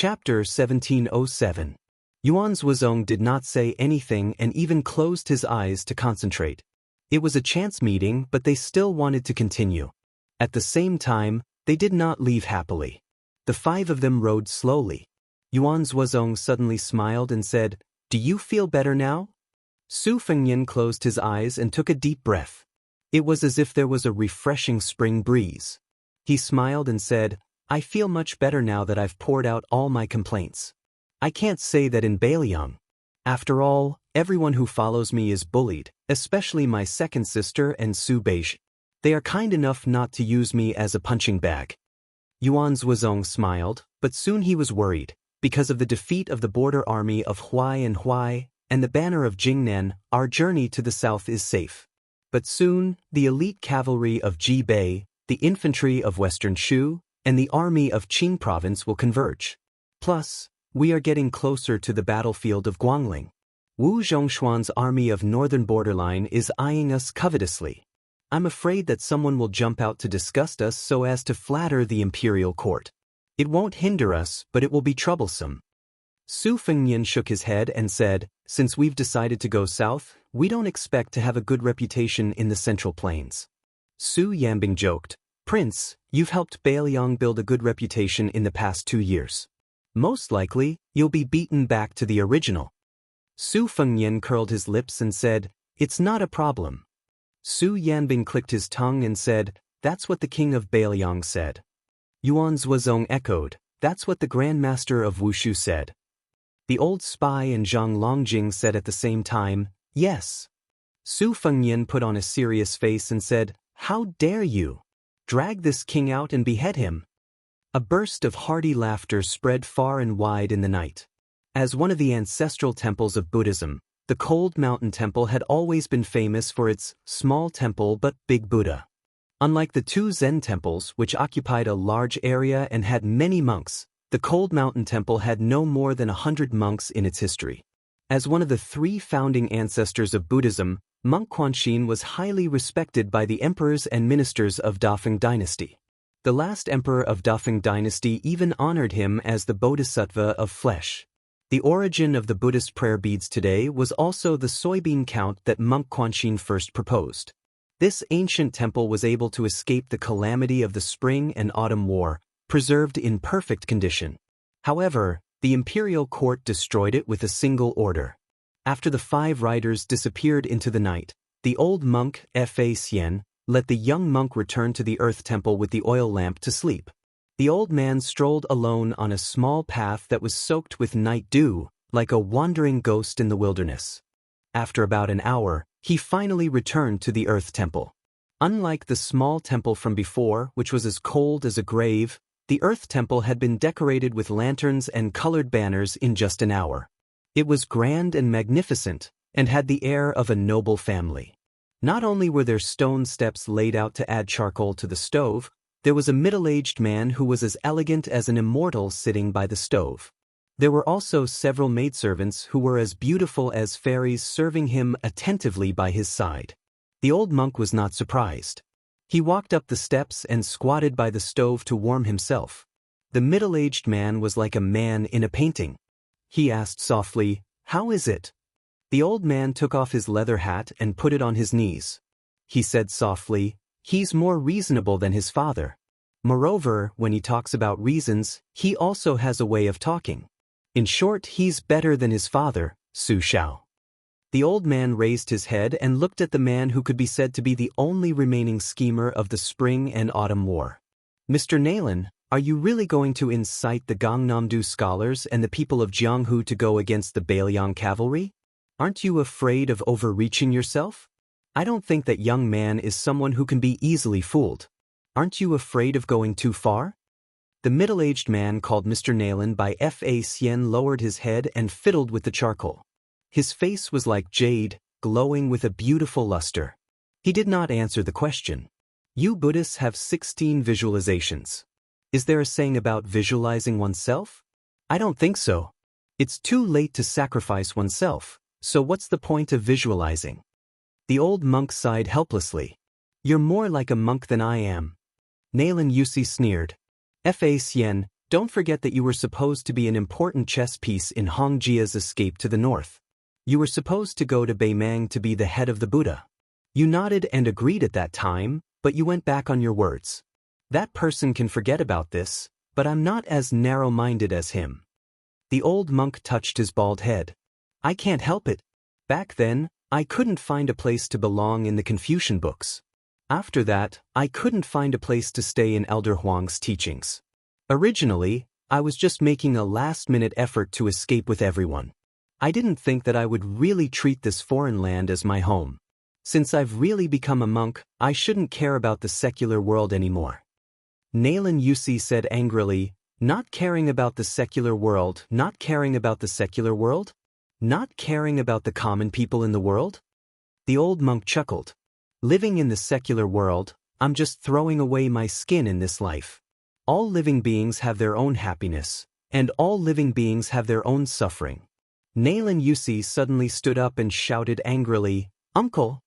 Chapter 1707. Yuan Zhuozong did not say anything and even closed his eyes to concentrate. It was a chance meeting, but they still wanted to continue. At the same time, they did not leave happily. The five of them rode slowly. Yuan Zhuozong suddenly smiled and said, "Do you feel better now?" Su Fengnian closed his eyes and took a deep breath. It was as if there was a refreshing spring breeze. He smiled and said, "I feel much better now that I've poured out all my complaints. I can't say that in Bailiang. After all, everyone who follows me is bullied, especially my second sister and Su Beige. They are kind enough not to use me as a punching bag." Yuan Zhuozong smiled, but soon he was worried. Because of the defeat of the border army of Huai and the banner of Jingnan, our journey to the south is safe. But soon, the elite cavalry of Jibei, the infantry of Western Shu, and the army of Qing province will converge. Plus, we are getting closer to the battlefield of Guangling. Wu Zhongshuan's army of northern borderline is eyeing us covetously. I'm afraid that someone will jump out to disgust us so as to flatter the imperial court. It won't hinder us, but it will be troublesome. Su Fengnian shook his head and said, "Since we've decided to go south, we don't expect to have a good reputation in the Central Plains." Su Yambing joked, "Prince, you've helped Bailiang build a good reputation in the past 2 years. Most likely, you'll be beaten back to the original." Su Fengnian curled his lips and said, "It's not a problem." Su Yanbing clicked his tongue and said, "That's what the king of Bailiang said." Yuan Zhuozong echoed, "That's what the Grand Master of Wushu said." The old spy and Zhang Longjing said at the same time, "Yes." Su Fengnian put on a serious face and said, "How dare you? Drag this king out and behead him." A burst of hearty laughter spread far and wide in the night. As one of the ancestral temples of Buddhism, the Cold Mountain Temple had always been famous for its small temple but big Buddha. Unlike the two Zen temples, which occupied a large area and had many monks, the Cold Mountain Temple had no more than 100 monks in its history. As one of the 3 founding ancestors of Buddhism, Monk Quanxin was highly respected by the emperors and ministers of Dafeng dynasty. The last emperor of Dafeng dynasty even honored him as the Bodhisattva of flesh. The origin of the Buddhist prayer beads today was also the soybean count that Monk Quanxin first proposed. This ancient temple was able to escape the calamity of the Spring and Autumn War, preserved in perfect condition. However, the imperial court destroyed it with a single order. After the 5 riders disappeared into the night, the old monk Fa Xian let the young monk return to the earth temple with the oil lamp to sleep. The old man strolled alone on a small path that was soaked with night dew, like a wandering ghost in the wilderness. After about an hour, he finally returned to the earth temple. Unlike the small temple from before, which was as cold as a grave, the earth temple had been decorated with lanterns and colored banners in just an hour. It was grand and magnificent, and had the air of a noble family. Not only were there stone steps laid out to add charcoal to the stove, there was a middle-aged man who was as elegant as an immortal sitting by the stove. There were also several maidservants who were as beautiful as fairies serving him attentively by his side. The old monk was not surprised. He walked up the steps and squatted by the stove to warm himself. The middle-aged man was like a man in a painting. He asked softly, "How is it?" The old man took off his leather hat and put it on his knees. He said softly, "He's more reasonable than his father. Moreover, when he talks about reasons, he also has a way of talking. In short, he's better than his father, Su Shao." The old man raised his head and looked at the man who could be said to be the only remaining schemer of the Spring and Autumn War. "Mr. Nalen, are you really going to incite the Gangnam-do scholars and the people of Jianghu to go against the Bailiang cavalry? Aren't you afraid of overreaching yourself? I don't think that young man is someone who can be easily fooled. Aren't you afraid of going too far?" The middle-aged man called Mr. Nalen by Fa Xian lowered his head and fiddled with the charcoal. His face was like jade, glowing with a beautiful luster. He did not answer the question. "You Buddhists have 16 visualizations. Is there a saying about visualizing oneself? I don't think so. It's too late to sacrifice oneself, so what's the point of visualizing?" The old monk sighed helplessly. "You're more like a monk than I am." Nalen Yusi sneered. "Fa Xian, Don't forget that you were supposed to be an important chess piece in Hongjia's escape to the north. You were supposed to go to Beimang to be the head of the Buddha. You nodded and agreed at that time, but you went back on your words. That person can forget about this, but I'm not as narrow-minded as him. The old monk touched his bald head. I can't help it. Back then, I couldn't find a place to belong in the Confucian books. After that, I couldn't find a place to stay in Elder Huang's teachings. Originally, I was just making a last-minute effort to escape with everyone. I didn't think that I would really treat this foreign land as my home. Since I've really become a monk, I shouldn't care about the secular world anymore. Nailan Yusi said angrily, not caring about the secular world, not caring about the secular world? Not caring about the common people in the world? The old monk chuckled. Living in the secular world, I'm just throwing away my skin in this life. All living beings have their own happiness, and all living beings have their own suffering. Nailan Yusi suddenly stood up and shouted angrily, Uncle!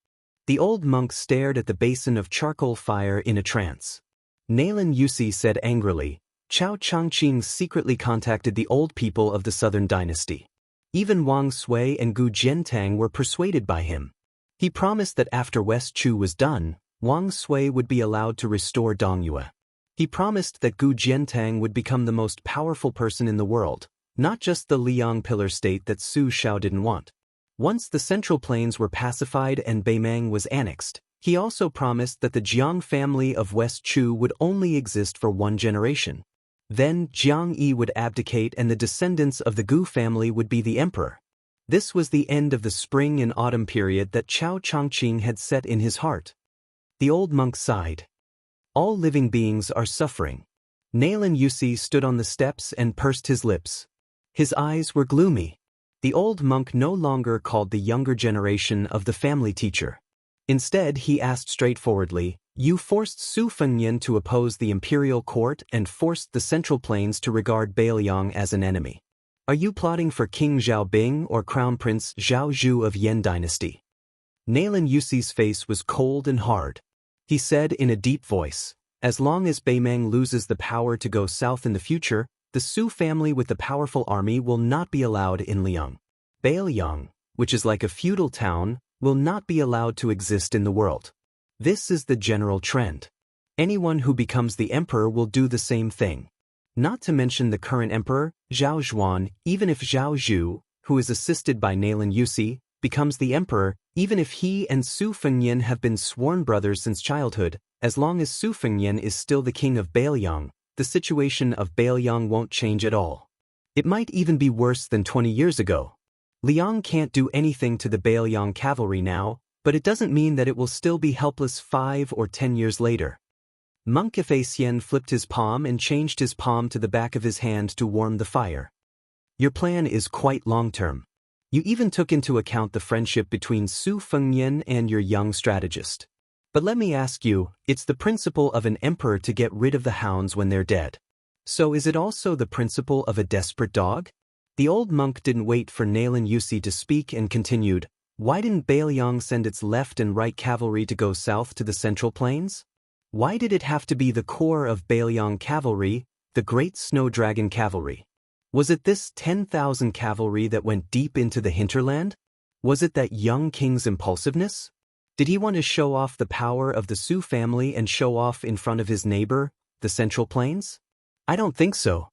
The old monk stared at the basin of charcoal fire in a trance. Nailan Yusi said angrily, Chao Changqing secretly contacted the old people of the southern dynasty. Even Wang Sui and Gu Jiantang were persuaded by him. He promised that after West Chu was done, Wang Sui would be allowed to restore Dongyue. He promised that Gu Jiantang would become the most powerful person in the world, not just the Liang pillar state that Su Shao didn't want. Once the Central Plains were pacified and Beimang was annexed, he also promised that the Jiang family of West Chu would only exist for one generation. Then Jiang Yi would abdicate and the descendants of the Gu family would be the emperor. This was the end of the spring and autumn period that Chao Changqing had set in his heart. The old monk sighed. All living beings are suffering. Nailan Yusi stood on the steps and pursed his lips. His eyes were gloomy. The old monk no longer called the younger generation of the family teacher. Instead, he asked straightforwardly, You forced Su Fengnian to oppose the imperial court and forced the Central Plains to regard Beiliang as an enemy. Are you plotting for King Xiaobing or Crown Prince Zhao Zhu of Yan Dynasty? Nailan Yusi's face was cold and hard. He said in a deep voice, As long as Beimang loses the power to go south in the future, the Su family with the powerful army will not be allowed in Liang. Beiliang, which is like a feudal town, will not be allowed to exist in the world. This is the general trend. Anyone who becomes the emperor will do the same thing. Not to mention the current emperor, Zhao Zhuan, even if Zhao Zhu, who is assisted by Nailan Yusi, becomes the emperor, even if he and Su Fengnian have been sworn brothers since childhood, as long as Su Fengnian is still the king of Beiliang, the situation of Beiliang won't change at all. It might even be worse than 20 years ago. Liang can't do anything to the Beiliang cavalry now, but it doesn't mean that it will still be helpless 5 or 10 years later. Monk Xian flipped his palm and changed his palm to the back of his hand to warm the fire. Your plan is quite long-term. You even took into account the friendship between Su Fengnian and your young strategist. But let me ask you, it's the principle of an emperor to get rid of the hounds when they're dead. So is it also the principle of a desperate dog? The old monk didn't wait for Nailan Yusi to speak and continued, Why didn't Beiliang send its left and right cavalry to go south to the Central Plains? Why did it have to be the core of Beiliang cavalry, the great snow dragon cavalry? Was it this 10,000 cavalry that went deep into the hinterland? Was it that young king's impulsiveness? Did he want to show off the power of the Su family and show off in front of his neighbor, the Central Plains? I don't think so.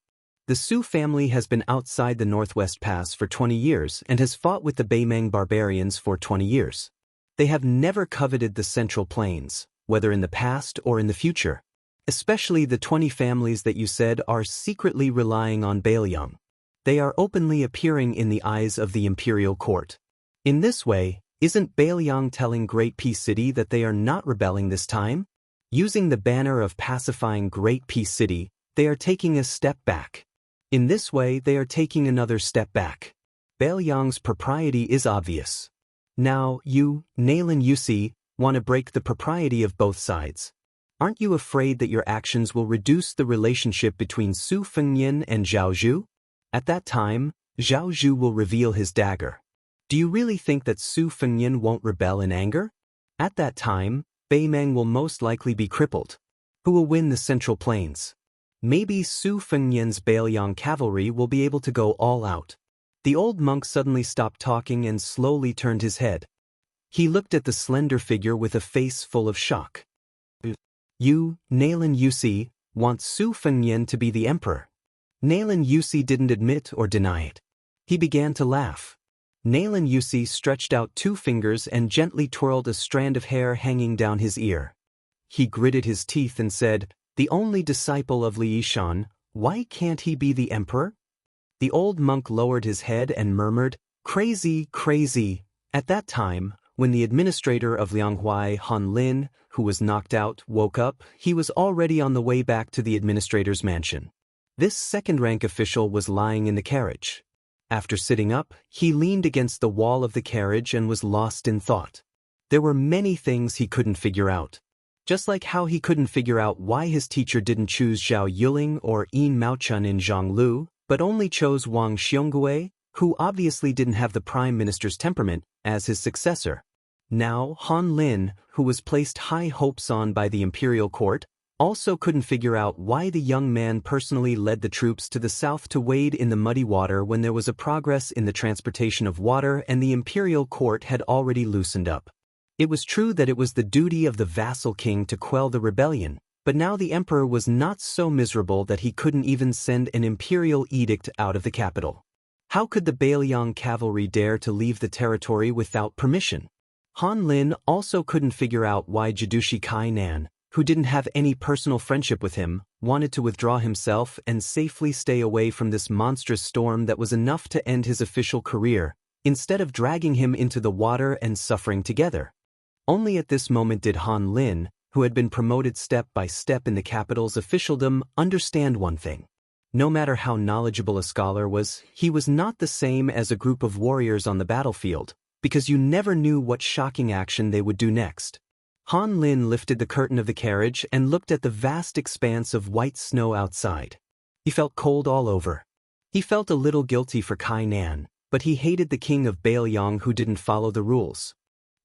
The Su family has been outside the Northwest Pass for 20 years and has fought with the Beimang barbarians for 20 years. They have never coveted the Central Plains, whether in the past or in the future. Especially the 20 families that you said are secretly relying on Beiliang. They are openly appearing in the eyes of the imperial court. In this way, isn't Beiliang telling Great Peace City that they are not rebelling this time? Using the banner of pacifying Great Peace City, they are taking a step back. In this way, they are taking another step back. Beiliang's propriety is obvious. Now, you, Nailan Yusi, want to break the propriety of both sides. Aren't you afraid that your actions will reduce the relationship between Su Fengnian and Zhao Zhu? At that time, Zhao Zhu will reveal his dagger. Do you really think that Su Fengnian won't rebel in anger? At that time, Beimang will most likely be crippled. Who will win the Central Plains? Maybe Su Fengnian's Bailiang cavalry will be able to go all out. The old monk suddenly stopped talking and slowly turned his head. He looked at the slender figure with a face full of shock. You, Nailan Yusi, want Su Fengnian to be the emperor? Nailan Yusi didn't admit or deny it. He began to laugh. Nailan Yusi stretched out 2 fingers and gently twirled a strand of hair hanging down his ear. He gritted his teeth and said, "The only disciple of Li Yishan, why can't he be the emperor?" The old monk lowered his head and murmured, "Crazy, crazy." At that time, when the administrator of Lianghuai, Han Lin, who was knocked out, woke up, he was already on the way back to the administrator's mansion. This second-rank official was lying in the carriage. After sitting up, he leaned against the wall of the carriage and was lost in thought. There were many things he couldn't figure out. Just like how he couldn't figure out why his teacher didn't choose Zhao Yuling or Yin Maochun in Zhonglu, but only chose Wang Xiongui, who obviously didn't have the prime minister's temperament, as his successor. Now, Han Lin, who was placed high hopes on by the imperial court, also couldn't figure out why the young man personally led the troops to the south to wade in the muddy water when there was a progress in the transportation of water and the imperial court had already loosened up. It was true that it was the duty of the vassal king to quell the rebellion, but now the emperor was not so miserable that he couldn't even send an imperial edict out of the capital. How could the Bailiang cavalry dare to leave the territory without permission? Han Lin also couldn't figure out why Jidushi Kainan, who didn't have any personal friendship with him, wanted to withdraw himself and safely stay away from this monstrous storm that was enough to end his official career, instead of dragging him into the water and suffering together. Only at this moment did Han Lin, who had been promoted step by step in the capital's officialdom, understand one thing. No matter how knowledgeable a scholar was, he was not the same as a group of warriors on the battlefield, because you never knew what shocking action they would do next. Han Lin lifted the curtain of the carriage and looked at the vast expanse of white snow outside. He felt cold all over. He felt a little guilty for Kainan, but he hated the king of Bailiang who didn't follow the rules.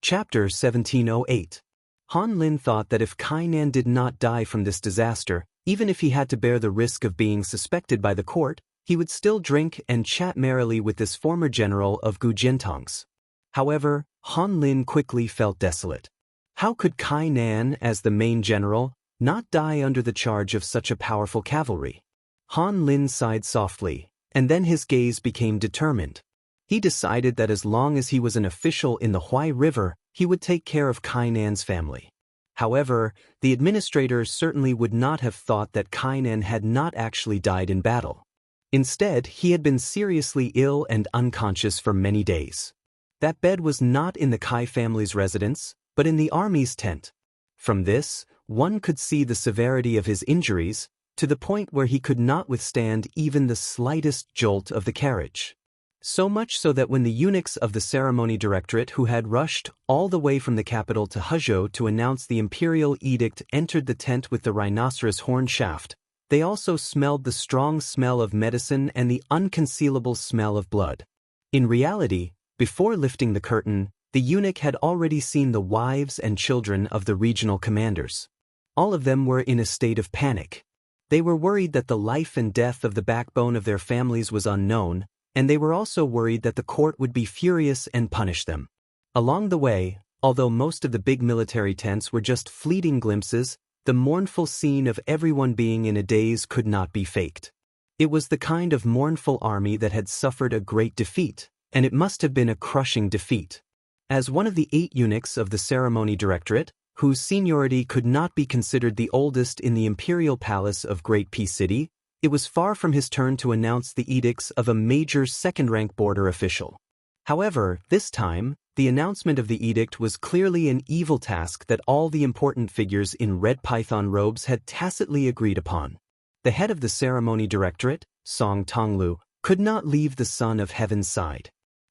Chapter 1708. Han Lin thought that if Kainan did not die from this disaster, even if he had to bear the risk of being suspected by the court, he would still drink and chat merrily with this former general of Gujiantong's. However, Han Lin quickly felt desolate. How could Kainan, as the main general, not die under the charge of such a powerful cavalry? Han Lin sighed softly, and then his gaze became determined. He decided that as long as he was an official in the Huai River, he would take care of Kainan's family. However, the administrator certainly would not have thought that Kainan had not actually died in battle. Instead, he had been seriously ill and unconscious for many days. That bed was not in the Kai family's residence, but in the army's tent. From this, one could see the severity of his injuries, to the point where he could not withstand even the slightest jolt of the carriage. So much so that when the eunuchs of the ceremony directorate who had rushed all the way from the capital to Huzhou to announce the imperial edict entered the tent with the rhinoceros horn shaft, they also smelled the strong smell of medicine and the unconcealable smell of blood. In reality, before lifting the curtain, the eunuch had already seen the wives and children of the regional commanders. All of them were in a state of panic. They were worried that the life and death of the backbone of their families was unknown, and they were also worried that the court would be furious and punish them. Along the way, although most of the big military tents were just fleeting glimpses, the mournful scene of everyone being in a daze could not be faked. It was the kind of mournful army that had suffered a great defeat, and it must have been a crushing defeat. As one of the 8 eunuchs of the ceremony directorate, whose seniority could not be considered the oldest in the imperial palace of Great Peace City, it was far from his turn to announce the edicts of a major second-rank border official. However, this time, the announcement of the edict was clearly an evil task that all the important figures in red python robes had tacitly agreed upon. The head of the ceremony directorate, Song Tonglu, could not leave the Son of Heaven's side.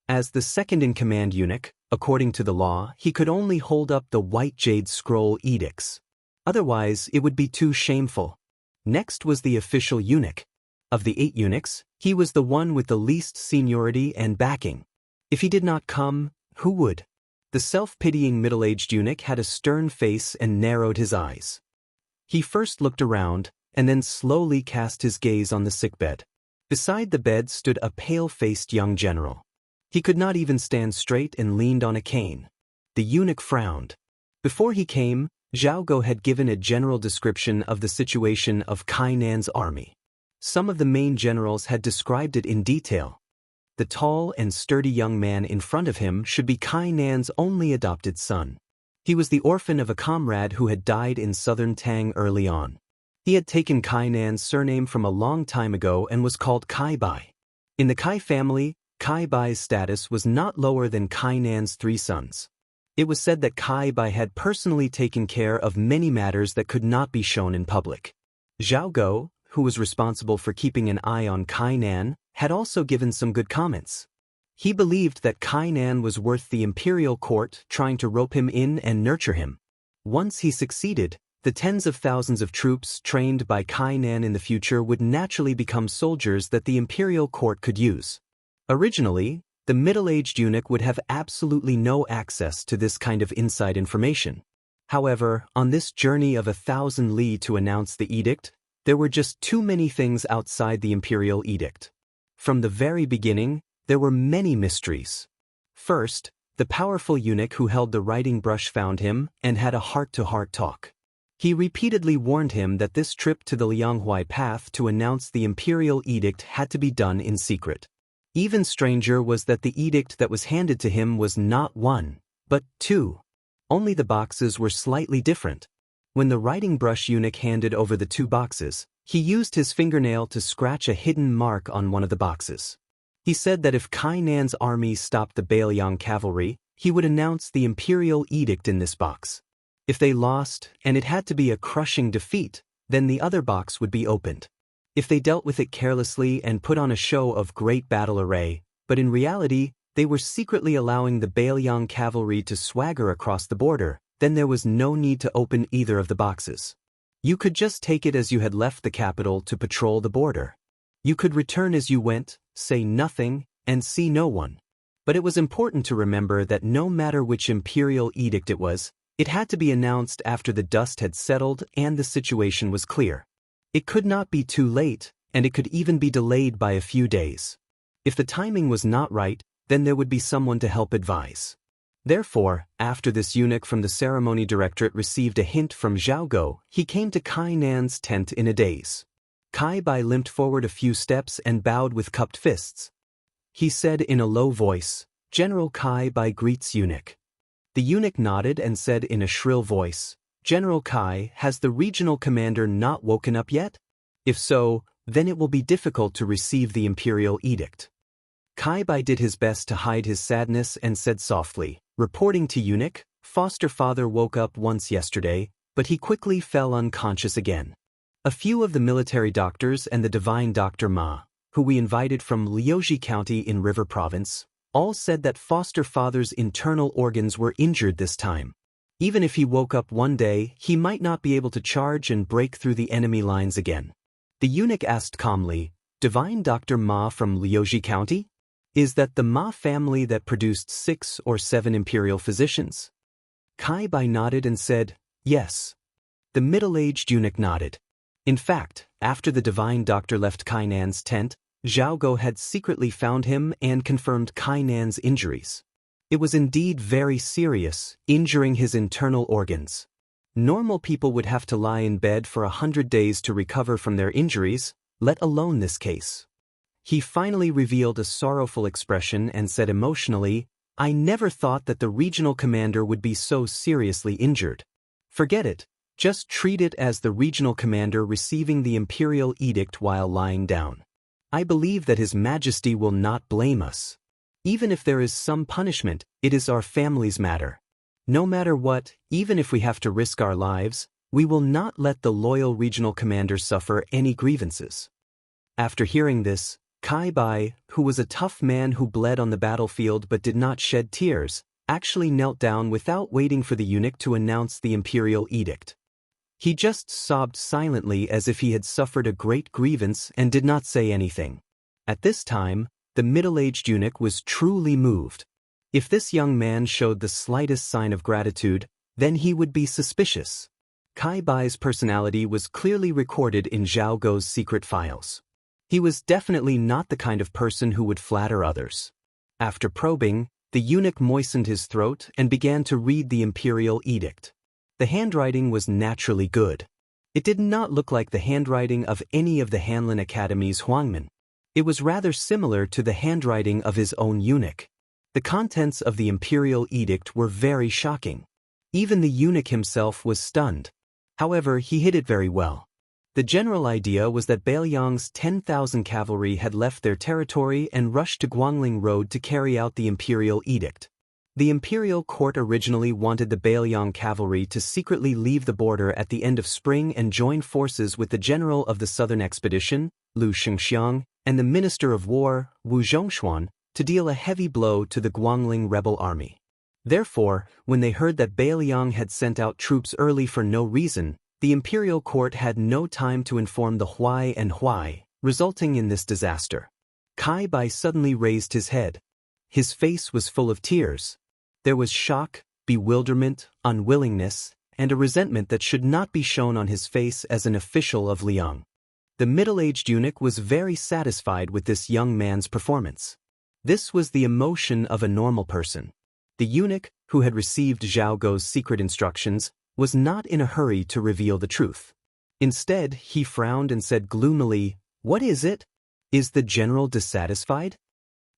As the second-in-command eunuch, according to the law, he could only hold up the white jade scroll edicts. Otherwise, it would be too shameful. Next was the official eunuch. Of the 8 eunuchs, he was the one with the least seniority and backing. If he did not come, who would? The self-pitying middle-aged eunuch had a stern face and narrowed his eyes. He first looked around, and then slowly cast his gaze on the sickbed. Beside the bed stood a pale-faced young general. He could not even stand straight and leaned on a cane. The eunuch frowned. Before he came, Zhao Go had given a general description of the situation of Kainan's army. Some of the main generals had described it in detail. The tall and sturdy young man in front of him should be Kainan's only adopted son. He was the orphan of a comrade who had died in southern Tang early on. He had taken Kainan's surname from a long time ago and was called Kai Bai. In the Kai family, Kai Bai's status was not lower than Kainan's 3 sons. It was said that Kai Bai had personally taken care of many matters that could not be shown in public. Zhao Go, who was responsible for keeping an eye on Kainan, had also given some good comments. He believed that Kainan was worth the imperial court trying to rope him in and nurture him. Once he succeeded, the tens of thousands of troops trained by Kainan in the future would naturally become soldiers that the imperial court could use. Originally, the middle-aged eunuch would have absolutely no access to this kind of inside information. However, on this journey of 1,000 li to announce the edict, there were just too many things outside the imperial edict. From the very beginning, there were many mysteries. First, the powerful eunuch who held the writing brush found him and had a heart-to-heart talk. He repeatedly warned him that this trip to the Lianghuai path to announce the imperial edict had to be done in secret. Even stranger was that the edict that was handed to him was not 1, but 2. Only the boxes were slightly different. When the writing brush eunuch handed over the 2 boxes, he used his fingernail to scratch a hidden mark on one of the boxes. He said that if Kainan's army stopped the Bailiang cavalry, he would announce the imperial edict in this box. If they lost, and it had to be a crushing defeat, then the other box would be opened. If they dealt with it carelessly and put on a show of great battle array, but in reality, they were secretly allowing the Bailiang cavalry to swagger across the border, then there was no need to open either of the boxes. You could just take it as you had left the capital to patrol the border. You could return as you went, say nothing, and see no one. But it was important to remember that no matter which imperial edict it had to be announced after the dust had settled and the situation was clear. It could not be too late, and it could even be delayed by a few days. If the timing was not right, then there would be someone to help advise. Therefore, after this eunuch from the ceremony directorate received a hint from Zhao Go, he came to Kainan's tent in a daze. Kai Bai limped forward a few steps and bowed with cupped fists. He said in a low voice, "General Kai Bai greets eunuch." The eunuch nodded and said in a shrill voice, "General Kai, has the regional commander not woken up yet? If so, then it will be difficult to receive the imperial edict." Kai Bai did his best to hide his sadness and said softly, "Reporting to eunuch, foster father woke up once yesterday, but he quickly fell unconscious again." A few of the military doctors and the divine Dr. Ma, who we invited from Liuji County in River Province, all said that foster father's internal organs were injured this time. Even if he woke up one day, he might not be able to charge and break through the enemy lines again. The eunuch asked calmly, "Divine Dr. Ma from Liuji County? Is that the Ma family that produced 6 or 7 imperial physicians?" Kai Bai nodded and said, "Yes." The middle-aged eunuch nodded. In fact, after the divine doctor left Kainan's tent, Zhao Go had secretly found him and confirmed Kainan's injuries. It was indeed very serious, injuring his internal organs. Normal people would have to lie in bed for 100 days to recover from their injuries, let alone this case. He finally revealed a sorrowful expression and said emotionally, "I never thought that the regional commander would be so seriously injured. Forget it, just treat it as the regional commander receiving the imperial edict while lying down. I believe that His Majesty will not blame us. Even if there is some punishment, it is our family's matter. No matter what, even if we have to risk our lives, we will not let the loyal regional commander suffer any grievances." After hearing this, Kai Bai, who was a tough man who bled on the battlefield but did not shed tears, actually knelt down without waiting for the eunuch to announce the imperial edict. He just sobbed silently as if he had suffered a great grievance and did not say anything. At this time, the middle-aged eunuch was truly moved. If this young man showed the slightest sign of gratitude, then he would be suspicious. Kai Bai's personality was clearly recorded in Zhao Guo's secret files. He was definitely not the kind of person who would flatter others. After probing, the eunuch moistened his throat and began to read the imperial edict. The handwriting was naturally good. It did not look like the handwriting of any of the Hanlin Academy's Huangmen. It was rather similar to the handwriting of his own eunuch. The contents of the imperial edict were very shocking. Even the eunuch himself was stunned. However, he hid it very well. The general idea was that Bailiang's 10,000 cavalry had left their territory and rushed to Guangling Road to carry out the imperial edict. The imperial court originally wanted the Bailiang cavalry to secretly leave the border at the end of spring and join forces with the general of the southern expedition, Lu Xianxia, and the minister of war, Wu Zhongshuan, to deal a heavy blow to the Guangling rebel army. Therefore, when they heard that Bailiang had sent out troops early for no reason, the imperial court had no time to inform the Huai and Huai, resulting in this disaster. Kai Bai suddenly raised his head. His face was full of tears. There was shock, bewilderment, unwillingness, and a resentment that should not be shown on his face as an official of Liang. The middle-aged eunuch was very satisfied with this young man's performance. This was the emotion of a normal person. The eunuch, who had received Zhao Guo's secret instructions, was not in a hurry to reveal the truth. Instead, he frowned and said gloomily, "What is it? Is the general dissatisfied?"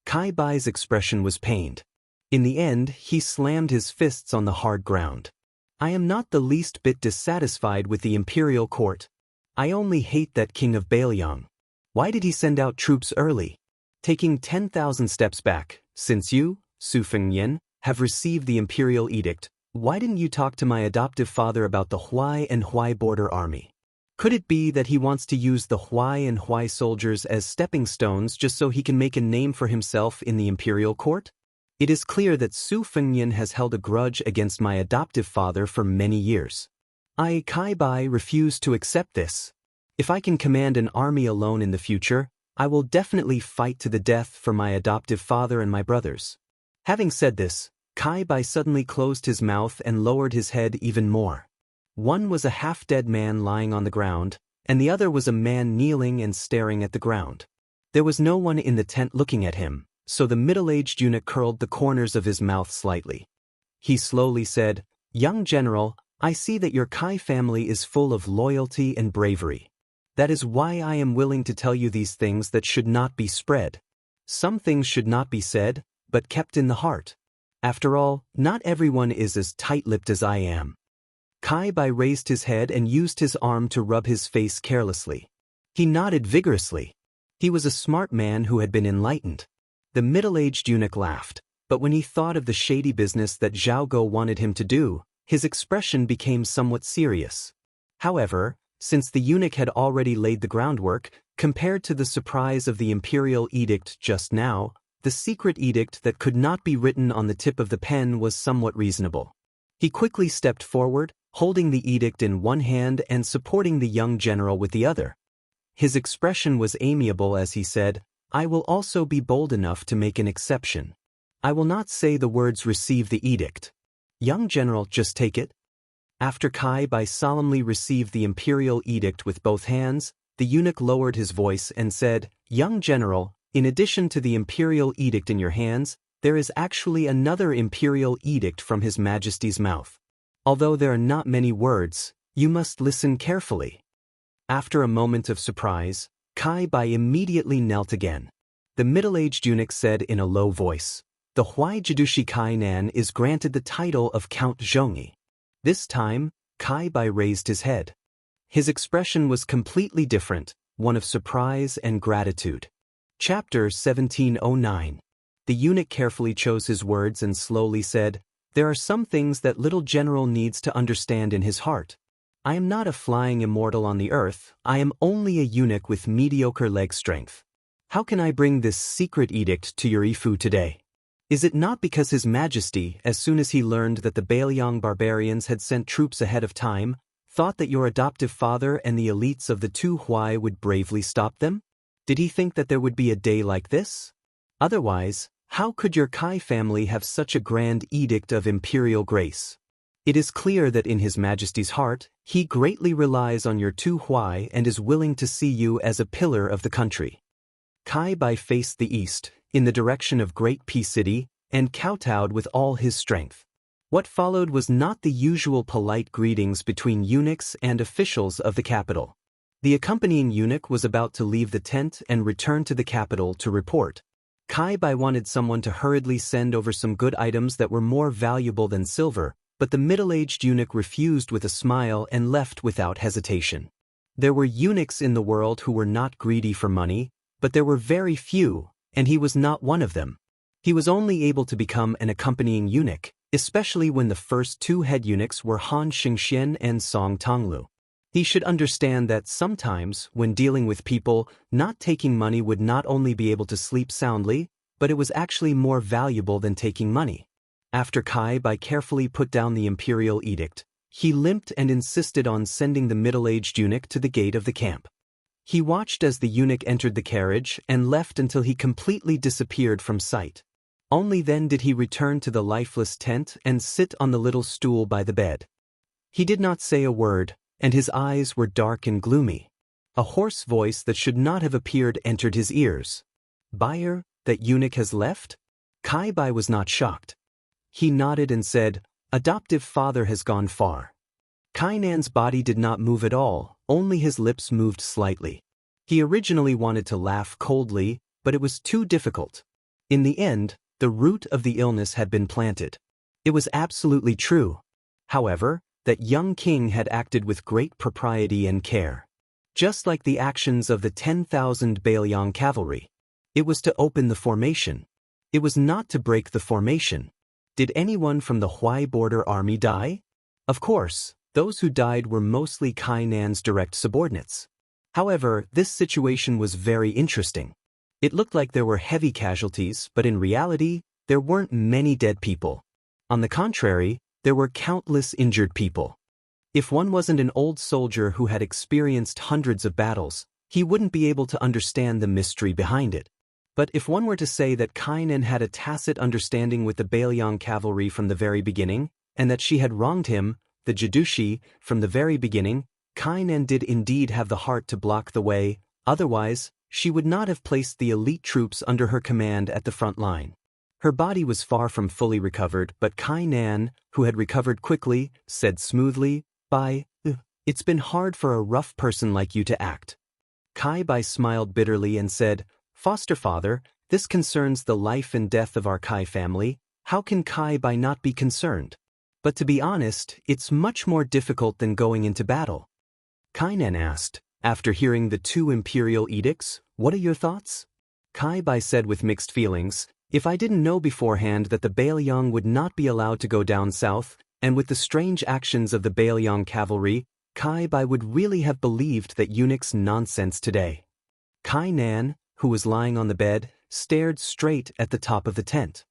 Kai Bai's expression was pained. In the end, he slammed his fists on the hard ground. "I am not the least bit dissatisfied with the imperial court. I only hate that king of Bailiang. Why did he send out troops early? Taking 10,000 steps back, since you, Su Fengyan, have received the imperial edict, why didn't you talk to my adoptive father about the Huai and Huai border army? Could it be that he wants to use the Huai and Huai soldiers as stepping stones just so he can make a name for himself in the imperial court? It is clear that Su Fengyan has held a grudge against my adoptive father for many years. I, Kai Bai, refuse to accept this. If I can command an army alone in the future, I will definitely fight to the death for my adoptive father and my brothers." Having said this, Kai Bai suddenly closed his mouth and lowered his head even more. One was a half-dead man lying on the ground, and the other was a man kneeling and staring at the ground. There was no one in the tent looking at him, so the middle-aged eunuch curled the corners of his mouth slightly. He slowly said, "Young general, I see that your Kai family is full of loyalty and bravery. That is why I am willing to tell you these things that should not be spread. Some things should not be said, but kept in the heart. After all, not everyone is as tight-lipped as I am." Kai Bai raised his head and used his arm to rub his face carelessly. He nodded vigorously. He was a smart man who had been enlightened. The middle-aged eunuch laughed, but when he thought of the shady business that Zhao Guo wanted him to do, his expression became somewhat serious. However, since the eunuch had already laid the groundwork, compared to the surprise of the imperial edict just now, the secret edict that could not be written on the tip of the pen was somewhat reasonable. He quickly stepped forward, holding the edict in one hand and supporting the young general with the other. His expression was amiable as he said, "I will also be bold enough to make an exception. I will not say the words 'receive the edict.' Young general, just take it." After Kai Bai solemnly received the imperial edict with both hands, the eunuch lowered his voice and said, "Young general, in addition to the imperial edict in your hands, there is actually another imperial edict from His Majesty's mouth. Although there are not many words, you must listen carefully." After a moment of surprise, Kai Bai immediately knelt again. The middle-aged eunuch said in a low voice, "The Huai Jidushi Kainan is granted the title of Count Zhongyi." This time, Kai Bai raised his head. His expression was completely different, one of surprise and gratitude. Chapter 1709. The eunuch carefully chose his words and slowly said, "There are some things that little general needs to understand in his heart. I am not a flying immortal on the earth, I am only a eunuch with mediocre leg strength. How can I bring this secret edict to your Ifu today? Is it not because His Majesty, as soon as he learned that the Bailiang barbarians had sent troops ahead of time, thought that your adoptive father and the elites of the two Huai would bravely stop them? Did he think that there would be a day like this? Otherwise, how could your Kai family have such a grand edict of imperial grace? It is clear that in His Majesty's heart, he greatly relies on your Tu Huai and is willing to see you as a pillar of the country. Kai Bai faced the east, in the direction of Great Peace City, and kowtowed with all his strength. What followed was not the usual polite greetings between eunuchs and officials of the capital. The accompanying eunuch was about to leave the tent and return to the capital to report. Kai Bai wanted someone to hurriedly send over some good items that were more valuable than silver, but the middle-aged eunuch refused with a smile and left without hesitation. There were eunuchs in the world who were not greedy for money, but there were very few, and he was not one of them. He was only able to become an accompanying eunuch, especially when the first two head eunuchs were Han Xianxia and Song Tonglu. He should understand that sometimes, when dealing with people, not taking money would not only be able to sleep soundly, but it was actually more valuable than taking money. After Kai Bai carefully put down the imperial edict, he limped and insisted on sending the middle-aged eunuch to the gate of the camp. He watched as the eunuch entered the carriage and left until he completely disappeared from sight. Only then did he return to the lifeless tent and sit on the little stool by the bed. He did not say a word, and his eyes were dark and gloomy. A hoarse voice that should not have appeared entered his ears. "Buyer, that eunuch has left?" Kai Bai was not shocked. He nodded and said, "Adoptive father has gone far." Kainan's body did not move at all, only his lips moved slightly. He originally wanted to laugh coldly, but it was too difficult. In the end, the root of the illness had been planted. It was absolutely true. However, that young king had acted with great propriety and care. Just like the actions of the 10,000 Bailiang cavalry. It was to open the formation. It was not to break the formation. Did anyone from the Huai border army die? Of course, those who died were mostly Kainan's direct subordinates. However, this situation was very interesting. It looked like there were heavy casualties, but in reality, there weren't many dead people. On the contrary, there were countless injured people. If one wasn't an old soldier who had experienced hundreds of battles, he wouldn't be able to understand the mystery behind it. But if one were to say that Kainan had a tacit understanding with the Bailiang cavalry from the very beginning, and that she had wronged him, the Jadushi, from the very beginning, Kainan did indeed have the heart to block the way, otherwise, she would not have placed the elite troops under her command at the front line. Her body was far from fully recovered, but Kainan, who had recovered quickly, said smoothly, "Bai, it's been hard for a rough person like you to act." Kai Bai smiled bitterly and said, "Foster father, this concerns the life and death of our Kai family. How can Kai Bai not be concerned? But to be honest, it's much more difficult than going into battle." Kainan asked, "After hearing the two imperial edicts, what are your thoughts?" Kai Bai said with mixed feelings, "If I didn't know beforehand that the Bailiang would not be allowed to go down south, and with the strange actions of the Bailiang cavalry, Kai Bai would really have believed that eunuch's nonsense today." Kainan, who was lying on the bed, stared straight at the top of the tent.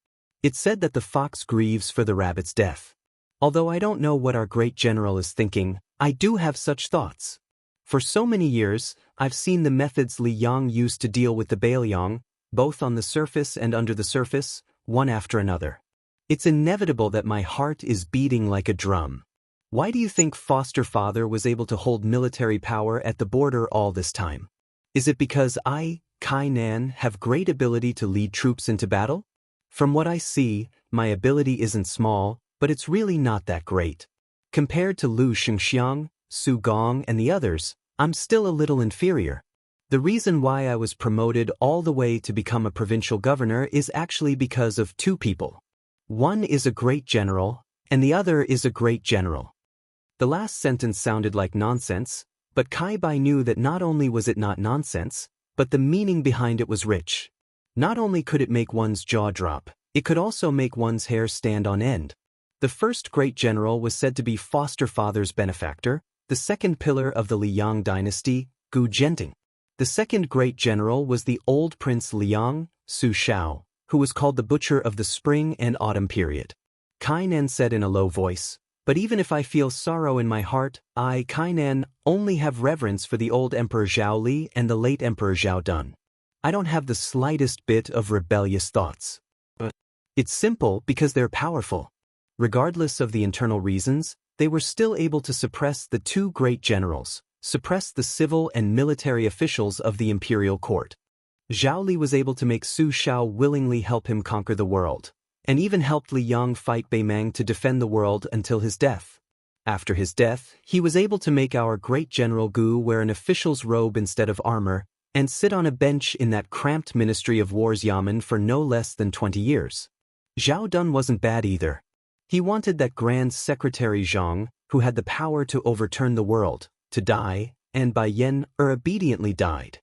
It said that the fox grieves for the rabbit's death. Although I don't know what our great general is thinking, I do have such thoughts. For so many years, I've seen the methods Li Yang used to deal with the Bailiang, both on the surface and under the surface, one after another. It's inevitable that my heart is beating like a drum. Why do you think foster father was able to hold military power at the border all this time? Is it because I, Kainan, have great ability to lead troops into battle? From what I see, my ability isn't small, but it's really not that great. Compared to Lu Xingxiang, Su Gong, and the others, I'm still a little inferior. The reason why I was promoted all the way to become a provincial governor is actually because of two people. One is a great general, and the other is a great general. The last sentence sounded like nonsense, but Kai Bai knew that not only was it not nonsense, but the meaning behind it was rich. Not only could it make one's jaw drop, it could also make one's hair stand on end. The first great general was said to be foster father's benefactor, the second pillar of the Liang dynasty, Gu Zhenting. The second great general was the old Prince Liang, Su Shao, who was called the Butcher of the Spring and Autumn period. Kainan said in a low voice, "But even if I feel sorrow in my heart, I, Kainan, only have reverence for the old Emperor Zhao Li and the late Emperor Zhao Dun. I don't have the slightest bit of rebellious thoughts. But it's simple because they're powerful. Regardless of the internal reasons, they were still able to suppress the two great generals, suppress the civil and military officials of the imperial court. Zhao Li was able to make Su Xiao willingly help him conquer the world, and even helped Li Yang fight Bei Mang to defend the world until his death. After his death, he was able to make our great General Gu wear an official's robe instead of armor, and sit on a bench in that cramped Ministry of War's Yamen for no less than 20 years. Zhao Dun wasn't bad either. He wanted that Grand Secretary Zhang, who had the power to overturn the world, to die, and Bai Yan obediently died.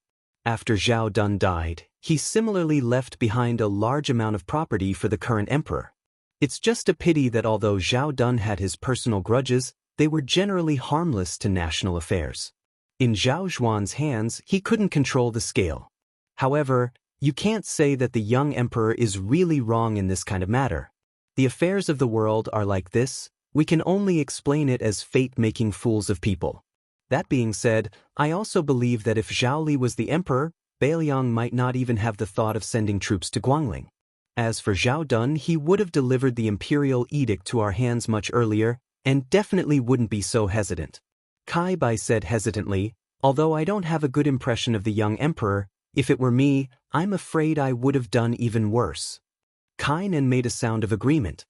After Zhao Dun died, he similarly left behind a large amount of property for the current emperor. It's just a pity that although Zhao Dun had his personal grudges, they were generally harmless to national affairs. In Zhao Zhuan's hands, he couldn't control the scale. However, you can't say that the young emperor is really wrong in this kind of matter. The affairs of the world are like this, we can only explain it as fate making fools of people. That being said, I also believe that if Zhao Li was the emperor, Beiliang might not even have the thought of sending troops to Guangling. As for Zhao Dun, he would have delivered the imperial edict to our hands much earlier, and definitely wouldn't be so hesitant. Kai Bai said hesitantly, although I don't have a good impression of the young emperor, if it were me, I'm afraid I would have done even worse. Kai Nan made a sound of agreement.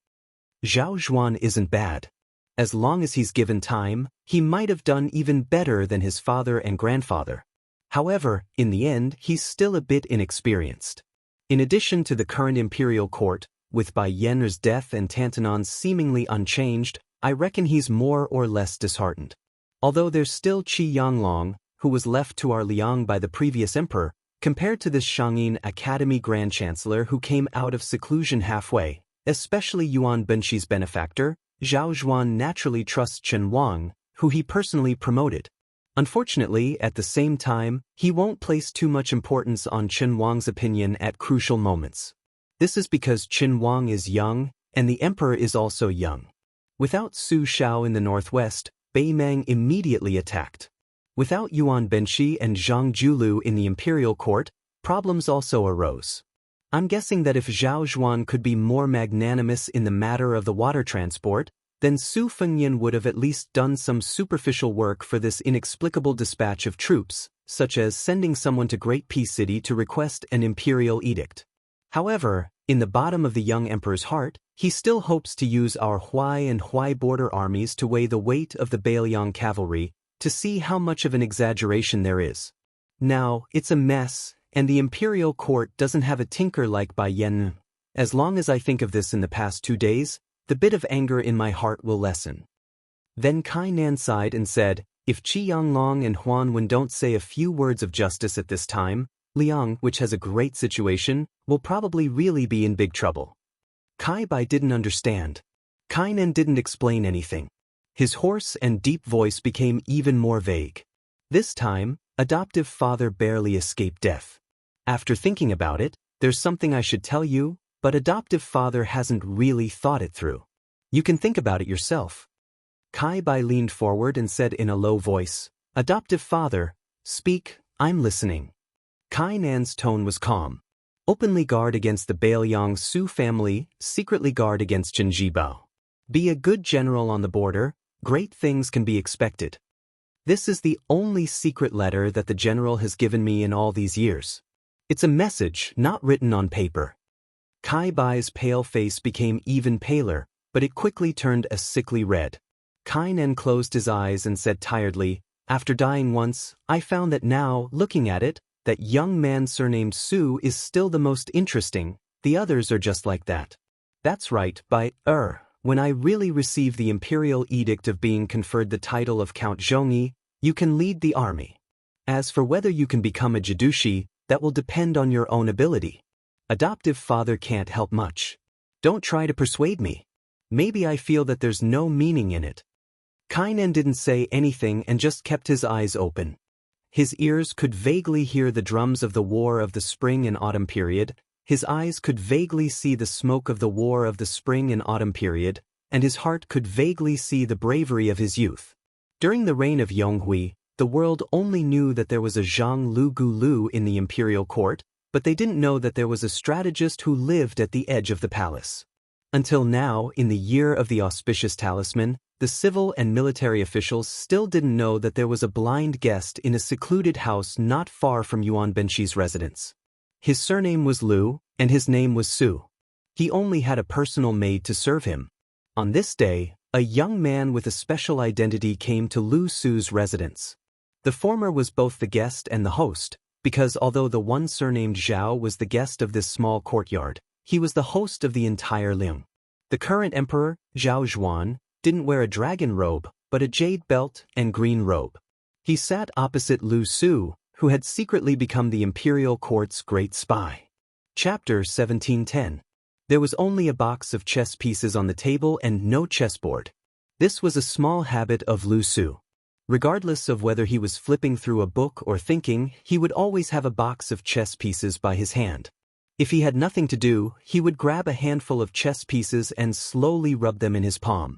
Zhao Zhuan isn't bad. As long as he's given time, he might have done even better than his father and grandfather. However, in the end, he's still a bit inexperienced. In addition to the current imperial court, with Bai Yan's death and Tantanan's seemingly unchanged, I reckon he's more or less disheartened. Although there's still Qi Yanglong, who was left to our Liang by the previous emperor, compared to this Shangyin Academy Grand Chancellor who came out of seclusion halfway, especially Yuan Benxi's benefactor, Zhao Zhuan naturally trusts Chen Wang, who he personally promoted. Unfortunately, at the same time, he won't place too much importance on Chen Wang's opinion at crucial moments. This is because Chen Wang is young, and the emperor is also young. Without Su Xiao in the northwest, Bei Mang immediately attacked. Without Yuan Benxi and Zhang Julu in the imperial court, problems also arose. I'm guessing that if Zhao Zhuan could be more magnanimous in the matter of the water transport, then Su Fengyan would have at least done some superficial work for this inexplicable dispatch of troops, such as sending someone to Great Peace City to request an imperial edict. However, in the bottom of the young emperor's heart, he still hopes to use our Huai and Huai border armies to weigh the weight of the Beiliang cavalry, to see how much of an exaggeration there is. Now, it's a mess, and the imperial court doesn't have a tinker like Bai Yan. As long as I think of this in the past 2 days, the bit of anger in my heart will lessen. Then Kai Nan sighed and said, if Qi Yanglong and Huan Wen don't say a few words of justice at this time, Liang, which has a great situation, will probably really be in big trouble. Kai Bai didn't understand. Kai Nan didn't explain anything. His hoarse and deep voice became even more vague. This time, adoptive father barely escaped death. After thinking about it, there's something I should tell you, but adoptive father hasn't really thought it through. You can think about it yourself. Kai Bai leaned forward and said in a low voice, adoptive father, speak, I'm listening. Kai Nan's tone was calm. Openly guard against the Beiliang Su family, secretly guard against Chen Jibao. Be a good general on the border, great things can be expected. This is the only secret letter that the general has given me in all these years. It's a message not written on paper. Kai Bai's pale face became even paler, but it quickly turned a sickly red. Kai Nan closed his eyes and said tiredly, after dying once, I found that now, looking at it, that young man surnamed Su is still the most interesting, the others are just like that. That's right, when I really receive the imperial edict of being conferred the title of Count Zhongyi, you can lead the army. As for whether you can become a Jidushi, that will depend on your own ability. Adoptive father can't help much. Don't try to persuade me. Maybe I feel that there's no meaning in it. Kai Nan didn't say anything and just kept his eyes open. His ears could vaguely hear the drums of the war of the spring and autumn period, his eyes could vaguely see the smoke of the war of the spring and autumn period, and his heart could vaguely see the bravery of his youth. During the reign of Yonghui, the world only knew that there was a Zhang Lu in the imperial court, but they didn't know that there was a strategist who lived at the edge of the palace. Until now, in the year of the auspicious talisman, the civil and military officials still didn't know that there was a blind guest in a secluded house not far from Yuan Benxi's residence. His surname was Lu, and his name was Su. He only had a personal maid to serve him. On this day, a young man with a special identity came to Lu Su's residence. The former was both the guest and the host, because although the one surnamed Zhao was the guest of this small courtyard, he was the host of the entire Liang. The current emperor, Zhao Zhuan, didn't wear a dragon robe, but a jade belt and green robe. He sat opposite Lu Su, who had secretly become the imperial court's great spy. Chapter 1710. There was only a box of chess pieces on the table and no chessboard. This was a small habit of Lu Su. Regardless of whether he was flipping through a book or thinking, he would always have a box of chess pieces by his hand. If he had nothing to do, he would grab a handful of chess pieces and slowly rub them in his palm.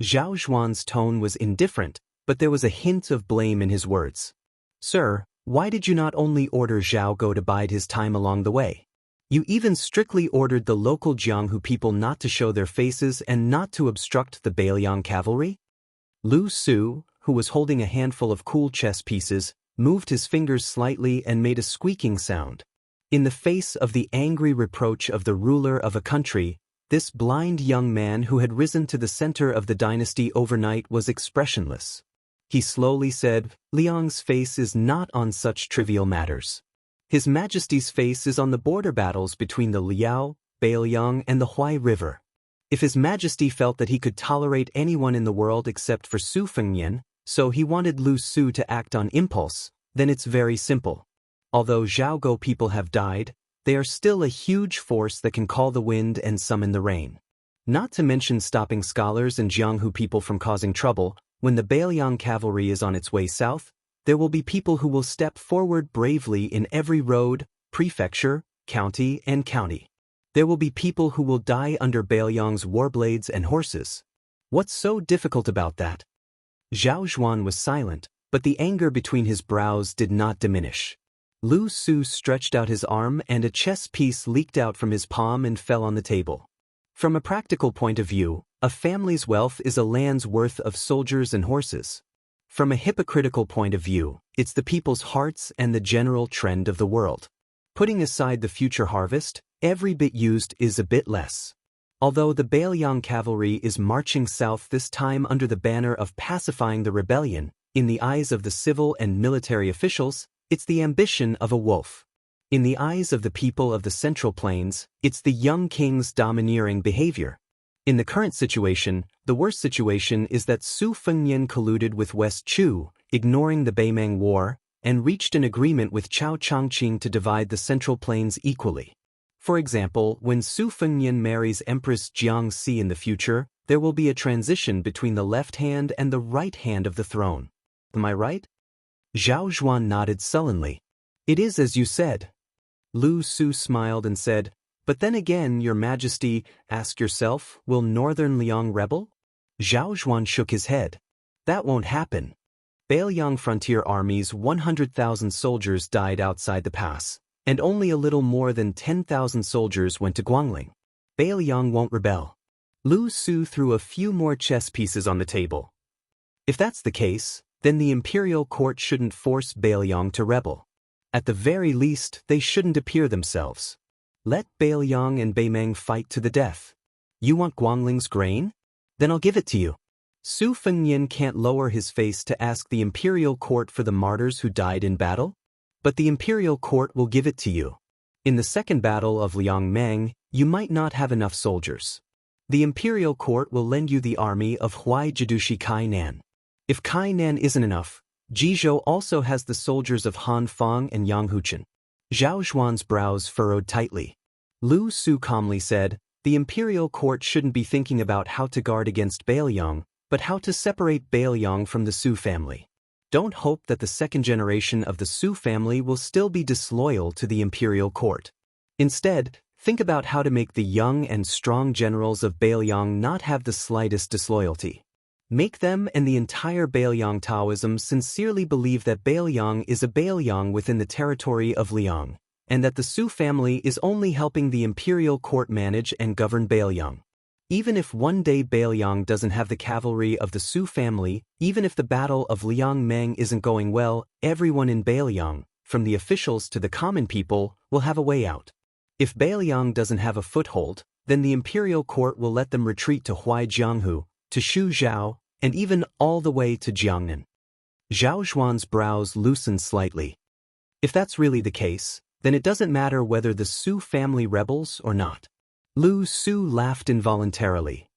Zhao Zhuan's tone was indifferent, but there was a hint of blame in his words. "Sir, why did you not only order Zhao Go to bide his time along the way? You even strictly ordered the local Jianghu people not to show their faces and not to obstruct the Beiliang cavalry?" Lu Su, who was holding a handful of cool chess pieces, moved his fingers slightly and made a squeaking sound. In the face of the angry reproach of the ruler of a country, this blind young man who had risen to the center of the dynasty overnight was expressionless. He slowly said, "Liang's face is not on such trivial matters. His Majesty's face is on the border battles between the Liao, Beiliang, and the Huai River. If His Majesty felt that he could tolerate anyone in the world except for Su Fengnian, so he wanted Lu Su to act on impulse, then it's very simple. Although Zhaogo people have died, they are still a huge force that can call the wind and summon the rain. Not to mention stopping scholars and Jianghu people from causing trouble. When the Beiliang cavalry is on its way south, there will be people who will step forward bravely in every road, prefecture, county, and county. There will be people who will die under Beiliang's warblades and horses. What's so difficult about that?" Zhao Zhuan was silent, but the anger between his brows did not diminish. Lu Su stretched out his arm and a chess piece leaked out from his palm and fell on the table. From a practical point of view, a family's wealth is a land's worth of soldiers and horses. From a hypocritical point of view, it's the people's hearts and the general trend of the world. Putting aside the future harvest, every bit used is a bit less. Although the Beiliang cavalry is marching south this time under the banner of pacifying the rebellion, in the eyes of the civil and military officials, it's the ambition of a wolf. In the eyes of the people of the Central Plains, it's the young king's domineering behavior. In the current situation, the worst situation is that Su Fengnian colluded with West Chu, ignoring the Beimang War, and reached an agreement with Chao Changqing to divide the Central Plains equally. For example, when Su Fengnian marries Empress Xianxia in the future, there will be a transition between the left hand and the right hand of the throne. Am I right? Zhao Zhuan nodded sullenly. "It is as you said." Lu Su smiled and said, "But then again, Your Majesty, ask yourself, will Northern Liang rebel?" Zhao Zhuan shook his head. "That won't happen. Beiliang frontier army's 100,000 soldiers died outside the pass, and only a little more than 10,000 soldiers went to Guangling. Beiliang won't rebel." Lu Su threw a few more chess pieces on the table. "If that's the case, then the imperial court shouldn't force Beiliang to rebel. At the very least, they shouldn't appear themselves. Let Beiliang and Beimang fight to the death. You want Guangling's grain? Then I'll give it to you." Su Fengnian can't lower his face to ask the imperial court for the martyrs who died in battle, but the imperial court will give it to you. In the second battle of Liangmeng, you might not have enough soldiers. The imperial court will lend you the army of Huai Jidushi Kainan. If Kainan isn't enough, Jizhou also has the soldiers of Han Fang and Yang Huchen. Zhao Zhuan's brows furrowed tightly. Lu Su calmly said, "The imperial court shouldn't be thinking about how to guard against Beiliang, but how to separate Beiliang from the Su family. Don't hope that the second generation of the Su family will still be disloyal to the imperial court. Instead, think about how to make the young and strong generals of Beiliang not have the slightest disloyalty. Make them and the entire Beiliang Taoism sincerely believe that Beiliang is a Beiliang within the territory of Liang, and that the Su family is only helping the imperial court manage and govern Beiliang. Even if one day Bailiang doesn't have the cavalry of the Su family, even if the Battle of Liangmeng isn't going well, everyone in Bailiang, from the officials to the common people, will have a way out. If Bailiang doesn't have a foothold, then the imperial court will let them retreat to Huaijianghu, to Shuzhou, and even all the way to Jiangnan. Zhao Zhuan's brows loosened slightly. If that's really the case, then it doesn't matter whether the Su family rebels or not. Lu Su laughed involuntarily.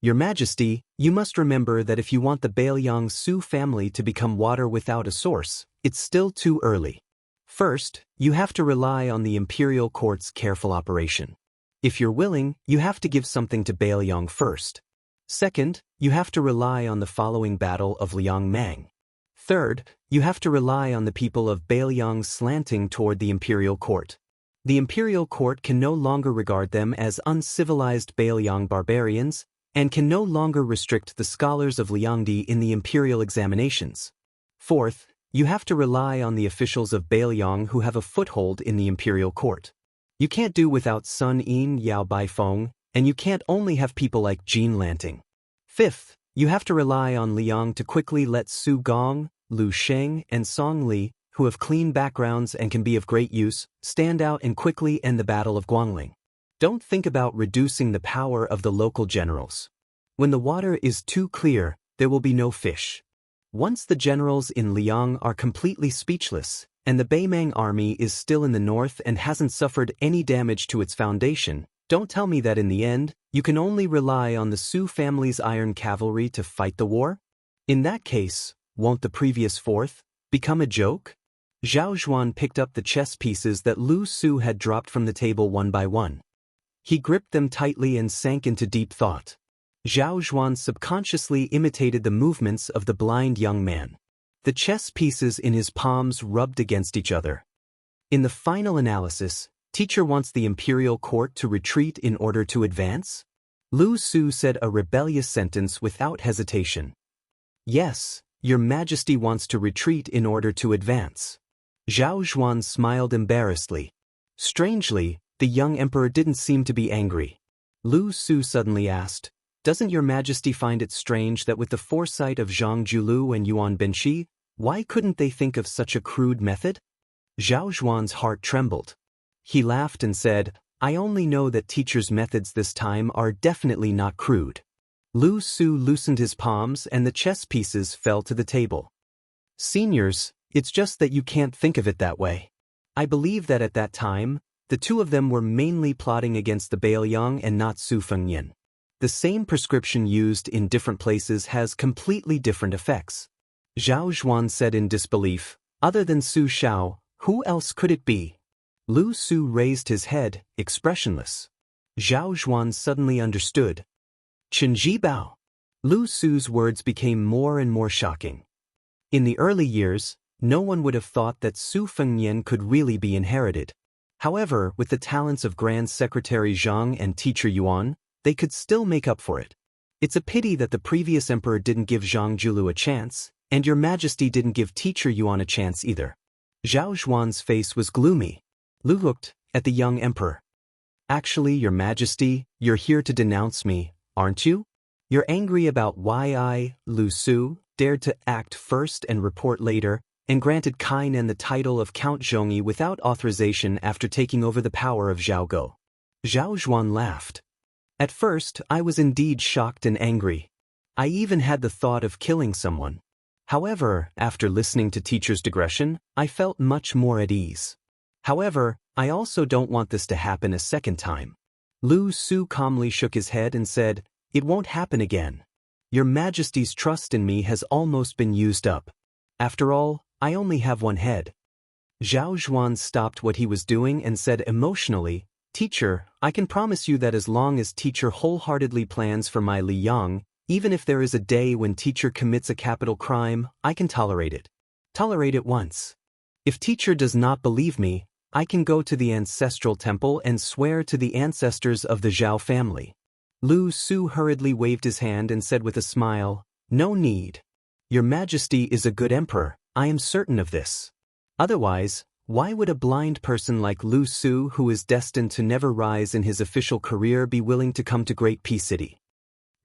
Your Majesty, you must remember that if you want the Bailiang Su family to become water without a source, it's still too early. First, you have to rely on the imperial court's careful operation. If you're willing, you have to give something to Bailiang first. Second, you have to rely on the following Battle of Liangmeng. Third, you have to rely on the people of Bailiang slanting toward the imperial court. The imperial court can no longer regard them as uncivilized Bailiang barbarians, and can no longer restrict the scholars of Liangdi in the imperial examinations. Fourth, you have to rely on the officials of Bailiang who have a foothold in the imperial court. You can't do without Sun Yin Yao Baifeng, and you can't only have people like Jin Lanting. Fifth, you have to rely on Liang to quickly let Su Gong, Lu Sheng, and Song Li, who have clean backgrounds and can be of great use, stand out and quickly end the Battle of Guangling. Don't think about reducing the power of the local generals. When the water is too clear, there will be no fish. Once the generals in Liang are completely speechless, and the Beimang army is still in the north and hasn't suffered any damage to its foundation, don't tell me that in the end, you can only rely on the Su family's iron cavalry to fight the war? In that case, won't the previous fourth become a joke? Zhao Zhuan picked up the chess pieces that Lu Su had dropped from the table one by one. He gripped them tightly and sank into deep thought. Zhao Zhuan subconsciously imitated the movements of the blind young man. The chess pieces in his palms rubbed against each other. In the final analysis, teacher wants the imperial court to retreat in order to advance? Lu Su said a rebellious sentence without hesitation. Yes, Your Majesty wants to retreat in order to advance. Zhao Zhuan smiled embarrassedly. Strangely, the young emperor didn't seem to be angry. Lu Su suddenly asked, "Doesn't Your Majesty find it strange that with the foresight of Zhang Julu and Yuan Benshi, why couldn't they think of such a crude method?" Zhao Zhuan's heart trembled. He laughed and said, "I only know that teacher's methods this time are definitely not crude." Lu Su loosened his palms and the chess pieces fell to the table. "Seniors, it's just that you can't think of it that way. I believe that at that time, the two of them were mainly plotting against the Bailiang and not Su Fengnian. The same prescription used in different places has completely different effects." Zhao Zhuan said in disbelief, "Other than Su Shao, who else could it be?" Lu Su raised his head, expressionless. Zhao Zhuan suddenly understood. "Chen Zhibao." Lu Su's words became more and more shocking. In the early years, no one would have thought that Su Fengnian could really be inherited. However, with the talents of Grand Secretary Zhang and Teacher Yuan, they could still make up for it. It's a pity that the previous emperor didn't give Zhang Julu a chance, and Your Majesty didn't give Teacher Yuan a chance either. Zhao Zhuan's face was gloomy. Lu looked at the young emperor. "Actually, Your Majesty, you're here to denounce me, aren't you? You're angry about why I, Lu Su, dared to act first and report later, and granted Kainan the title of Count Zhongyi without authorization after taking over the power of Zhao Go." Zhao Zhuan laughed. "At first, I was indeed shocked and angry. I even had the thought of killing someone. However, after listening to teacher's digression, I felt much more at ease. However, I also don't want this to happen a second time." Lu Su calmly shook his head and said, "It won't happen again. Your Majesty's trust in me has almost been used up. After all, I only have one head." Zhao Zhuan stopped what he was doing and said emotionally, "Teacher, I can promise you that as long as teacher wholeheartedly plans for my Liyang, even if there is a day when teacher commits a capital crime, I can tolerate it. Tolerate it once. If teacher does not believe me, I can go to the ancestral temple and swear to the ancestors of the Zhao family." Lu Su hurriedly waved his hand and said with a smile, "No need. Your Majesty is a good emperor, I am certain of this. Otherwise, Why would a blind person like Lu Su, who is destined to never rise in his official career, be willing to come to Great Pea City?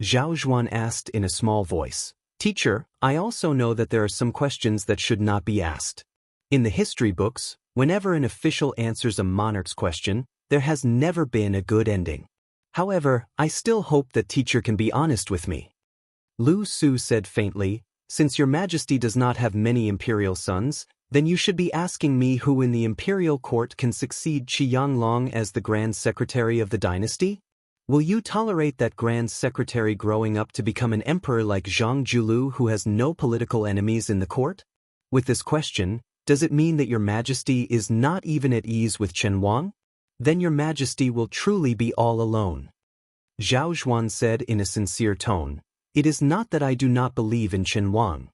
Zhao Zhuan asked in a small voice. Teacher, I also know that there are some questions that should not be asked. In the history books, whenever an official answers a monarch's question, there has never been a good ending. However, I still hope that teacher can be honest with me. Lu Su said faintly, since your majesty does not have many imperial sons, then you should be asking me who in the imperial court can succeed Qi Yanglong as the grand secretary of the dynasty? Will you tolerate that grand secretary growing up to become an emperor like Zhang Julu who has no political enemies in the court? With this question, does it mean that your majesty is not even at ease with Chen Wang? Then your majesty will truly be all alone. Zhao Zhuan said in a sincere tone, it is not that I do not believe in Chen Wang.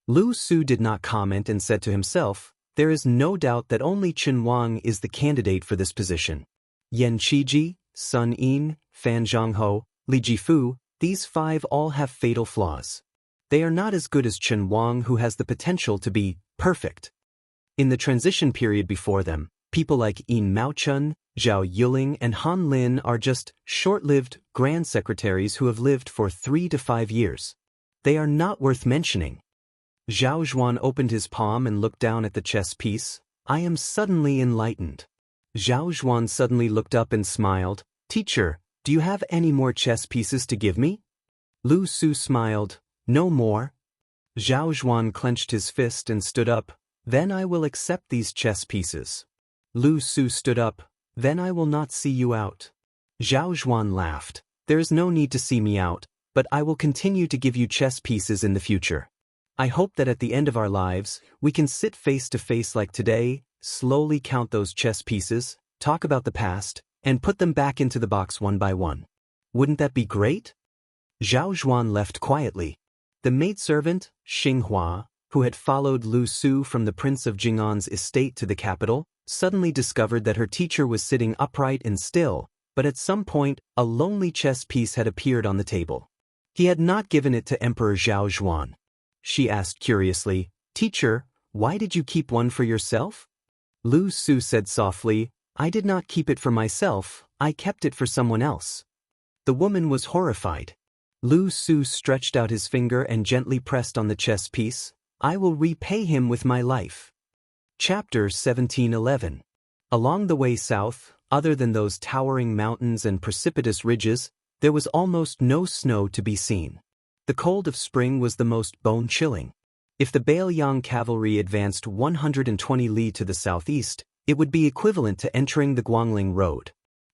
Lu Su did not comment and said to himself, there is no doubt that only Chen Wang is the candidate for this position. Yan Qiji, Sun Yin, Fan Zhangho, Li Jifu, these 5 all have fatal flaws. They are not as good as Chen Wang, who has the potential to be perfect. In the transition period before them, people like Yin Maochun, Zhao Yuling and Han Lin are just short-lived grand secretaries who have lived for 3 to 5 years. They are not worth mentioning. Zhao Zhuan opened his palm and looked down at the chess piece. I am suddenly enlightened. Zhao Zhuan suddenly looked up and smiled. Teacher, do you have any more chess pieces to give me? Lu Su smiled. No more. Zhao Zhuan clenched his fist and stood up. Then I will accept these chess pieces. Lu Su stood up. Then I will not see you out. Zhao Zhuan laughed. There is no need to see me out, but I will continue to give you chess pieces in the future. I hope that at the end of our lives, we can sit face to face like today, slowly count those chess pieces, talk about the past, and put them back into the box one by one. Wouldn't that be great? Zhao Zhuan left quietly. The maidservant, Xinghua, who had followed Lu Su from the Prince of Jing'an's estate to the capital, suddenly discovered that her teacher was sitting upright and still, but at some point, a lonely chess piece had appeared on the table. He had not given it to Emperor Zhao Zhuan. She asked curiously, Teacher, why did you keep one for yourself? Lu Su said softly, I did not keep it for myself, I kept it for someone else. The woman was horrified. Lu Su stretched out his finger and gently pressed on the chess piece. I will repay him with my life. Chapter 1711. Along the way south, other than those towering mountains and precipitous ridges, there was almost no snow to be seen. The cold of spring was the most bone-chilling. If the Bailiang cavalry advanced 120 li to the southeast, it would be equivalent to entering the Guangling Road.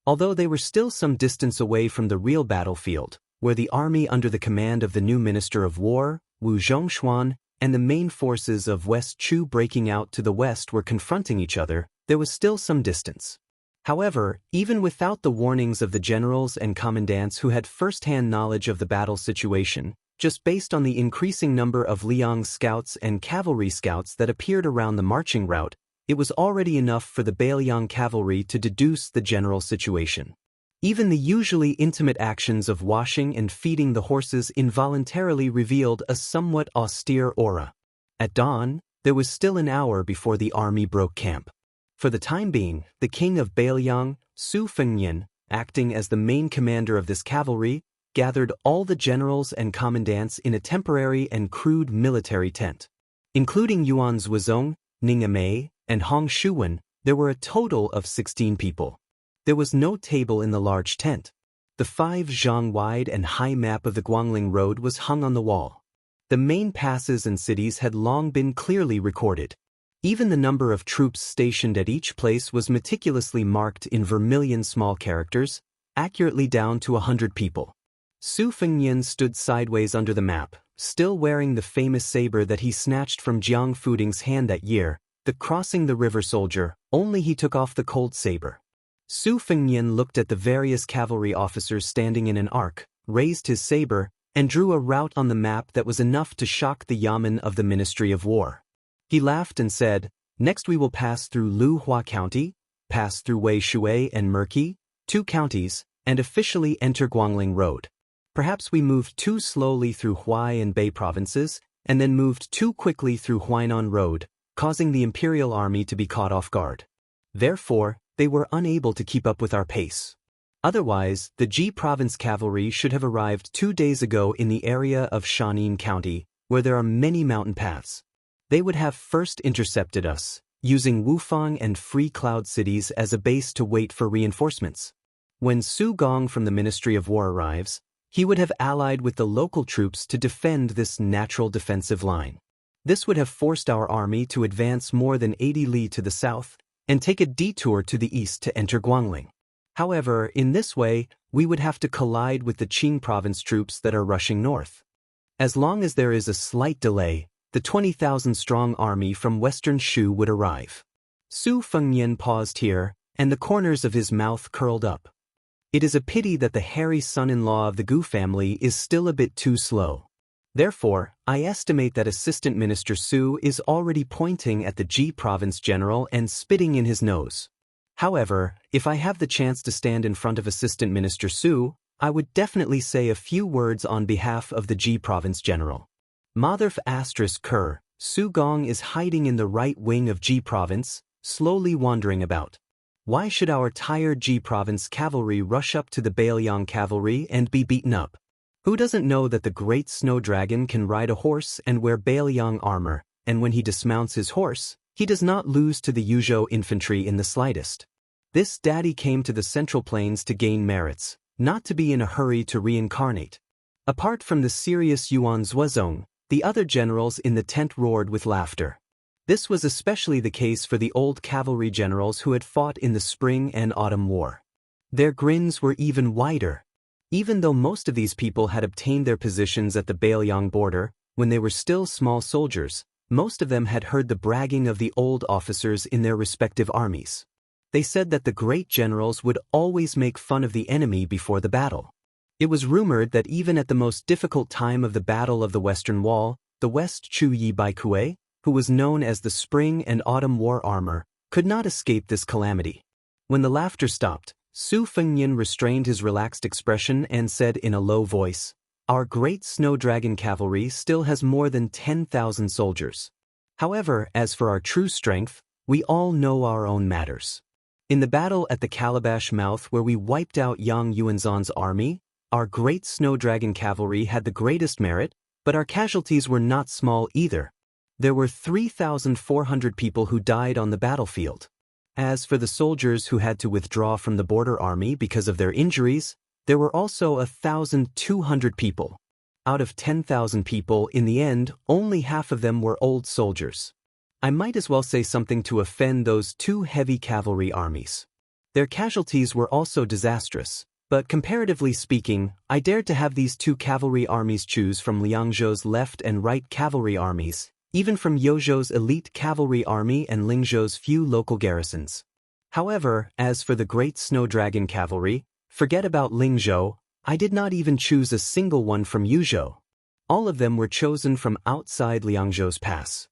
Although they were still some distance away from the real battlefield, where the army under the command of the new Minister of War, Wu Zhongshuan, and the main forces of West Chu breaking out to the west were confronting each other, there was still some distance. However, even without the warnings of the generals and commandants who had first-hand knowledge of the battle situation, just based on the increasing number of Liang scouts and cavalry scouts that appeared around the marching route, it was already enough for the Bailiang cavalry to deduce the general situation. Even the usually intimate actions of washing and feeding the horses involuntarily revealed a somewhat austere aura. At dawn, there was still an hour before the army broke camp. For the time being, the king of Bailiang, Su Fengnian, acting as the main commander of this cavalry, gathered all the generals and commandants in a temporary and crude military tent. Including Yuan Zhuozong, Ning Amei, and Hong Shuwen, there were a total of 16 people. There was no table in the large tent. The 5 zhang wide and high map of the Guangling Road was hung on the wall. The main passes and cities had long been clearly recorded. Even the number of troops stationed at each place was meticulously marked in vermilion small characters, accurately down to 100 people. Su Fengnian stood sideways under the map, still wearing the famous saber that he snatched from Jiang Fuding's hand that year, the crossing the river soldier, only he took off the cold saber. Su Fengnian looked at the various cavalry officers standing in an arc, raised his saber, and drew a route on the map that was enough to shock the yamen of the Ministry of War. He laughed and said, Next we will pass through Lu Hua County, pass through Wei Shui and Merqi, 2 counties, and officially enter Guangling Road. Perhaps we moved too slowly through Huai and Bei provinces, and then moved too quickly through Huainan Road, causing the imperial army to be caught off guard. Therefore, they were unable to keep up with our pace. Otherwise, the Ji province cavalry should have arrived 2 days ago in the area of Shanin County, where there are many mountain paths. They would have first intercepted us, using Wufang and Free Cloud cities as a base to wait for reinforcements. When Su Gong from the Ministry of War arrives, he would have allied with the local troops to defend this natural defensive line. This would have forced our army to advance more than 80 li to the south and take a detour to the east to enter Guangling. However, in this way, we would have to collide with the Qing province troops that are rushing north. As long as there is a slight delay, the 20,000-strong army from western Shu would arrive. Su Fengnian paused here, and the corners of his mouth curled up. It is a pity that the hairy son-in-law of the Gu family is still a bit too slow. Therefore, I estimate that Assistant Minister Su is already pointing at the Ji province general and spitting in his nose. However, if I have the chance to stand in front of Assistant Minister Su, I would definitely say a few words on behalf of the Ji province general. Motherf *Ker, Su Gong is hiding in the right wing of Ji province, slowly wandering about. Why should our tired Ji province cavalry rush up to the Bailiang cavalry and be beaten up? Who doesn't know that the great snow dragon can ride a horse and wear Bailiang armor, and when he dismounts his horse, he does not lose to the Yuzhou infantry in the slightest. This daddy came to the Central Plains to gain merits, not to be in a hurry to reincarnate. Apart from the serious Yuan Zuozong, the other generals in the tent roared with laughter. This was especially the case for the old cavalry generals who had fought in the Spring and Autumn War. Their grins were even wider. Even though most of these people had obtained their positions at the Bailiang border, when they were still small soldiers, most of them had heard the bragging of the old officers in their respective armies. They said that the great generals would always make fun of the enemy before the battle. It was rumored that even at the most difficult time of the Battle of the Western Wall, the West Chu Yi Baikue, who was known as the Spring and Autumn War Armor, could not escape this calamity. When the laughter stopped, Su Fengnian restrained his relaxed expression and said in a low voice, "Our great snow dragon cavalry still has more than 10,000 soldiers. However, as for our true strength, we all know our own matters. In the battle at the Calabash Mouth where we wiped out Yang Yuanzhan's army, our great snow dragon cavalry had the greatest merit, but our casualties were not small either. There were 3,400 people who died on the battlefield. As for the soldiers who had to withdraw from the border army because of their injuries, there were also 1,200 people. Out of 10,000 people, in the end, only half of them were old soldiers. I might as well say something to offend those two heavy cavalry armies. Their casualties were also disastrous, but comparatively speaking, I dared to have these two cavalry armies choose from Liangzhou's left and right cavalry armies, even from Yozhou's elite cavalry army and Lingzhou's few local garrisons. However, as for the great snow dragon cavalry, forget about Lingzhou, I did not even choose a single one from Yuzhou. All of them were chosen from outside Liangzhou's pass.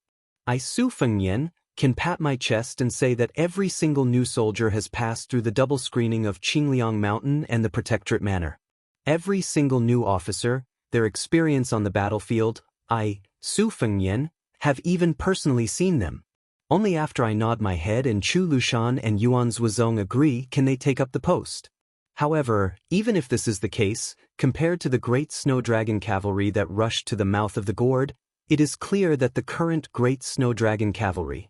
I, Su Fengnian, can pat my chest and say that every single new soldier has passed through the double screening of Qingliang Mountain and the Protectorate Manor. Every single new officer, their experience on the battlefield, I, Su Fengnian, have even personally seen them. Only after I nod my head and Chu Lushan and Yuan Zuozong agree can they take up the post. However, even if this is the case, compared to the great snow dragon cavalry that rushed to the mouth of the gourd, it is clear that the current great snow dragon cavalry,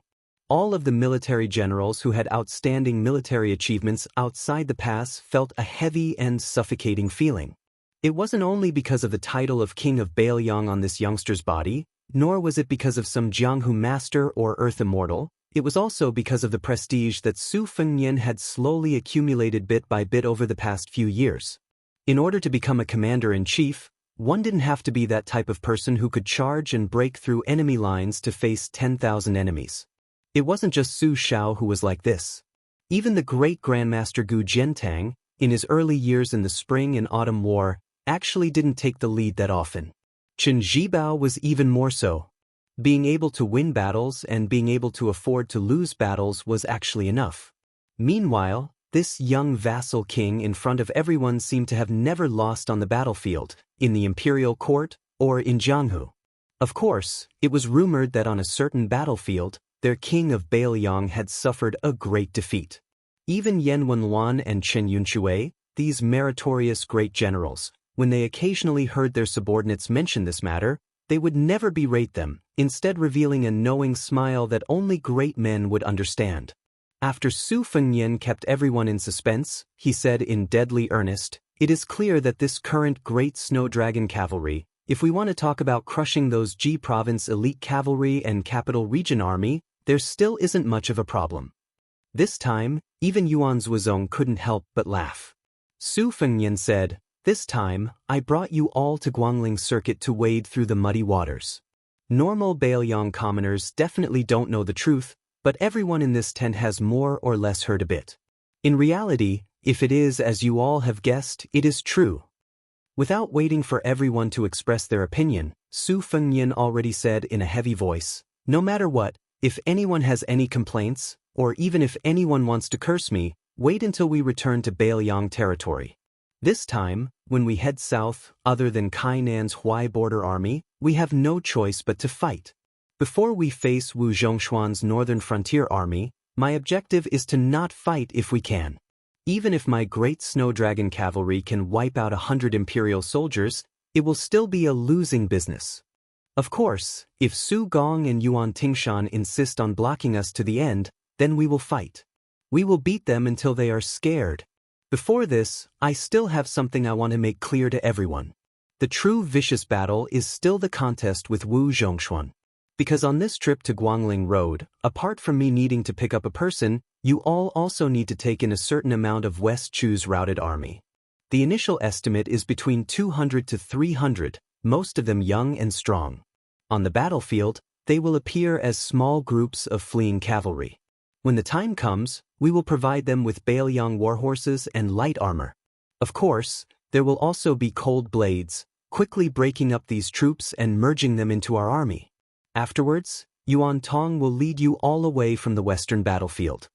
all of the military generals who had outstanding military achievements outside the pass, felt a heavy and suffocating feeling. It wasn't only because of the title of King of Bailiang on this youngster's body, nor was it because of some Jianghu master or Earth Immortal, it was also because of the prestige that Su Fengnian had slowly accumulated bit by bit over the past few years. In order to become a commander-in-chief, one didn't have to be that type of person who could charge and break through enemy lines to face 10,000 enemies. It wasn't just Su Shao who was like this. Even the great Grandmaster Gu Jiantang, in his early years in the Spring and Autumn War, actually didn't take the lead that often. Chen Zhibao was even more so. Being able to win battles and being able to afford to lose battles was actually enough. Meanwhile, this young vassal king in front of everyone seemed to have never lost on the battlefield, in the imperial court, or in Jianghu. Of course, it was rumored that on a certain battlefield, their king of Bailiang had suffered a great defeat. Even Yan Wenluan and Chen Yunshui, these meritorious great generals, when they occasionally heard their subordinates mention this matter, they would never berate them, instead revealing a knowing smile that only great men would understand. After Su Fengnian kept everyone in suspense, he said in deadly earnest, "It is clear that this current great snow dragon cavalry, if we want to talk about crushing those Ji province elite cavalry and capital region army, there still isn't much of a problem." This time, even Yuan Zhuozong couldn't help but laugh. Su Fengnian said, "This time, I brought you all to Guangling Circuit to wade through the muddy waters. Normal Bailiang commoners definitely don't know the truth, but everyone in this tent has more or less heard a bit. In reality, if it is as you all have guessed, it is true." Without waiting for everyone to express their opinion, Su Fengnian already said in a heavy voice, "No matter what, if anyone has any complaints, or even if anyone wants to curse me, wait until we return to Bailiang territory. This time, when we head south, other than Kainan's Huai border army, we have no choice but to fight. Before we face Wu Zhongshuan's northern frontier army, my objective is to not fight if we can. Even if my great snow dragon cavalry can wipe out 100 imperial soldiers, it will still be a losing business. Of course, if Su Gong and Yuan Tingshan insist on blocking us to the end, then we will fight. We will beat them until they are scared. Before this, I still have something I want to make clear to everyone. The true vicious battle is still the contest with Wu Zhongshuan. Because on this trip to Guangling Road, apart from me needing to pick up a person, you all also need to take in a certain amount of West Chu's routed army. The initial estimate is between 200 to 300, most of them young and strong. On the battlefield, they will appear as small groups of fleeing cavalry. When the time comes, we will provide them with Bailiang warhorses and light armor. Of course, there will also be cold blades, quickly breaking up these troops and merging them into our army. Afterwards, Yuan Tong will lead you all away from the western battlefield.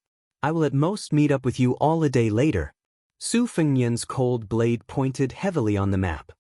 I will at most meet up with you all a day later." Su Fengnian's cold blade pointed heavily on the map.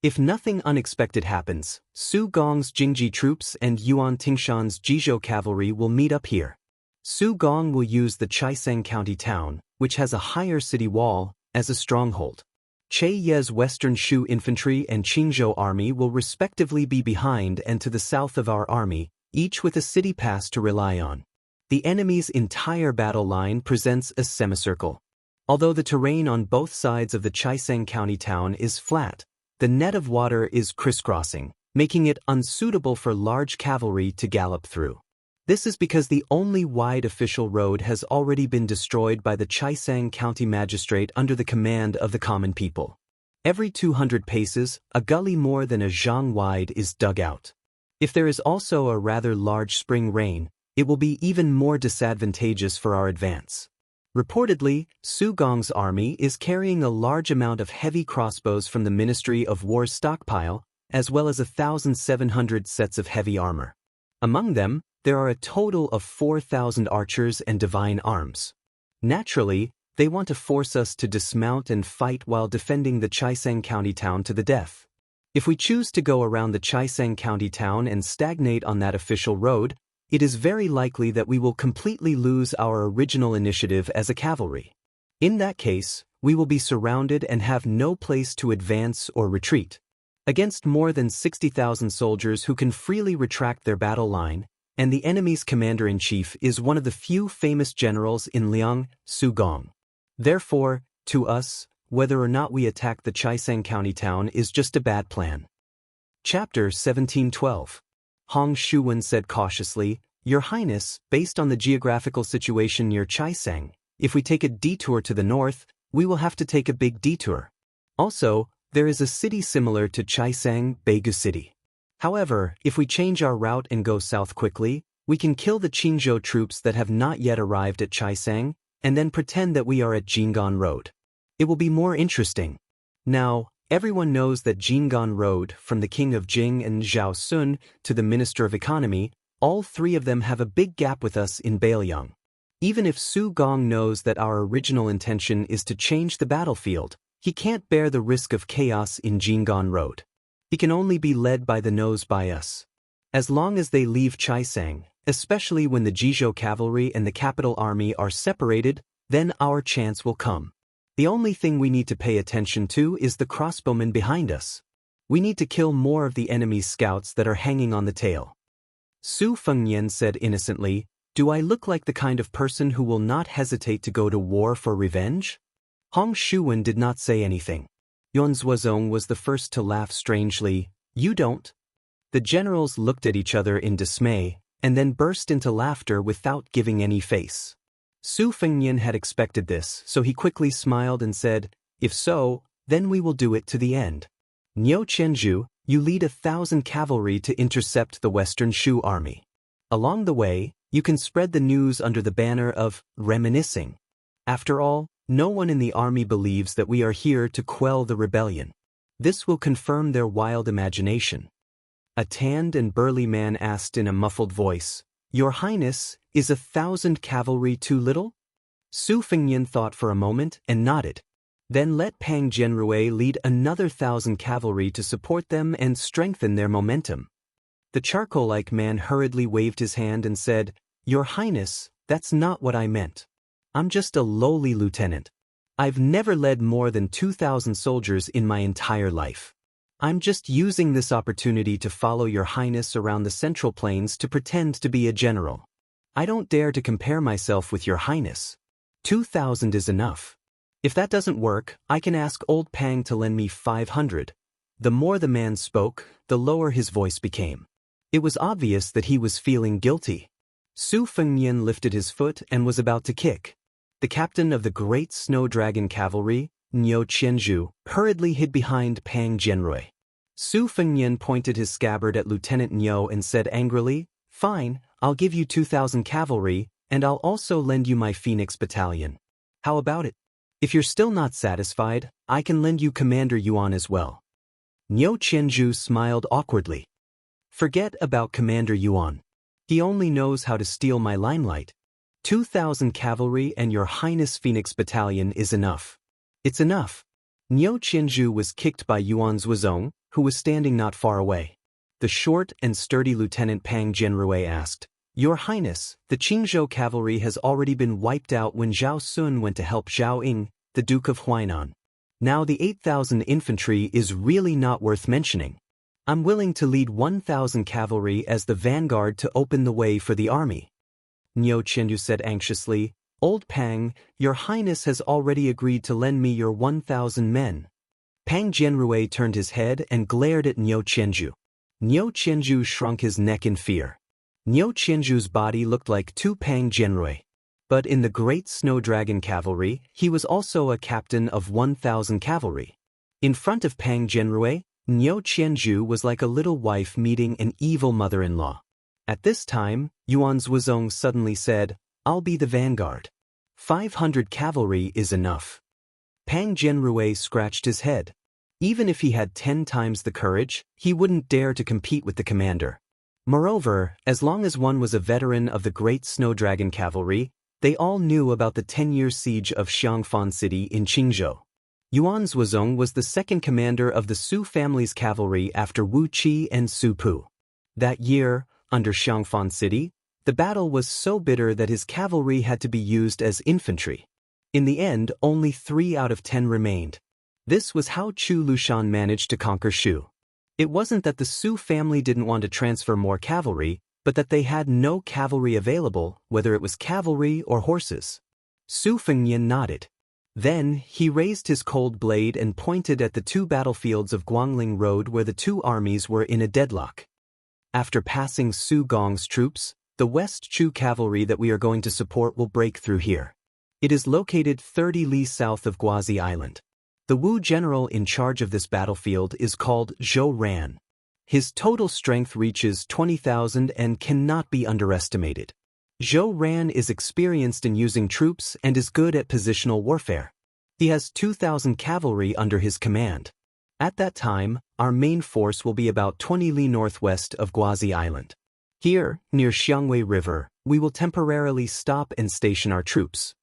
If nothing unexpected happens, Su Gong's Jingji troops and Yuan Tingshan's Jizhou cavalry will meet up here. Su Gong will use the Chaisang County town, which has a higher city wall, as a stronghold. Che Ye's Western Shu infantry and Qingzhou army will respectively be behind and to the south of our army, each with a city pass to rely on. The enemy's entire battle line presents a semicircle. Although the terrain on both sides of the Chaisang County town is flat, the net of water is crisscrossing, making it unsuitable for large cavalry to gallop through. This is because the only wide official road has already been destroyed by the Chaisang County magistrate under the command of the common people. Every 200 paces, a gully more than a zhang wide is dug out. If there is also a rather large spring rain, it will be even more disadvantageous for our advance. Reportedly, Su Gong's army is carrying a large amount of heavy crossbows from the Ministry of War's stockpile, as well as 1,700 sets of heavy armor. Among them, there are a total of 4,000 archers and divine arms. Naturally, they want to force us to dismount and fight while defending the Chaisang County town to the death. If we choose to go around the Chaisang County town and stagnate on that official road, it is very likely that we will completely lose our original initiative as a cavalry. In that case, we will be surrounded and have no place to advance or retreat. Against more than 60,000 soldiers who can freely retract their battle line, and the enemy's commander-in-chief is one of the few famous generals in Liang, Su Gong. Therefore, to us, whether or not we attack the Chaisang County town is just a bad plan. Chapter 1712. Hong Shuwen said cautiously, "Your Highness, based on the geographical situation near Chaisang, if we take a detour to the north, we will have to take a big detour. Also, there is a city similar to Chaisang, Beigu City. However, if we change our route and go south quickly, we can kill the Qingzhou troops that have not yet arrived at Chaisang, and then pretend that we are at Jinggan Road. It will be more interesting. Now, everyone knows that Jinggan Road, from the King of Jing and Zhao Sun to the Minister of Economy, all three of them have a big gap with us in Bailiang. Even if Su Gong knows that our original intention is to change the battlefield, he can't bear the risk of chaos in Jinggan Road. He can only be led by the nose by us. As long as they leave Chaisang, Especially when the Jizhou cavalry and the capital army are separated, then our chance will come. The only thing we need to pay attention to is the crossbowmen behind us. We need to kill more of the enemy's scouts that are hanging on the tail. Su Fengnian said innocently, "Do I look like the kind of person who will not hesitate to go to war for revenge?" Hong Shuwen did not say anything. Yuan Zuozong was the first to laugh strangely. "You don't?" The generals looked at each other in dismay, and then burst into laughter without giving any face. Su Fengnian had expected this, so he quickly smiled and said, "If so, then we will do it to the end. Niu Qianzhu, you lead 1,000 cavalry to intercept the Western Shu army. Along the way, you can spread the news under the banner of reminiscing. After all, no one in the army believes that we are here to quell the rebellion. This will confirm their wild imagination." A tanned and burly man asked in a muffled voice, "Your Highness, is 1,000 cavalry too little?" Su Fengnian thought for a moment and nodded. "Then let Pang Jianrui lead another 1,000 cavalry to support them and strengthen their momentum." The charcoal-like man hurriedly waved his hand and said, "Your Highness, that's not what I meant. I'm just a lowly lieutenant. I've never led more than 2,000 soldiers in my entire life. I'm just using this opportunity to follow your Highness around the Central Plains to pretend to be a general. I don't dare to compare myself with your Highness. 2,000 is enough. If that doesn't work, I can ask old Pang to lend me 500. The more the man spoke, the lower his voice became. It was obvious that he was feeling guilty. Su Fengnian lifted his foot and was about to kick. The captain of the great snow dragon cavalry, Niu Qianzhu, hurriedly hid behind Pang Jianrui. Su Fengnian pointed his scabbard at Lieutenant Niu and said angrily, "Fine, I'll give you 2,000 cavalry, and I'll also lend you my Phoenix battalion. How about it? If you're still not satisfied, I can lend you Commander Yuan as well." Niu Qianzhu smiled awkwardly. "Forget about Commander Yuan. He only knows how to steal my limelight. 2,000 cavalry and your Highness Phoenix battalion is enough. It's enough." Niu Qianzhu was kicked by Yuan Zuozong, who was standing not far away. The short and sturdy Lieutenant Pang Jianrui asked, "Your Highness, the Qingzhou cavalry has already been wiped out when Zhao Sun went to help Zhao Ying, the Duke of Huainan. Now the 8,000 infantry is really not worth mentioning. I'm willing to lead 1,000 cavalry as the vanguard to open the way for the army." Niu Qianzhu said anxiously, "Old Pang, your Highness has already agreed to lend me your 1,000 men." Pang Jianrui turned his head and glared at Niu Qianzhu. Niu Qianzhu shrunk his neck in fear. Niu Qianzhu's body looked like two Pang Jianrui. But in the great snow dragon cavalry, he was also a captain of 1,000 cavalry. In front of Pang Jianrui, Niu Qianzhu was like a little wife meeting an evil mother-in-law. At this time, Yuan Zuozong suddenly said, "I'll be the vanguard. 500 cavalry is enough." Pang Jianrui scratched his head. Even if he had 10 times the courage, he wouldn't dare to compete with the commander. Moreover, as long as one was a veteran of the great snow dragon cavalry, they all knew about the 10-year siege of Xianxia City in Qingzhou. Yuan Zuozong was the second commander of the Su family's cavalry after Wu Qi and Su Pu. That year, under Xianxia City, the battle was so bitter that his cavalry had to be used as infantry. In the end, only 3 out of 10 remained. This was how Chu Lushan managed to conquer Shu. It wasn't that the Su family didn't want to transfer more cavalry, but that they had no cavalry available, whether it was cavalry or horses. Su Fengnian nodded. Then, he raised his cold blade and pointed at the 2 battlefields of Guangling Road where the 2 armies were in a deadlock. After passing Su Gong's troops, the West Chu cavalry that we are going to support will break through here. It is located 30 li south of Guazi Island. The Wu general in charge of this battlefield is called Zhou Ran. His total strength reaches 20,000 and cannot be underestimated. Zhou Ran is experienced in using troops and is good at positional warfare. He has 2,000 cavalry under his command. At that time, our main force will be about 20 li northwest of Guazi Island. Here, near Xiangwei River, we will temporarily stop and station our troops.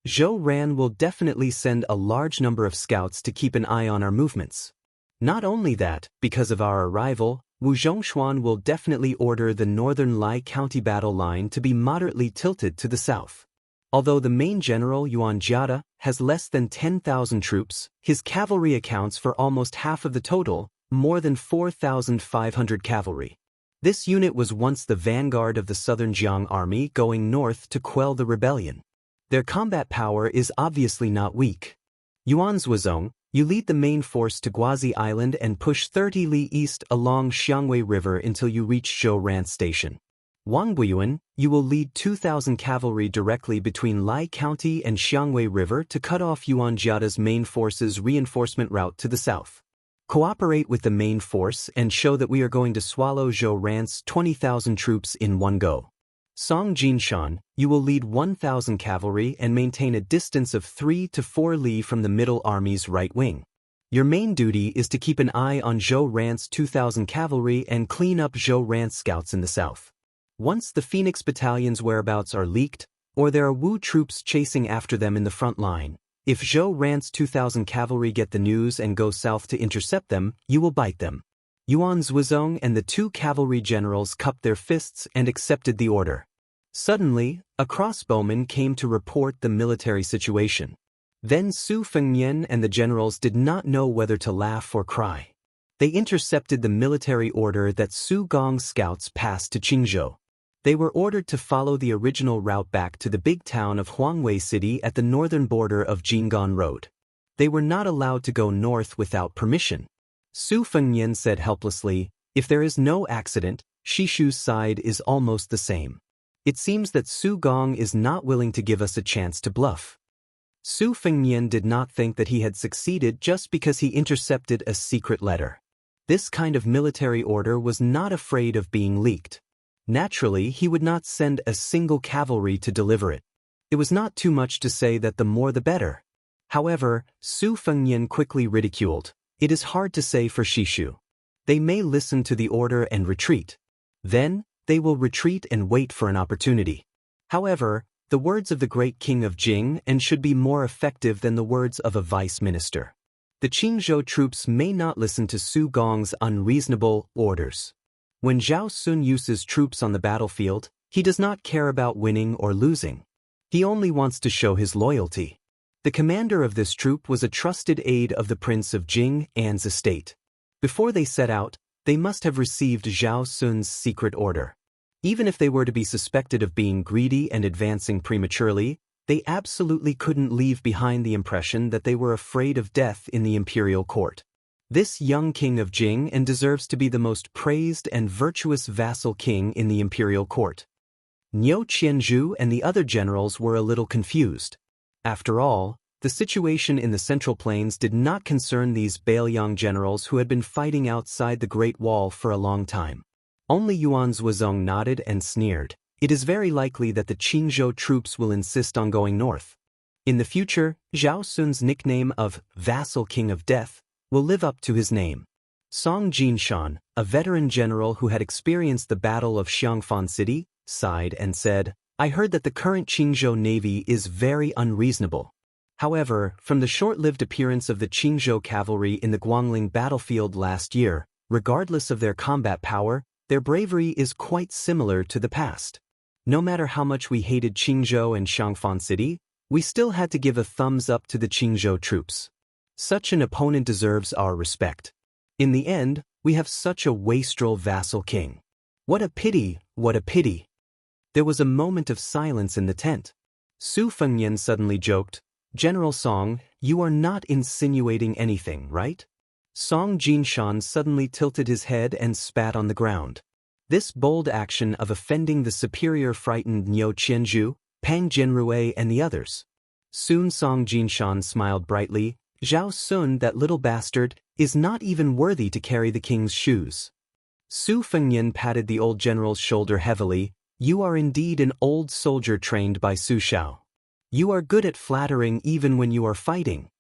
Zhou Ran will definitely send a large number of scouts to keep an eye on our movements. Not only that, because of our arrival, Wu Zhongshuan will definitely order the northern Lai County battle line to be moderately tilted to the south. Although the main general Yuan Jiada has less than 10,000 troops, his cavalry accounts for almost half of the total, more than 4,500 cavalry. This unit was once the vanguard of the southern Jiang army going north to quell the rebellion. Their combat power is obviously not weak. Yuan Zhuozong, you lead the main force to Guazi Island and push 30 li east along Xiangwei River until you reach Zhou Ran Station. Wang Buyuan, you will lead 2,000 cavalry directly between Lai County and Xiangwei River to cut off Yuan Jiada's main force's reinforcement route to the south. Cooperate with the main force and show that we are going to swallow Zhou Ran's 20,000 troops in one go. Song Jinshan, you will lead 1,000 cavalry and maintain a distance of 3 to 4 li from the middle army's right wing. Your main duty is to keep an eye on Zhou Ran's 2,000 cavalry and clean up Zhou Ran's scouts in the south. Once the Phoenix Battalion's whereabouts are leaked, or there are Wu troops chasing after them in the front line, if Zhou Ran's 2,000 cavalry get the news and go south to intercept them, you will bite them. Yuan Zhuozong and the 2 cavalry generals cupped their fists and accepted the order. Suddenly, a crossbowman came to report the military situation. Then Su Fengnian and the generals did not know whether to laugh or cry. They intercepted the military order that Su Gong's scouts passed to Qingzhou. They were ordered to follow the original route back to the big town of Huangwei City at the northern border of Jinggan Road. They were not allowed to go north without permission. Su Fengnian said helplessly, "If there is no accident, Shishu's side is almost the same. It seems that Su Gong is not willing to give us a chance to bluff." Su Fengnian did not think that he had succeeded just because he intercepted a secret letter. This kind of military order was not afraid of being leaked. Naturally, he would not send a single cavalry to deliver it. It was not too much to say that the more the better. However, Su Fengnian quickly ridiculed, "It is hard to say for Shishu. They may listen to the order and retreat. Then, they will retreat and wait for an opportunity. However, the words of the great king of Jing and should be more effective than the words of a vice minister. The Qingzhou troops may not listen to Su Gong's unreasonable orders. When Zhao Sun uses troops on the battlefield, he does not care about winning or losing. He only wants to show his loyalty." The commander of this troop was a trusted aide of the Prince of Jing An's estate. Before they set out, they must have received Zhao Sun's secret order. Even if they were to be suspected of being greedy and advancing prematurely, they absolutely couldn't leave behind the impression that they were afraid of death in the imperial court. This young king of Jing and deserves to be the most praised and virtuous vassal king in the imperial court. Niu Qianzhu and the other generals were a little confused. After all, the situation in the Central Plains did not concern these Bailiang generals who had been fighting outside the Great Wall for a long time. Only Yuan Zhuozong nodded and sneered. It is very likely that the Qingzhou troops will insist on going north. In the future, Zhao Sun's nickname of Vassal King of Death will live up to his name. Song Jinshan, a veteran general who had experienced the Battle of Xiangfan City, sighed and said, "I heard that the current Qingzhou navy is very unreasonable. However, from the short-lived appearance of the Qingzhou cavalry in the Guangling battlefield last year, regardless of their combat power, their bravery is quite similar to the past. No matter how much we hated Qingzhou and Xiangfan City, we still had to give a thumbs up to the Qingzhou troops. Such an opponent deserves our respect. In the end, we have such a wastrel vassal king. What a pity, what a pity." There was a moment of silence in the tent. Su Fengnian suddenly joked, "General Song, you are not insinuating anything, right?" Song Jinshan suddenly tilted his head and spat on the ground. This bold action of offending the superior frightened Niu Qianzhu, Pang Jianrui and the others. Soon Song Jinshan smiled brightly. "Zhao Sun, that little bastard, is not even worthy to carry the king's shoes." Su Fengnian patted the old general's shoulder heavily. "You are indeed an old soldier trained by Su Shao. You are good at flattering even when you are fighting."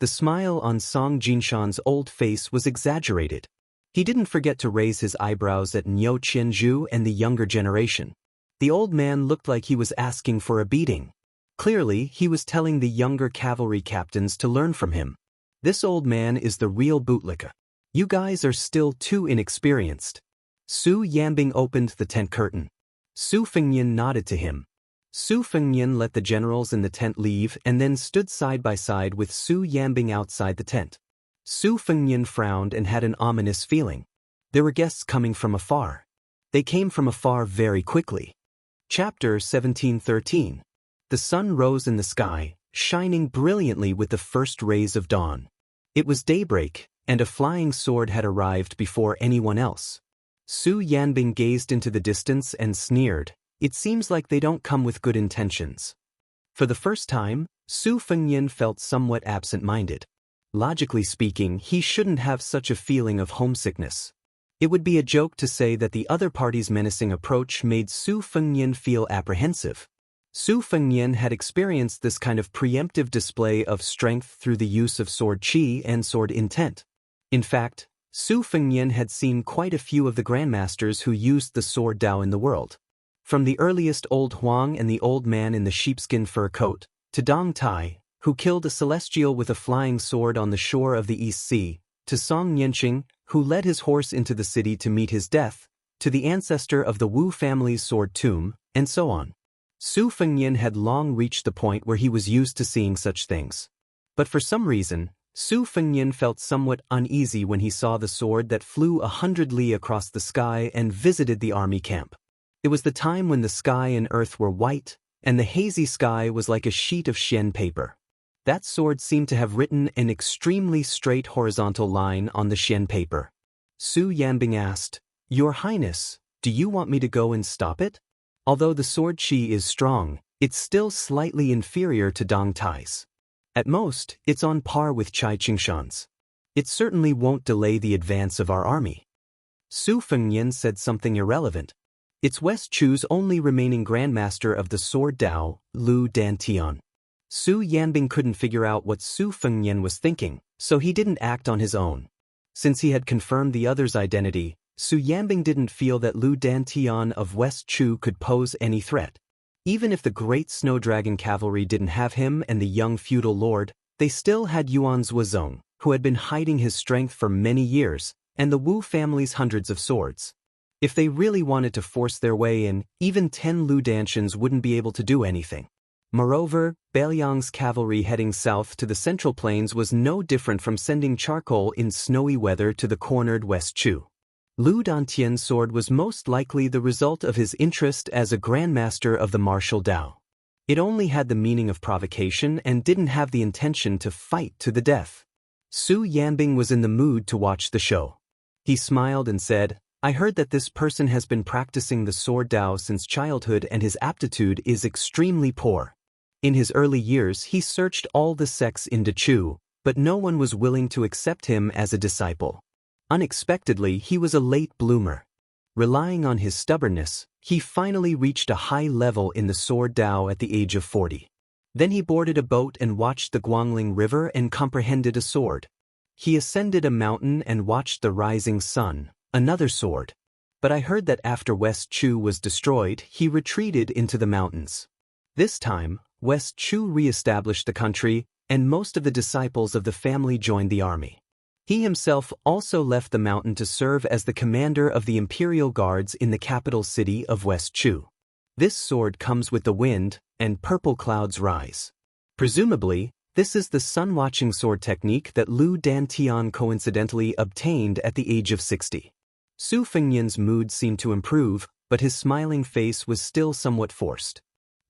The smile on Song Jinshan's old face was exaggerated. He didn't forget to raise his eyebrows at Niu Qianzhu and the younger generation. The old man looked like he was asking for a beating. Clearly, he was telling the younger cavalry captains to learn from him. This old man is the real bootlicker. You guys are still too inexperienced. Su Yanbing opened the tent curtain. Su Fengnian nodded to him. Su Fengnian let the generals in the tent leave and then stood side by side with Su Yanbing outside the tent. Su Fengnian frowned and had an ominous feeling. There were guests coming from afar. They came from afar very quickly. Chapter 17:13. The sun rose in the sky, shining brilliantly with the first rays of dawn. It was daybreak, and a flying sword had arrived before anyone else. Su Yanbing gazed into the distance and sneered. It seems like they don't come with good intentions. For the first time, Su Fengnian felt somewhat absent-minded. Logically speaking, he shouldn't have such a feeling of homesickness. It would be a joke to say that the other party's menacing approach made Su Fengnian feel apprehensive. Su Fengnian had experienced this kind of preemptive display of strength through the use of sword qi and sword intent. In fact, Su Fengnian had seen quite a few of the grandmasters who used the sword Dao in the world. From the earliest Old Huang and the old man in the sheepskin fur coat, to Dong Tai, who killed a celestial with a flying sword on the shore of the East Sea, to Song Nianqing, who led his horse into the city to meet his death, to the ancestor of the Wu family's sword tomb, and so on. Su Fengnian had long reached the point where he was used to seeing such things. But for some reason, Su Fengnian felt somewhat uneasy when he saw the sword that flew 100 li across the sky and visited the army camp. It was the time when the sky and earth were white, and the hazy sky was like a sheet of Xian paper. That sword seemed to have written an extremely straight horizontal line on the Xian paper. Su Yanbing asked, "Your Highness, do you want me to go and stop it?" Although the sword qi is strong, it's still slightly inferior to Dong Tai's. At most, it's on par with Chai Qingshan's. It certainly won't delay the advance of our army. Su Fengnian said something irrelevant. It's West Chu's only remaining grandmaster of the sword Dao, Lu Dantian. Su Yanbing couldn't figure out what Su Fengnian was thinking, so he didn't act on his own. Since he had confirmed the other's identity, Su Yanbing didn't feel that Lu Dantian of West Chu could pose any threat. Even if the great snow dragon cavalry didn't have him and the young feudal lord, they still had Yuan's Wuzong, who had been hiding his strength for many years, and the Wu family's hundreds of swords. If they really wanted to force their way in, even 10 Lu Dantians wouldn't be able to do anything. Moreover, Beiliang's cavalry heading south to the Central Plains was no different from sending charcoal in snowy weather to the cornered West Chu. Lu Dantian's sword was most likely the result of his interest as a grandmaster of the martial Dao. It only had the meaning of provocation and didn't have the intention to fight to the death. Su Yanbing was in the mood to watch the show. He smiled and said, "I heard that this person has been practicing the sword Dao since childhood and his aptitude is extremely poor. In his early years he searched all the sects in Dechu, but no one was willing to accept him as a disciple. Unexpectedly, he was a late bloomer. Relying on his stubbornness, he finally reached a high level in the sword Dao at the age of 40. Then he boarded a boat and watched the Guangling River and comprehended a sword. He ascended a mountain and watched the rising sun, another sword. But I heard that after West Chu was destroyed, he retreated into the mountains. This time, West Chu re-established the country, and most of the disciples of the family joined the army. He himself also left the mountain to serve as the commander of the imperial guards in the capital city of West Chu. This sword comes with the wind, and purple clouds rise. Presumably, this is the sun-watching sword technique that Lu Dantian coincidentally obtained at the age of 60. Su Fengnian's mood seemed to improve, but his smiling face was still somewhat forced.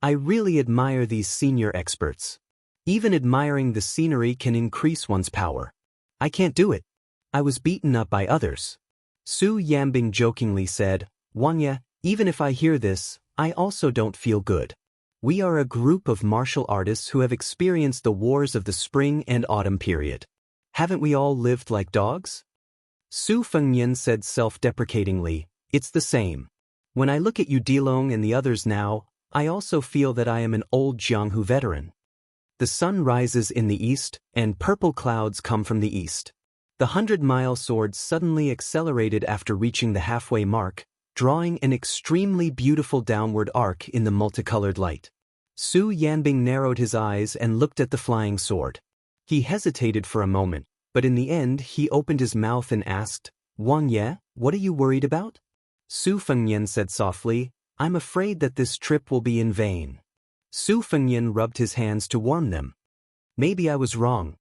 "I really admire these senior experts. Even admiring the scenery can increase one's power. I can't do it. I was beaten up by others." Su Yanbing jokingly said, "Wangya, even if I hear this, I also don't feel good. We are a group of martial artists who have experienced the wars of the spring and autumn period. Haven't we all lived like dogs?" Su Fengnian said self-deprecatingly, "It's the same. When I look at you Dilong and the others now, I also feel that I am an old Jianghu veteran." The sun rises in the east, and purple clouds come from the east. The 100-mile sword suddenly accelerated after reaching the halfway mark, drawing an extremely beautiful downward arc in the multicolored light. Su Yanbing narrowed his eyes and looked at the flying sword. He hesitated for a moment, But in the end he opened his mouth and asked, "Wang Ye, what are you worried about?" Su Fengnian said softly, "I'm afraid that this trip will be in vain." Su Fengnian rubbed his hands to warm them. "Maybe I was wrong.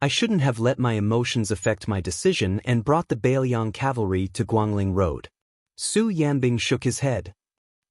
I shouldn't have let my emotions affect my decision and brought the Bailiang cavalry to Guangling Road." Su Yanbing shook his head.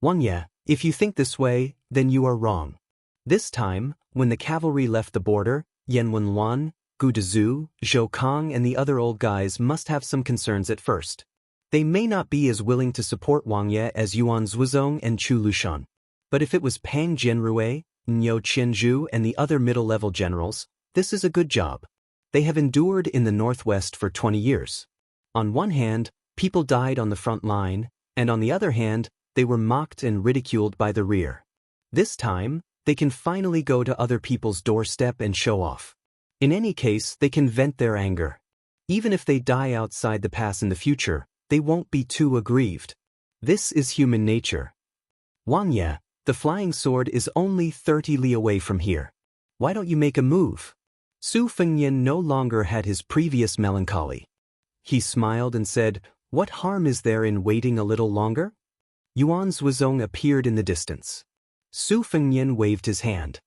"Wang Ye, if you think this way, then you are wrong. This time, when the cavalry left the border, Yan Wenluan, Gu Dezhu, Zhou Kong and the other old guys must have some concerns at first. They may not be as willing to support Wang Ye as Yuan Zhuzong and Chu Lushan. But if it was Pang Jianrui, Niu Qianzhu and the other middle-level generals, this is a good job. They have endured in the northwest for 20 years. On one hand, people died on the front line, and on the other hand, they were mocked and ridiculed by the rear. This time, they can finally go to other people's doorstep and show off. In any case, they can vent their anger. Even if they die outside the pass in the future, they won't be too aggrieved. This is human nature. Wang Ye, the flying sword is only 30 li away from here. Why don't you make a move? Su Fengnian no longer had his previous melancholy. He smiled and said, "What harm is there in waiting a little longer?" Yuan Zhuzong appeared in the distance. Su Fengnian waved his hand.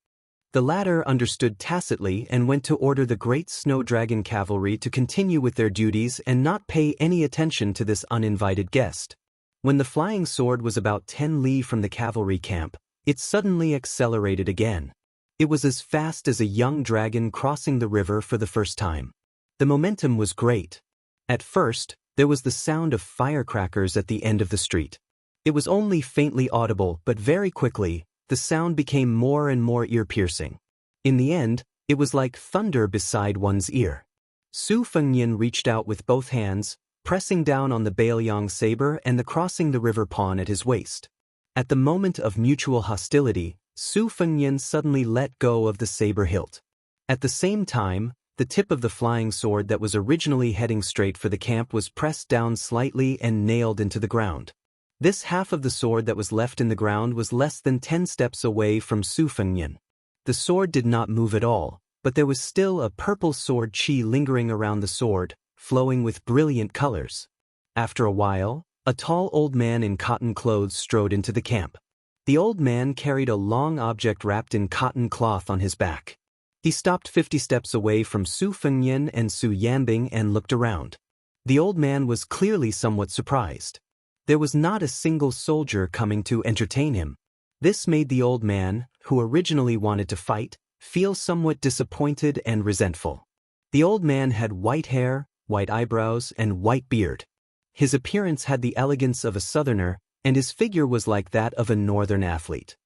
The latter understood tacitly and went to order the great snow dragon cavalry to continue with their duties and not pay any attention to this uninvited guest. When the flying sword was about 10 li from the cavalry camp, it suddenly accelerated again. It was as fast as a young dragon crossing the river for the first time. The momentum was great. At first, there was the sound of firecrackers at the end of the street. It was only faintly audible, but very quickly, the sound became more and more ear-piercing. In the end, it was like thunder beside one's ear. Su Fengnian reached out with both hands, pressing down on the Bailiang saber and the crossing the river pawn at his waist. At the moment of mutual hostility, Su Fengnian suddenly let go of the saber hilt. At the same time, the tip of the flying sword that was originally heading straight for the camp was pressed down slightly and nailed into the ground. This half of the sword that was left in the ground was less than 10 steps away from Su Fengnian. The sword did not move at all, but there was still a purple sword chi lingering around the sword, flowing with brilliant colors. After a while, a tall old man in cotton clothes strode into the camp. The old man carried a long object wrapped in cotton cloth on his back. He stopped 50 steps away from Su Fengnian and Su Yanbing and looked around. The old man was clearly somewhat surprised. There was not a single soldier coming to entertain him. This made the old man, who originally wanted to fight, feel somewhat disappointed and resentful. The old man had white hair, white eyebrows, and white beard. His appearance had the elegance of a southerner, and his figure was like that of a northern athlete.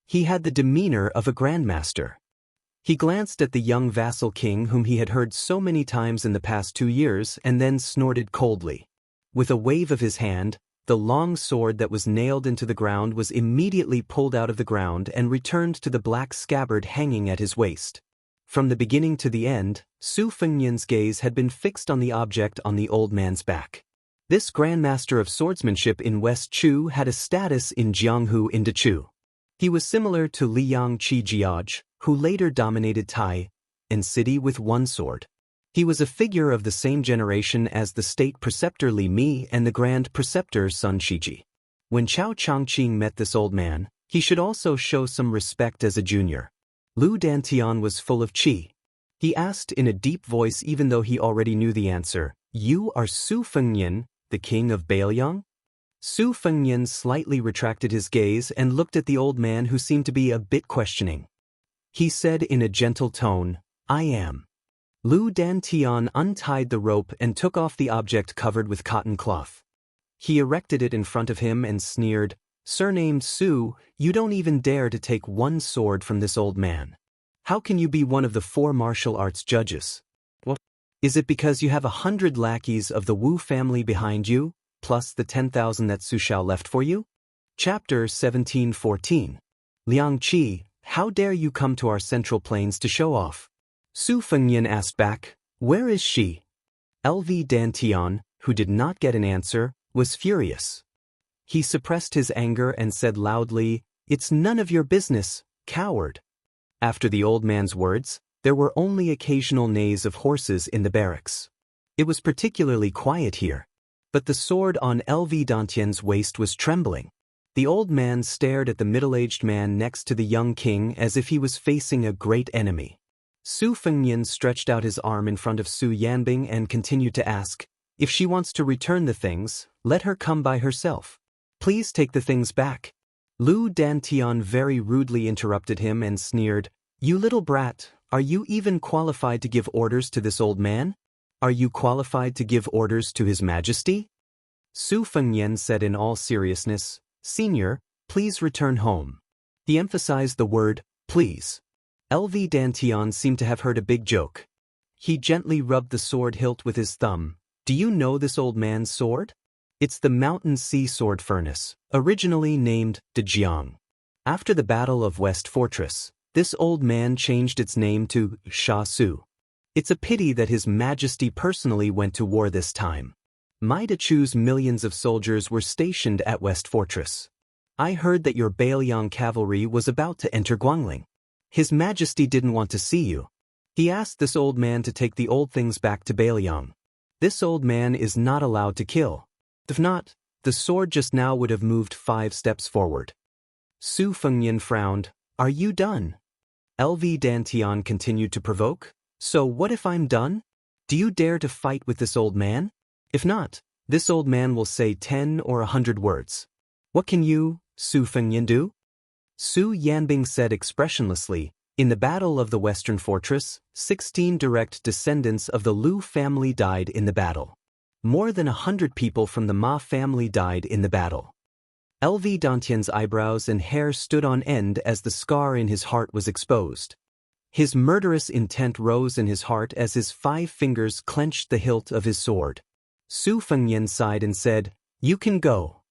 He had the demeanor of a grandmaster. He glanced at the young vassal king whom he had heard so many times in the past 2 years and then snorted coldly. With a wave of his hand, the long sword that was nailed into the ground was immediately pulled out of the ground and returned to the black scabbard hanging at his waist. From the beginning to the end, Su Fengnian's gaze had been fixed on the object on the old man's back. This grandmaster of swordsmanship in West Chu had a status in Jianghu in Dechu. He was similar to Liang Qijiaj, who later dominated Tai, and city with one sword. He was a figure of the same generation as the state preceptor Li Mi and the grand preceptor Sun Shiji. When Chao Changqing met this old man, he should also show some respect as a junior. Lu Dantian was full of qi. He asked in a deep voice even though he already knew the answer, "You are Su Fengnian, the king of Bailiang?" Su Fengnian slightly retracted his gaze and looked at the old man who seemed to be a bit questioning. He said in a gentle tone, "I am." Lu Dantian untied the rope and took off the object covered with cotton cloth. He erected it in front of him and sneered, "Surnamed Su, you don't even dare to take one sword from this old man. How can you be one of the 4 martial arts judges? What? Is it because you have 100 lackeys of the Wu family behind you, plus the 10,000 that Su Shao left for you?" Chapter 17:14. Liang Qi, how dare you come to our central plains to show off? Su Fengnian asked back, "Where is she?" Lv Dantian, who did not get an answer, was furious. He suppressed his anger and said loudly, "It's none of your business, coward." After the old man's words, There were only occasional neighs of horses in the barracks. It was particularly quiet here. But the sword on LV Dantian's waist was trembling. The old man stared at the middle-aged man next to the young king as if he was facing a great enemy. Su Fengnian stretched out his arm in front of Su Yanbing and continued to ask, "If she wants to return the things, let her come by herself. Please take the things back." Lu Dantian very rudely interrupted him and sneered, "You little brat, are you even qualified to give orders to this old man? Are you qualified to give orders to His Majesty?" Su Fengnian said in all seriousness, "Senior, please return home." He emphasized the word, please. LV Dantian seemed to have heard a big joke. He gently rubbed the sword hilt with his thumb. "Do you know this old man's sword? It's the Mountain Sea Sword Furnace, originally named Dejiang. After the Battle of West Fortress, this old man changed its name to Sha Su. It's a pity that His Majesty personally went to war this time. My Dachu's millions of soldiers were stationed at West Fortress. I heard that your Bailiang cavalry was about to enter Guangling. His Majesty didn't want to see you. He asked this old man to take the old things back to Bailiang. This old man is not allowed to kill. If not, the sword just now would have moved 5 steps forward." Su Fengnian frowned. "Are you done?" LV Dantian continued to provoke. "So what if I'm done? Do you dare to fight with this old man? If not, this old man will say 10 or 100 words. What can you, Su Fengnian, do?" Su Yanbing said expressionlessly, "In the Battle of the Western Fortress, 16 direct descendants of the Lu family died in the battle. More than 100 people from the Ma family died in the battle." LV Dantian's eyebrows and hair stood on end as the scar in his heart was exposed. His murderous intent rose in his heart as his 5 fingers clenched the hilt of his sword. Su Fengnian sighed and said, "You can go."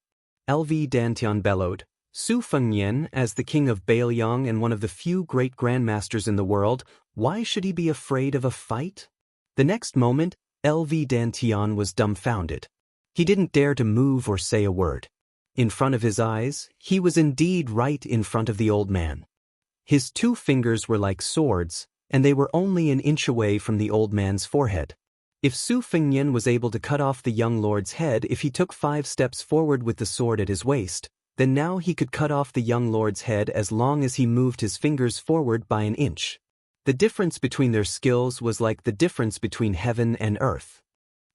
LV Dantian bellowed, "Su Fengnian, as the king of Bailiang and one of the few great grandmasters in the world, why should he be afraid of a fight?" The next moment, LV Dantian was dumbfounded. He didn't dare to move or say a word. In front of his eyes, he was indeed right in front of the old man. His 2 fingers were like swords, and they were only an inch away from the old man's forehead. If Su Fengnian was able to cut off the young lord's head if he took 5 steps forward with the sword at his waist, then now he could cut off the young lord's head as long as he moved his fingers forward by an inch. The difference between their skills was like the difference between heaven and earth.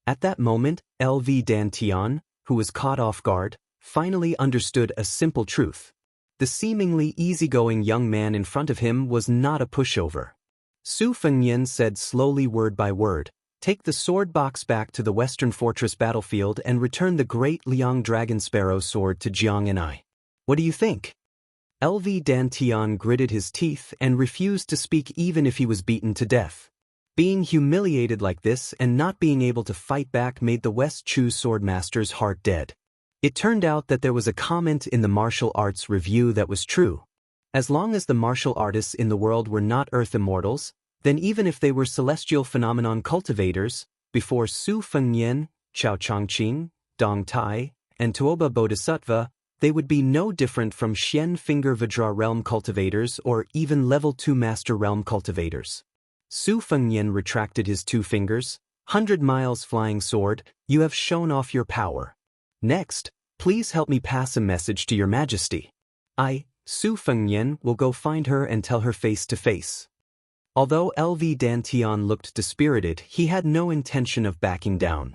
At that moment, LV Dantian, who was caught off guard, finally understood a simple truth. The seemingly easygoing young man in front of him was not a pushover. Su Fengnian said slowly word by word, "Take the sword box back to the Western Fortress battlefield and return the great Liang Dragon Sparrow sword to Jiang and I. What do you think?" LV Dantian gritted his teeth and refused to speak even if he was beaten to death. Being humiliated like this and not being able to fight back made the West Chu swordmaster's heart dead. It turned out that there was a comment in the martial arts review that was true. As long as the martial artists in the world were not earth immortals, then even if they were celestial phenomenon cultivators, before Su Fengnian, Chao Changqing, Dong Tai, and Tuoba Bodhisattva, they would be no different from Xian Finger Vajra realm cultivators or even level 2 master realm cultivators. Su Fengnian retracted his 2 fingers. "100 miles flying sword, you have shown off your power. Next, please help me pass a message to your majesty. I, Su Fengnian, will go find her and tell her face to face." Although LV Dantian looked dispirited, he had no intention of backing down.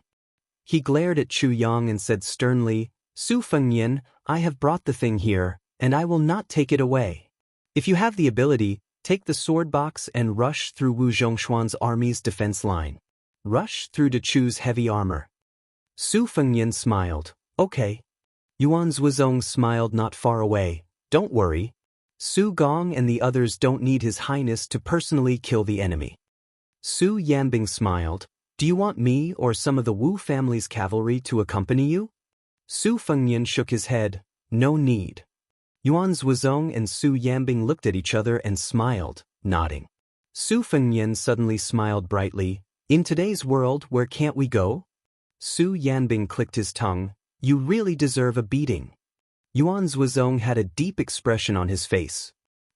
He glared at Chu Yang and said sternly, "Su Fengnian, I have brought the thing here, and I will not take it away. If you have the ability, take the sword box and rush through Wu Zhongshuan's army's defense line. Rush through Dachu's heavy armor." Su Fengnian smiled. "Okay." Yuan Zhuozong smiled not far away. "Don't worry. Su Gong and the others don't need His Highness to personally kill the enemy." Su Yanbing smiled. "Do you want me or some of the Wu family's cavalry to accompany you?" Su Fengnian shook his head. "No need." Yuan Zhuozong and Su Yanbing looked at each other and smiled, nodding. Su Fengnian suddenly smiled brightly. "In today's world, where can't we go?" Su Yanbing clicked his tongue. "You really deserve a beating." Yuan Zhuozong had a deep expression on his face.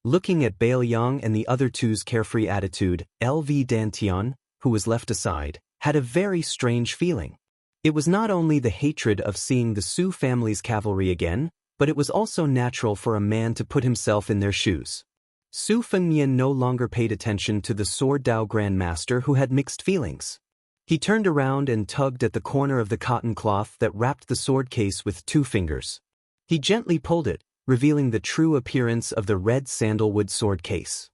Looking at Baoyang and the other two's carefree attitude, LV Dantian, who was left aside, had a very strange feeling. It was not only the hatred of seeing the Su family's cavalry again, but it was also natural for a man to put himself in their shoes. Su Fengnian no longer paid attention to the Sword Dao Grand Master who had mixed feelings. He turned around and tugged at the corner of the cotton cloth that wrapped the sword case with 2 fingers. He gently pulled it, revealing the true appearance of the red sandalwood sword case.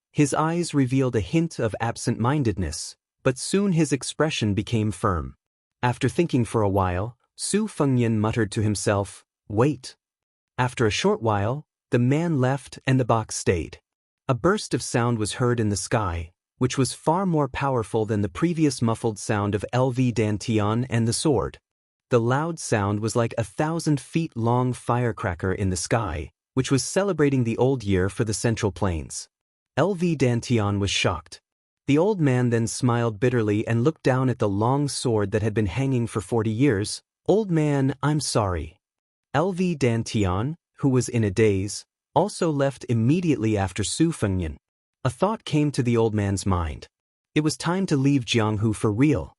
His eyes revealed a hint of absent-mindedness, but soon his expression became firm. After thinking for a while, Su Fengnian muttered to himself, "Wait." After a short while, the man left and the box stayed. A burst of sound was heard in the sky, which was far more powerful than the previous muffled sound of LV Dantian and the sword. The loud sound was like 1,000-feet-long firecracker in the sky, which was celebrating the old year for the Central Plains. LV Dantian was shocked. The old man then smiled bitterly and looked down at the long sword that had been hanging for 40 years. "Old man, I'm sorry." LV Dantian, who was in a daze, also left immediately after Su Fengnian. A thought came to the old man's mind. It was time to leave Jianghu for real.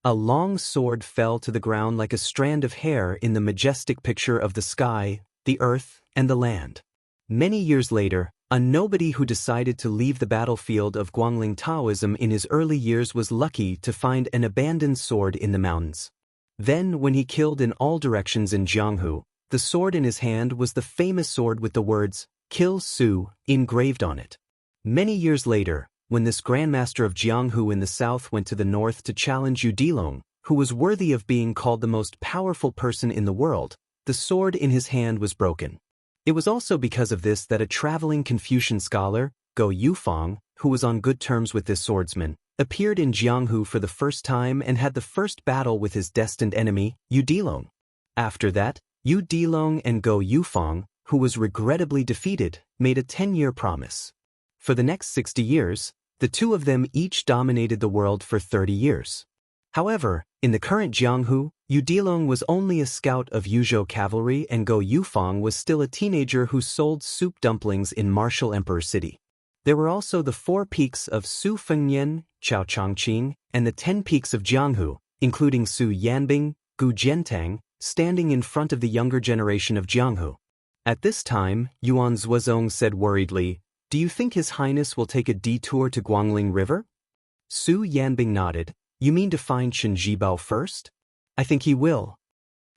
A long sword fell to the ground like a strand of hair in the majestic picture of the sky, the earth, and the land. Many years later, a nobody who decided to leave the battlefield of Guangling Taoism in his early years was lucky to find an abandoned sword in the mountains. Then, when he killed in all directions in Jianghu, the sword in his hand was the famous sword with the words, "Kill Su," engraved on it. Many years later, when this Grandmaster of Jianghu in the south went to the north to challenge Yu Dilong, who was worthy of being called the most powerful person in the world, the sword in his hand was broken. It was also because of this that a traveling Confucian scholar, Go Yufang, who was on good terms with this swordsman, appeared in Jianghu for the first time and had the first battle with his destined enemy, Yu Dilong. After that, Yu Dilong and Go Yufang, who was regrettably defeated, made a 10-year promise. For the next 60 years, the two of them each dominated the world for 30 years. However, in the current Jianghu, Yu Dilong was only a scout of Yuzhou cavalry and Go Yufang was still a teenager who sold soup dumplings in Martial Emperor City. There were also the 4 peaks of Su Fengnian, Chao Chongqing, and the 10 peaks of Jianghu, including Su Yanbing, Gu Jiantang, standing in front of the younger generation of Jianghu. At this time, Yuan Zuozong said worriedly, "Do you think His Highness will take a detour to Guangling River?" Su Yanbing nodded. "You mean to find Chen Zhibao first?" "I think he will."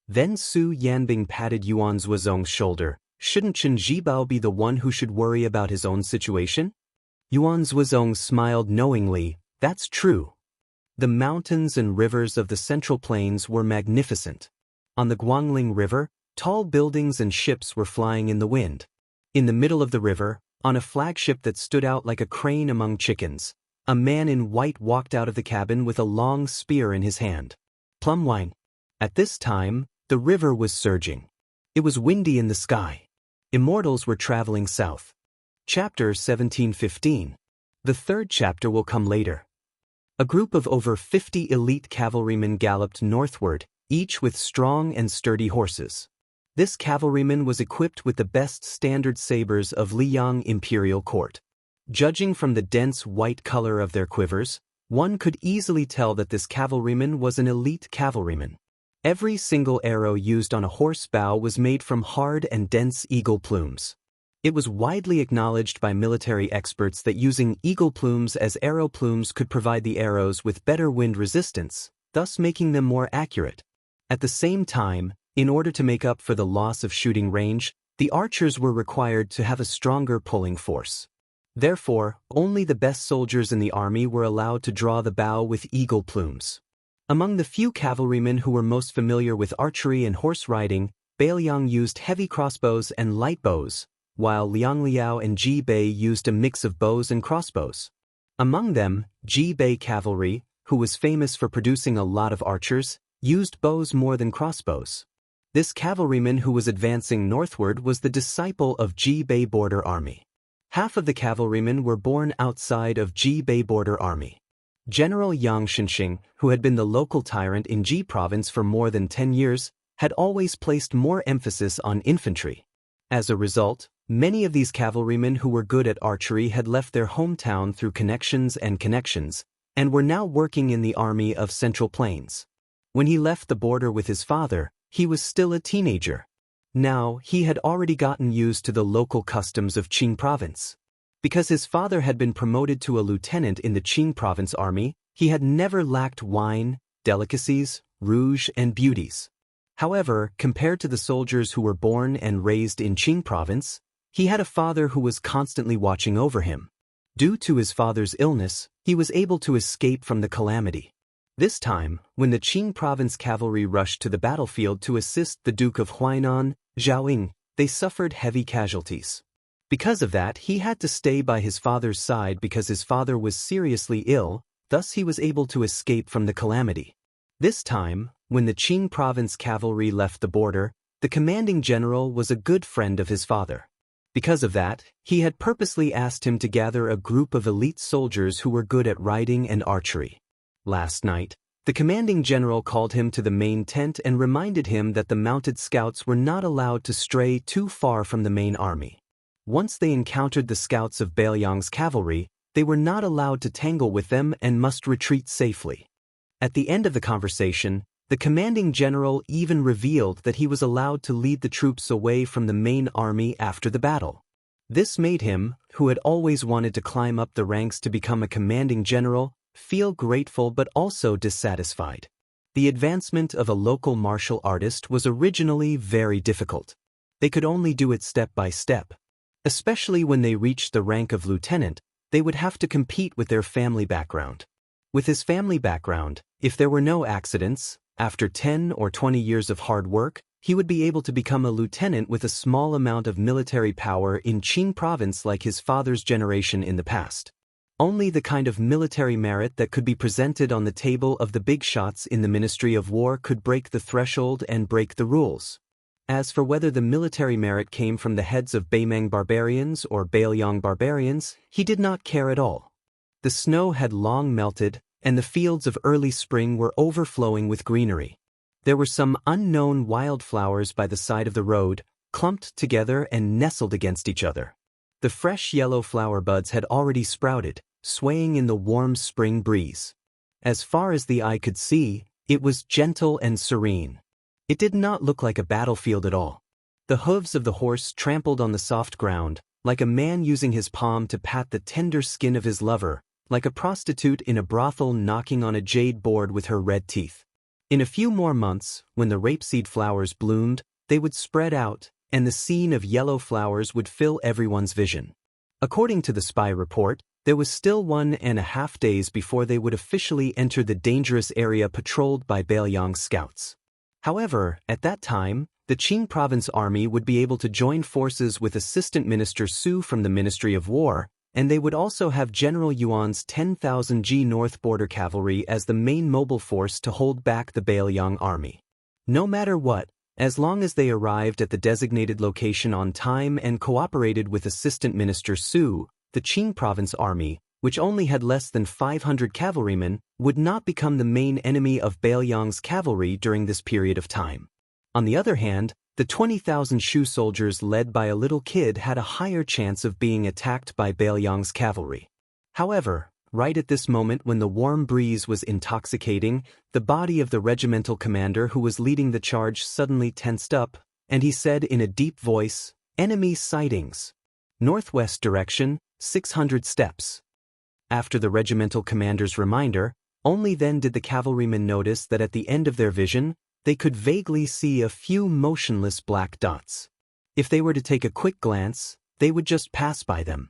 Then Su Yanbing patted Yuan Zuozong's shoulder. "Shouldn't Chen Zhibao be the one who should worry about his own situation?" Yuan Zuozong smiled knowingly. "That's true." The mountains and rivers of the Central Plains were magnificent. On the Guangling River, tall buildings and ships were flying in the wind. In the middle of the river, on a flagship that stood out like a crane among chickens, a man in white walked out of the cabin with a long spear in his hand. Plum wine. At this time, the river was surging. It was windy in the sky. Immortals were traveling south. Chapter 1715. The third chapter will come later. A group of over 50 elite cavalrymen galloped northward, each with strong and sturdy horses. This cavalryman was equipped with the best standard sabers of Liang imperial court. Judging from the dense white color of their quivers, one could easily tell that this cavalryman was an elite cavalryman. Every single arrow used on a horse bow was made from hard and dense eagle plumes. It was widely acknowledged by military experts that using eagle plumes as arrow plumes could provide the arrows with better wind resistance, thus making them more accurate. At the same time, in order to make up for the loss of shooting range, the archers were required to have a stronger pulling force. Therefore, only the best soldiers in the army were allowed to draw the bow with eagle plumes. Among the few cavalrymen who were most familiar with archery and horse riding, Bailiang used heavy crossbows and light bows, while Liang Liao and Ji Bei used a mix of bows and crossbows. Among them, Ji Bei cavalry, who was famous for producing a lot of archers, used bows more than crossbows. This cavalryman who was advancing northward was the disciple of Ji Bei border army. Half of the cavalrymen were born outside of Ji Bei border army. General Yang Xianxia, who had been the local tyrant in Ji province for more than 10 years, had always placed more emphasis on infantry. As a result, Many of these cavalrymen who were good at archery had left their hometown through connections, and were now working in the army of Central Plains. When he left the border with his father, he was still a teenager. Now, he had already gotten used to the local customs of Qing province. Because his father had been promoted to a lieutenant in the Qing province army, he had never lacked wine, delicacies, rouge, and beauties. However, compared to the soldiers who were born and raised in Qing province, he had a father who was constantly watching over him. Due to his father's illness, he was able to escape from the calamity. This time, when the Qing province cavalry rushed to the battlefield to assist the Duke of Huainan, Zhaoying, they suffered heavy casualties. Because of that, he had to stay by his father's side because his father was seriously ill, thus he was able to escape from the calamity. This time, when the Qing province cavalry left the border, the commanding general was a good friend of his father. Because of that, he had purposely asked him to gather a group of elite soldiers who were good at riding and archery. Last night, the commanding general called him to the main tent and reminded him that the mounted scouts were not allowed to stray too far from the main army. Once they encountered the scouts of Bailiang's cavalry, they were not allowed to tangle with them and must retreat safely. At the end of the conversation, the commanding general even revealed that he was allowed to lead the troops away from the main army after the battle. This made him, who had always wanted to climb up the ranks to become a commanding general, feel grateful but also dissatisfied. The advancement of a local martial artist was originally very difficult. They could only do it step by step. Especially when they reached the rank of lieutenant, they would have to compete with their family background. With his family background, if there were no accidents, after 10 or 20 years of hard work, he would be able to become a lieutenant with a small amount of military power in Qing province like his father's generation in the past. Only the kind of military merit that could be presented on the table of the big shots in the Ministry of War could break the threshold and break the rules. As for whether the military merit came from the heads of Beimeng barbarians or Bailiang barbarians, he did not care at all. The snow had long melted, and the fields of early spring were overflowing with greenery. There were some unknown wildflowers by the side of the road, clumped together and nestled against each other. The fresh yellow flower buds had already sprouted, swaying in the warm spring breeze. As far as the eye could see, it was gentle and serene. It did not look like a battlefield at all. The hooves of the horse trampled on the soft ground, like a man using his palm to pat the tender skin of his lover, like a prostitute in a brothel knocking on a jade board with her red teeth. In a few more months, when the rapeseed flowers bloomed, they would spread out, and the scene of yellow flowers would fill everyone's vision. According to the spy report, there was still 1.5 days before they would officially enter the dangerous area patrolled by Bailiang's scouts. However, at that time, the Qing province army would be able to join forces with Assistant Minister Su from the Ministry of War, and they would also have General Yuan's 10,000 G North Border Cavalry as the main mobile force to hold back the Bailiang army. No matter what, as long as they arrived at the designated location on time and cooperated with Assistant Minister Su, the Qing province army, which only had less than 500 cavalrymen, would not become the main enemy of Bailiang's cavalry during this period of time. On the other hand, the 20,000 Shu soldiers led by a little kid had a higher chance of being attacked by Bailiang's cavalry. However, right at this moment when the warm breeze was intoxicating, the body of the regimental commander who was leading the charge suddenly tensed up, and he said in a deep voice, "Enemy sightings. Northwest direction, 600 steps." After the regimental commander's reminder, only then did the cavalrymen notice that at the end of their vision, they could vaguely see a few motionless black dots. If they were to take a quick glance, they would just pass by them.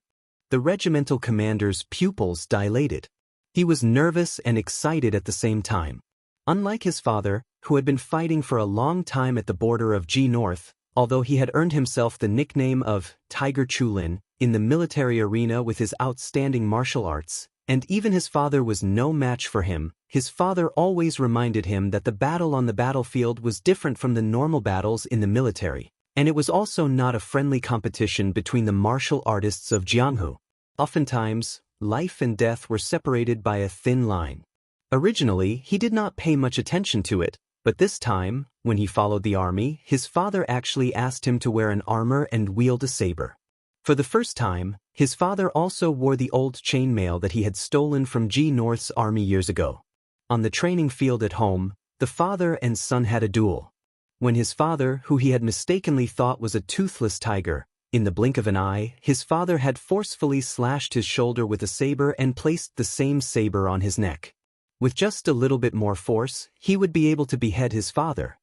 The regimental commander's pupils dilated. He was nervous and excited at the same time. Unlike his father, who had been fighting for a long time at the border of G North, although he had earned himself the nickname of Tiger Chulin in the military arena with his outstanding martial arts, and even his father was no match for him, his father always reminded him that the battle on the battlefield was different from the normal battles in the military, and it was also not a friendly competition between the martial artists of Jianghu. Oftentimes, life and death were separated by a thin line. Originally, he did not pay much attention to it, but this time, when he followed the army, his father actually asked him to wear an armor and wield a saber. For the first time, his father also wore the old chainmail that he had stolen from G North's army years ago. On the training field at home, the father and son had a duel. When his father, who he had mistakenly thought was a toothless tiger, in the blink of an eye, his father had forcefully slashed his shoulder with a saber and placed the same saber on his neck. With just a little bit more force, he would be able to behead his father.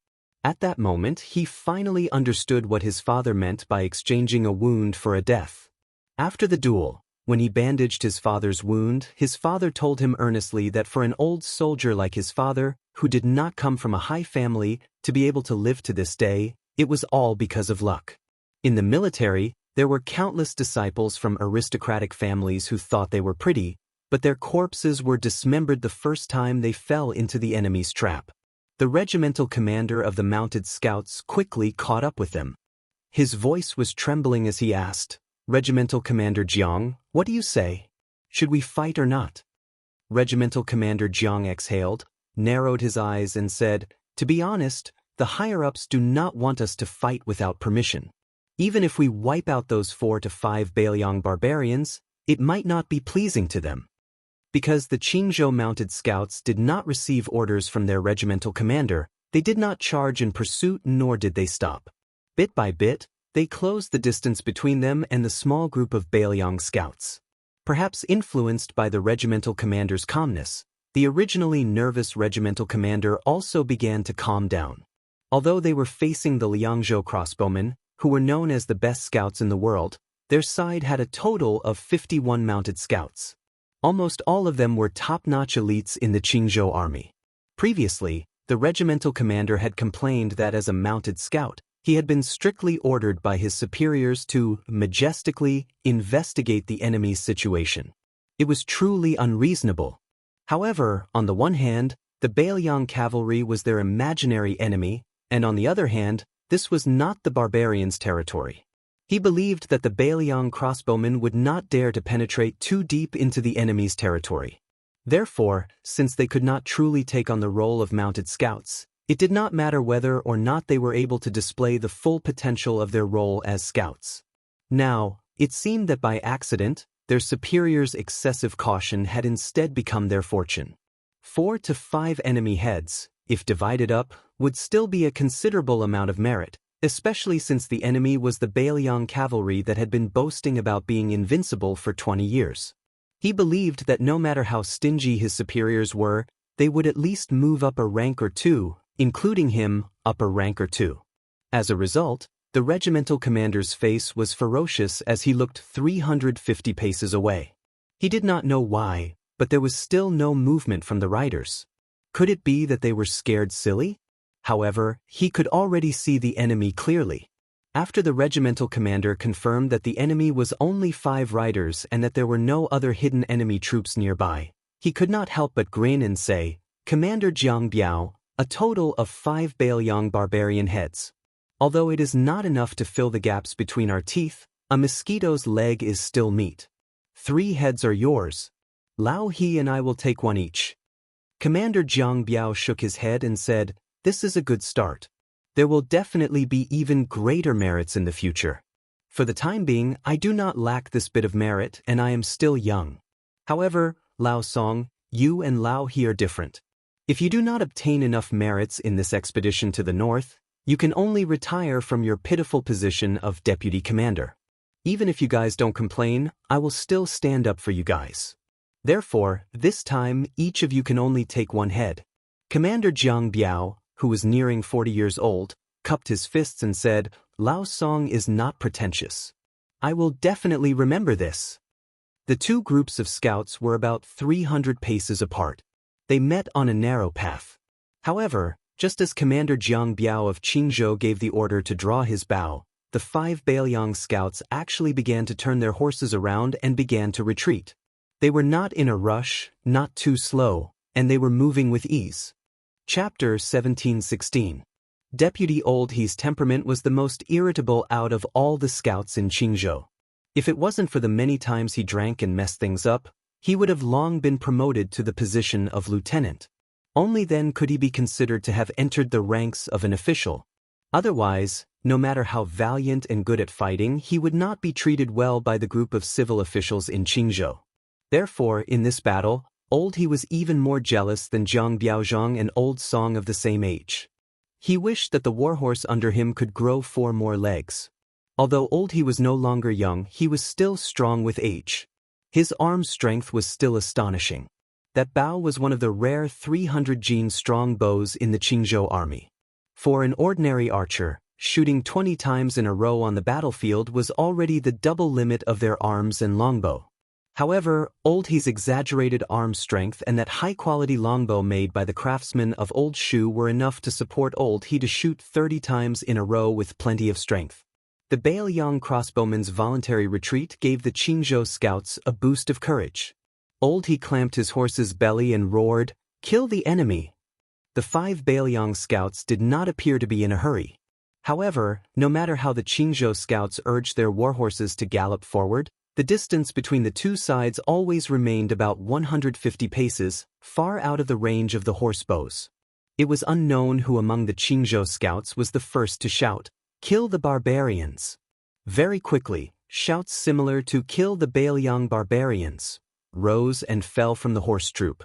At that moment, he finally understood what his father meant by exchanging a wound for a death. After the duel, when he bandaged his father's wound, his father told him earnestly that for an old soldier like his father, who did not come from a high family, to be able to live to this day, it was all because of luck. In the military, there were countless disciples from aristocratic families who thought they were pretty, but their corpses were dismembered the first time they fell into the enemy's trap. The regimental commander of the mounted scouts quickly caught up with them. His voice was trembling as he asked, "Regimental Commander Jiang, what do you say? Should we fight or not?" Regimental Commander Jiang exhaled, narrowed his eyes and said, "To be honest, the higher-ups do not want us to fight without permission. Even if we wipe out those 4 to 5 Bailiang barbarians, it might not be pleasing to them." Because the Qingzhou mounted scouts did not receive orders from their regimental commander, they did not charge in pursuit nor did they stop. Bit by bit, they closed the distance between them and the small group of Bailiang scouts. Perhaps influenced by the regimental commander's calmness, the originally nervous regimental commander also began to calm down. Although they were facing the Liangzhou crossbowmen, who were known as the best scouts in the world, their side had a total of 51 mounted scouts. Almost all of them were top-notch elites in the Qingzhou army. Previously, the regimental commander had complained that as a mounted scout, he had been strictly ordered by his superiors to majestically investigate the enemy's situation. It was truly unreasonable. However, on the one hand, the Bailiang cavalry was their imaginary enemy, and on the other hand, this was not the barbarians' territory. He believed that the Bailiang crossbowmen would not dare to penetrate too deep into the enemy's territory. Therefore, since they could not truly take on the role of mounted scouts, it did not matter whether or not they were able to display the full potential of their role as scouts. Now, it seemed that by accident, their superiors' excessive caution had instead become their fortune. 4 to 5 enemy heads, if divided up, would still be a considerable amount of merit, especially since the enemy was the Bailiang cavalry that had been boasting about being invincible for 20 years. He believed that no matter how stingy his superiors were, they would at least move up a rank or two, including him, up a rank or two. As a result, the regimental commander's face was ferocious as he looked 350 paces away. He did not know why, but there was still no movement from the riders. Could it be that they were scared silly? However, he could already see the enemy clearly. After the regimental commander confirmed that the enemy was only 5 riders and that there were no other hidden enemy troops nearby, he could not help but grin and say, "Commander Jiang Biao, a total of 5 Bailiang barbarian heads. Although it is not enough to fill the gaps between our teeth, a mosquito's leg is still meat. 3 heads are yours. Lao He and I will take 1 each." Commander Jiang Biao shook his head and said, "This is a good start. There will definitely be even greater merits in the future. For the time being, I do not lack this bit of merit and I am still young. However, Lao Song, you and Lao He are different. If you do not obtain enough merits in this expedition to the north, you can only retire from your pitiful position of deputy commander. Even if you guys don't complain, I will still stand up for you guys. Therefore, this time, each of you can only take 1 head." Commander Jiang Biao, who was nearing 40 years old, cupped his fists and said, "Lao Song is not pretentious. I will definitely remember this." The 2 groups of scouts were about 300 paces apart. They met on a narrow path. However, just as Commander Jiang Biao of Qingzhou gave the order to draw his bow, the 5 Bailiang scouts actually began to turn their horses around and began to retreat. They were not in a rush, not too slow, and they were moving with ease. Chapter 17:16. Deputy Old He's temperament was the most irritable out of all the scouts in Qingzhou. If it wasn't for the many times he drank and messed things up, he would have long been promoted to the position of lieutenant. Only then could he be considered to have entered the ranks of an official. Otherwise, No matter how valiant and good at fighting, he would not be treated well by the group of civil officials in Qingzhou. Therefore, in this battle, Old He was even more jealous than Jiang Biaozhang and Old Song of the same age. He wished that the warhorse under him could grow 4 more legs. Although Old He was no longer young, he was still strong with age. His arm strength was still astonishing. That bow was one of the rare 300-gene strong bows in the Qingzhou army. For an ordinary archer, shooting 20 times in a row on the battlefield was already the double limit of their arms and longbow. However, Old He's exaggerated arm strength and that high-quality longbow made by the craftsmen of Old Shu were enough to support Old He to shoot 30 times in a row with plenty of strength. The Bailiang crossbowman's voluntary retreat gave the Qingzhou scouts a boost of courage. Old He clamped his horse's belly and roared, "Kill the enemy!" The 5 Bailiang scouts did not appear to be in a hurry. However, no matter how the Qingzhou scouts urged their warhorses to gallop forward, the distance between the two sides always remained about 150 paces, far out of the range of the horse bows. It was unknown who among the Qingzhou scouts was the first to shout, "Kill the barbarians!" Very quickly, shouts similar to "Kill the Bailiang barbarians!" rose and fell from the horse troop.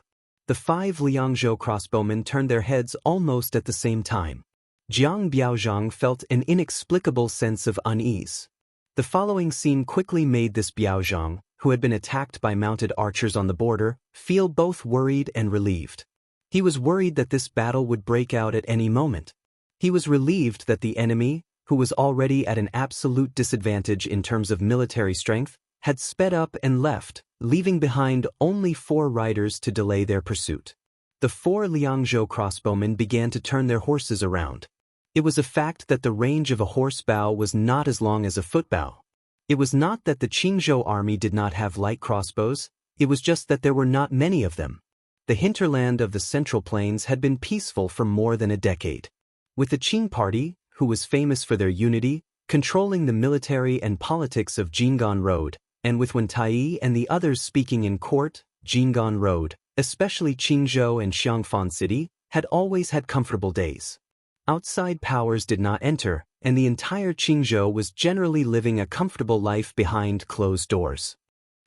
The 5 Liangzhou crossbowmen turned their heads almost at the same time. Jiang Biaozhang felt an inexplicable sense of unease. The following scene quickly made this Biaozhang, who had been attacked by mounted archers on the border, feel both worried and relieved. He was worried that this battle would break out at any moment. He was relieved that the enemy, who was already at an absolute disadvantage in terms of military strength, had sped up and left, leaving behind only 4 riders to delay their pursuit. The 4 Liangzhou crossbowmen began to turn their horses around. It was a fact that the range of a horse bow was not as long as a foot bow. It was not that the Qingzhou army did not have light crossbows, it was just that there were not many of them. The hinterland of the Central Plains had been peaceful for more than a decade. With the Qing party, who was famous for their unity, controlling the military and politics of Jinggan Road, and with Wentai and the others speaking in court, Jinggan Road, especially Qingzhou and Xiangfan City, had always had comfortable days. Outside powers did not enter, and the entire Qingzhou was generally living a comfortable life behind closed doors.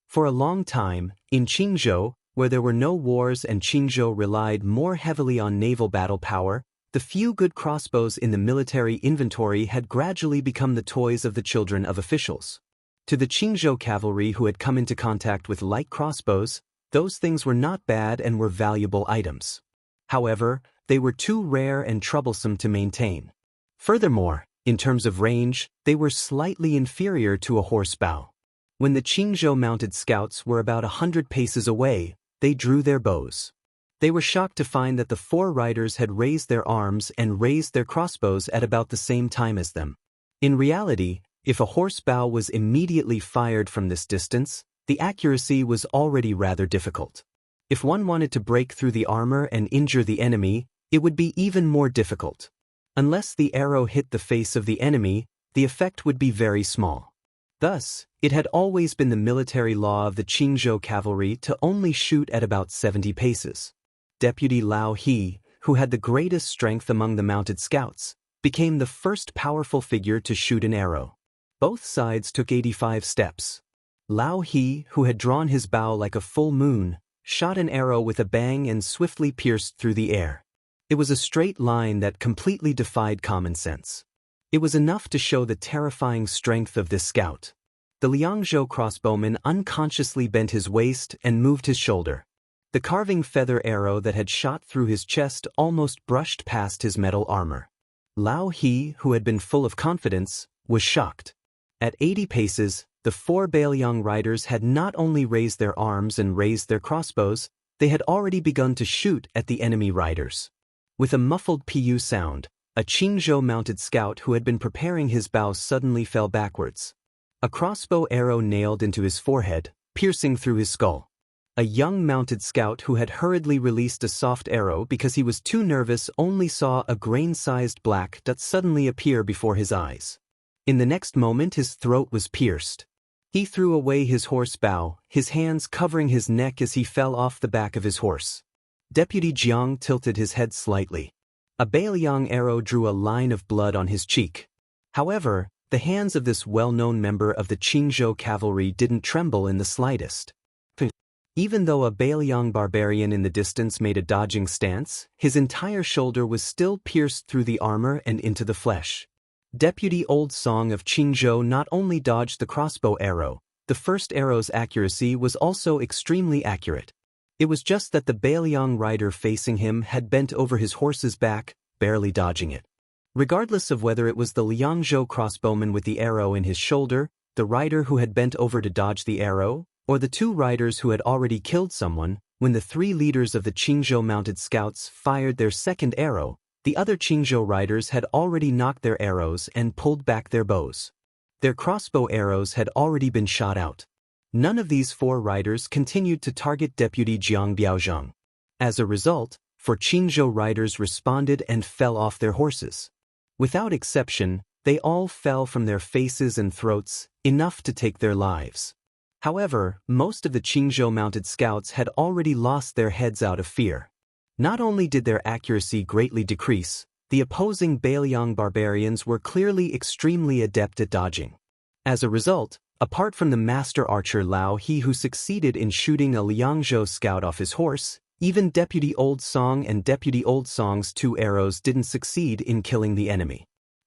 For a long time, in Qingzhou, where there were no wars and Qingzhou relied more heavily on naval battle power, the few good crossbows in the military inventory had gradually become the toys of the children of officials. To the Qingzhou cavalry who had come into contact with light crossbows, those things were not bad and were valuable items. However, they were too rare and troublesome to maintain. Furthermore, in terms of range, they were slightly inferior to a horse bow. When the Qingzhou mounted scouts were about 100 paces away, they drew their bows. They were shocked to find that the 4 riders had raised their arms and raised their crossbows at about the same time as them. In reality, if a horse bow was immediately fired from this distance, the accuracy was already rather difficult. If one wanted to break through the armor and injure the enemy, it would be even more difficult. Unless the arrow hit the face of the enemy, the effect would be very small. Thus, it had always been the military law of the Qingzhou cavalry to only shoot at about 70 paces. Deputy Lao He, who had the greatest strength among the mounted scouts, became the first powerful figure to shoot an arrow. Both sides took 85 steps. Lao He, who had drawn his bow like a full moon, shot an arrow with a bang and swiftly pierced through the air. It was a straight line that completely defied common sense. It was enough to show the terrifying strength of this scout. The Liangzhou crossbowman unconsciously bent his waist and moved his shoulder. The carving feather arrow that had shot through his chest almost brushed past his metal armor. Lao He, who had been full of confidence, was shocked. At 80 paces, the 4 Bailiang riders had not only raised their arms and raised their crossbows, they had already begun to shoot at the enemy riders. With a muffled pu sound, a Qingzhou mounted scout who had been preparing his bow suddenly fell backwards. A crossbow arrow nailed into his forehead, piercing through his skull. A young mounted scout who had hurriedly released a soft arrow because he was too nervous only saw a grain-sized black dot suddenly appear before his eyes. In the next moment his throat was pierced. He threw away his horse bow, his hands covering his neck as he fell off the back of his horse. Deputy Jiang tilted his head slightly. A Bailiang arrow drew a line of blood on his cheek. However, the hands of this well-known member of the Qingzhou cavalry didn't tremble in the slightest. Even though a Bailiang barbarian in the distance made a dodging stance, his entire shoulder was still pierced through the armor and into the flesh. Deputy Old Song of Qingzhou not only dodged the crossbow arrow, the first arrow's accuracy was also extremely accurate. It was just that the Bailiang rider facing him had bent over his horse's back, barely dodging it. Regardless of whether it was the Liangzhou crossbowman with the arrow in his shoulder, the rider who had bent over to dodge the arrow, or the two riders who had already killed someone, when the three leaders of the Qingzhou mounted scouts fired their second arrow, the other Qingzhou riders had already knocked their arrows and pulled back their bows. Their crossbow arrows had already been shot out. None of these four riders continued to target Deputy Jiang Biaozhang. As a result, four Qingzhou riders responded and fell off their horses. Without exception, they all fell from their faces and throats, enough to take their lives. However, most of the Qingzhou mounted scouts had already lost their heads out of fear. Not only did their accuracy greatly decrease, the opposing Bailiang barbarians were clearly extremely adept at dodging. As a result, apart from the master archer Lao He who succeeded in shooting a Liangzhou scout off his horse, even Deputy Old Song and Deputy Old Song's two arrows didn't succeed in killing the enemy.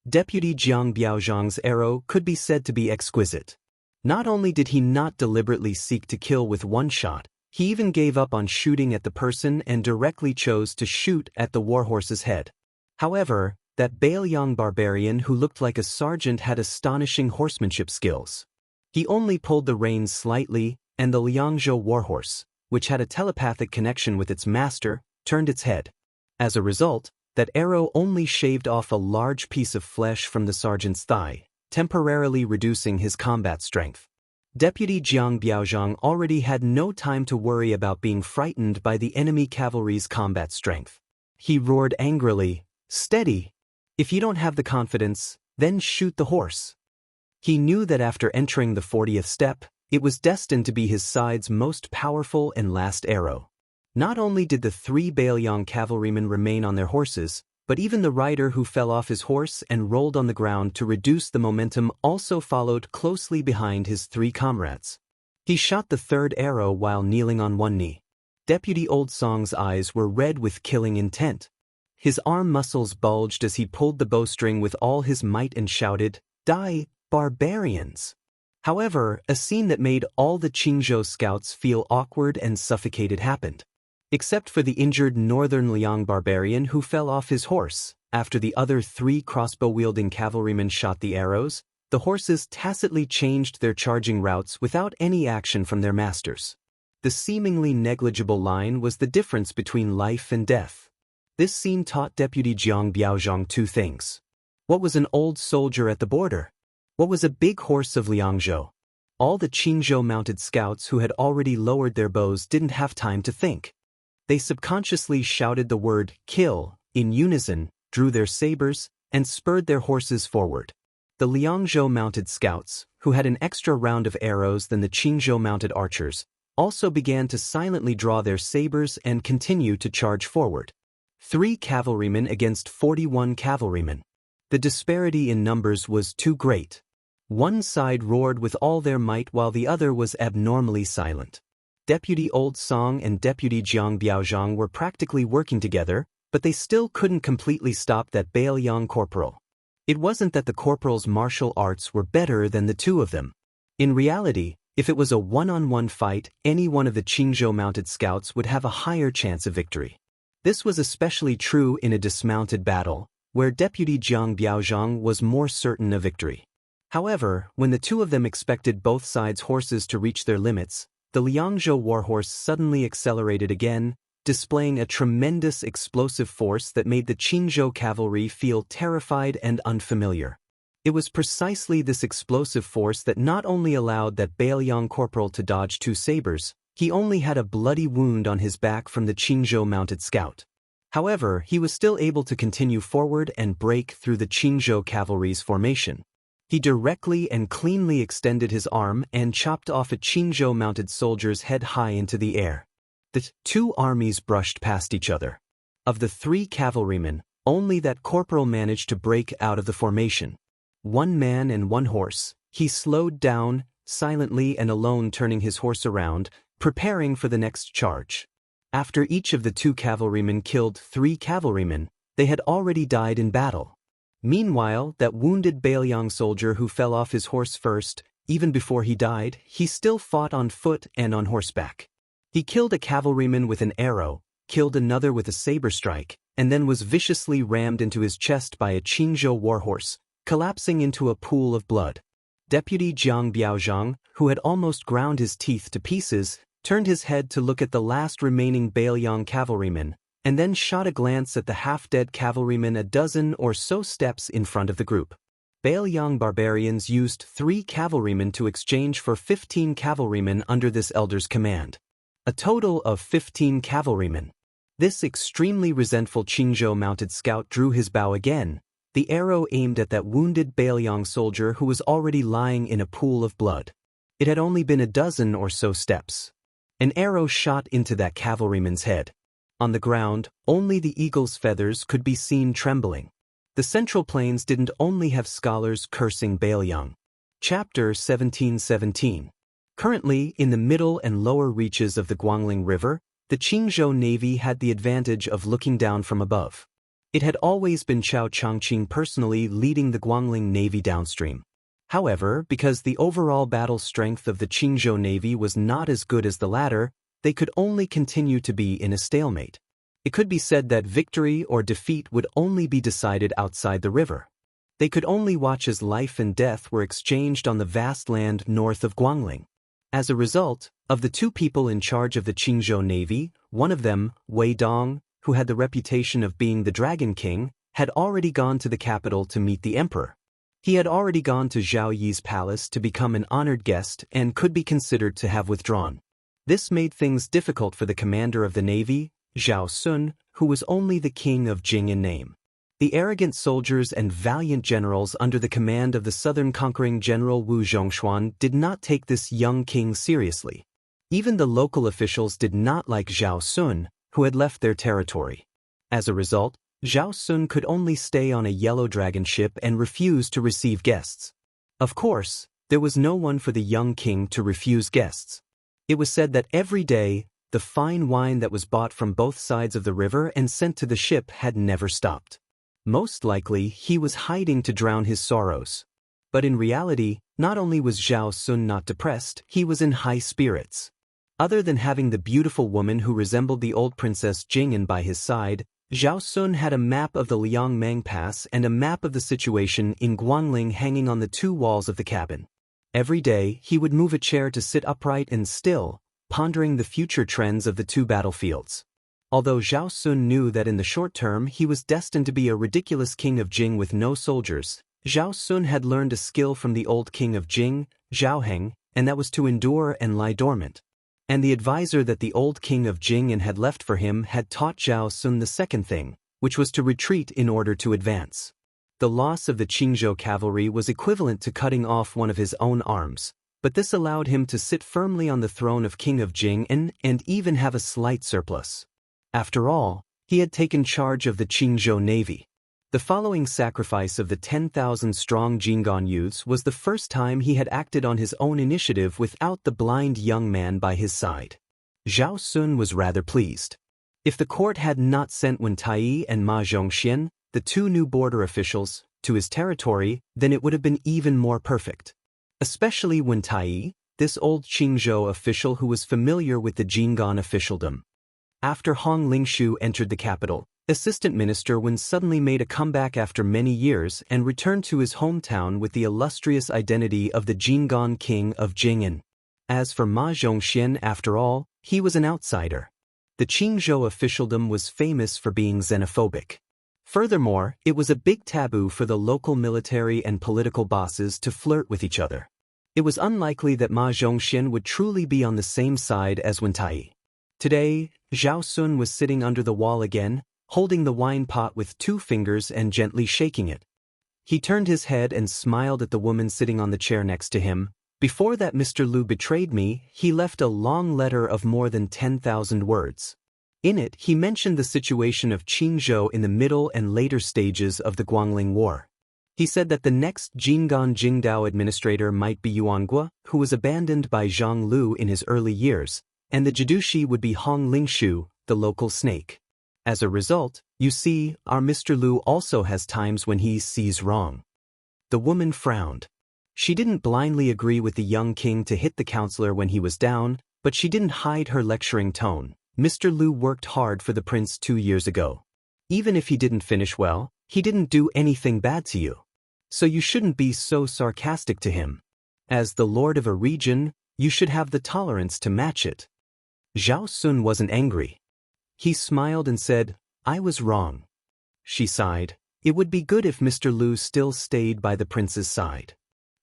Deputy Jiang Biaozhang's arrow could be said to be exquisite. Not only did he not deliberately seek to kill with one shot, he even gave up on shooting at the person and directly chose to shoot at the warhorse's head. However, that Bailiang barbarian who looked like a sergeant had astonishing horsemanship skills. He only pulled the reins slightly, and the Liangzhou warhorse, which had a telepathic connection with its master, turned its head. As a result, that arrow only shaved off a large piece of flesh from the sergeant's thigh, temporarily reducing his combat strength. Deputy Jiang Biaozhang already had no time to worry about being frightened by the enemy cavalry's combat strength. He roared angrily, "Steady! If you don't have the confidence, then shoot the horse." He knew that after entering the 40th step, it was destined to be his side's most powerful and last arrow. Not only did the three Bailiang cavalrymen remain on their horses, but even the rider who fell off his horse and rolled on the ground to reduce the momentum also followed closely behind his three comrades. He shot the third arrow while kneeling on one knee. Deputy Old Song's eyes were red with killing intent. His arm muscles bulged as he pulled the bowstring with all his might and shouted, "Die, barbarians!" However, a scene that made all the Qingzhou scouts feel awkward and suffocated happened. Except for the injured northern Liang barbarian who fell off his horse, after the other three crossbow-wielding cavalrymen shot the arrows, the horses tacitly changed their charging routes without any action from their masters. The seemingly negligible line was the difference between life and death. This scene taught Deputy Jiang Biaozhang two things. What was an old soldier at the border? What was a big horse of Liangzhou? All the Qingzhou mounted scouts who had already lowered their bows didn't have time to think. They subconsciously shouted the word, "Kill," in unison, drew their sabers, and spurred their horses forward. The Liangzhou mounted scouts, who had an extra round of arrows than the Qingzhou mounted archers, also began to silently draw their sabers and continue to charge forward. 3 cavalrymen against 41 cavalrymen. The disparity in numbers was too great. One side roared with all their might while the other was abnormally silent. Deputy Old Song and Deputy Jiang Biaozhang were practically working together, but they still couldn't completely stop that Bailiang corporal. It wasn't that the corporal's martial arts were better than the two of them. In reality, if it was a one-on-one fight, any one of the Qingzhou mounted scouts would have a higher chance of victory. This was especially true in a dismounted battle, where Deputy Jiang Biaozhang was more certain of victory. However, when the two of them expected both sides' horses to reach their limits, the Liangzhou warhorse suddenly accelerated again, displaying a tremendous explosive force that made the Qingzhou cavalry feel terrified and unfamiliar. It was precisely this explosive force that not only allowed that Bailiang corporal to dodge 2 sabers, he only had a bloody wound on his back from the Qingzhou mounted scout. However, he was still able to continue forward and break through the Qingzhou cavalry's formation. He directly and cleanly extended his arm and chopped off a Qingzhou mounted soldier's head high into the air. The 2 armies brushed past each other. Of the 3 cavalrymen, only that corporal managed to break out of the formation. 1 man and 1 horse. He slowed down, silently and alone, turning his horse around, preparing for the next charge. After each of the 2 cavalrymen killed 3 cavalrymen, they had already died in battle. Meanwhile, that wounded Bailiang soldier who fell off his horse first, even before he died, he still fought on foot and on horseback. He killed a cavalryman with an arrow, killed another with a saber strike, and then was viciously rammed into his chest by a Qingzhou warhorse, collapsing into a pool of blood. Deputy Jiang Biaozhang, who had almost ground his teeth to pieces, turned his head to look at the last remaining Bailiang cavalryman, and then shot a glance at the half-dead cavalryman a dozen or so steps in front of the group. Bailiang barbarians used 3 cavalrymen to exchange for 15 cavalrymen under this elder's command. A total of 15 cavalrymen. This extremely resentful Qingzhou mounted scout drew his bow again, the arrow aimed at that wounded Bailiang soldier who was already lying in a pool of blood. It had only been a dozen or so steps. An arrow shot into that cavalryman's head. On the ground, only the eagle's feathers could be seen trembling. The Central Plains didn't only have scholars cursing Bailiang. Chapter 1717. Currently, in the middle and lower reaches of the Guangling River, the Qingzhou Navy had the advantage of looking down from above. It had always been Chao Changqing personally leading the Guangling Navy downstream. However, because the overall battle strength of the Qingzhou Navy was not as good as the latter, they could only continue to be in a stalemate. It could be said that victory or defeat would only be decided outside the river. They could only watch as life and death were exchanged on the vast land north of Guangling. As a result, of the 2 people in charge of the Qingzhou Navy, one of them, Wei Dong, who had the reputation of being the Dragon King, had already gone to the capital to meet the emperor. He had already gone to Zhao Yi's palace to become an honored guest and could be considered to have withdrawn. This made things difficult for the commander of the navy, Zhao Sun, who was only the king of Jing in name. The arrogant soldiers and valiant generals under the command of the southern conquering general Wu Zhongshuan did not take this young king seriously. Even the local officials did not like Zhao Sun, who had left their territory. As a result, Zhao Sun could only stay on a yellow dragon ship and refuse to receive guests. Of course, there was no one for the young king to refuse guests. It was said that every day, the fine wine that was bought from both sides of the river and sent to the ship had never stopped. Most likely, he was hiding to drown his sorrows. But in reality, not only was Zhao Sun not depressed, he was in high spirits. Other than having the beautiful woman who resembled the old Princess Jing'an by his side, Zhao Sun had a map of the Liangmang Pass and a map of the situation in Guangling hanging on the 2 walls of the cabin. Every day, he would move a chair to sit upright and still, pondering the future trends of the 2 battlefields. Although Zhao Sun knew that in the short term he was destined to be a ridiculous king of Jing with no soldiers, Zhao Sun had learned a skill from the old king of Jing, Zhao Heng, and that was to endure and lie dormant. And the advisor that the old king of Jing had left for him had taught Zhao Sun the second thing, which was to retreat in order to advance. The loss of the Qingzhou cavalry was equivalent to cutting off one of his own arms, but this allowed him to sit firmly on the throne of King of Jing'an and even have a slight surplus. After all, he had taken charge of the Qingzhou Navy. The following sacrifice of the 10,000-strong Jinggan youths was the first time he had acted on his own initiative without the blind young man by his side. Zhao Sun was rather pleased. If the court had not sent Wen Tai and Ma Zhongxian, the 2 new border officials, to his territory, then it would have been even more perfect. Especially Wen Tai, this old Qingzhou official who was familiar with the Jinggan officialdom. After Hong Lingshu entered the capital, Assistant Minister Wen suddenly made a comeback after many years and returned to his hometown with the illustrious identity of the Jinggan King of Jing'an. As for Ma Zhongxian, after all, he was an outsider. The Qingzhou officialdom was famous for being xenophobic. Furthermore, it was a big taboo for the local military and political bosses to flirt with each other. It was unlikely that Ma Zhongxian would truly be on the same side as Wen Tai. Today, Zhao Sun was sitting under the wall again, holding the wine pot with 2 fingers and gently shaking it. He turned his head and smiled at the woman sitting on the chair next to him. Before that Mr. Lu betrayed me, he left a long letter of more than 10,000 words. In it, he mentioned the situation of Qingzhou in the middle and later stages of the Guangling War. He said that the next Jinggan Jingdao administrator might be Yuangue, who was abandoned by Zhang Lu in his early years, and the Jidushi would be Hong Lingshu, the local snake. As a result, you see, our Mr. Lu also has times when he sees wrong. The woman frowned. She didn't blindly agree with the young king to hit the counselor when he was down, but she didn't hide her lecturing tone. Mr. Lu worked hard for the prince 2 years ago. Even if he didn't finish well, he didn't do anything bad to you. So you shouldn't be so sarcastic to him. As the lord of a region, you should have the tolerance to match it. Zhao Sun wasn't angry. He smiled and said, I was wrong. She sighed. It would be good if Mr. Lu still stayed by the prince's side.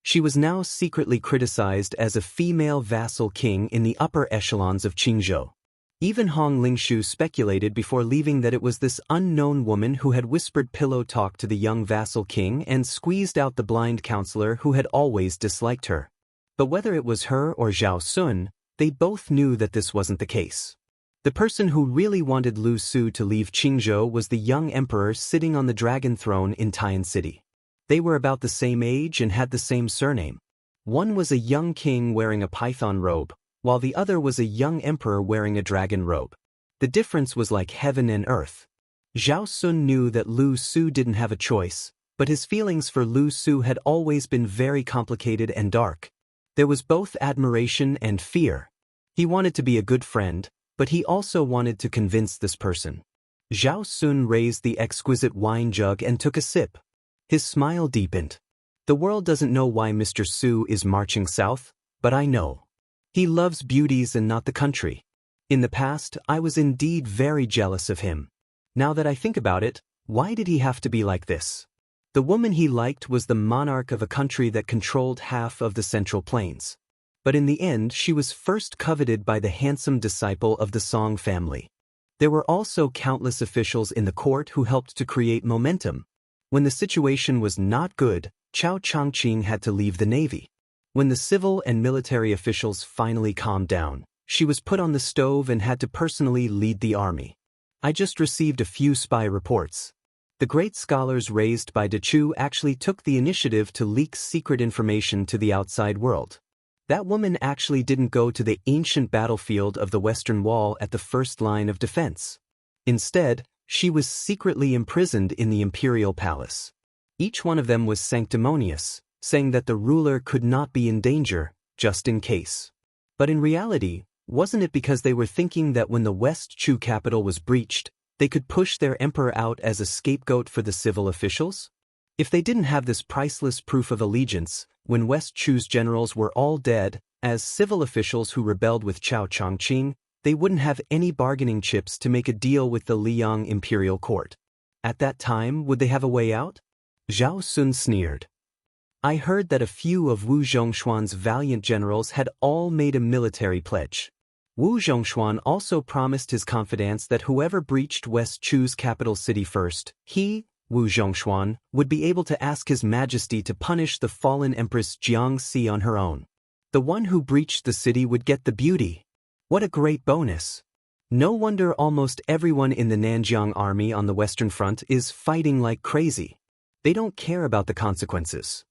She was now secretly criticized as a female vassal king in the upper echelons of Qingzhou. Even Hong Lingshu speculated before leaving that it was this unknown woman who had whispered pillow talk to the young vassal king and squeezed out the blind counselor who had always disliked her. But whether it was her or Zhao Sun, they both knew that this wasn't the case. The person who really wanted Lu Su to leave Qingzhou was the young emperor sitting on the dragon throne in Tian City. They were about the same age and had the same surname. One was a young king wearing a python robe, while the other was a young emperor wearing a dragon robe. The difference was like heaven and earth. Zhao Sun knew that Lu Su didn't have a choice, but his feelings for Lu Su had always been very complicated and dark. There was both admiration and fear. He wanted to be a good friend, but he also wanted to convince this person. Zhao Sun raised the exquisite wine jug and took a sip. His smile deepened. The world doesn't know why Mr. Su is marching south, but I know. He loves beauties and not the country. In the past, I was indeed very jealous of him. Now that I think about it, why did he have to be like this? The woman he liked was the monarch of a country that controlled half of the Central Plains. But in the end, she was first coveted by the handsome disciple of the Song family. There were also countless officials in the court who helped to create momentum. When the situation was not good, Chao Changqing had to leave the navy. When the civil and military officials finally calmed down, she was put on the stove and had to personally lead the army. I just received a few spy reports. The great scholars raised by De Chu actually took the initiative to leak secret information to the outside world. That woman actually didn't go to the ancient battlefield of the Western Wall at the first line of defense. Instead, she was secretly imprisoned in the imperial palace. Each one of them was sanctimonious, saying that the ruler could not be in danger, just in case. But in reality, wasn't it because they were thinking that when the West Chu capital was breached, they could push their emperor out as a scapegoat for the civil officials? If they didn't have this priceless proof of allegiance, when West Chu's generals were all dead, as civil officials who rebelled with Chao Changqing, they wouldn't have any bargaining chips to make a deal with the Liang imperial court. At that time, would they have a way out? Zhao Sun sneered. I heard that a few of Wu Zhongshuan's valiant generals had all made a military pledge. Wu Zhongshuan also promised his confidants that whoever breached West Chu's capital city first, he, Wu Zhongshuan, would be able to ask His Majesty to punish the fallen Empress Xianxia on her own. The one who breached the city would get the beauty. What a great bonus! No wonder almost everyone in the Nanjiang army on the Western Front is fighting like crazy. They don't care about the consequences.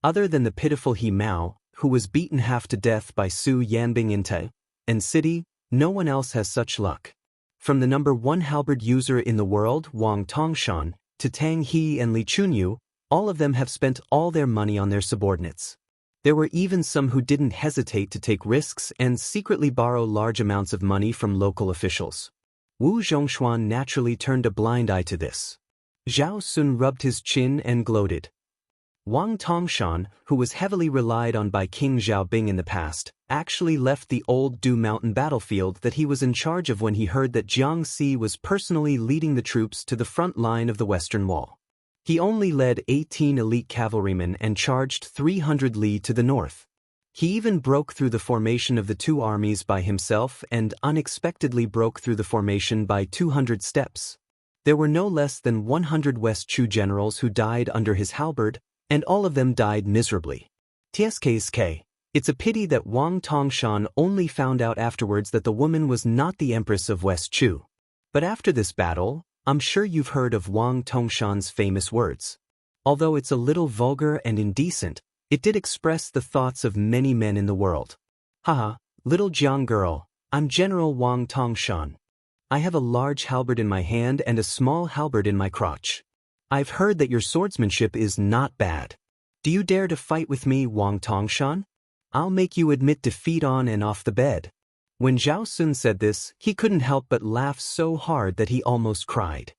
Other than the pitiful He Mao, who was beaten half to death by Su Yanbing in Tai and City, no one else has such luck. From the #1 halberd user in the world, Wang Tongshan, to Tang He and Li Chunyu, all of them have spent all their money on their subordinates. There were even some who didn't hesitate to take risks and secretly borrow large amounts of money from local officials. Wu Zhongshuan naturally turned a blind eye to this. Zhao Sun rubbed his chin and gloated. Wang Tongshan, who was heavily relied on by King Xiaobing in the past, actually left the old Du Mountain battlefield that he was in charge of when he heard that Jiang Si was personally leading the troops to the front line of the Western Wall. He only led 18 elite cavalrymen and charged 300 li to the north. He even broke through the formation of the two armies by himself and unexpectedly broke through the formation by 200 steps. There were no less than 100 West Chu generals who died under his halberd, and all of them died miserably. TSKSK, it's a pity that Wang Tongshan only found out afterwards that the woman was not the Empress of West Chu. But after this battle, I'm sure you've heard of Wang Tongshan's famous words. Although it's a little vulgar and indecent, it did express the thoughts of many men in the world. Haha, little Jiang girl, I'm General Wang Tongshan. I have a large halberd in my hand and a small halberd in my crotch. I've heard that your swordsmanship is not bad. Do you dare to fight with me, Wang Tongshan? I'll make you admit defeat on and off the bed. When Zhao Sun said this, he couldn't help but laugh so hard that he almost cried.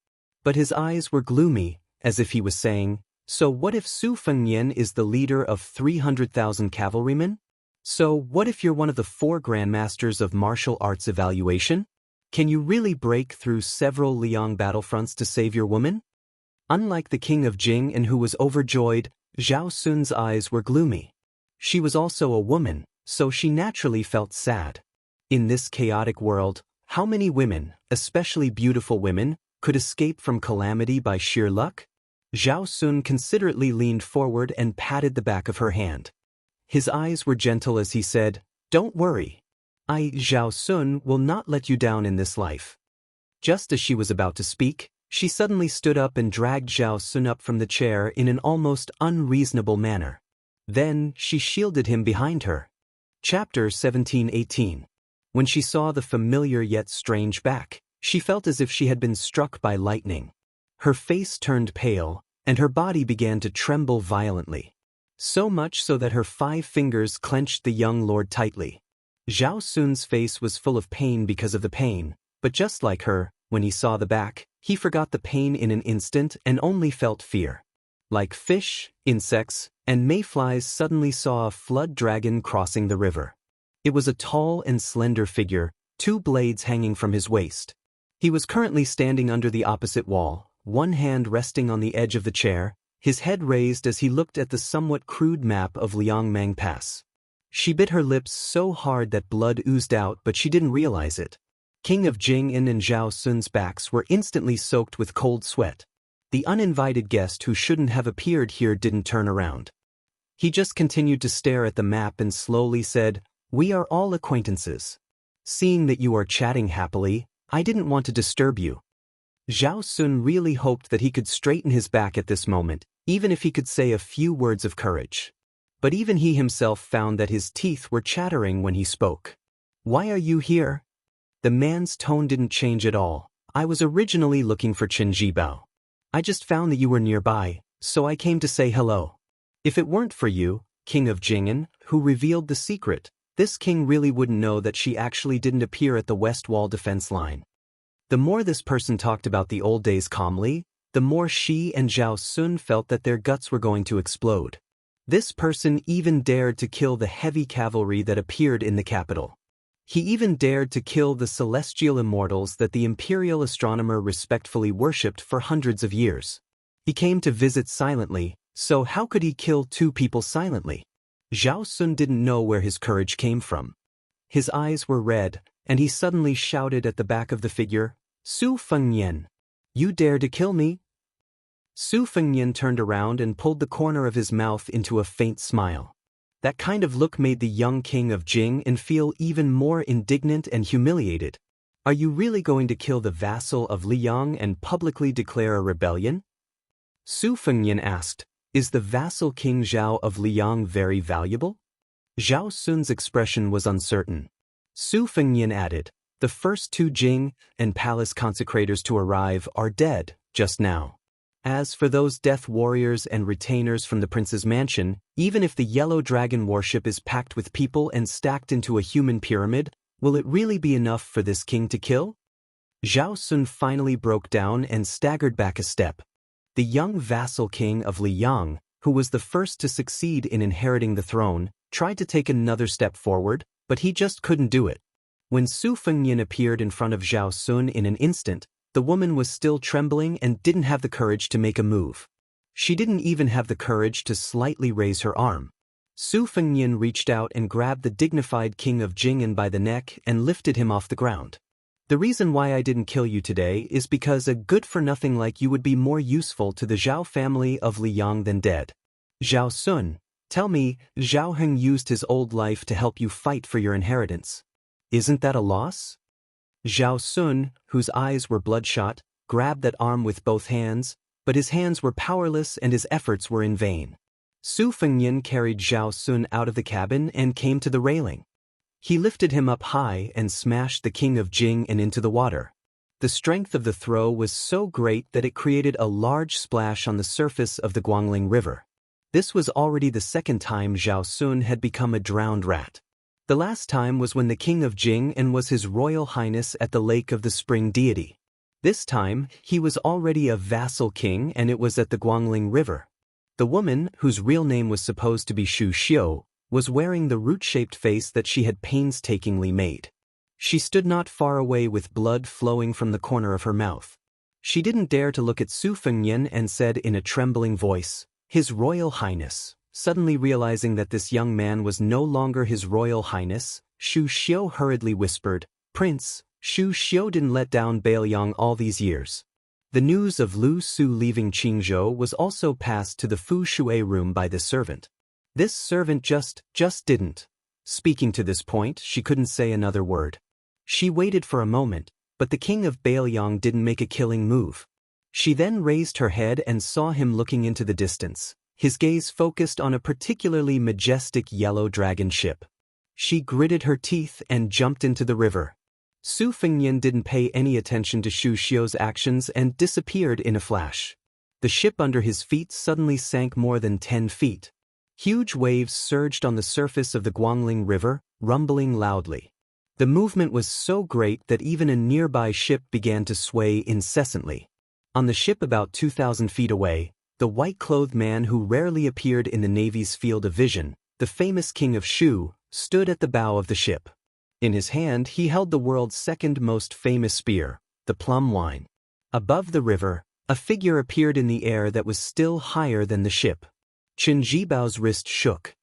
But his eyes were gloomy, as if he was saying, so what if Su Fengnian is the leader of 300,000 cavalrymen? So what if you're one of the 4 grandmasters of martial arts evaluation? Can you really break through several Liang battlefronts to save your woman? Unlike the king of Jing and who was overjoyed, Zhao Sun's eyes were gloomy. She was also a woman, so she naturally felt sad. In this chaotic world, how many women, especially beautiful women, could escape from calamity by sheer luck? Zhao Sun considerately leaned forward and patted the back of her hand. His eyes were gentle as he said, "Don't worry. I, Zhao Sun, will not let you down in this life." Just as she was about to speak, she suddenly stood up and dragged Zhao Sun up from the chair in an almost unreasonable manner. Then, she shielded him behind her. Chapter 17-18. When she saw the familiar yet strange back, she felt as if she had been struck by lightning. Her face turned pale, and her body began to tremble violently. So much so that her 5 fingers clenched the young lord tightly. Zhao Sun's face was full of pain because of the pain, but just like her, when he saw the back, he forgot the pain in an instant and only felt fear. Like fish, insects, and mayflies suddenly saw a flood dragon crossing the river. It was a tall and slender figure, 2 blades hanging from his waist. He was currently standing under the opposite wall, one hand resting on the edge of the chair, his head raised as he looked at the somewhat crude map of Liangmang Pass. She bit her lips so hard that blood oozed out, but she didn't realize it. King of Jing'an and Zhao Sun's backs were instantly soaked with cold sweat. The uninvited guest who shouldn't have appeared here didn't turn around. He just continued to stare at the map and slowly said, "We are all acquaintances. Seeing that you are chatting happily, I didn't want to disturb you." Zhao Sun really hoped that he could straighten his back at this moment, even if he could say a few words of courage. But even he himself found that his teeth were chattering when he spoke. "Why are you here?" The man's tone didn't change at all. "I was originally looking for Qin Jibao. I just found that you were nearby, so I came to say hello. If it weren't for you, King of Jing'an, who revealed the secret, this king really wouldn't know that she actually didn't appear at the west wall defense line." The more this person talked about the old days calmly, the more she and Zhao Sun felt that their guts were going to explode. This person even dared to kill the heavy cavalry that appeared in the capital. He even dared to kill the celestial immortals that the imperial astronomer respectfully worshipped for hundreds of years. He came to visit silently, so how could he kill 2 people silently? Zhao Sun didn't know where his courage came from. His eyes were red, and he suddenly shouted at the back of the figure, "Su Fengnian! You dare to kill me?" Su Fengnian turned around and pulled the corner of his mouth into a faint smile. That kind of look made the young king of Jing'an feel even more indignant and humiliated. "Are you really going to kill the vassal of Liang and publicly declare a rebellion?" Su Fengnian asked, "Is the vassal King Zhao of Liang very valuable?" Zhao Sun's expression was uncertain. Su Fengnian added, "The first 2 Jing and palace consecrators to arrive are dead just now. As for those death warriors and retainers from the prince's mansion, even if the yellow dragon worship is packed with people and stacked into a human pyramid, will it really be enough for this king to kill?" Zhao Sun finally broke down and staggered back a step. The young vassal king of Liang, who was the first to succeed in inheriting the throne, tried to take another step forward, but he just couldn't do it. When Su Fengnian appeared in front of Zhao Sun in an instant, the woman was still trembling and didn't have the courage to make a move. She didn't even have the courage to slightly raise her arm. Su Fengnian reached out and grabbed the dignified king of Jing'an by the neck and lifted him off the ground. "The reason why I didn't kill you today is because a good-for-nothing like you would be more useful to the Zhao family of Liang than dead. Zhao Sun, tell me, Zhao Heng used his old life to help you fight for your inheritance. Isn't that a loss?" Zhao Sun, whose eyes were bloodshot, grabbed that arm with both hands, but his hands were powerless and his efforts were in vain. Su Fengnian carried Zhao Sun out of the cabin and came to the railing. He lifted him up high and smashed the king of Jing and into the water. The strength of the throw was so great that it created a large splash on the surface of the Guangling River. This was already the second time Zhao Sun had become a drowned rat. The last time was when the king of Jing and was his royal highness at the lake of the spring deity. This time, he was already a vassal king and it was at the Guangling River. The woman, whose real name was supposed to be Xu Xiu, was wearing the root-shaped face that she had painstakingly made. She stood not far away with blood flowing from the corner of her mouth. She didn't dare to look at Su Fengnian and said in a trembling voice, "His Royal Highness." Suddenly realizing that this young man was no longer his Royal Highness, Xu Xiu hurriedly whispered, "Prince, Xu Xiu didn't let down Bailiang all these years." The news of Lu Su leaving Qingzhou was also passed to the Fu Shui room by this servant. This servant just didn't. Speaking to this point, she couldn't say another word. She waited for a moment, but the king of Bailiang didn't make a killing move. She then raised her head and saw him looking into the distance, his gaze focused on a particularly majestic yellow dragon ship. She gritted her teeth and jumped into the river. Su Fengnian didn't pay any attention to Xu Xiu's actions and disappeared in a flash. The ship under his feet suddenly sank more than 10 feet. Huge waves surged on the surface of the Guangling River, rumbling loudly. The movement was so great that even a nearby ship began to sway incessantly. On the ship about 2,000 feet away, the white-clothed man who rarely appeared in the Navy's field of vision, the famous king of Shu, stood at the bow of the ship. In his hand he held the world's second most famous spear, the plum wine. Above the river, a figure appeared in the air that was still higher than the ship. Qin Jibao's wrist shook.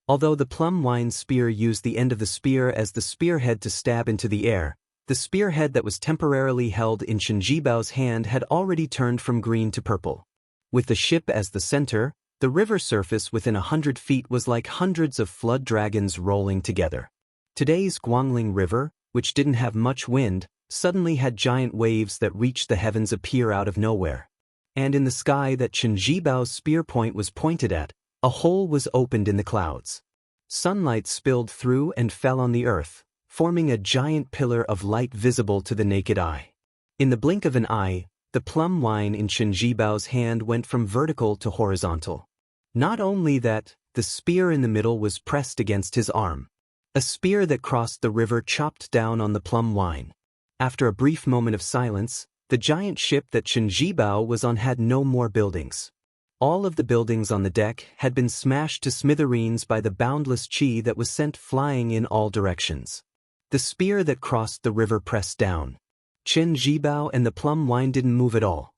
Although the plum wine spear used the end of the spear as the spearhead to stab into the air, the spearhead that was temporarily held in Qin Jibao's hand had already turned from green to purple. With the ship as the center, the river surface within 100 feet was like hundreds of flood dragons rolling together. Today's Guangling River, which didn't have much wind, suddenly had giant waves that reached the heavens appear out of nowhere. And in the sky that Qin Jibao's spear point was pointed at, a hole was opened in the clouds. Sunlight spilled through and fell on the earth, forming a giant pillar of light visible to the naked eye. In the blink of an eye, the plum wine in Qin Jibao's hand went from vertical to horizontal. Not only that, the spear in the middle was pressed against his arm. A spear that crossed the river chopped down on the plum wine. After a brief moment of silence, the giant ship that Qin Jibao was on had no more buildings. All of the buildings on the deck had been smashed to smithereens by the boundless qi that was sent flying in all directions. The spear that crossed the river pressed down. Qin Jibao and the plum wine didn't move at all.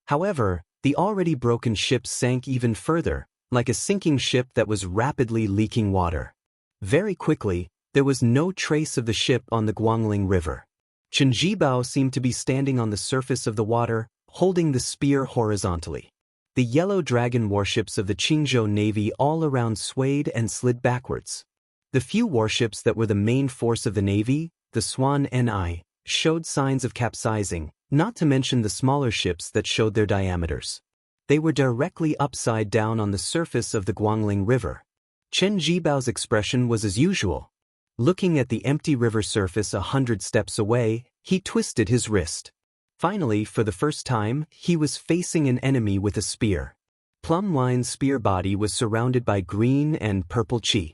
However, the already broken ship sank even further, like a sinking ship that was rapidly leaking water. Very quickly, there was no trace of the ship on the Guangling River. Qin Jibao seemed to be standing on the surface of the water, holding the spear horizontally. The yellow dragon warships of the Qingzhou Navy all around swayed and slid backwards. The few warships that were the main force of the Navy, the Swan Ni, showed signs of capsizing, not to mention the smaller ships that showed their diameters. They were directly upside down on the surface of the Guangling River. Qin Jibao's expression was as usual. Looking at the empty river surface 100 steps away, he twisted his wrist. Finally, for the first time, he was facing an enemy with a spear. Plum Wine's spear body was surrounded by green and purple qi.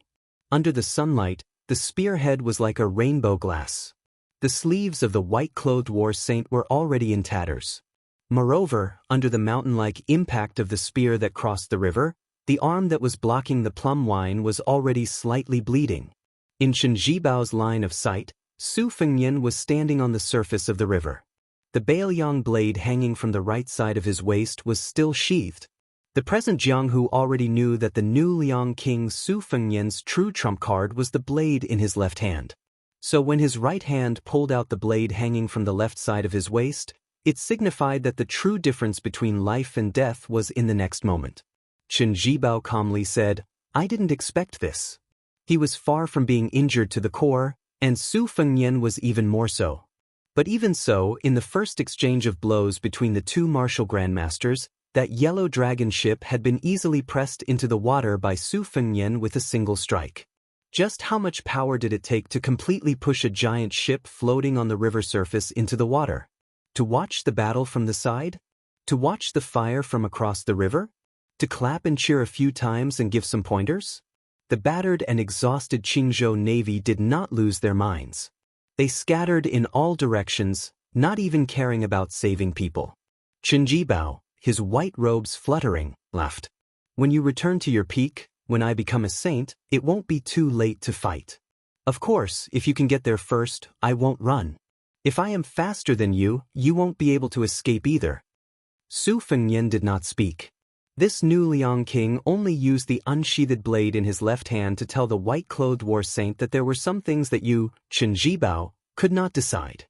Under the sunlight, the spearhead was like a rainbow glass. The sleeves of the white-clothed war saint were already in tatters. Moreover, under the mountain-like impact of the spear that crossed the river, the arm that was blocking the plum wine was already slightly bleeding. In Qin Jibao's line of sight, Su Fengnian was standing on the surface of the river. The Bailiang blade hanging from the right side of his waist was still sheathed. The present Jianghu already knew that the new Liang King Su Fengnian's true trump card was the blade in his left hand. So when his right hand pulled out the blade hanging from the left side of his waist, it signified that the true difference between life and death was in the next moment. Qin Jibao calmly said, "I didn't expect this." He was far from being injured to the core, and Su Fengnian was even more so. But even so, in the first exchange of blows between the two martial grandmasters, that yellow dragon ship had been easily pressed into the water by Su Fengnian with a single strike. Just how much power did it take to completely push a giant ship floating on the river surface into the water? To watch the battle from the side? To watch the fire from across the river? To clap and cheer a few times and give some pointers? The battered and exhausted Qingzhou Navy did not lose their minds. They scattered in all directions, not even caring about saving people. Chen Jibao, his white robes fluttering, laughed. When you return to your peak, when I become a saint, it won't be too late to fight. Of course, if you can get there first, I won't run. If I am faster than you, you won't be able to escape either. Su Fengnian did not speak. This new Liang king only used the unsheathed blade in his left hand to tell the white-clothed war saint that there were some things that you, Chen Jibao, could not decide.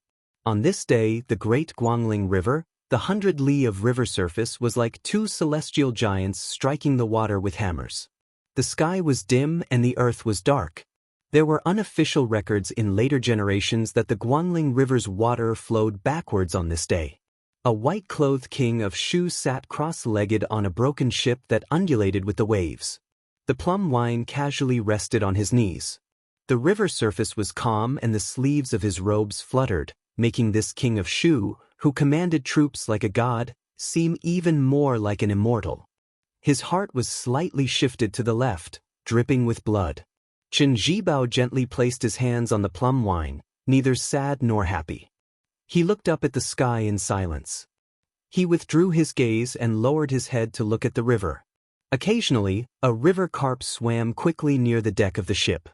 On this day, the great Guangling River, the 100 li of river surface, was like two celestial giants striking the water with hammers. The sky was dim and the earth was dark. There were unofficial records in later generations that the Guangling River's water flowed backwards on this day. A white-clothed king of Shu sat cross-legged on a broken ship that undulated with the waves. The plum wine casually rested on his knees. The river surface was calm and the sleeves of his robes fluttered, making this king of Shu, who commanded troops like a god, seem even more like an immortal. His heart was slightly shifted to the left, dripping with blood. Chen Jibao gently placed his hands on the plum wine, neither sad nor happy. He looked up at the sky in silence. He withdrew his gaze and lowered his head to look at the river. Occasionally, a river carp swam quickly near the deck of the ship.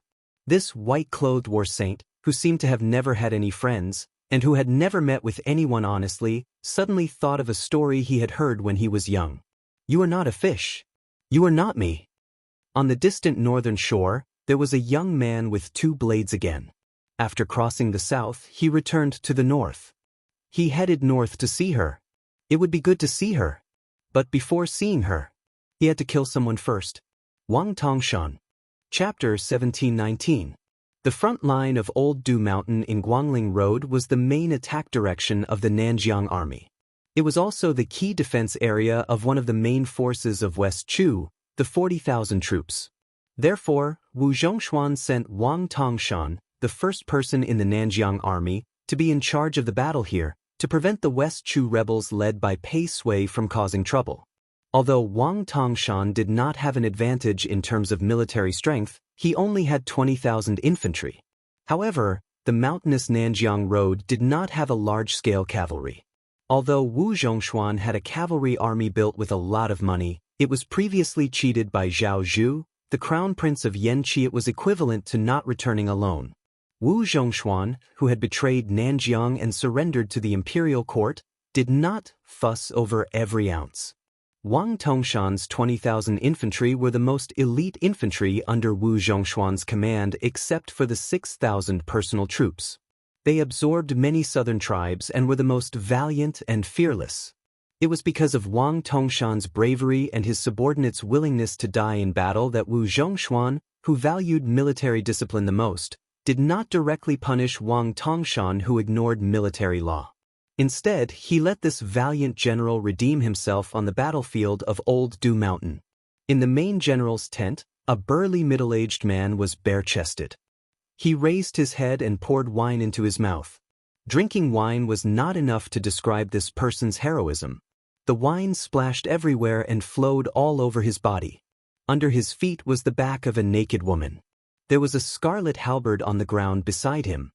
This white-clothed war saint, who seemed to have never had any friends, and who had never met with anyone honestly, suddenly thought of a story he had heard when he was young. You are not a fish. You are not me. On the distant northern shore, there was a young man with two blades again. After crossing the south, he returned to the north. He headed north to see her. It would be good to see her. But before seeing her, he had to kill someone first. Wang Tongshan. Chapter 1719. The front line of Old Du Mountain in Guangling Road was the main attack direction of the Nanjiang army. It was also the key defense area of one of the main forces of West Chu, the 40,000 troops. Therefore, Wu Zhongshuan sent Wang Tongshan, the first person in the Nanjiang army, to be in charge of the battle here, to prevent the West Chu rebels led by Pei Sui from causing trouble. Although Wang Tongshan did not have an advantage in terms of military strength, he only had 20,000 infantry. However, the mountainous Nanjiang Road did not have a large-scale cavalry. Although Wu Zhongshuan had a cavalry army built with a lot of money, it was previously cheated by Zhao Zhu, the crown prince of Yanqi. It was equivalent to not returning alone. Wu Zhongshuan, who had betrayed Nanjiang and surrendered to the imperial court, did not fuss over every ounce. Wang Tongshan's 20,000 infantry were the most elite infantry under Wu Zhongshuan's command except for the 6,000 personal troops. They absorbed many southern tribes and were the most valiant and fearless. It was because of Wang Tongshan's bravery and his subordinates' willingness to die in battle that Wu Zhongshuan, who valued military discipline the most, did not directly punish Wang Tongshan, who ignored military law. Instead, he let this valiant general redeem himself on the battlefield of Old Du Mountain. In the main general's tent, a burly middle-aged man was bare-chested. He raised his head and poured wine into his mouth. Drinking wine was not enough to describe this person's heroism. The wine splashed everywhere and flowed all over his body. Under his feet was the back of a naked woman. There was a scarlet halberd on the ground beside him.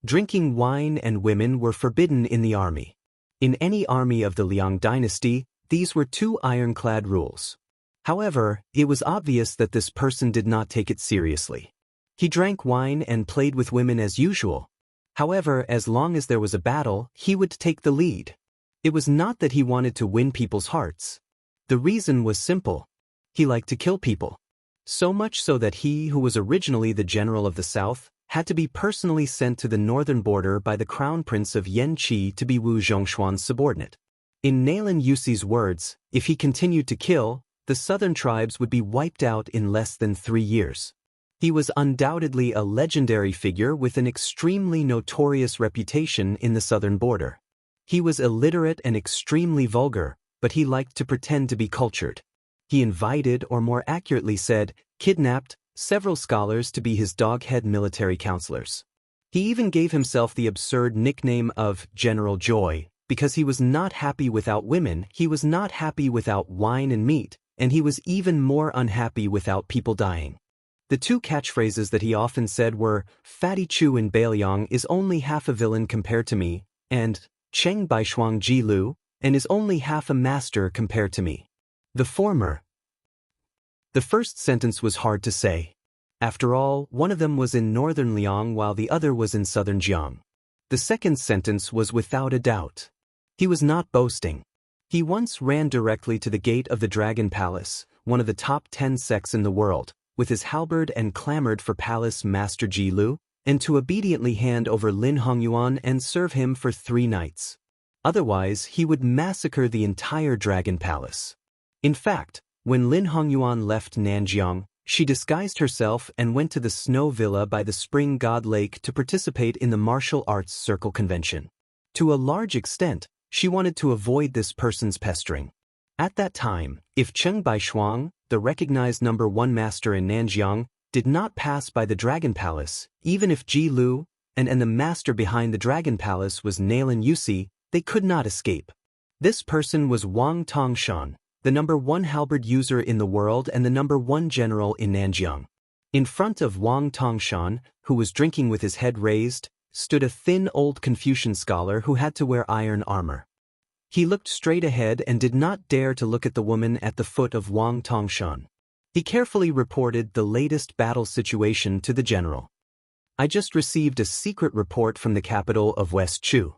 Drinking wine and women were forbidden in the army. In any army of the Liang dynasty, these were two ironclad rules. However, it was obvious that this person did not take it seriously. He drank wine and played with women as usual. However, as long as there was a battle, he would take the lead. It was not that he wanted to win people's hearts. The reason was simple. He liked to kill people. So much so that he, who was originally the general of the south, had to be personally sent to the northern border by the crown prince of Yanqi to be Wu Zhongshuan's subordinate. In Nailan Yuxi's words, if he continued to kill, the southern tribes would be wiped out in less than 3 years. He was undoubtedly a legendary figure with an extremely notorious reputation in the southern border. He was illiterate and extremely vulgar, but he liked to pretend to be cultured. He invited, or more accurately said, kidnapped, several scholars to be his dog-head military counselors. He even gave himself the absurd nickname of General Joy, because he was not happy without women, he was not happy without wine and meat, and he was even more unhappy without people dying. The two catchphrases that he often said were, Fatty Chu in Bailiang is only half a villain compared to me, and Cheng Baishuang Ji Lu, and is only half a master compared to me. The first sentence was hard to say. After all, one of them was in northern Liang while the other was in southern Jiang. The second sentence was without a doubt. He was not boasting. He once ran directly to the gate of the Dragon Palace, one of the top 10 sects in the world, with his halberd and clamored for Palace Master Ji Lu, and to obediently hand over Lin Hongyuan and serve him for 3 nights. Otherwise, he would massacre the entire Dragon Palace. In fact, when Lin Hongyuan left Nanjiang, she disguised herself and went to the snow villa by the Spring God Lake to participate in the martial arts circle convention. To a large extent, she wanted to avoid this person's pestering. At that time, if Cheng Baishuang, the recognized #1 master in Nanjiang, did not pass by the Dragon Palace, even if Ji Lu and the master behind the Dragon Palace was Nailan Yusi, they could not escape. This person was Wang Tongshan, the #1 halberd user in the world and the #1 general in Nanjiang. In front of Wang Tongshan, who was drinking with his head raised, stood a thin old Confucian scholar who had to wear iron armor. He looked straight ahead and did not dare to look at the woman at the foot of Wang Tongshan. He carefully reported the latest battle situation to the general. I just received a secret report from the capital of West Chu.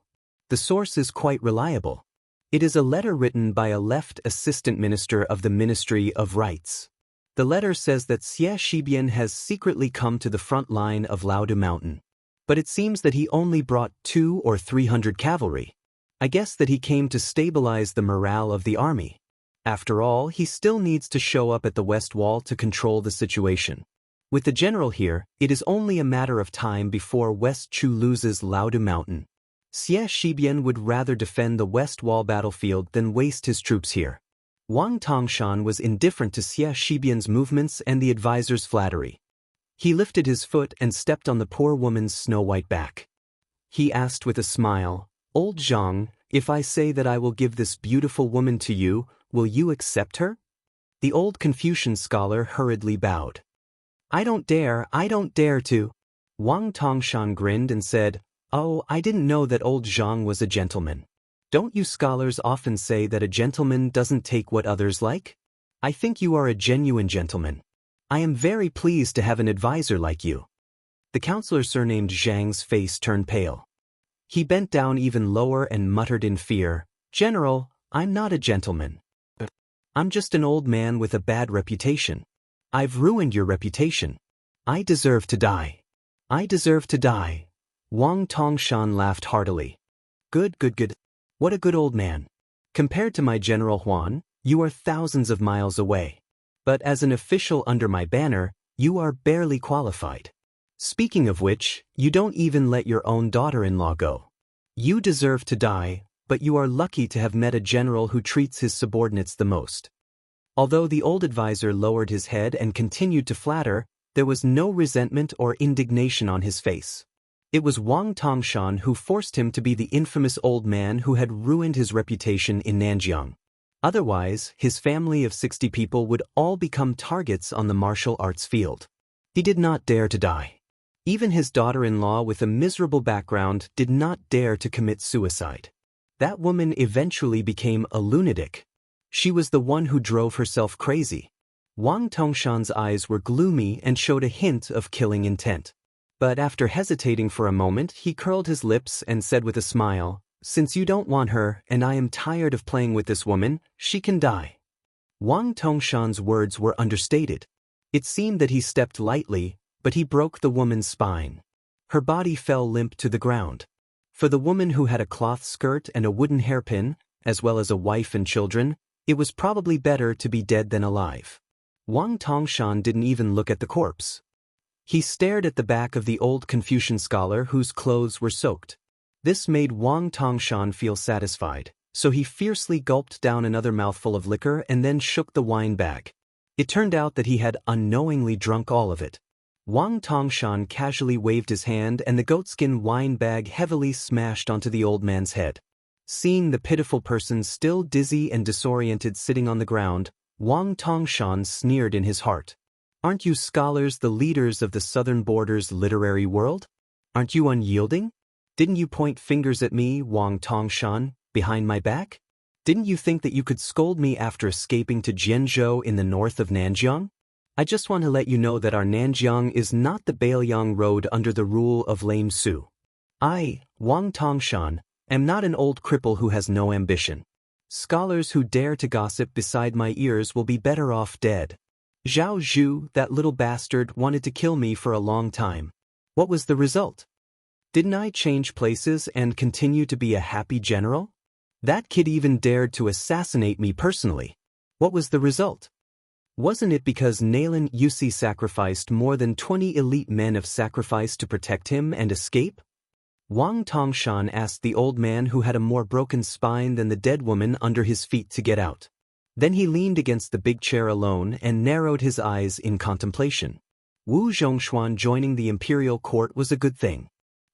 The source is quite reliable. It is a letter written by a left assistant minister of the Ministry of Rights. The letter says that Xie Shibian has secretly come to the front line of Laodu Mountain. But it seems that he only brought 200 or 300 cavalry. I guess that he came to stabilize the morale of the army. After all, he still needs to show up at the West Wall to control the situation. With the general here, it is only a matter of time before West Chu loses Laodu Mountain. Xie Shibian would rather defend the West Wall battlefield than waste his troops here. Wang Tongshan was indifferent to Xie Shibian's movements and the advisor's flattery. He lifted his foot and stepped on the poor woman's snow-white back. He asked with a smile, "Old Zhang, if I say that I will give this beautiful woman to you, will you accept her?" The old Confucian scholar hurriedly bowed. I don't dare to." Wang Tongshan grinned and said, "Oh, I didn't know that old Zhang was a gentleman. Don't you scholars often say that a gentleman doesn't take what others like? I think you are a genuine gentleman. I am very pleased to have an advisor like you." The counselor surnamed Zhang's face turned pale. He bent down even lower and muttered in fear, "General, I'm not a gentleman. I'm just an old man with a bad reputation. I've ruined your reputation. I deserve to die. I deserve to die." Wang Tongshan laughed heartily. Good. What a good old man. Compared to my General Huan, you are thousands of miles away. But as an official under my banner, you are barely qualified. Speaking of which, you don't even let your own daughter-in-law go. You deserve to die, but you are lucky to have met a general who treats his subordinates the most. Although the old advisor lowered his head and continued to flatter, there was no resentment or indignation on his face. It was Wang Tongshan who forced him to be the infamous old man who had ruined his reputation in Nanjiang. Otherwise, his family of 60 people would all become targets on the martial arts field. He did not dare to die. Even his daughter-in-law with a miserable background did not dare to commit suicide. That woman eventually became a lunatic. She was the one who drove herself crazy. Wang Tongshan's eyes were gloomy and showed a hint of killing intent. But after hesitating for a moment, he curled his lips and said with a smile, "Since you don't want her and I am tired of playing with this woman, she can die." Wang Tongshan's words were understated. It seemed that he stepped lightly, but he broke the woman's spine. Her body fell limp to the ground. For the woman who had a cloth skirt and a wooden hairpin, as well as a wife and children, it was probably better to be dead than alive. Wang Tongshan didn't even look at the corpse. He stared at the back of the old Confucian scholar whose clothes were soaked. This made Wang Tongshan feel satisfied, So he fiercely gulped down another mouthful of liquor and then shook the wine bag. It turned out that he had unknowingly drunk all of it. Wang Tongshan casually waved his hand and the goatskin wine bag heavily smashed onto the old man's head. Seeing the pitiful person still dizzy and disoriented sitting on the ground, Wang Tongshan sneered in his heart. Aren't you scholars the leaders of the southern border's literary world? Aren't you unyielding? Didn't you point fingers at me, Wang Tongshan, behind my back? Didn't you think that you could scold me after escaping to Jianzhou in the north of Nanjiang? I just want to let you know that our Nanjiang is not the Bailiang road under the rule of Lame Su. I, Wang Tongshan, am not an old cripple who has no ambition. Scholars who dare to gossip beside my ears will be better off dead. Zhao Zhu, that little bastard, wanted to kill me for a long time. What was the result? Didn't I change places and continue to be a happy general? That kid even dared to assassinate me personally. What was the result? Wasn't it because Nalen Yusi sacrificed more than 20 elite men of sacrifice to protect him and escape? Wang Tongshan asked the old man who had a more broken spine than the dead woman under his feet to get out. Then he leaned against the big chair alone and narrowed his eyes in contemplation. Wu Zhongshuan joining the imperial court was a good thing.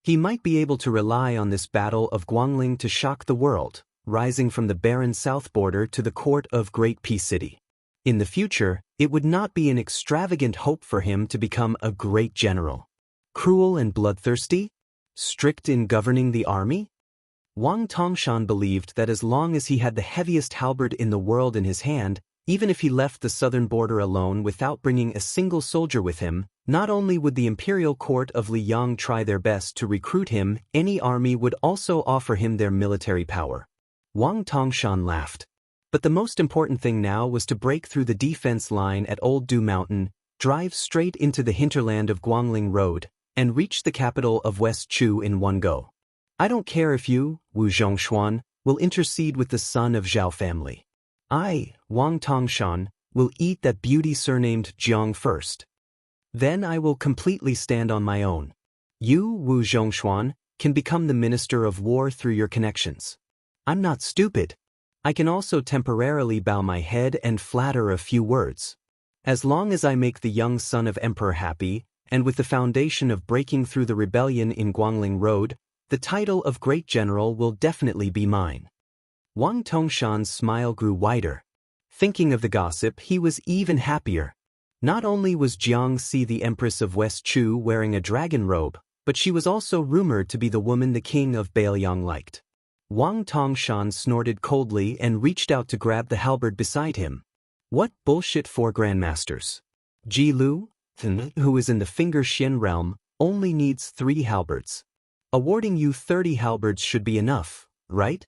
He might be able to rely on this battle of Guangling to shock the world, rising from the barren south border to the court of Great Peace City. In the future, it would not be an extravagant hope for him to become a great general. Cruel and bloodthirsty? Strict in governing the army? Wang Tongshan believed that as long as he had the heaviest halberd in the world in his hand, even if he left the southern border alone without bringing a single soldier with him, not only would the imperial court of Liang try their best to recruit him, any army would also offer him their military power. Wang Tongshan laughed. But the most important thing now was to break through the defense line at Old Du Mountain, drive straight into the hinterland of Guangling Road, and reach the capital of West Chu in one go. I don't care if you, Wu Zhongshuan, will intercede with the son of Zhao family. I, Wang Tongshan, will eat that beauty surnamed Jiang first. Then I will completely stand on my own. You, Wu Zhongshuan, can become the Minister of War through your connections. I'm not stupid. I can also temporarily bow my head and flatter a few words. As long as I make the young son of Emperor happy, and with the foundation of breaking through the rebellion in Guangling Road, the title of Great General will definitely be mine. Wang Tongshan's smile grew wider. Thinking of the gossip, he was even happier. Not only was Xianxia the Empress of West Chu wearing a dragon robe, but she was also rumored to be the woman the king of Bailiang liked. Wang Tongshan snorted coldly and reached out to grab the halberd beside him. What bullshit for grandmasters. Ji Lu, who is in the Finger Xian realm, only needs 3 halberds. Awarding you 30 halberds should be enough, right?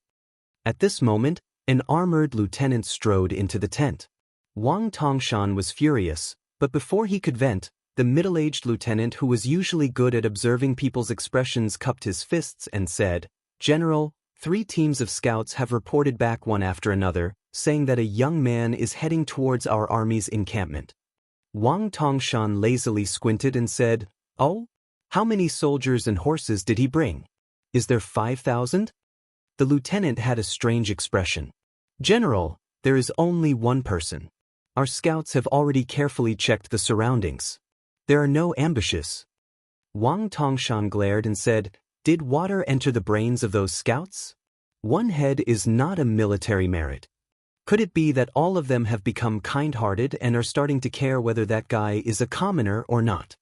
At this moment, an armored lieutenant strode into the tent. Wang Tongshan was furious, but before he could vent, the middle-aged lieutenant who was usually good at observing people's expressions cupped his fists and said, General, 3 teams of scouts have reported back one after another, saying that a young man is heading towards our army's encampment. Wang Tongshan lazily squinted and said, Oh? How many soldiers and horses did he bring? Is there 5,000? The lieutenant had a strange expression. General, there is only one person. Our scouts have already carefully checked the surroundings. There are no ambushes. Wang Tongshan glared and said, Did water enter the brains of those scouts? One head is not a military merit. Could it be that all of them have become kind-hearted and are starting to care whether that guy is a commoner or not?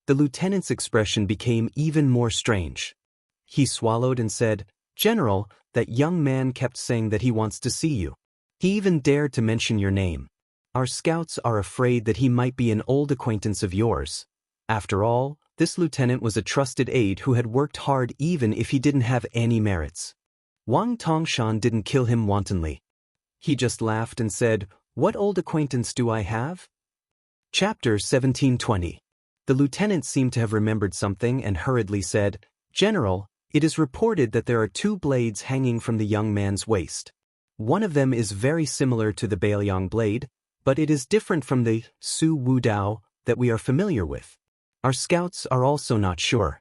The lieutenant's expression became even more strange. He swallowed and said, General, that young man kept saying that he wants to see you. He even dared to mention your name. Our scouts are afraid that he might be an old acquaintance of yours. After all, this lieutenant was a trusted aide who had worked hard even if he didn't have any merits. Wang Tongshan didn't kill him wantonly. He just laughed and said, What old acquaintance do I have? Chapter 1720. The lieutenant seemed to have remembered something and hurriedly said, General, it is reported that there are 2 blades hanging from the young man's waist. One of them is very similar to the Bailiang blade, but it is different from the Su Wu Dao that we are familiar with. Our scouts are also not sure.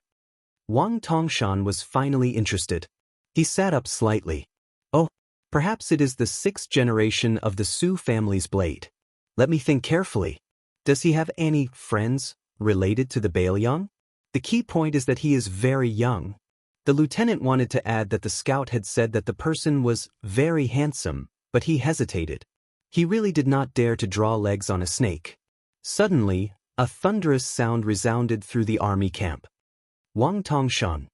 Wang Tongshan was finally interested. He sat up slightly. Oh, Perhaps it is the 6th generation of the Su family's blade. Let me think carefully. Does he have any friends related to the Bailiang? The key point is that he is very young. The lieutenant wanted to add that the scout had said that the person was very handsome, but he hesitated. He really did not dare to draw legs on a snake. Suddenly, a thunderous sound resounded through the army camp. Wang Tongshan.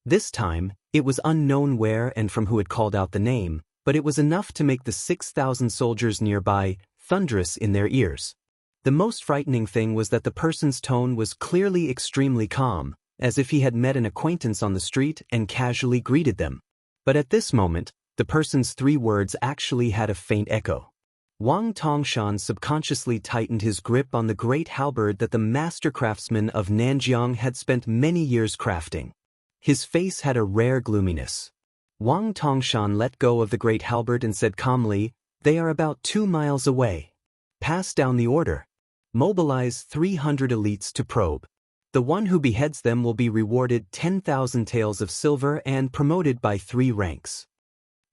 This time, it was unknown where and from who had called out the name, but it was enough to make the 6,000 soldiers nearby thunderous in their ears. The most frightening thing was that the person's tone was clearly extremely calm, as if he had met an acquaintance on the street and casually greeted them. But at this moment, the person's 3 words actually had a faint echo. Wang Tongshan subconsciously tightened his grip on the great halberd that the master craftsman of Nanjiang had spent many years crafting. His face had a rare gloominess. Wang Tongshan let go of the great halberd and said calmly, "They are about 2 miles away. Pass down the order. Mobilize 300 elites to probe. The one who beheads them will be rewarded 10,000 taels of silver and promoted by 3 ranks."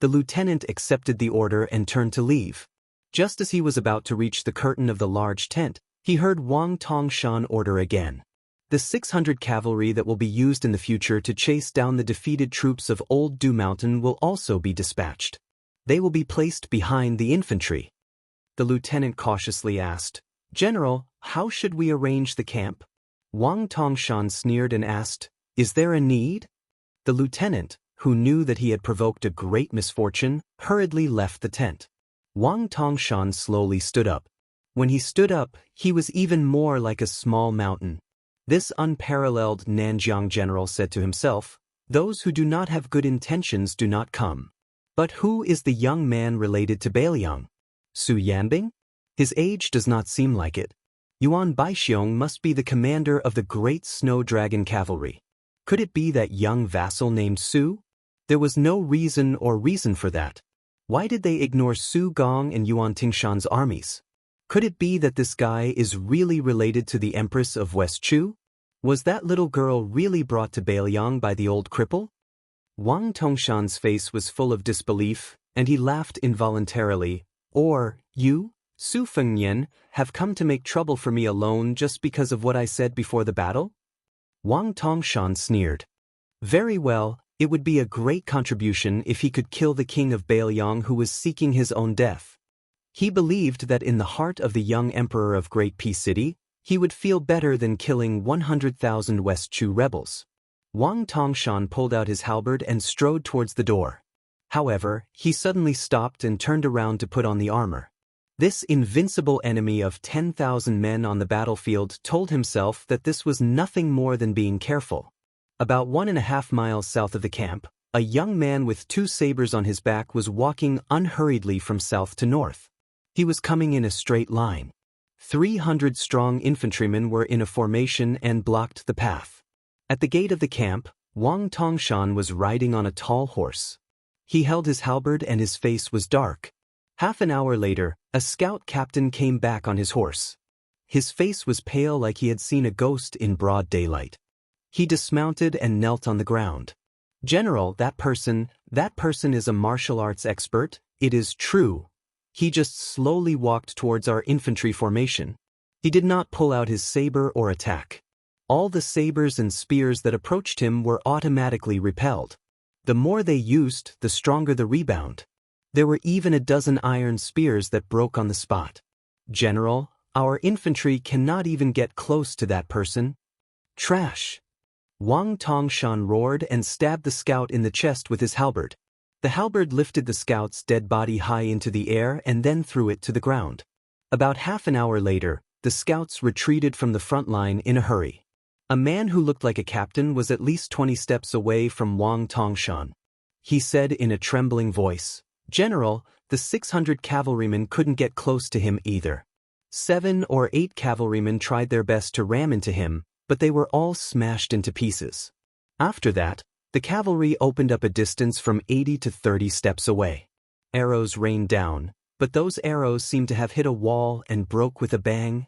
The lieutenant accepted the order and turned to leave. Just as he was about to reach the curtain of the large tent, he heard Wang Tongshan order again. The 600 cavalry that will be used in the future to chase down the defeated troops of Old Du Mountain will also be dispatched. They will be placed behind the infantry. The lieutenant cautiously asked, "General, how should we arrange the camp?" Wang Tongshan sneered and asked, "Is there a need?" The lieutenant, who knew that he had provoked a great misfortune, hurriedly left the tent. Wang Tongshan slowly stood up. When he stood up, he was even more like a small mountain. This unparalleled Nanjiang general said to himself, "Those who do not have good intentions do not come." But who is the young man related to Bailiang? Su Yanbing? His age does not seem like it. Yuan Baixiong must be the commander of the great snow dragon cavalry. Could it be that young vassal named Su? There was no reason for that. Why did they ignore Su Gong and Yuan Tingshan's armies? Could it be that this guy is really related to the Empress of West Chu? Was that little girl really brought to Bailiang by the old cripple? Wang Tongshan's face was full of disbelief, and he laughed involuntarily. "Or, you, Su Fengnian, have come to make trouble for me alone just because of what I said before the battle?" Wang Tongshan sneered. "Very well, it would be a great contribution if he could kill the king of Bailiang who was seeking his own death." He believed that in the heart of the young emperor of Great Peace City, he would feel better than killing 100,000 West Chu rebels. Wang Tongshan pulled out his halberd and strode towards the door. However, he suddenly stopped and turned around to put on the armor. This invincible enemy of 10,000 men on the battlefield told himself that this was nothing more than being careful. About 1.5 miles south of the camp, a young man with 2 sabers on his back was walking unhurriedly from south to north. He was coming in a straight line. 300 strong infantrymen were in a formation and blocked the path. At the gate of the camp, Wang Tongshan was riding on a tall horse. He held his halberd and his face was dark. Half an hour later, a scout captain came back on his horse. His face was pale like he had seen a ghost in broad daylight. He dismounted and knelt on the ground. "General, that person is a martial arts expert, it is true. He just slowly walked towards our infantry formation. He did not pull out his saber or attack. All the sabers and spears that approached him were automatically repelled. The more they used, the stronger the rebound. There were even a dozen iron spears that broke on the spot. General, our infantry cannot even get close to that person." "Trash!" Wang Tongshan roared and stabbed the scout in the chest with his halberd. The halberd lifted the scout's dead body high into the air and then threw it to the ground. About half an hour later, the scouts retreated from the front line in a hurry. A man who looked like a captain was at least 20 steps away from Wang Tongshan. He said in a trembling voice, "General, the 600 cavalrymen couldn't get close to him either. 7 or 8 cavalrymen tried their best to ram into him, but they were all smashed into pieces. After that, the cavalry opened up a distance from 80 to 30 steps away. Arrows rained down, but those arrows seemed to have hit a wall and broke with a bang."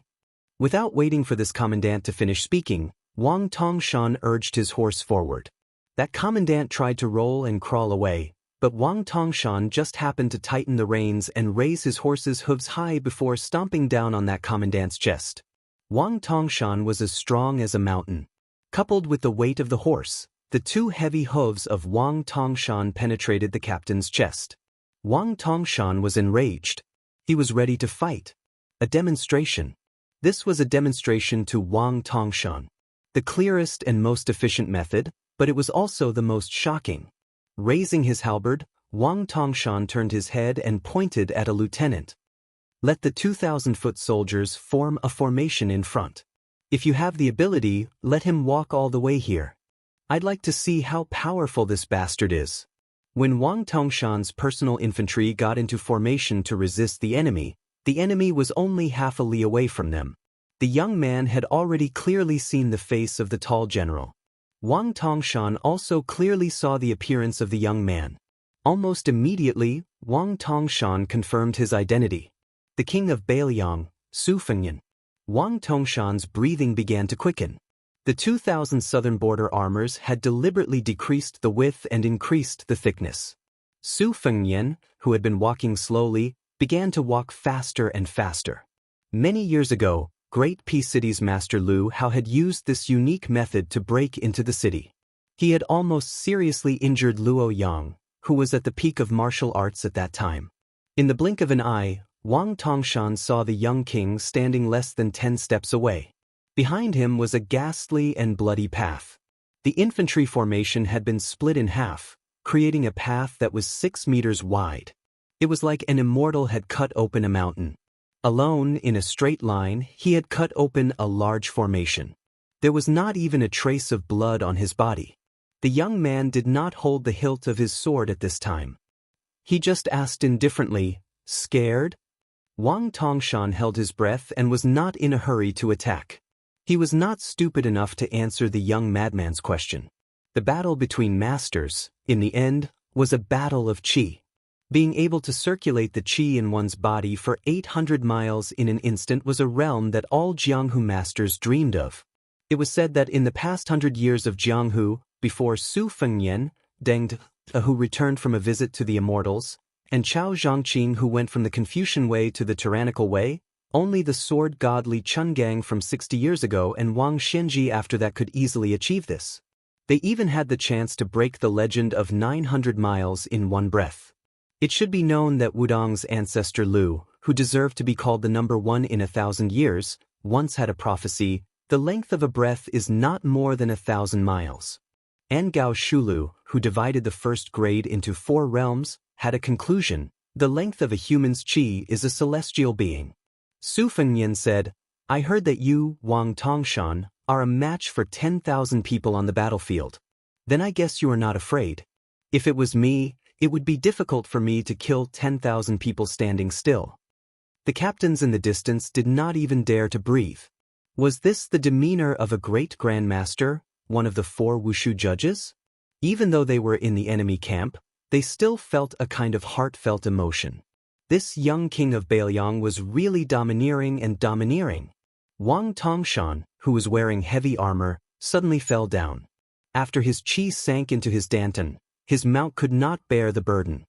Without waiting for this commandant to finish speaking, Wang Tongshan urged his horse forward. That commandant tried to roll and crawl away, But Wang Tongshan just happened to tighten the reins and raise his horse's hooves high before stomping down on that commandant's chest. Wang Tongshan was as strong as a mountain. Coupled with the weight of the horse, the two heavy hooves of Wang Tongshan penetrated the captain's chest. Wang Tongshan was enraged. He was ready to fight. A demonstration. This was a demonstration to Wang Tongshan. The clearest and most efficient method, but it was also the most shocking. Raising his halberd, Wang Tongshan turned his head and pointed at a lieutenant. Let the 2,000-foot soldiers form a formation in front. If you have the ability, let him walk all the way here. I'd like to see how powerful this bastard is. When Wang Tongshan's personal infantry got into formation to resist the enemy was only half a li away from them. The young man had already clearly seen the face of the tall general. Wang Tongshan also clearly saw the appearance of the young man. Almost immediately, Wang Tongshan confirmed his identity. The king of Bailiang, Su Fengyan. Wang Tongshan's breathing began to quicken. The 2,000 southern border armors had deliberately decreased the width and increased the thickness. Su Fengyan, who had been walking slowly, began to walk faster and faster. Many years ago, Great Peace City's Master Lu Hao had used this unique method to break into the city. He had almost seriously injured Luo Yang, who was at the peak of martial arts at that time. In the blink of an eye, Wang Tongshan saw the young king standing less than 10 steps away. Behind him was a ghastly and bloody path. The infantry formation had been split in half, creating a path that was 6 meters wide. It was like an immortal had cut open a mountain. Alone, in a straight line, he had cut open a large formation. There was not even a trace of blood on his body. The young man did not hold the hilt of his sword at this time. He just asked indifferently, "Scared?" Wang Tongshan held his breath and was not in a hurry to attack. He was not stupid enough to answer the young madman's question. The battle between masters, in the end, was a battle of qi. Being able to circulate the qi in one's body for 800 miles in an instant was a realm that all Jianghu masters dreamed of. It was said that in the past 100 years of Jianghu, before Su Fengyan, Deng De, who returned from a visit to the immortals, and Chao Zhangqing, who went from the Confucian way to the tyrannical way, only the sword god Li Chungang from 60 years ago and Wang Xianji after that could easily achieve this. They even had the chance to break the legend of 900 miles in one breath. It should be known that Wudong's ancestor Lu, who deserved to be called the number 1 in 1,000 years, once had a prophecy: the length of a breath is not more than 1,000 miles. Angao Shulu, who divided the first grade into 4 realms, had a conclusion: the length of a human's qi is a celestial being. Su Fengyan said, "I heard that you, Wang Tongshan, are a match for 10,000 people on the battlefield. Then I guess you are not afraid. If it was me, it would be difficult for me to kill 10,000 people standing still." The captains in the distance did not even dare to breathe. Was this the demeanor of a great grandmaster, one of the 4 wushu judges? Even though they were in the enemy camp, they still felt a kind of heartfelt emotion. This young king of Bailiang was really domineering and domineering. Wang Tongshan, who was wearing heavy armor, suddenly fell down. After his qi sank into his danton, his mount could not bear the burden.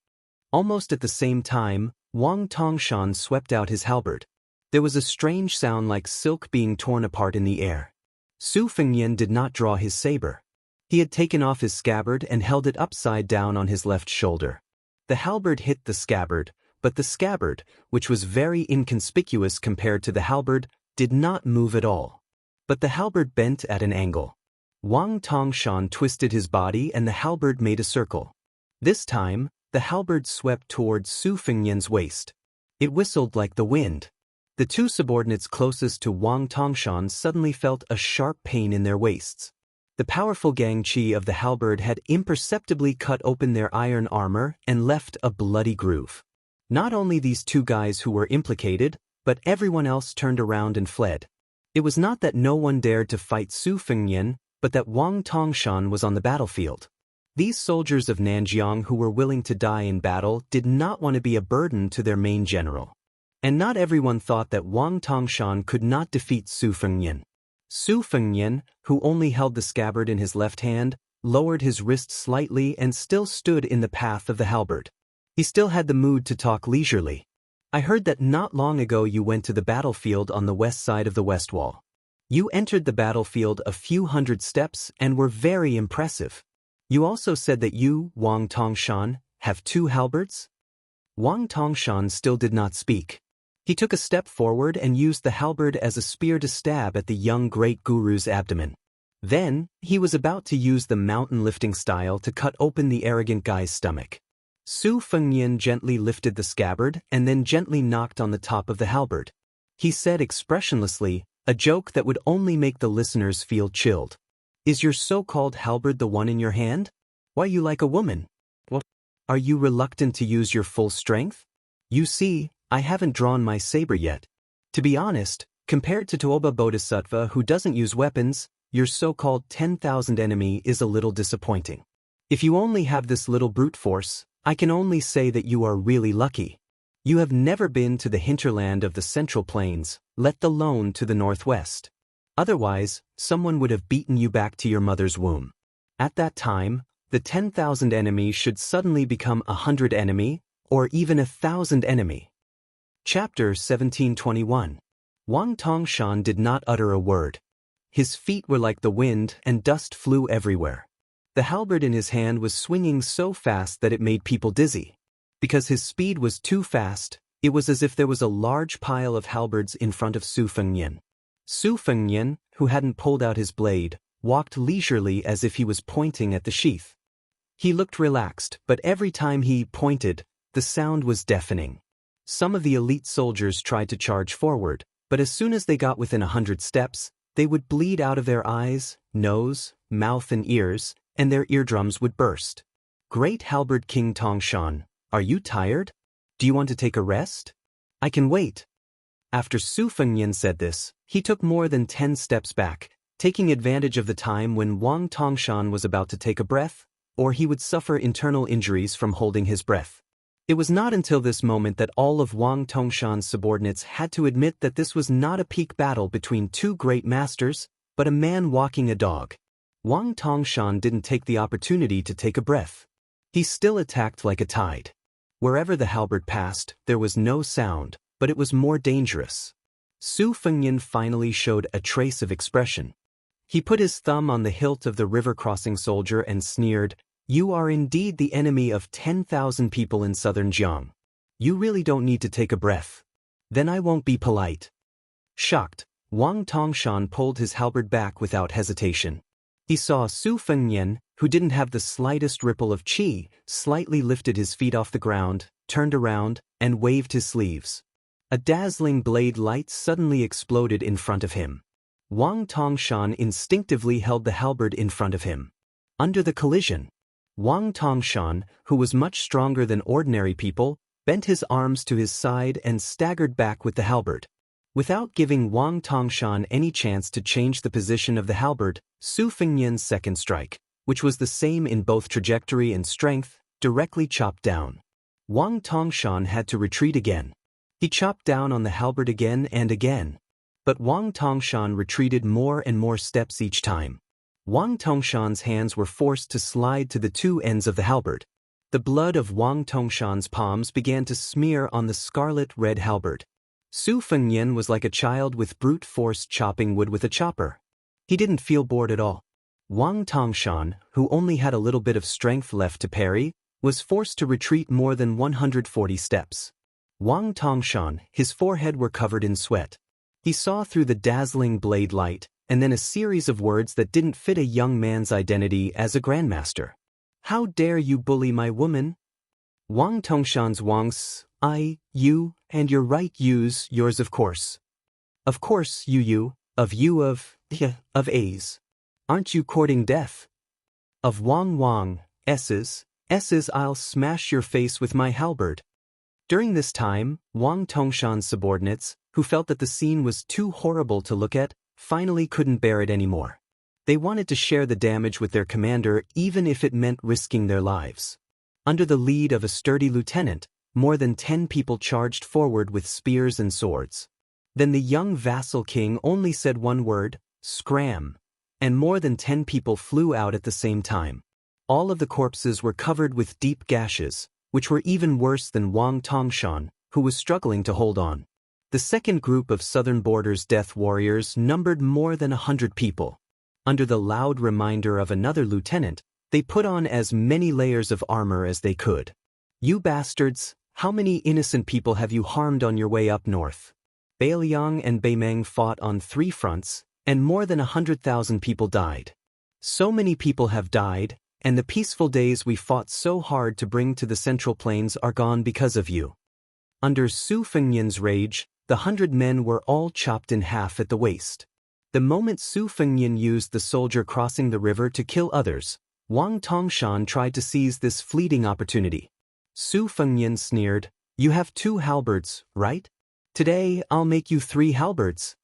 Almost at the same time, Wang Tongshan swept out his halberd. There was a strange sound like silk being torn apart in the air. Su Fengyan did not draw his saber. He had taken off his scabbard and held it upside down on his left shoulder. The halberd hit the scabbard, but the scabbard, which was very inconspicuous compared to the halberd, did not move at all. But the halberd bent at an angle. Wang Tongshan twisted his body and the halberd made a circle. This time, the halberd swept towards Su Fengyan's waist. It whistled like the wind. The 2 subordinates closest to Wang Tongshan suddenly felt a sharp pain in their waists. The powerful gang qi of the halberd had imperceptibly cut open their iron armor and left a bloody groove. Not only these 2 guys who were implicated, but everyone else turned around and fled. It was not that no one dared to fight Su Fengyan, but that Wang Tongshan was on the battlefield. These soldiers of Nanjiang who were willing to die in battle did not want to be a burden to their main general. And not everyone thought that Wang Tongshan could not defeat Su Fengyan. Su Fengyan, who only held the scabbard in his left hand, lowered his wrist slightly and still stood in the path of the halberd. He still had the mood to talk leisurely. I heard that not long ago you went to the battlefield on the west side of the west wall. You entered the battlefield a few hundred steps and were very impressive. You also said that you, Wang Tongshan, have 2 halberds? Wang Tongshan still did not speak. He took a step forward and used the halberd as a spear to stab at the young great guru's abdomen. Then, he was about to use the mountain lifting style to cut open the arrogant guy's stomach. Su Fengnian gently lifted the scabbard and then gently knocked on the top of the halberd. He said expressionlessly, a joke that would only make the listeners feel chilled. Is your so-called halberd the one in your hand? Why you like a woman? What? Are you reluctant to use your full strength? You see, I haven't drawn my saber yet. To be honest, compared to Toba Bodhisattva who doesn't use weapons, your so-called 10,000 enemy is a little disappointing. If you only have this little brute force, I can only say that you are really lucky. You have never been to the hinterland of the Central Plains, let alone to the northwest. Otherwise, someone would have beaten you back to your mother's womb. At that time, the 10,000 enemy should suddenly become 100 enemy, or even 1,000 enemy. Chapter 1721. Wang Tongshan did not utter a word. His feet were like the wind and dust flew everywhere. The halberd in his hand was swinging so fast that it made people dizzy. Because his speed was too fast, it was as if there was a large pile of halberds in front of Su Fengnian. Su Fengnian, who hadn't pulled out his blade, walked leisurely as if he was pointing at the sheath. He looked relaxed, but every time he pointed, the sound was deafening. Some of the elite soldiers tried to charge forward, but as soon as they got within 100 steps, they would bleed out of their eyes, nose, mouth and ears, and their eardrums would burst. Great halberd King Tongshan, are you tired? Do you want to take a rest? I can wait. After Su Fengnian said this, he took more than 10 steps back, taking advantage of the time when Wang Tongshan was about to take a breath, or he would suffer internal injuries from holding his breath. It was not until this moment that all of Wang Tongshan's subordinates had to admit that this was not a peak battle between 2 great masters, but a man walking a dog. Wang Tongshan didn't take the opportunity to take a breath. He still attacked like a tide. Wherever the halberd passed, there was no sound, but it was more dangerous. Su Fengnian finally showed a trace of expression. He put his thumb on the hilt of the river-crossing soldier and sneered, "You are indeed the enemy of 10,000 people in southern Jiang. You really don't need to take a breath. Then I won't be polite." Shocked, Wang Tongshan pulled his halberd back without hesitation. He saw Su Fengnian, who didn't have the slightest ripple of qi, slightly lifted his feet off the ground, turned around, and waved his sleeves. A dazzling blade light suddenly exploded in front of him. Wang Tongshan instinctively held the halberd in front of him. Under the collision, Wang Tongshan, who was much stronger than ordinary people, bent his arms to his side and staggered back with the halberd. Without giving Wang Tongshan any chance to change the position of the halberd, Su Fengnian's second strike, which was the same in both trajectory and strength, directly chopped down. Wang Tongshan had to retreat again. He chopped down on the halberd again and again. But Wang Tongshan retreated more and more steps each time. Wang Tongshan's hands were forced to slide to the 2 ends of the halberd. The blood of Wang Tongshan's palms began to smear on the scarlet-red halberd. Su Fengnian was like a child with brute force chopping wood with a chopper. He didn't feel bored at all. Wang Tongshan, who only had a little bit of strength left to parry, was forced to retreat more than 140 steps. Wang Tongshan, his forehead were covered in sweat. He saw through the dazzling blade light, and then a series of words that didn't fit a young man's identity as a grandmaster. "How dare you bully my woman?" Wang Tongshan's Wang's, "I, you, and your right use yours of course. Of course you, of A's. Aren't you courting death? Of Wang, S's, I'll smash your face with my halberd." During this time, Wang Tongshan's subordinates, who felt that the scene was too horrible to look at, finally couldn't bear it anymore. They wanted to share the damage with their commander even if it meant risking their lives. Under the lead of a sturdy lieutenant, more than 10 people charged forward with spears and swords. Then the young vassal king only said one word, "Scram." and more than 10 people flew out at the same time. All of the corpses were covered with deep gashes, which were even worse than Wang Tongshan, who was struggling to hold on. The second group of Southern Border's death warriors numbered more than 100 people. Under the loud reminder of another lieutenant, they put on as many layers of armor as they could. "You bastards, how many innocent people have you harmed on your way up north?" Beiliang and Beimeng fought on 3 fronts, and more than 100,000 people died. "So many people have died, and the peaceful days we fought so hard to bring to the Central Plains are gone because of you." Under Su Fengnian's rage, the 100 men were all chopped in half at the waist. The moment Su Fengnian used the soldier crossing the river to kill others, Wang Tongshan tried to seize this fleeting opportunity. Su Fengnian sneered, "You have 2 halberds, right? Today I'll make you 3 halberds."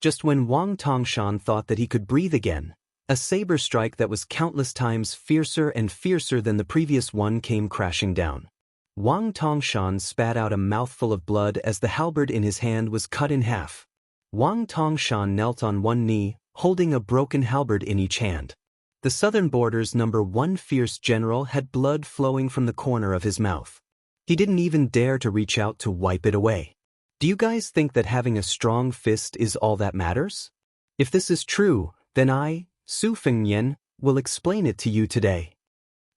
Just when Wang Tongshan thought that he could breathe again, a saber strike that was countless times fiercer and fiercer than the previous one came crashing down. Wang Tongshan spat out a mouthful of blood as the halberd in his hand was cut in half. Wang Tongshan knelt on one knee, holding a broken halberd in each hand. The Southern Border's #1 fierce general had blood flowing from the corner of his mouth. He didn't even dare to reach out to wipe it away. Do you guys think that having a strong fist is all that matters? If this is true, then I, Su Fengnian, will explain it to you today.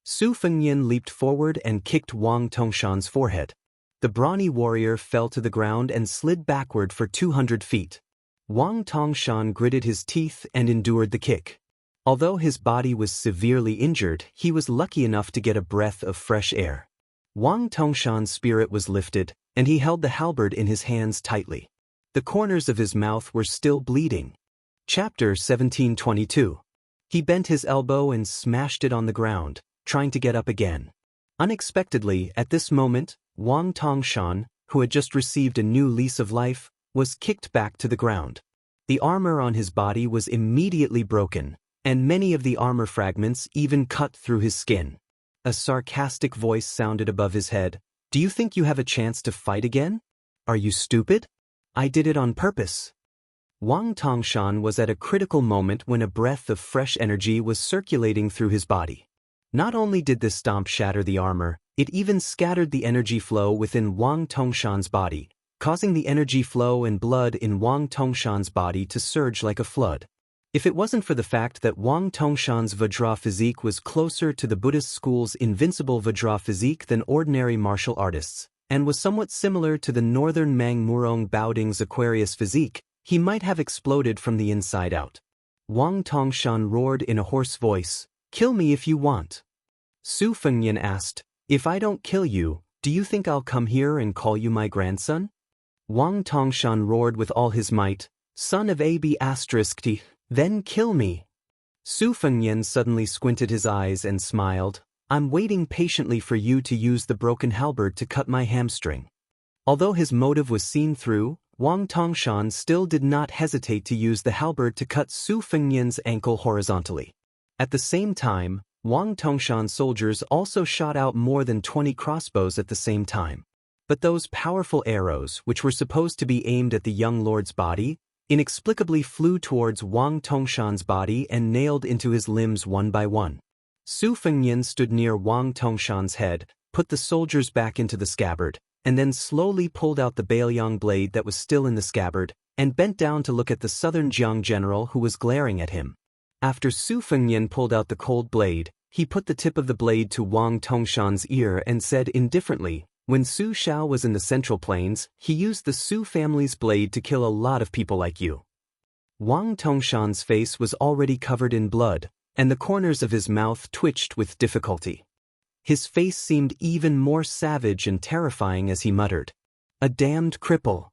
Su Fengnian leaped forward and kicked Wang Tongshan's forehead. The brawny warrior fell to the ground and slid backward for 200 feet. Wang Tongshan gritted his teeth and endured the kick. Although his body was severely injured, he was lucky enough to get a breath of fresh air. Wang Tongshan's spirit was lifted, and he held the halberd in his hands tightly. The corners of his mouth were still bleeding. Chapter 1722. He bent his elbow and smashed it on the ground, trying to get up again. Unexpectedly, at this moment, Wang Tongshan, who had just received a new lease of life, was kicked back to the ground. The armor on his body was immediately broken, and many of the armor fragments even cut through his skin. A sarcastic voice sounded above his head. "Do you think you have a chance to fight again? Are you stupid? I did it on purpose." Wang Tongshan was at a critical moment when a breath of fresh energy was circulating through his body. Not only did this stomp shatter the armor, it even scattered the energy flow within Wang Tongshan's body, causing the energy flow and blood in Wang Tongshan's body to surge like a flood. If it wasn't for the fact that Wang Tongshan's Vajra physique was closer to the Buddhist school's invincible Vajra physique than ordinary martial artists, and was somewhat similar to the northern Mang Murong Baoding's Aquarius physique, he might have exploded from the inside out. Wang Tongshan roared in a hoarse voice, "Kill me if you want." Su Fengnian asked, "If I don't kill you, do you think I'll come here and call you my grandson?" Wang Tongshan roared with all his might, "Son of AB*T, then kill me." Su Fengnian suddenly squinted his eyes and smiled, "I'm waiting patiently for you to use the broken halberd to cut my hamstring." Although his motive was seen through, Wang Tongshan still did not hesitate to use the halberd to cut Su Fengnian's ankle horizontally. At the same time, Wang Tongshan's soldiers also shot out more than 20 crossbows at the same time. But those powerful arrows, which were supposed to be aimed at the young lord's body, inexplicably flew towards Wang Tongshan's body and nailed into his limbs one by one. Su Fengnian stood near Wang Tongshan's head, put the soldiers back into the scabbard, and then slowly pulled out the Beiliang blade that was still in the scabbard, and bent down to look at the southern Jiang general who was glaring at him. After Su Fengnian pulled out the cold blade, he put the tip of the blade to Wang Tongshan's ear and said indifferently, "When Su Xiao was in the Central Plains, he used the Su family's blade to kill a lot of people like you." Wang Tongshan's face was already covered in blood, and the corners of his mouth twitched with difficulty. His face seemed even more savage and terrifying as he muttered, "A damned cripple."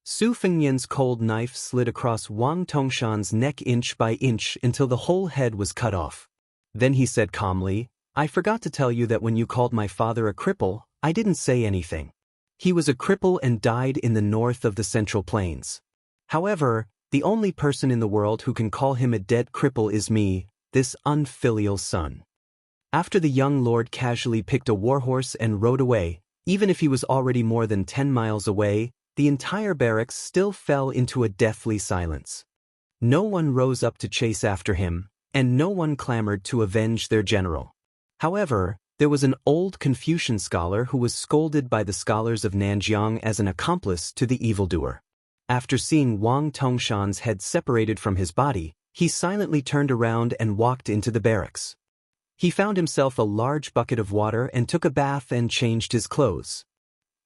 Su Fengnian's cold knife slid across Wang Tongshan's neck inch by inch until the whole head was cut off. Then he said calmly, "I forgot to tell you that when you called my father a cripple, I didn't say anything. He was a cripple and died in the north of the Central Plains. However, the only person in the world who can call him a dead cripple is me, this unfilial son." After the young lord casually picked a warhorse and rode away, even if he was already more than 10 miles away, the entire barracks still fell into a deathly silence. No one rose up to chase after him, and no one clamored to avenge their general. However, there was an old Confucian scholar who was scolded by the scholars of Nanjiang as an accomplice to the evildoer. After seeing Wang Tongshan's head separated from his body, he silently turned around and walked into the barracks. He found himself a large bucket of water and took a bath and changed his clothes.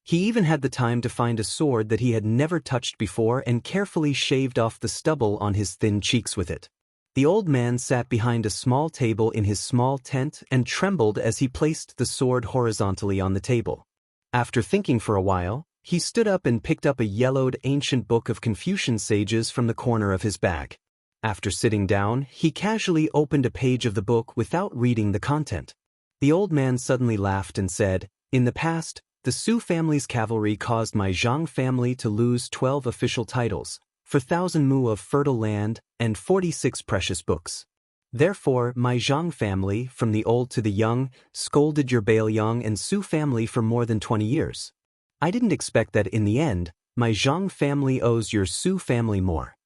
He even had the time to find a sword that he had never touched before and carefully shaved off the stubble on his thin cheeks with it. The old man sat behind a small table in his small tent and trembled as he placed the sword horizontally on the table. After thinking for a while, he stood up and picked up a yellowed ancient book of Confucian sages from the corner of his bag. After sitting down, he casually opened a page of the book without reading the content. The old man suddenly laughed and said, "In the past, the Su family's cavalry caused my Zhang family to lose 12 official titles, 4,000 mu of fertile land, and 46 precious books. Therefore, my Zhang family, from the old to the young, scolded your Bailiang and Su family for more than 20 years. I didn't expect that in the end, my Zhang family owes your Su family more."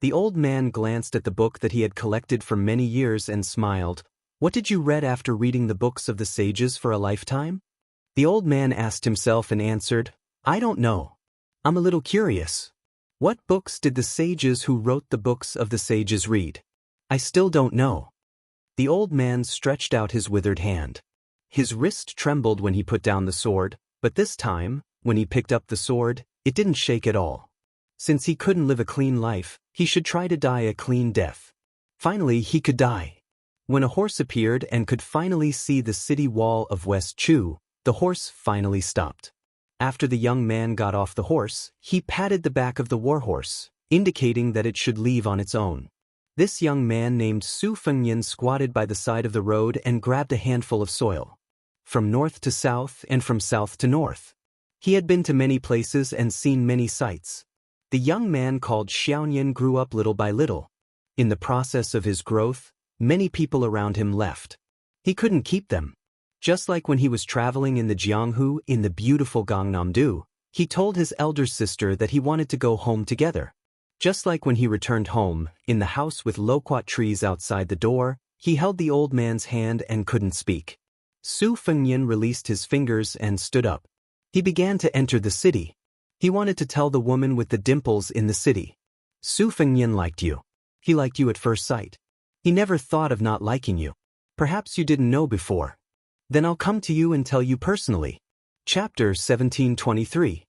The old man glanced at the book that he had collected for many years and smiled. "What did you read after reading the books of the sages for a lifetime?" The old man asked himself and answered, "I don't know. I'm a little curious. What books did the sages who wrote the books of the sages read? I still don't know." The old man stretched out his withered hand. His wrist trembled when he put down the sword, but this time, when he picked up the sword, it didn't shake at all. Since he couldn't live a clean life, he should try to die a clean death. Finally, he could die. When a horse appeared and could finally see the city wall of West Chu, the horse finally stopped. After the young man got off the horse, he patted the back of the warhorse, indicating that it should leave on its own. This young man named Su Fengyan squatted by the side of the road and grabbed a handful of soil. From north to south and from south to north. He had been to many places and seen many sights. The young man called Xianxia grew up little by little. In the process of his growth, many people around him left. He couldn't keep them. Just like when he was traveling in the Jianghu in the beautiful Gangnam-do, he told his elder sister that he wanted to go home together. Just like when he returned home, in the house with loquat trees outside the door, he held the old man's hand and couldn't speak. Su Fengyan released his fingers and stood up. He began to enter the city. He wanted to tell the woman with the dimples in the city, "Su Fengyan liked you. He liked you at first sight. He never thought of not liking you. Perhaps you didn't know before. Then I'll come to you and tell you personally." Chapter 1723.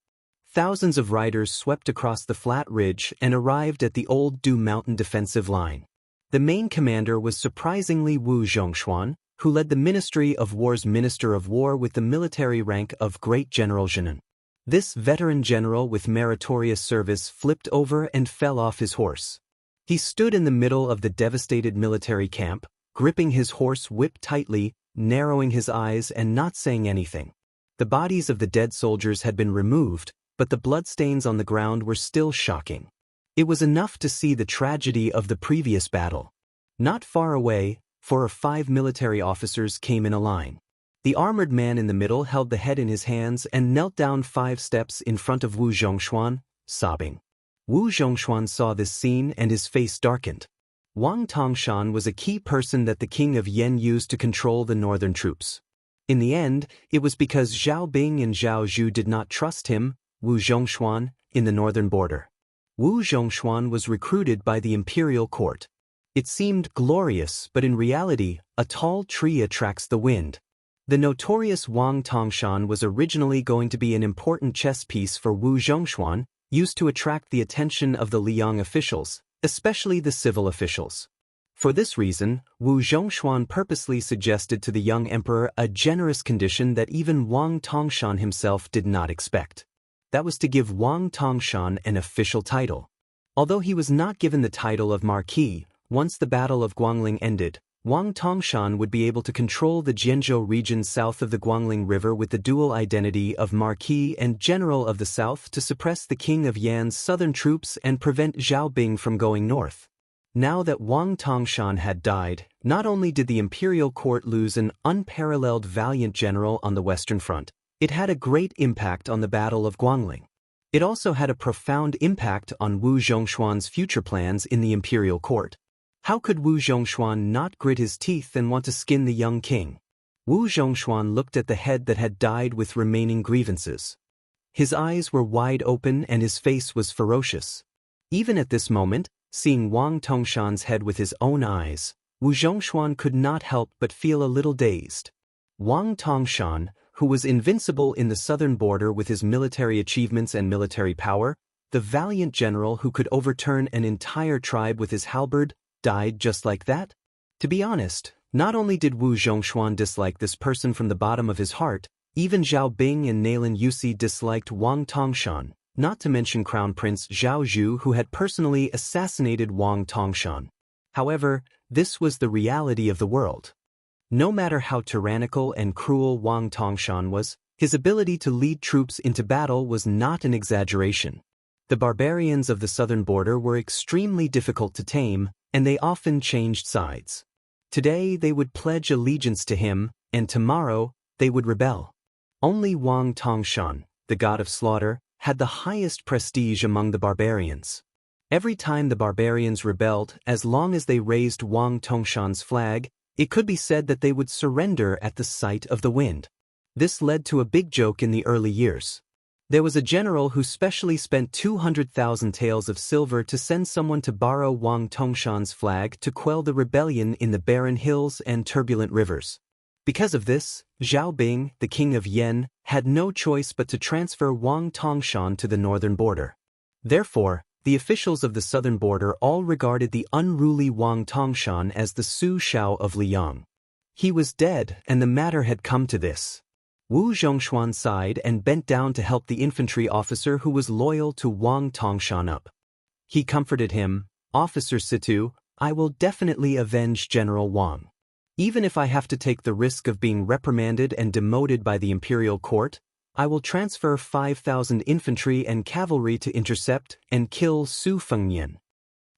Thousands of riders swept across the flat ridge and arrived at the old Du Mountain defensive line. The main commander was surprisingly Wu Zhongshuan, who led the Ministry of War's Minister of War with the military rank of Great General Zhenan. This veteran general with meritorious service flipped over and fell off his horse. He stood in the middle of the devastated military camp, gripping his horse whip tightly, narrowing his eyes and not saying anything. The bodies of the dead soldiers had been removed, but the bloodstains on the ground were still shocking. It was enough to see the tragedy of the previous battle. Not far away, 4 or 5 military officers came in a line. The armored man in the middle held the head in his hands and knelt down 5 steps in front of Wu Zhongshuan, sobbing. Wu Zhongshuan saw this scene and his face darkened. Wang Tongshan was a key person that the king of Yen used to control the northern troops. In the end, it was because Zhao Bing and Zhao Zhu did not trust him, Wu Zhongshuan, in the northern border. Wu Zhongshuan was recruited by the imperial court. It seemed glorious, but in reality, a tall tree attracts the wind. The notorious Wang Tongshan was originally going to be an important chess piece for Wu Zhongshuan, used to attract the attention of the Liang officials, especially the civil officials. For this reason, Wu Zhongshuan purposely suggested to the young emperor a generous condition that even Wang Tongshan himself did not expect. That was to give Wang Tongshan an official title. Although he was not given the title of Marquis, once the Battle of Guangling ended, Wang Tongshan would be able to control the Jianzhou region south of the Guangling River with the dual identity of Marquis and General of the South to suppress the King of Yan's southern troops and prevent Zhao Bing from going north. Now that Wang Tongshan had died, not only did the imperial court lose an unparalleled valiant general on the Western Front, it had a great impact on the Battle of Guangling. It also had a profound impact on Wu Zhongshuan's future plans in the imperial court. How could Wu Zhongshuan not grit his teeth and want to skin the young king? Wu Zhongshuan looked at the head that had died with remaining grievances. His eyes were wide open and his face was ferocious. Even at this moment, seeing Wang Tongshan's head with his own eyes, Wu Zhongshuan could not help but feel a little dazed. Wang Tongshan, who was invincible in the southern border with his military achievements and military power, the valiant general who could overturn an entire tribe with his halberd, died just like that? To be honest, not only did Wu Zhongshuan dislike this person from the bottom of his heart, even Zhao Bing and Nalin Yusi disliked Wang Tongshan, not to mention Crown Prince Zhao Zhu, who had personally assassinated Wang Tongshan. However, this was the reality of the world. No matter how tyrannical and cruel Wang Tongshan was, his ability to lead troops into battle was not an exaggeration. The barbarians of the southern border were extremely difficult to tame, and they often changed sides. Today they would pledge allegiance to him, and tomorrow they would rebel. Only Wang Tongshan, the god of slaughter, had the highest prestige among the barbarians. Every time the barbarians rebelled, as long as they raised Wang Tongshan's flag, it could be said that they would surrender at the sight of the wind. This led to a big joke in the early years. There was a general who specially spent 200,000 taels of silver to send someone to borrow Wang Tongshan's flag to quell the rebellion in the barren hills and turbulent rivers. Because of this, Zhao Bing, the king of Yen, had no choice but to transfer Wang Tongshan to the northern border. Therefore, the officials of the southern border all regarded the unruly Wang Tongshan as the Su Shao of Liang. He was dead, and the matter had come to this. Wu Zhongshuan sighed and bent down to help the infantry officer who was loyal to Wang Tongshan up. He comforted him, "Officer Situ, I will definitely avenge General Wang. Even if I have to take the risk of being reprimanded and demoted by the imperial court, I will transfer 5,000 infantry and cavalry to intercept and kill Su Fengnian."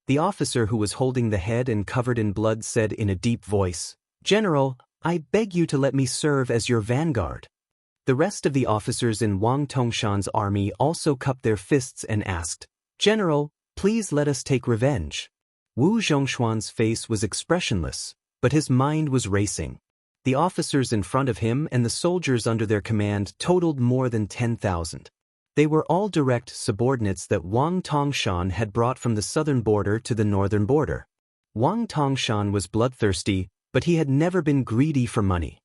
The officer who was holding the head and covered in blood said in a deep voice, "General, I beg you to let me serve as your vanguard." The rest of the officers in Wang Tongshan's army also cupped their fists and asked, "General, please let us take revenge." Wu Zhongshuan's face was expressionless, but his mind was racing. The officers in front of him and the soldiers under their command totaled more than 10,000. They were all direct subordinates that Wang Tongshan had brought from the southern border to the northern border. Wang Tongshan was bloodthirsty, but he had never been greedy for money.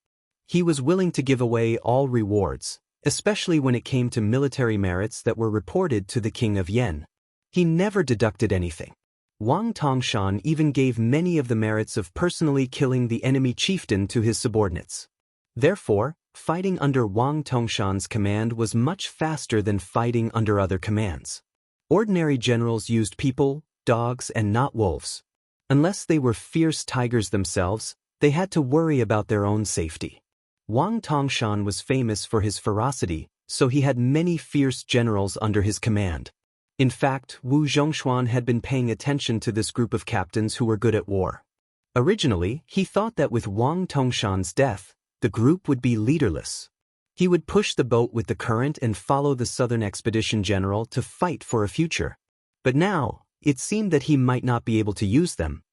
He was willing to give away all rewards, especially when it came to military merits that were reported to the king of Yen. He never deducted anything. Wang Tongshan even gave many of the merits of personally killing the enemy chieftain to his subordinates. Therefore, fighting under Wang Tongshan's command was much faster than fighting under other commands. Ordinary generals used people, dogs, and not wolves. Unless they were fierce tigers themselves, they had to worry about their own safety. Wang Tongshan was famous for his ferocity, so he had many fierce generals under his command. In fact, Wu Zhongshuan had been paying attention to this group of captains who were good at war. Originally, he thought that with Wang Tongshan's death, the group would be leaderless. He would push the boat with the current and follow the southern expedition general to fight for a future. But now, it seemed that he might not be able to use them.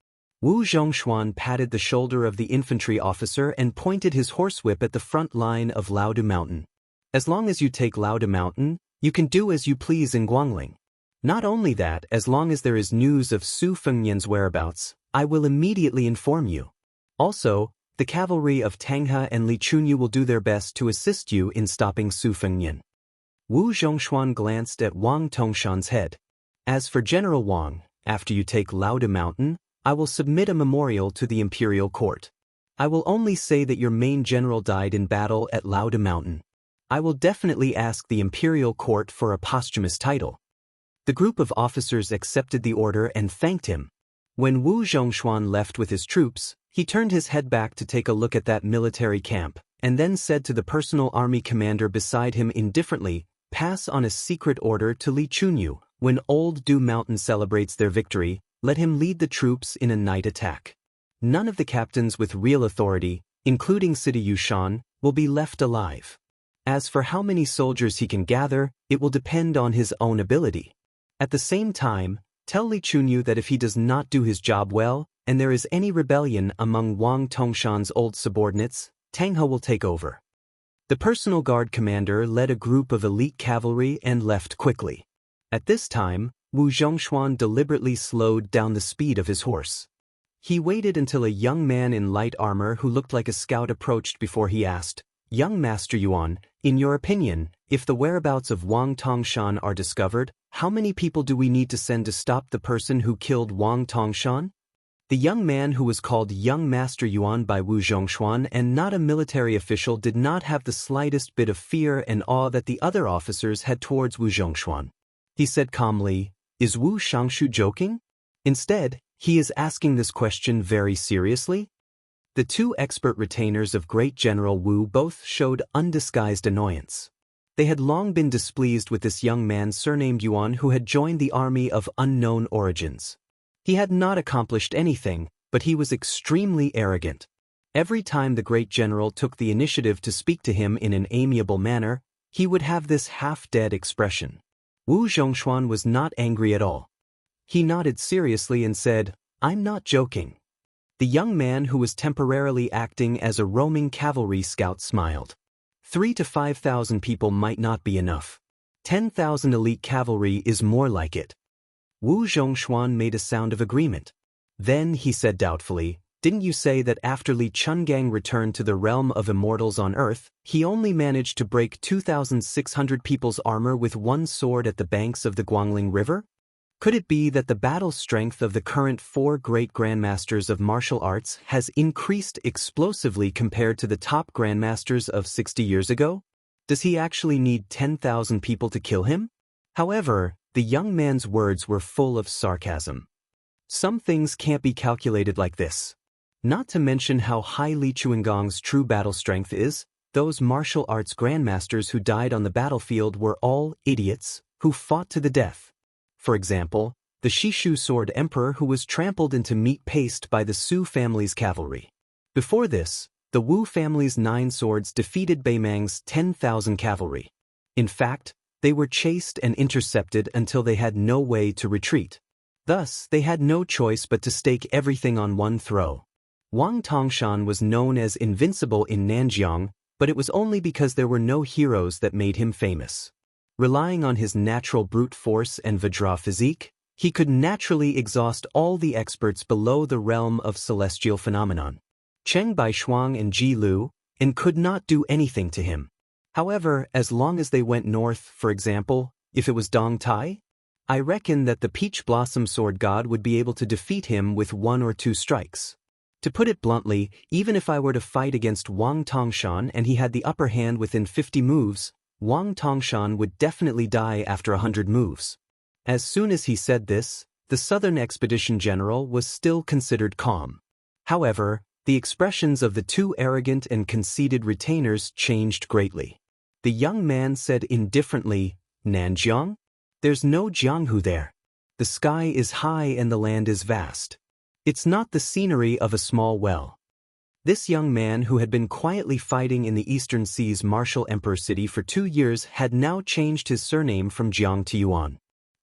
Wu Zhongshuan patted the shoulder of the infantry officer and pointed his horsewhip at the front line of Laodu Mountain. "As long as you take Laodu Mountain, you can do as you please in Guangling. Not only that, as long as there is news of Su Fengnian's whereabouts, I will immediately inform you. Also, the cavalry of Tanghe and Li Chunyu will do their best to assist you in stopping Su Fengnian." Wu Zhongshuan glanced at Wang Tongshan's head. "As for General Wang, after you take Laodu Mountain, I will submit a memorial to the imperial court. I will only say that your main general died in battle at Laodu Mountain. I will definitely ask the imperial court for a posthumous title." The group of officers accepted the order and thanked him. When Wu Zhongshuan left with his troops, he turned his head back to take a look at that military camp, and then said to the personal army commander beside him indifferently, "Pass on a secret order to Li Chunyu. When Old Du Mountain celebrates their victory, let him lead the troops in a night attack. None of the captains with real authority, including Sidi Yushan, will be left alive." As for how many soldiers he can gather, it will depend on his own ability. At the same time, tell Li Chunyu that if he does not do his job well, and there is any rebellion among Wang Tongshan's old subordinates, Tang He will take over. The personal guard commander led a group of elite cavalry and left quickly. At this time, Wu Zhongshuan deliberately slowed down the speed of his horse. He waited until a young man in light armor who looked like a scout approached before he asked, "Young Master Yuan, in your opinion, if the whereabouts of Wang Tongshan are discovered, how many people do we need to send to stop the person who killed Wang Tongshan?" The young man who was called Young Master Yuan by Wu Zhongshuan and not a military official did not have the slightest bit of fear and awe that the other officers had towards Wu Zhongshuan. He said calmly, "Is Wu Shangshu joking?" Instead, he is asking this question very seriously. The two expert retainers of Great General Wu both showed undisguised annoyance. They had long been displeased with this young man surnamed Yuan who had joined the army of unknown origins. He had not accomplished anything, but he was extremely arrogant. Every time the great general took the initiative to speak to him in an amiable manner, he would have this half-dead expression. Wu Zhongshuan was not angry at all. He nodded seriously and said, "I'm not joking." The young man who was temporarily acting as a roaming cavalry scout smiled. 3,000 to 5,000 people might not be enough. 10,000 elite cavalry is more like it. Wu Zhongshuan made a sound of agreement. Then he said doubtfully, "Didn't you say that after Li Chungang returned to the realm of immortals on Earth, he only managed to break 2,600 people's armor with one sword at the banks of the Guangling River? Could it be that the battle strength of the current 4 great grandmasters of martial arts has increased explosively compared to the top grandmasters of 60 years ago? Does he actually need 10,000 people to kill him?" However, the young man's words were full of sarcasm. Some things can't be calculated like this. Not to mention how high Li Chuangong's true battle strength is, those martial arts grandmasters who died on the battlefield were all idiots who fought to the death. For example, the Shishu Sword Emperor who was trampled into meat paste by the Su family's cavalry. Before this, the Wu family's 9 swords defeated Beimang's 10,000 cavalry. In fact, they were chased and intercepted until they had no way to retreat. Thus, they had no choice but to stake everything on one throw. Wang Tongshan was known as invincible in Nanjiang, but it was only because there were no heroes that made him famous. Relying on his natural brute force and Vajra physique, he could naturally exhaust all the experts below the realm of celestial phenomenon. Cheng Baishuang and Ji Lu, and could not do anything to him. However, as long as they went north, for example, if it was Dong Tai, I reckon that the Peach Blossom Sword God would be able to defeat him with 1 or 2 strikes. To put it bluntly, even if I were to fight against Wang Tongshan and he had the upper hand within 50 moves, Wang Tongshan would definitely die after 100 moves. As soon as he said this, the Southern Expedition General was still considered calm. However, the expressions of the 2 arrogant and conceited retainers changed greatly. The young man said indifferently, "Nanjiang? There's no Jianghu there. The sky is high and the land is vast. It's not the scenery of a small well." This young man who had been quietly fighting in the Eastern Sea's martial emperor city for 2 years had now changed his surname from Jiang to Yuan.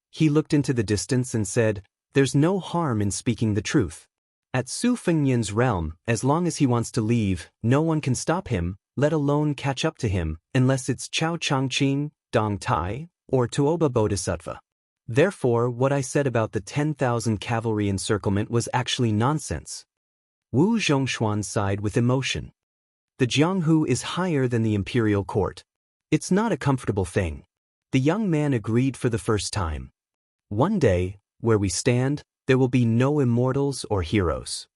He looked into the distance and said, "There's no harm in speaking the truth. At Su Fengyan's realm, as long as he wants to leave, no one can stop him, let alone catch up to him, unless it's Chao Changqing, Dong Tai, or Tuoba Bodhisattva. Therefore, what I said about the 10,000 cavalry encirclement was actually nonsense." Wu Zhongshuan sighed with emotion. The Jianghu is higher than the imperial court. It's not a comfortable thing. The young man agreed for the first time. One day, where we stand, there will be no immortals or heroes.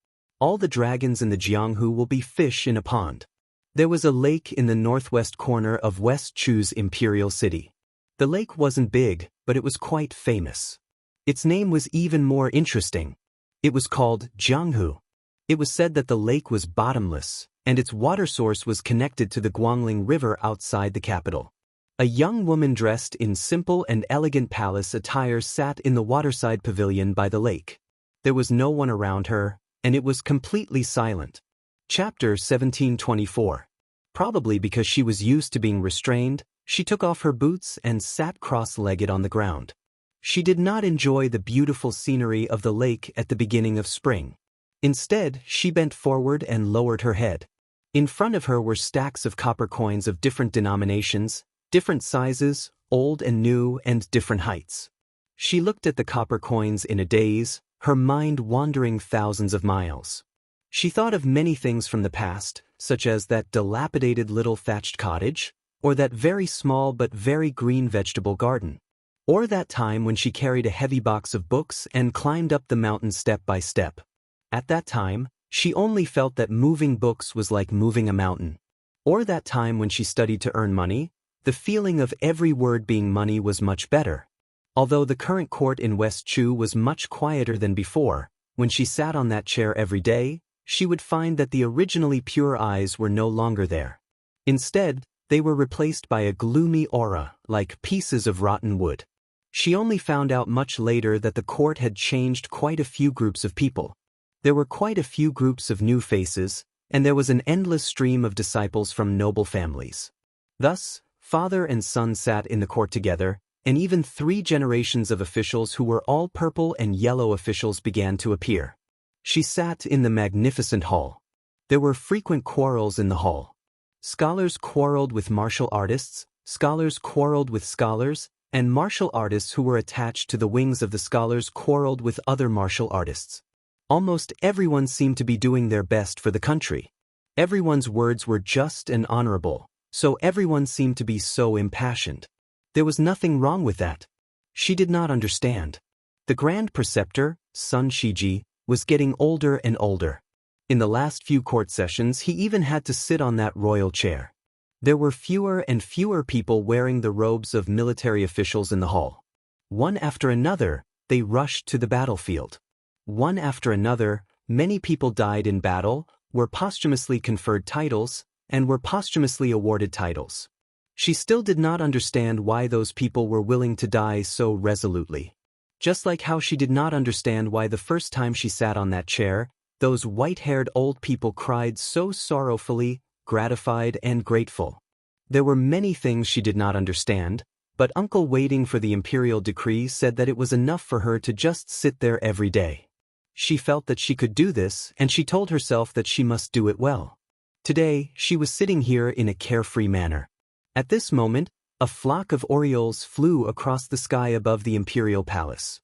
All the dragons in the Jianghu will be fish in a pond. There was a lake in the northwest corner of West Chu's imperial city. The lake wasn't big, but it was quite famous. Its name was even more interesting. It was called Jianghu. It was said that the lake was bottomless, and its water source was connected to the Guangling River outside the capital. A young woman dressed in simple and elegant palace attire sat in the waterside pavilion by the lake. There was no one around her, and it was completely silent. Chapter 1724. Probably because she was used to being restrained, she took off her boots and sat cross-legged on the ground. She did not enjoy the beautiful scenery of the lake at the beginning of spring. Instead, she bent forward and lowered her head. In front of her were stacks of copper coins of different denominations, different sizes, old and new, and different heights. She looked at the copper coins in a daze, her mind wandering thousands of miles. She thought of many things from the past, such as that dilapidated little thatched cottage, or that very small but very green vegetable garden, or that time when she carried a heavy box of books and climbed up the mountain step by step. At that time, she only felt that moving books was like moving a mountain. Or that time when she studied to earn money, the feeling of every word being money was much better. Although the current court in West Chu was much quieter than before, when she sat on that chair every day, she would find that the originally pure eyes were no longer there. Instead, they were replaced by a gloomy aura, like pieces of rotten wood. She only found out much later that the court had changed quite a few groups of people. There were quite a few groups of new faces, and there was an endless stream of disciples from noble families. Thus, father and son sat in the court together, and even 3 generations of officials who were all purple and yellow officials began to appear. She sat in the magnificent hall. There were frequent quarrels in the hall. Scholars quarreled with martial artists, scholars quarreled with scholars, and martial artists who were attached to the wings of the scholars quarreled with other martial artists. Almost everyone seemed to be doing their best for the country. Everyone's words were just and honorable, so everyone seemed to be so impassioned. There was nothing wrong with that. She did not understand. The Grand Preceptor, Sun Shiji, was getting older and older. In the last few court sessions, he even had to sit on that royal chair. There were fewer and fewer people wearing the robes of military officials in the hall. One after another, they rushed to the battlefield. One after another, many people died in battle, were posthumously conferred titles, and were posthumously awarded titles. She still did not understand why those people were willing to die so resolutely. Just like how she did not understand why the first time she sat on that chair, those white-haired old people cried so sorrowfully, gratified and grateful. There were many things she did not understand, but Uncle waiting for the imperial decree said that it was enough for her to just sit there every day. She felt that she could do this, and she told herself that she must do it well. Today, she was sitting here in a carefree manner. At this moment, a flock of orioles flew across the sky above the imperial palace.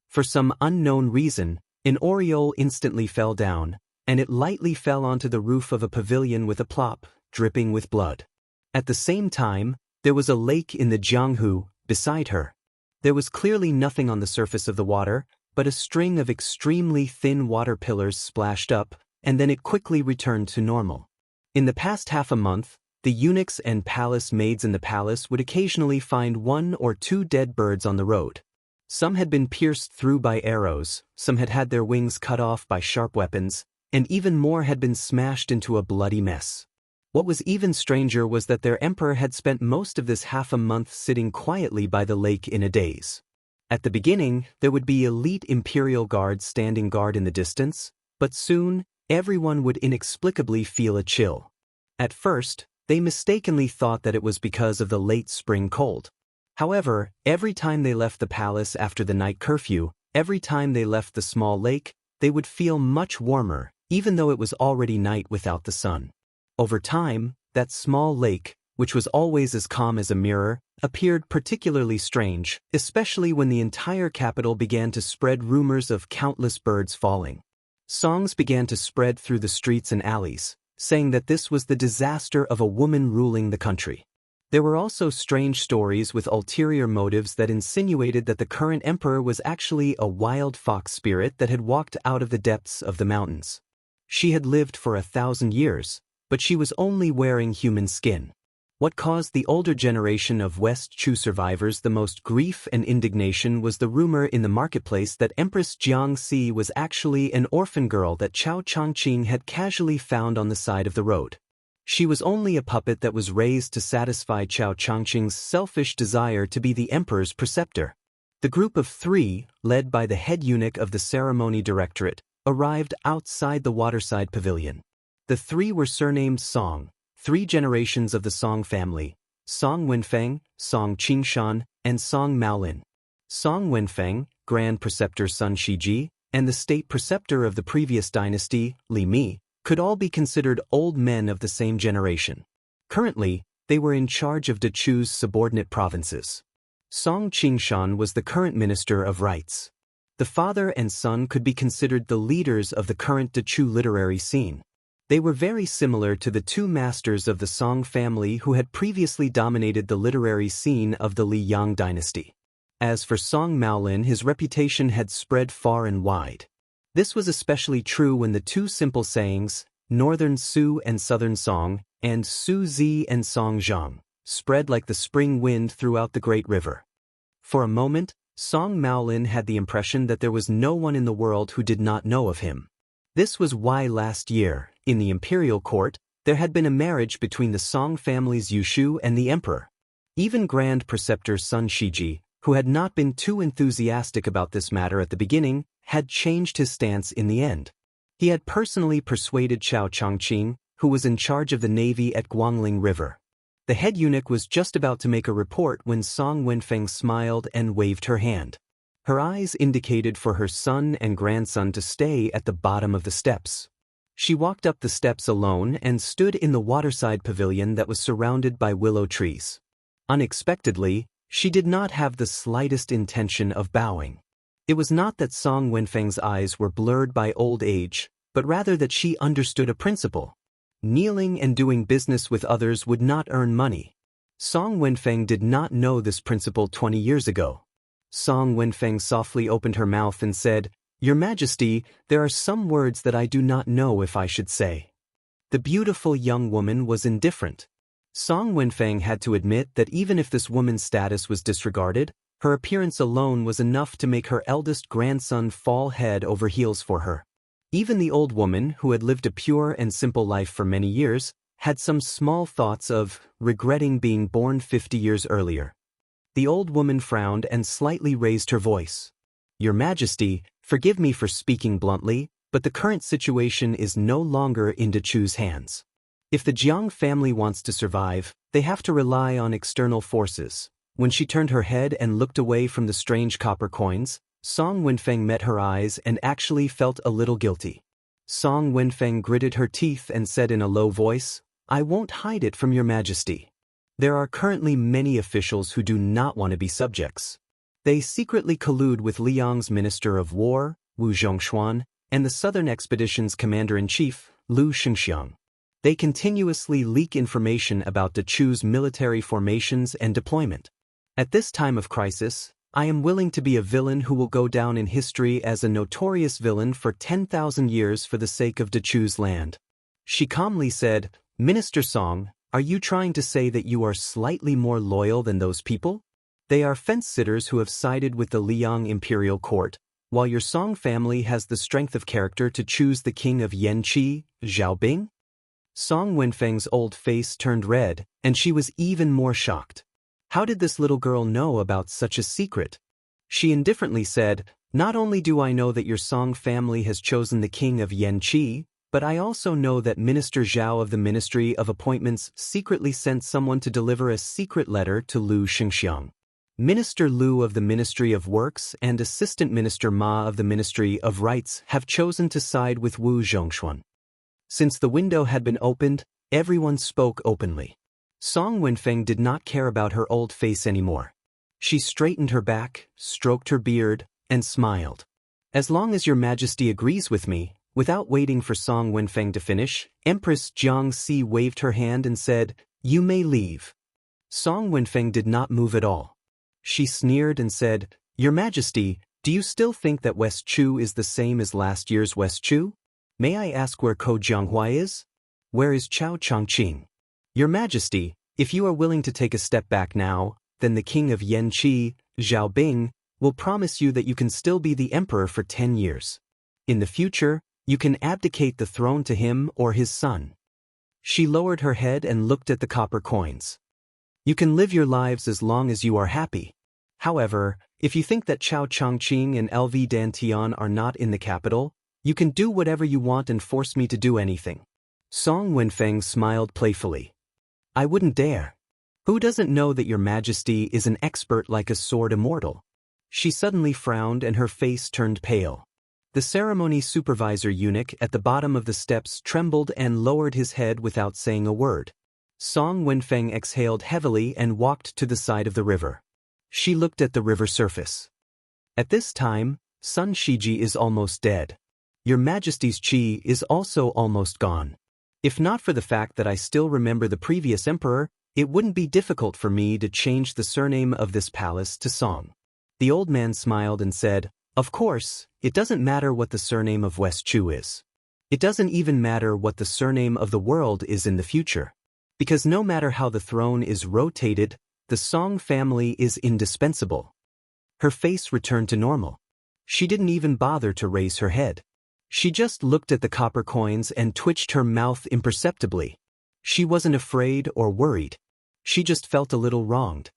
For some unknown reason, an oriole instantly fell down, and it lightly fell onto the roof of a pavilion with a plop, dripping with blood. At the same time, there was a lake in the Jianghu beside her. There was clearly nothing on the surface of the water, but a string of extremely thin water pillars splashed up, and then it quickly returned to normal. In the past half a month, the eunuchs and palace maids in the palace would occasionally find 1 or 2 dead birds on the road. Some had been pierced through by arrows, some had had their wings cut off by sharp weapons, and even more had been smashed into a bloody mess. What was even stranger was that their emperor had spent most of this half a month sitting quietly by the lake in a daze. At the beginning, there would be elite imperial guards standing guard in the distance, but soon, everyone would inexplicably feel a chill. At first, they mistakenly thought that it was because of the late spring cold. However, every time they left the palace after the night curfew, every time they left the small lake, they would feel much warmer, even though it was already night without the sun. Over time, that small lake, which was always as calm as a mirror, appeared particularly strange, especially when the entire capital began to spread rumors of countless birds falling. Songs began to spread through the streets and alleys, saying that this was the disaster of a woman ruling the country. There were also strange stories with ulterior motives that insinuated that the current emperor was actually a wild fox spirit that had walked out of the depths of the mountains. She had lived for 1,000 years, but she was only wearing human skin. What caused the older generation of West Chu survivors the most grief and indignation was the rumor in the marketplace that Empress Xianxia was actually an orphan girl that Chao Changqing had casually found on the side of the road. She was only a puppet that was raised to satisfy Chao Changqing's selfish desire to be the emperor's preceptor. The group of 3, led by the head eunuch of the ceremony directorate, arrived outside the waterside pavilion. The 3 were surnamed Song, 3 generations of the Song family: Song Wenfeng, Song Qingshan, and Song Maolin. Song Wenfeng, Grand Preceptor Sun Shiji, and the state preceptor of the previous dynasty, Li Mi, could all be considered old men of the same generation. Currently, they were in charge of Dechu's subordinate provinces. Song Qingshan was the current minister of rites. The father and son could be considered the leaders of the current Dechu literary scene. They were very similar to the 2 masters of the Song family who had previously dominated the literary scene of the Li Yang dynasty. As for Song Maolin, his reputation had spread far and wide. This was especially true when the 2 simple sayings, Northern Su and Southern Song, and Su Zi and Song Zhang, spread like the spring wind throughout the great river. For a moment, Song Maolin had the impression that there was no one in the world who did not know of him. This was why last year, in the imperial court, there had been a marriage between the Song family's Yushu and the emperor. Even Grand Preceptor Sun Shiji, who had not been too enthusiastic about this matter at the beginning, had changed his stance in the end. He had personally persuaded Chao Changqing, who was in charge of the navy at Guangling River. The head eunuch was just about to make a report when Song Wenfeng smiled and waved her hand. Her eyes indicated for her son and grandson to stay at the bottom of the steps. She walked up the steps alone and stood in the waterside pavilion that was surrounded by willow trees. Unexpectedly, she did not have the slightest intention of bowing. It was not that Song Wenfeng's eyes were blurred by old age, but rather that she understood a principle. Kneeling and doing business with others would not earn money. Song Wenfeng did not know this principle 20 years ago. Song Wenfeng softly opened her mouth and said, "Your Majesty, there are some words that I do not know if I should say." The beautiful young woman was indifferent. Song Wenfeng had to admit that even if this woman's status was disregarded, her appearance alone was enough to make her eldest grandson fall head over heels for her. Even the old woman, who had lived a pure and simple life for many years, had some small thoughts of regretting being born 50 years earlier. The old woman frowned and slightly raised her voice. "Your Majesty, forgive me for speaking bluntly, but the current situation is no longer in Dechu's hands. If the Jiang family wants to survive, they have to rely on external forces." When she turned her head and looked away from the strange copper coins, Song Wenfeng met her eyes and actually felt a little guilty. Song Wenfeng gritted her teeth and said in a low voice, "I won't hide it from your Majesty. There are currently many officials who do not want to be subjects. They secretly collude with Liang's Minister of War, Wu Zhongshuan, and the Southern Expedition's Commander-in-Chief, Lu Xianxia. They continuously leak information about Dechu's military formations and deployment. At this time of crisis, I am willing to be a villain who will go down in history as a notorious villain for 10,000 years for the sake of Dechu's land." She calmly said, "Minister Song, are you trying to say that you are slightly more loyal than those people? They are fence-sitters who have sided with the Liang imperial court, while your Song family has the strength of character to choose the king of Yanqi, Xiaobing?" Song Wenfeng's old face turned red, and she was even more shocked. How did this little girl know about such a secret? She indifferently said, "Not only do I know that your Song family has chosen the king of Yanqi, but I also know that Minister Zhao of the Ministry of Appointments secretly sent someone to deliver a secret letter to Lu Xianxia. Minister Lu of the Ministry of Works and Assistant Minister Ma of the Ministry of Rites have chosen to side with Wu Zhongshuan." Since the window had been opened, everyone spoke openly. Song Wenfeng did not care about her old face anymore. She straightened her back, stroked her beard, and smiled. "As long as your Majesty agrees with me." Without waiting for Song Wenfeng to finish, Empress Xianxia waved her hand and said, "You may leave." Song Wenfeng did not move at all. She sneered and said, "Your Majesty, do you still think that West Chu is the same as last year's West Chu? May I ask where Ko Jianghua is? Where is Chao Changqing? Your Majesty, if you are willing to take a step back now, then the king of Yanqi, Xiaobing, will promise you that you can still be the emperor for 10 years. In the future, you can abdicate the throne to him or his son." She lowered her head and looked at the copper coins. "You can live your lives as long as you are happy. However, if you think that Chao Changqing and LV Dantian are not in the capital, you can do whatever you want and force me to do anything. Song Wenfeng smiled playfully. I wouldn't dare. Who doesn't know that your majesty is an expert like a sword immortal? She suddenly frowned and her face turned pale. The ceremony supervisor eunuch at the bottom of the steps trembled and lowered his head without saying a word. Song Wenfeng exhaled heavily and walked to the side of the river. She looked at the river surface. At this time, Sun Shiji is almost dead. Your Majesty's qi is also almost gone. If not for the fact that I still remember the previous emperor, it wouldn't be difficult for me to change the surname of this palace to Song. The old man smiled and said, Of course, it doesn't matter what the surname of West Chu is. It doesn't even matter what the surname of the world is in the future. Because no matter how the throne is rotated, the Song family is indispensable. Her face returned to normal. She didn't even bother to raise her head. She just looked at the copper coins and twitched her mouth imperceptibly. She wasn't afraid or worried. She just felt a little wronged.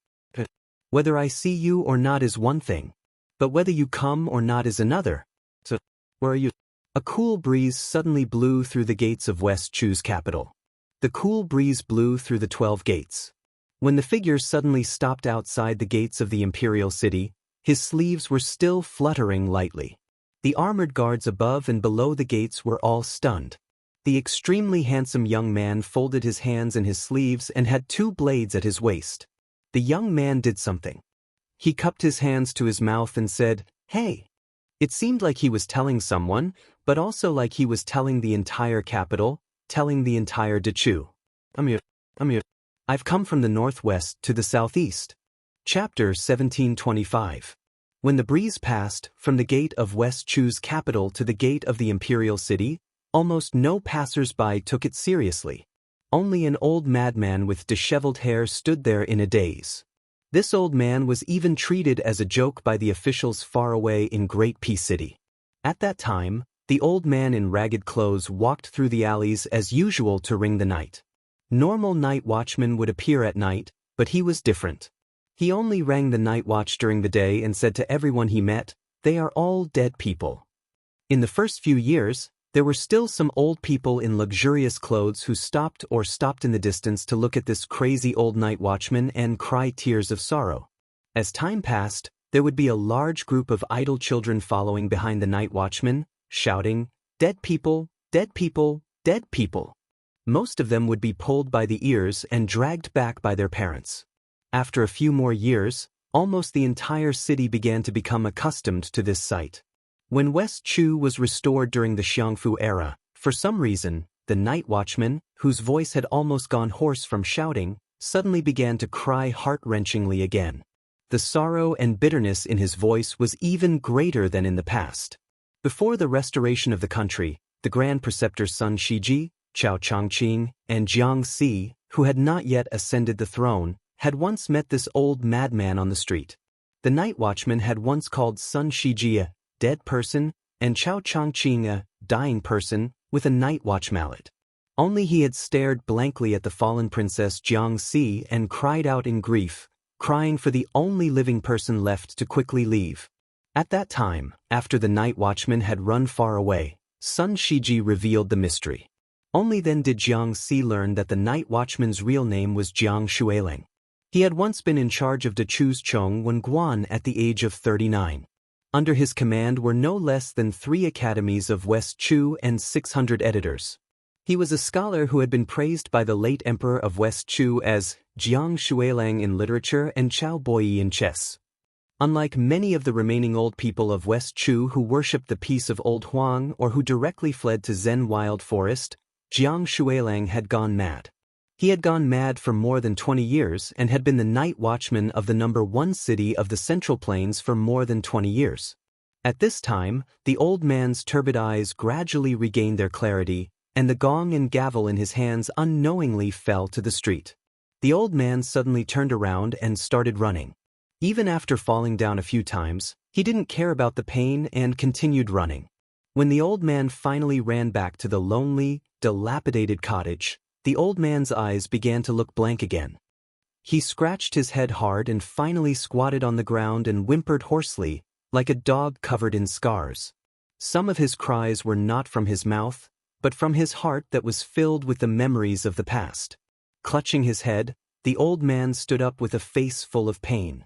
Whether I see you or not is one thing. But whether you come or not is another. So, where are you? A cool breeze suddenly blew through the gates of West Chu's capital. The cool breeze blew through the 12 gates. When the figure suddenly stopped outside the gates of the imperial city, his sleeves were still fluttering lightly. The armored guards above and below the gates were all stunned. The extremely handsome young man folded his hands in his sleeves and had 2 blades at his waist. The young man did something. He cupped his hands to his mouth and said, Hey! It seemed like he was telling someone, but also like he was telling the entire capital, telling the entire Dechu. I'm here. I've come from the northwest to the southeast. Chapter 1725. When the breeze passed from the gate of West Chu's capital to the gate of the imperial city, almost no passers-by took it seriously. Only an old madman with disheveled hair stood there in a daze. This old man was even treated as a joke by the officials far away in Great Peace City. At that time, the old man in ragged clothes walked through the alleys as usual to ring the night. Normal night watchmen would appear at night, but he was different. He only rang the night watch during the day and said to everyone he met, They are all dead people. In the first few years, there were still some old people in luxurious clothes who stopped in the distance to look at this crazy old night watchman and cry tears of sorrow. As time passed, there would be a large group of idle children following behind the night watchman, shouting, Dead people, dead people, dead people. Most of them would be pulled by the ears and dragged back by their parents. After a few more years, almost the entire city began to become accustomed to this sight. When West Chu was restored during the Xianxia era, for some reason, the night watchman, whose voice had almost gone hoarse from shouting, suddenly began to cry heart-wrenchingly again. The sorrow and bitterness in his voice was even greater than in the past. Before the restoration of the country, the Grand Preceptor Sun Shiji, Chao Changqing, and Jiang Si, who had not yet ascended the throne, had once met this old madman on the street. The night watchman had once called Sun Shiji a dead person and Chao Changqing a dying person with a night watch mallet. Only he had stared blankly at the fallen princess Jiang Si and cried out in grief, crying for the only living person left to quickly leave. At that time, after the night watchman had run far away, Sun Shiji revealed the mystery. Only then did Jiang Si learn that the night watchman's real name was Jiang Shuiling. He had once been in charge of Dechu's Chongwen Guan at the age of 39. Under his command were no less than 3 academies of West Chu and 600 editors. He was a scholar who had been praised by the late emperor of West Chu as Jiang Shuilang in literature and Chao Boyi in chess. Unlike many of the remaining old people of West Chu who worshipped the peace of Old Huang or who directly fled to Zen Wild Forest, Jiang Shuilang had gone mad. He had gone mad for more than 20 years and had been the night watchman of the #1 city of the Central Plains for more than 20 years. At this time, the old man's turbid eyes gradually regained their clarity, and the gong and gavel in his hands unknowingly fell to the street. The old man suddenly turned around and started running. Even after falling down a few times, he didn't care about the pain and continued running. When the old man finally ran back to the lonely, dilapidated cottage, the old man's eyes began to look blank again. He scratched his head hard and finally squatted on the ground and whimpered hoarsely, like a dog covered in scars. Some of his cries were not from his mouth, but from his heart that was filled with the memories of the past. Clutching his head, the old man stood up with a face full of pain.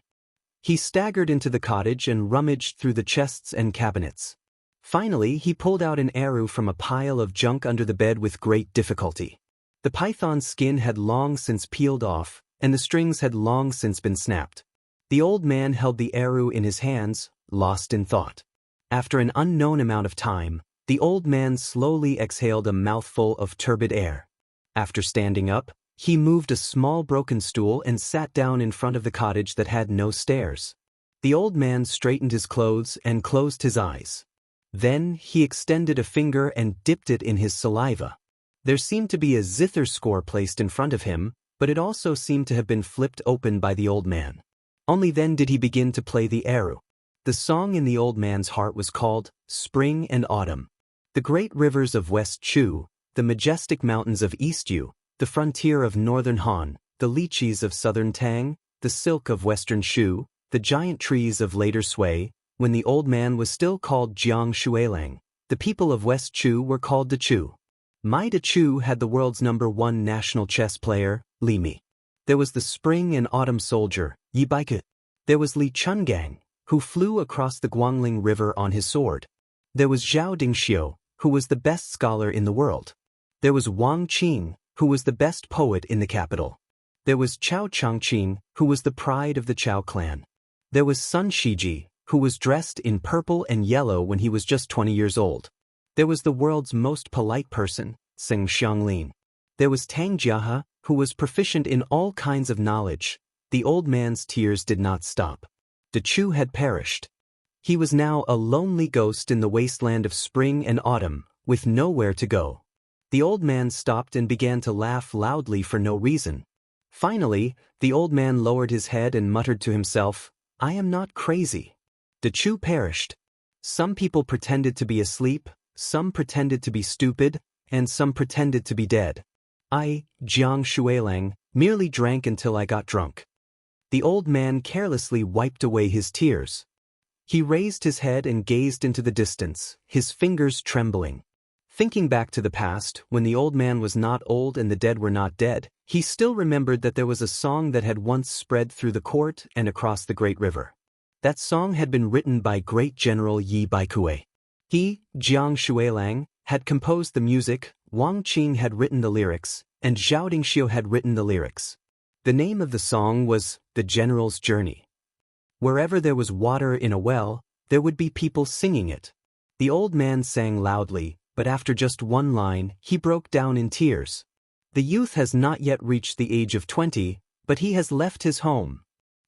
He staggered into the cottage and rummaged through the chests and cabinets. Finally, he pulled out an arrow from a pile of junk under the bed with great difficulty. The python's skin had long since peeled off, and the strings had long since been snapped. The old man held the arrow in his hands, lost in thought. After an unknown amount of time, the old man slowly exhaled a mouthful of turbid air. After standing up, he moved a small broken stool and sat down in front of the cottage that had no stairs. The old man straightened his clothes and closed his eyes. Then he extended a finger and dipped it in his saliva. There seemed to be a zither score placed in front of him, but it also seemed to have been flipped open by the old man. Only then did he begin to play the arrow. The song in the old man's heart was called Spring and Autumn. The great rivers of West Chu, the majestic mountains of East Yu, the frontier of northern Han, the lychees of southern Tang, the silk of western Shu, the giant trees of later Sui, when the old man was still called Jiang Shuilang, the people of West Chu were called De Chu. Mai De Chu had the world's #1 national chess player, Li Mi. There was the spring and autumn soldier, Yi Baike. There was Li Chungang, who flew across the Guangling River on his sword. There was Zhao Dingxiu, who was the best scholar in the world. There was Wang Qing, who was the best poet in the capital. There was Chao Changqing, who was the pride of the Chao clan. There was Sun Shiji, who was dressed in purple and yellow when he was just 20 years old. There was the world's most polite person, Seng Xianglin. There was Tang Jiahe, who was proficient in all kinds of knowledge. The old man's tears did not stop. De Chu had perished. He was now a lonely ghost in the wasteland of spring and autumn, with nowhere to go. The old man stopped and began to laugh loudly for no reason. Finally, the old man lowered his head and muttered to himself, "I am not crazy." De Chu perished. Some people pretended to be asleep, some pretended to be stupid, and some pretended to be dead. I, Jiang Shuilang, merely drank until I got drunk. The old man carelessly wiped away his tears. He raised his head and gazed into the distance, his fingers trembling. Thinking back to the past, when the old man was not old and the dead were not dead, he still remembered that there was a song that had once spread through the court and across the great river. That song had been written by great General Yi Baikue. He, Jiang Shuilang, had composed the music, Wang Qing had written the lyrics, and Zhao Dingxiu had written the lyrics. The name of the song was The General's Journey. Wherever there was water in a well, there would be people singing it. The old man sang loudly, but after just one line, he broke down in tears. The youth has not yet reached the age of 20, but he has left his home.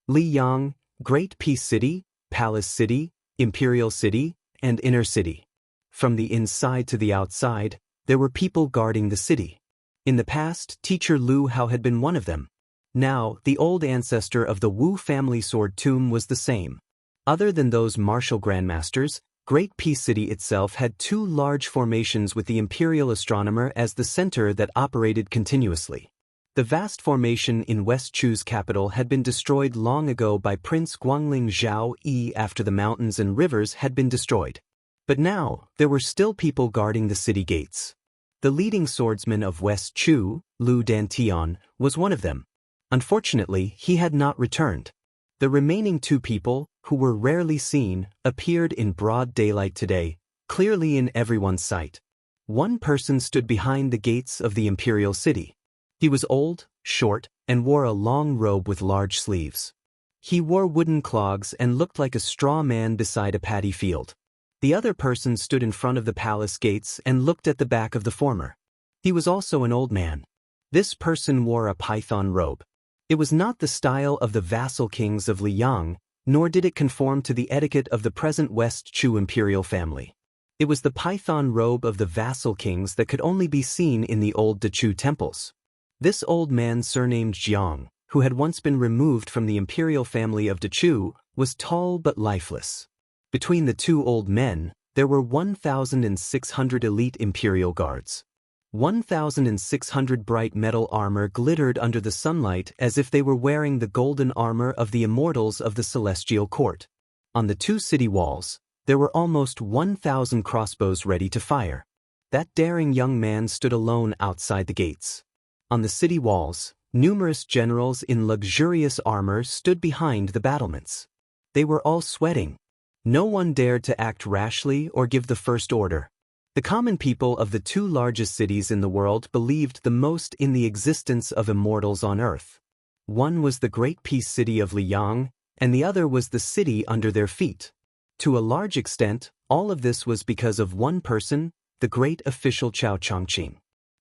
Liyang, Great Peace City, Palace City, Imperial City, and Inner City. From the inside to the outside, there were people guarding the city. In the past, Teacher Lu Hao had been one of them. Now, the old ancestor of the Wu family sword tomb was the same. Other than those martial grandmasters, Great Peace City itself had 2 large formations with the Imperial Astronomer as the center that operated continuously. The vast formation in West Chu's capital had been destroyed long ago by Prince Guangling Zhao Yi after the mountains and rivers had been destroyed. But now, there were still people guarding the city gates. The leading swordsman of West Chu, Lu Dantian, was one of them. Unfortunately, he had not returned. The remaining 2 people, who were rarely seen, appeared in broad daylight today, clearly in everyone's sight. One person stood behind the gates of the Imperial City. He was old, short, and wore a long robe with large sleeves. He wore wooden clogs and looked like a straw man beside a paddy field. The other person stood in front of the palace gates and looked at the back of the former. He was also an old man. This person wore a python robe. It was not the style of the vassal kings of Liyang, nor did it conform to the etiquette of the present West Chu imperial family. It was the python robe of the vassal kings that could only be seen in the old De Chu temples. This old man surnamed Jiang, who had once been removed from the imperial family of De Chu, was tall but lifeless. Between the 2 old men, there were 1,600 elite imperial guards. 1,600 bright metal armor glittered under the sunlight as if they were wearing the golden armor of the immortals of the celestial court. On the 2 city walls, there were almost 1,000 crossbows ready to fire. That daring young man stood alone outside the gates. On the city walls, numerous generals in luxurious armor stood behind the battlements. They were all sweating. No one dared to act rashly or give the first order. The common people of the two largest cities in the world believed the most in the existence of immortals on earth. One was the great peace city of Liang, and the other was the city under their feet. To a large extent, all of this was because of one person, the great official Chao Changqing.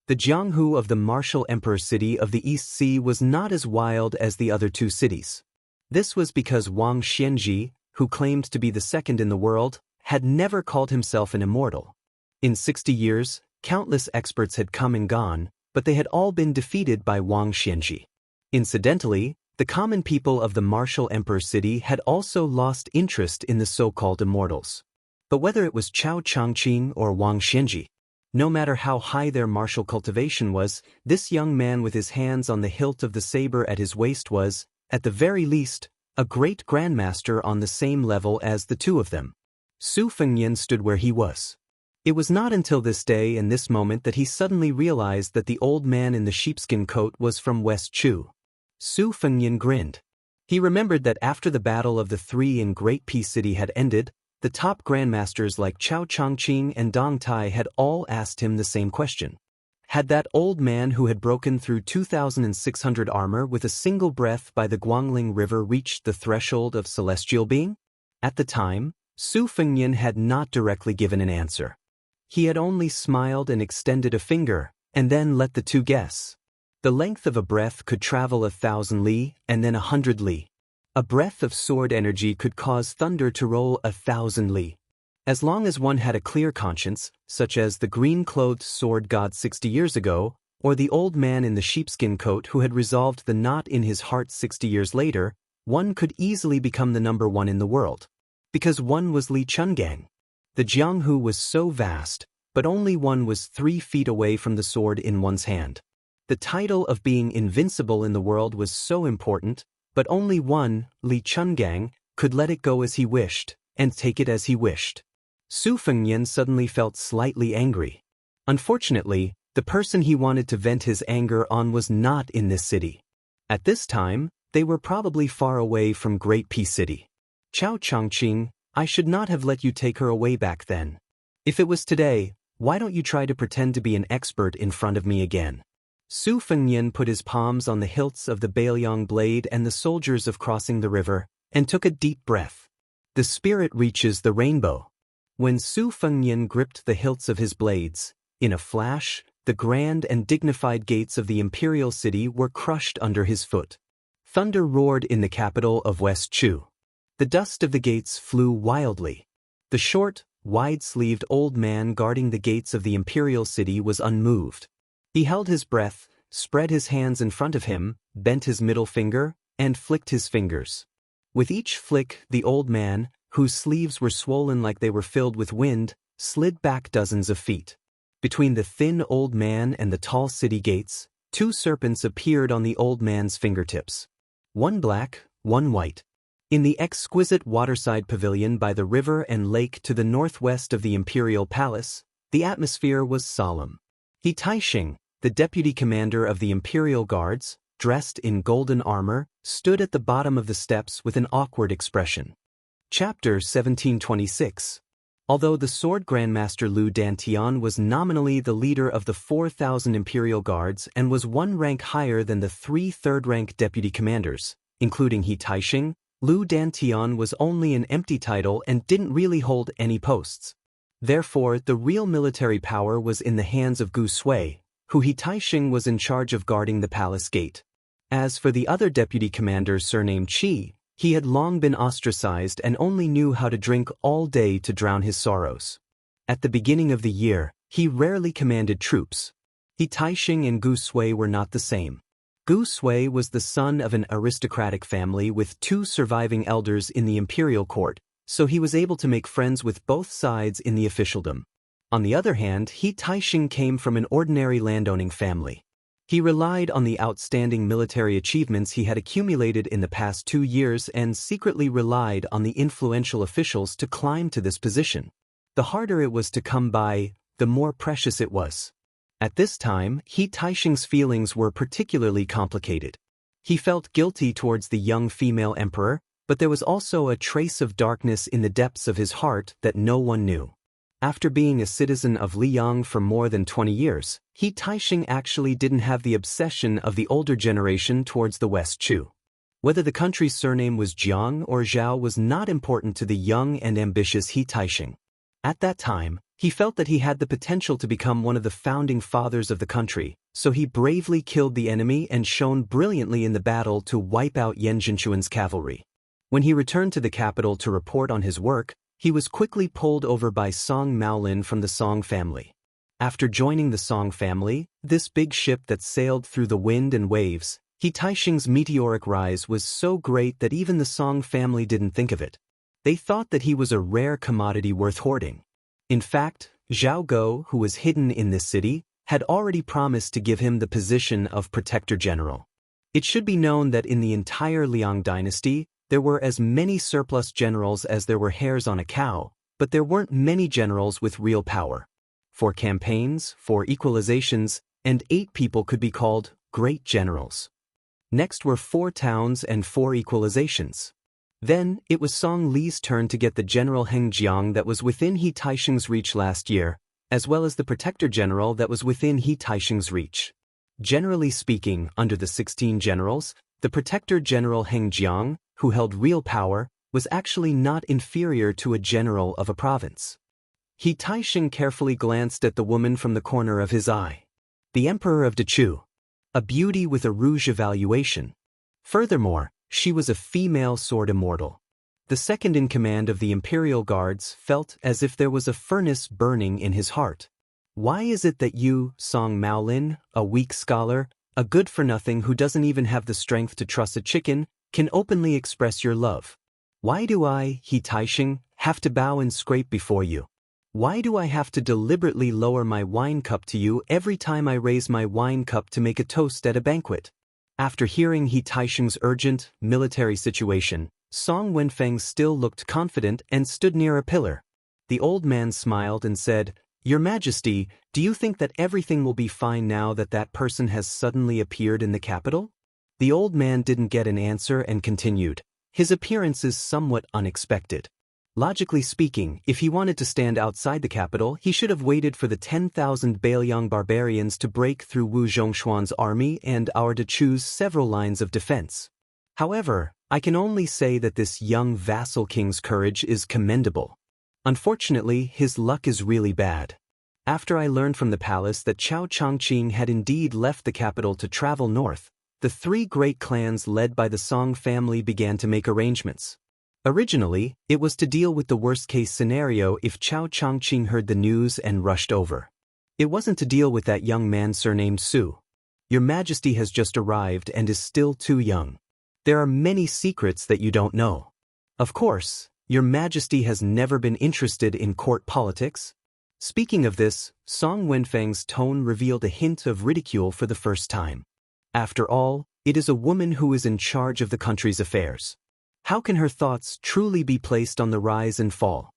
The Jianghu of the martial emperor city of the East Sea was not as wild as the other two cities. This was because Wang Xianji, who claimed to be the second in the world, had never called himself an immortal. In 60 years, countless experts had come and gone, but they had all been defeated by Wang Xianji. Incidentally, the common people of the martial emperor city had also lost interest in the so-called immortals. But whether it was Chao Changqing or Wang Xianji, no matter how high their martial cultivation was, this young man with his hands on the hilt of the saber at his waist was, at the very least, a great grandmaster on the same level as the two of them. Su Fengnian stood where he was. It was not until this day and this moment that he suddenly realized that the old man in the sheepskin coat was from West Chu. Su Fengnian grinned. He remembered that after the Battle of the Three in Great Peace City had ended, the top grandmasters like Chao Changqing and Dong Tai had all asked him the same question. Had that old man who had broken through 2,600 armor with a single breath by the Guangling River reached the threshold of celestial being? At the time, Su Fengnian had not directly given an answer. He had only smiled and extended a finger, and then let the two guess. The length of a breath could travel 1,000 li, and then 100 li. A breath of sword energy could cause thunder to roll 1,000 li. As long as one had a clear conscience, such as the green-clothed sword god 60 years ago, or the old man in the sheepskin coat who had resolved the knot in his heart 60 years later, one could easily become the number one in the world. Because one was Li Chungang. The Jianghu was so vast, but only one was 3 feet away from the sword in one's hand. The title of being invincible in the world was so important, but only one, Li Chungang, could let it go as he wished, and take it as he wished. Su Fengnian suddenly felt slightly angry. Unfortunately, the person he wanted to vent his anger on was not in this city. At this time, they were probably far away from Great Peace City. Chao Changqing, I should not have let you take her away back then. If it was today, why don't you try to pretend to be an expert in front of me again? Su Fengnian put his palms on the hilts of the Bailiang blade and the soldiers of crossing the river, and took a deep breath. The spirit reaches the rainbow. When Su Fengnian gripped the hilts of his blades, in a flash, the grand and dignified gates of the imperial city were crushed under his foot. Thunder roared in the capital of West Chu. The dust of the gates flew wildly. The short, wide-sleeved old man guarding the gates of the imperial city was unmoved. He held his breath, spread his hands in front of him, bent his middle finger, and flicked his fingers. With each flick, the old man, whose sleeves were swollen like they were filled with wind, slid back dozens of feet. Between the thin old man and the tall city gates, 2 serpents appeared on the old man's fingertips. One black, one white. In the exquisite waterside pavilion by the river and lake to the northwest of the imperial palace, the atmosphere was solemn. He Taixing, the deputy commander of the imperial guards, dressed in golden armor, stood at the bottom of the steps with an awkward expression. Chapter 1726. Although the sword grandmaster Lu Dantian was nominally the leader of the 4,000 imperial guards and was 1 rank higher than the 3 third-rank deputy commanders, including He Taixing, Lu Dantian was only an empty title and didn't really hold any posts. Therefore, the real military power was in the hands of Gu Sui, who He Taixing was in charge of guarding the palace gate. As for the other deputy commander surnamed Qi, he had long been ostracized and only knew how to drink all day to drown his sorrows. At the beginning of the year, he rarely commanded troops. He Taixing and Gu Sui were not the same. Gu Sui was the son of an aristocratic family with 2 surviving elders in the imperial court, so he was able to make friends with both sides in the officialdom. On the other hand, He Taixing came from an ordinary landowning family. He relied on the outstanding military achievements he had accumulated in the past 2 years and secretly relied on the influential officials to climb to this position. The harder it was to come by, the more precious it was. At this time, He Taixing's feelings were particularly complicated. He felt guilty towards the young female emperor, but there was also a trace of darkness in the depths of his heart that no one knew. After being a citizen of Liang for more than 20 years, He Taixing actually didn't have the obsession of the older generation towards the West Chu. Whether the country's surname was Jiang or Zhao was not important to the young and ambitious He Taixing. At that time, he felt that he had the potential to become one of the founding fathers of the country, so he bravely killed the enemy and shone brilliantly in the battle to wipe out Yan Zhenchuan's cavalry. When he returned to the capital to report on his work, he was quickly pulled over by Song Maolin from the Song family. After joining the Song family, this big ship that sailed through the wind and waves, He Taixing's meteoric rise was so great that even the Song family didn't think of it. They thought that he was a rare commodity worth hoarding. In fact, Zhao Go, who was hidden in this city, had already promised to give him the position of Protector General. It should be known that in the entire Liang dynasty, there were as many surplus generals as there were hairs on a cow, but there weren't many generals with real power. 4 campaigns, 4 equalizations, and 8 people could be called great generals. Next were 4 towns and 4 equalizations. Then, it was Song Li's turn to get the General Heng Jiang that was within He Taixing's reach last year, as well as the Protector General that was within He Taixing's reach. Generally speaking, under the 16 generals, the Protector General Heng Jiang, who held real power, was actually not inferior to a general of a province. He Taixing carefully glanced at the woman from the corner of his eye. The Emperor of Dechu. A beauty with a rouge evaluation. Furthermore, she was a female sword immortal. The second in command of the Imperial Guards felt as if there was a furnace burning in his heart. Why is it that you, Song Maolin, a weak scholar, a good-for-nothing who doesn't even have the strength to truss a chicken, can openly express your love? Why do I, He Taixing, have to bow and scrape before you? Why do I have to deliberately lower my wine cup to you every time I raise my wine cup to make a toast at a banquet? After hearing He Taixing's urgent, military situation, Song Wenfeng still looked confident and stood near a pillar. The old man smiled and said, "Your Majesty, do you think that everything will be fine now that that person has suddenly appeared in the capital?" The old man didn't get an answer and continued, "His appearance is somewhat unexpected. Logically speaking, if he wanted to stand outside the capital, he should have waited for the 10,000 Bailiang barbarians to break through Wu Zhongshuan's army and our Dechu's several lines of defense. However, I can only say that this young vassal king's courage is commendable. Unfortunately, his luck is really bad. After I learned from the palace that Chao Changqing had indeed left the capital to travel north, the 3 great clans led by the Song family began to make arrangements. Originally, it was to deal with the worst-case scenario if Chao Changqing heard the news and rushed over. It wasn't to deal with that young man surnamed Su. Your Majesty has just arrived and is still too young. There are many secrets that you don't know. Of course, Your Majesty has never been interested in court politics." Speaking of this, Song Wenfeng's tone revealed a hint of ridicule for the first time. After all, it is a woman who is in charge of the country's affairs. How can her thoughts truly be placed on the rise and fall?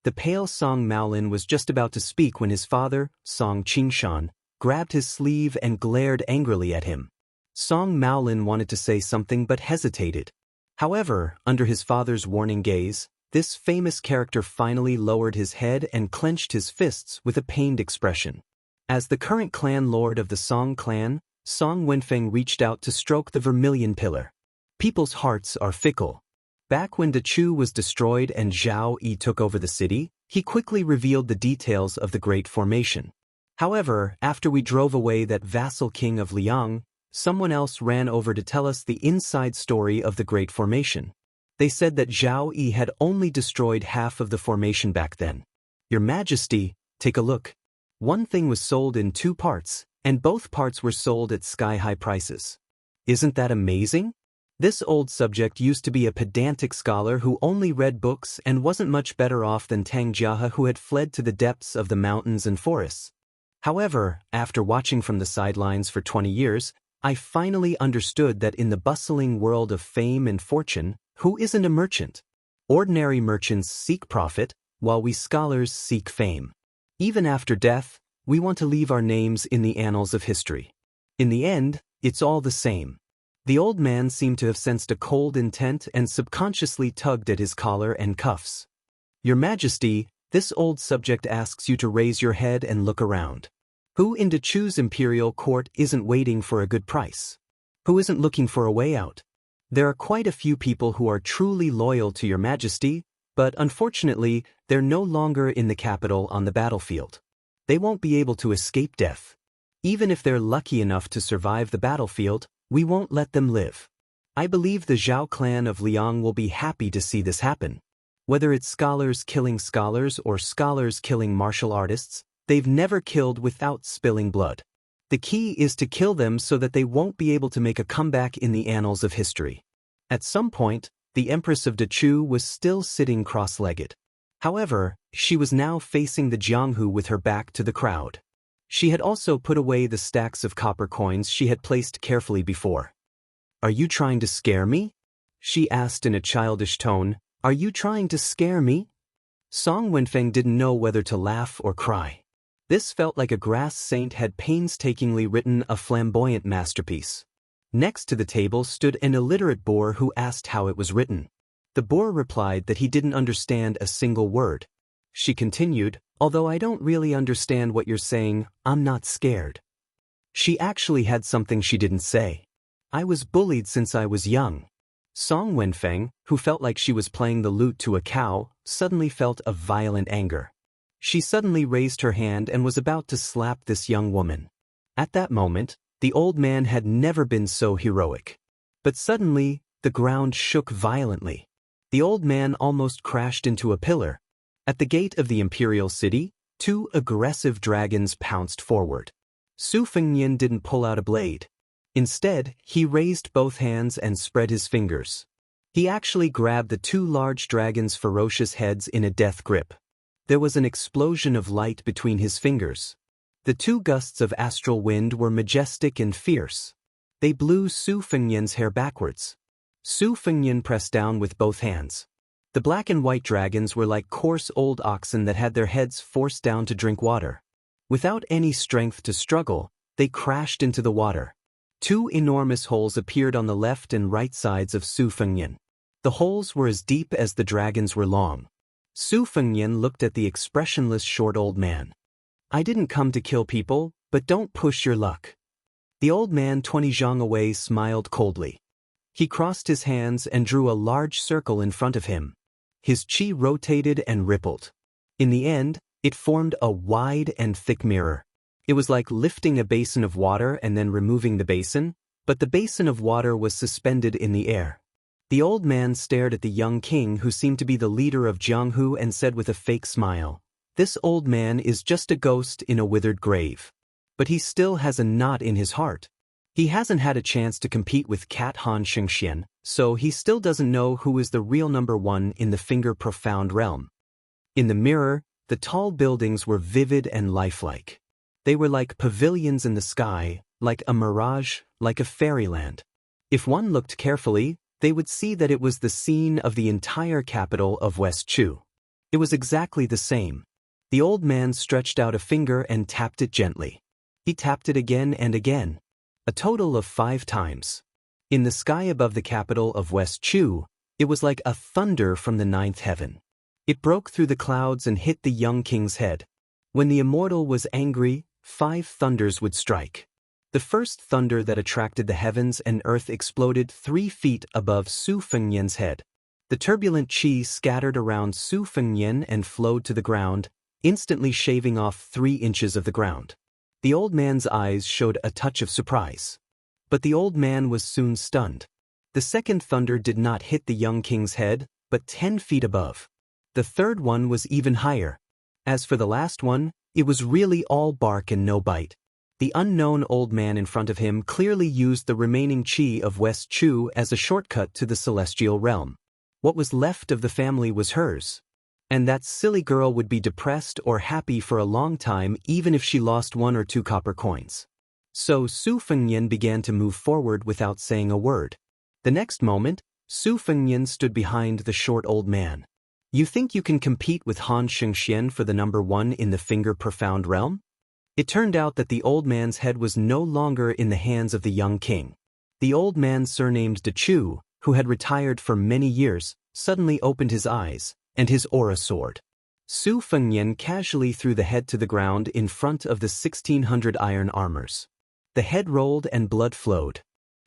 The pale Song Maolin was just about to speak when his father, Song Qingshan, grabbed his sleeve and glared angrily at him. Song Maolin wanted to say something but hesitated. However, under his father's warning gaze, this famous character finally lowered his head and clenched his fists with a pained expression. As the current clan lord of the Song clan, Song Wenfeng reached out to stroke the vermilion pillar. People's hearts are fickle. Back when Dechu was destroyed and Zhao Yi took over the city, he quickly revealed the details of the Great Formation. However, after we drove away that vassal king of Liang, someone else ran over to tell us the inside story of the Great Formation. They said that Zhao Yi had only destroyed half of the formation back then. Your Majesty, take a look. One thing was sold in 2 parts, and both parts were sold at sky-high prices. Isn't that amazing? This old subject used to be a pedantic scholar who only read books and wasn't much better off than Tang Jiahe, who had fled to the depths of the mountains and forests. However, after watching from the sidelines for 20 years, I finally understood that in the bustling world of fame and fortune, who isn't a merchant? Ordinary merchants seek profit, while we scholars seek fame. Even after death, we want to leave our names in the annals of history. In the end, it's all the same. The old man seemed to have sensed a cold intent and subconsciously tugged at his collar and cuffs. Your Majesty, this old subject asks you to raise your head and look around. Who in Dachu's imperial court isn't waiting for a good price? Who isn't looking for a way out? There are quite a few people who are truly loyal to your Majesty, but unfortunately, they're no longer in the capital on the battlefield. They won't be able to escape death. Even if they're lucky enough to survive the battlefield, we won't let them live. I believe the Zhao clan of Liang will be happy to see this happen. Whether it's scholars killing scholars or scholars killing martial artists, they've never killed without spilling blood. The key is to kill them so that they won't be able to make a comeback in the annals of history. At some point, the Empress of Dachu was still sitting cross-legged. However, she was now facing the Jianghu with her back to the crowd. She had also put away the stacks of copper coins she had placed carefully before. "Are you trying to scare me?" she asked in a childish tone. "Are you trying to scare me?" Song Wenfeng didn't know whether to laugh or cry. This felt like a grass saint had painstakingly written a flamboyant masterpiece. Next to the table stood an illiterate boor who asked how it was written. The boor replied that he didn't understand a single word. She continued, "Although I don't really understand what you're saying, I'm not scared." She actually had something she didn't say. "I was bullied since I was young." Song Wenfeng, who felt like she was playing the lute to a cow, suddenly felt a violent anger. She suddenly raised her hand and was about to slap this young woman. At that moment, the old man had never been so heroic. But suddenly, the ground shook violently. The old man almost crashed into a pillar. At the gate of the imperial city, two aggressive dragons pounced forward. Su Fengnian didn't pull out a blade. Instead, he raised both hands and spread his fingers. He actually grabbed the two large dragons' ferocious heads in a death grip. There was an explosion of light between his fingers. The two gusts of astral wind were majestic and fierce. They blew Su Fengnian's hair backwards. Su Fengnian pressed down with both hands. The black and white dragons were like coarse old oxen that had their heads forced down to drink water. Without any strength to struggle, they crashed into the water. Two enormous holes appeared on the left and right sides of Su Fengnian. The holes were as deep as the dragons were long. Su Fengnian looked at the expressionless short old man. "I didn't come to kill people, but don't push your luck." The old man 20 zhang away smiled coldly. He crossed his hands and drew a large circle in front of him. His chi rotated and rippled. In the end, it formed a wide and thick mirror. It was like lifting a basin of water and then removing the basin, but the basin of water was suspended in the air. The old man stared at the young king who seemed to be the leader of Jianghu and said with a fake smile, "This old man is just a ghost in a withered grave. But he still has a knot in his heart. He hasn't had a chance to compete with Cat Han Xianxia, so he still doesn't know who is the real number one in the finger-profound realm." In the mirror, the tall buildings were vivid and lifelike. They were like pavilions in the sky, like a mirage, like a fairyland. If one looked carefully, they would see that it was the scene of the entire capital of West Chu. It was exactly the same. The old man stretched out a finger and tapped it gently. He tapped it again and again. A total of 5 times. In the sky above the capital of West Chu, it was like a thunder from the 9th heaven. It broke through the clouds and hit the young king's head. When the immortal was angry, 5 thunders would strike. The first thunder that attracted the heavens and earth exploded 3 feet above Su Fengnian's head. The turbulent qi scattered around Su Fengnian and flowed to the ground, instantly shaving off 3 inches of the ground. The old man's eyes showed a touch of surprise. But the old man was soon stunned. The second thunder did not hit the young king's head, but 10 feet above. The third one was even higher. As for the last one, it was really all bark and no bite. The unknown old man in front of him clearly used the remaining qi of West Chu as a shortcut to the celestial realm. What was left of the family was hers. And that silly girl would be depressed or happy for a long time even if she lost 1 or 2 copper coins. So Su Fengnian began to move forward without saying a word. The next moment, Su Fengnian stood behind the short old man. You think you can compete with Han Xianxia for the number 1 in the finger-profound realm? It turned out that the old man's head was no longer in the hands of the young king. The old man surnamed Dechu, who had retired for many years, suddenly opened his eyes, and his aura soared. Su Fengnian casually threw the head to the ground in front of the 1600 iron armors. The head rolled and blood flowed.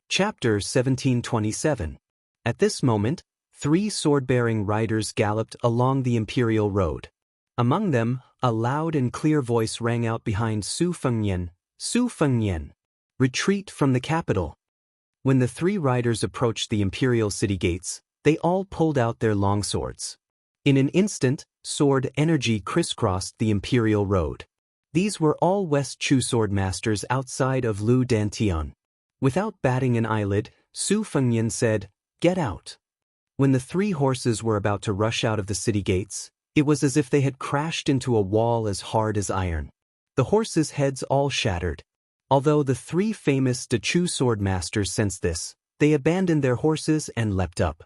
Chapter 1727. At this moment, 3 sword-bearing riders galloped along the imperial road. Among them, a loud and clear voice rang out behind Su Fengnian, "Su Fengnian! Retreat from the capital!" When the 3 riders approached the imperial city gates, they all pulled out their long swords. In an instant, sword energy crisscrossed the imperial road. These were all West Chu sword masters outside of Lu Dantian. Without batting an eyelid, Su Fengnian said, "Get out." When the 3 horses were about to rush out of the city gates, it was as if they had crashed into a wall as hard as iron. The horses' heads all shattered. Although the 3 famous Dechu sword masters sensed this, they abandoned their horses and leapt up.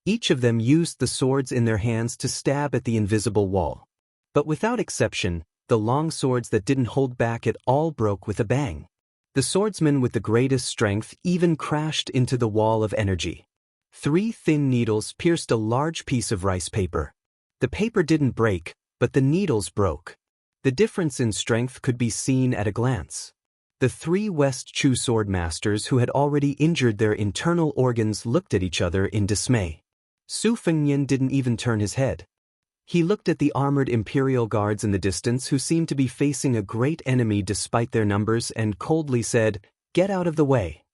Each of them used the swords in their hands to stab at the invisible wall. But without exception, the long swords that didn't hold back at all broke with a bang. The swordsman with the greatest strength even crashed into the wall of energy. 3 thin needles pierced a large piece of rice paper. The paper didn't break, but the needles broke. The difference in strength could be seen at a glance. The 3 West Chu sword masters who had already injured their internal organs looked at each other in dismay. Su Fengnian didn't even turn his head. He looked at the armored imperial guards in the distance who seemed to be facing a great enemy despite their numbers and coldly said, "Get out of the way."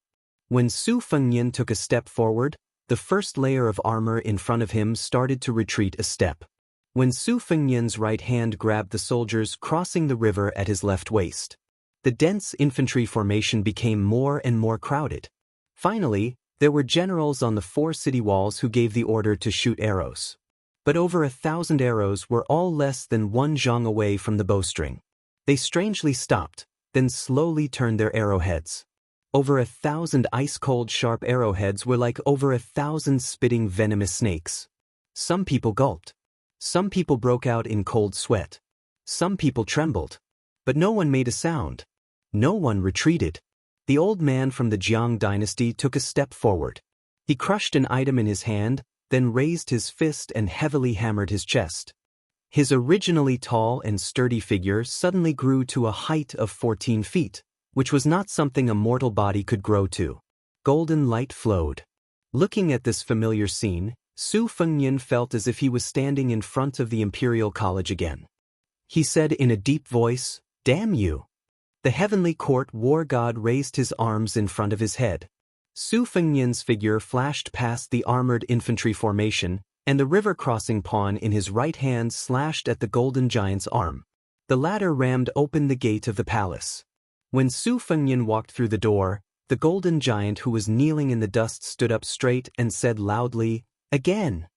When Su Fengnian took a step forward, the first layer of armor in front of him started to retreat a step. When Su Fengnian's right hand grabbed the soldiers crossing the river at his left waist, the dense infantry formation became more and more crowded. Finally, there were generals on the 4 city walls who gave the order to shoot arrows. But over 1,000 arrows were all less than 1 zhang away from the bowstring. They strangely stopped, then slowly turned their arrowheads. Over 1,000 ice-cold sharp arrowheads were like over 1,000 spitting venomous snakes. Some people gulped. Some people broke out in cold sweat. Some people trembled. But no one made a sound. No one retreated. The old man from the Jiang dynasty took a step forward. He crushed an item in his hand, then raised his fist and heavily hammered his chest. His originally tall and sturdy figure suddenly grew to a height of 14 feet. Which was not something a mortal body could grow to. Golden light flowed. Looking at this familiar scene, Su Fengnian felt as if he was standing in front of the Imperial College again. He said in a deep voice, "Damn you!" The heavenly court war god raised his arms in front of his head. Su Fengnian's figure flashed past the armored infantry formation, and the river-crossing pawn in his right hand slashed at the golden giant's arm. The latter rammed open the gate of the palace. When Su Fengnian walked through the door, the golden giant who was kneeling in the dust stood up straight and said loudly, "Again!"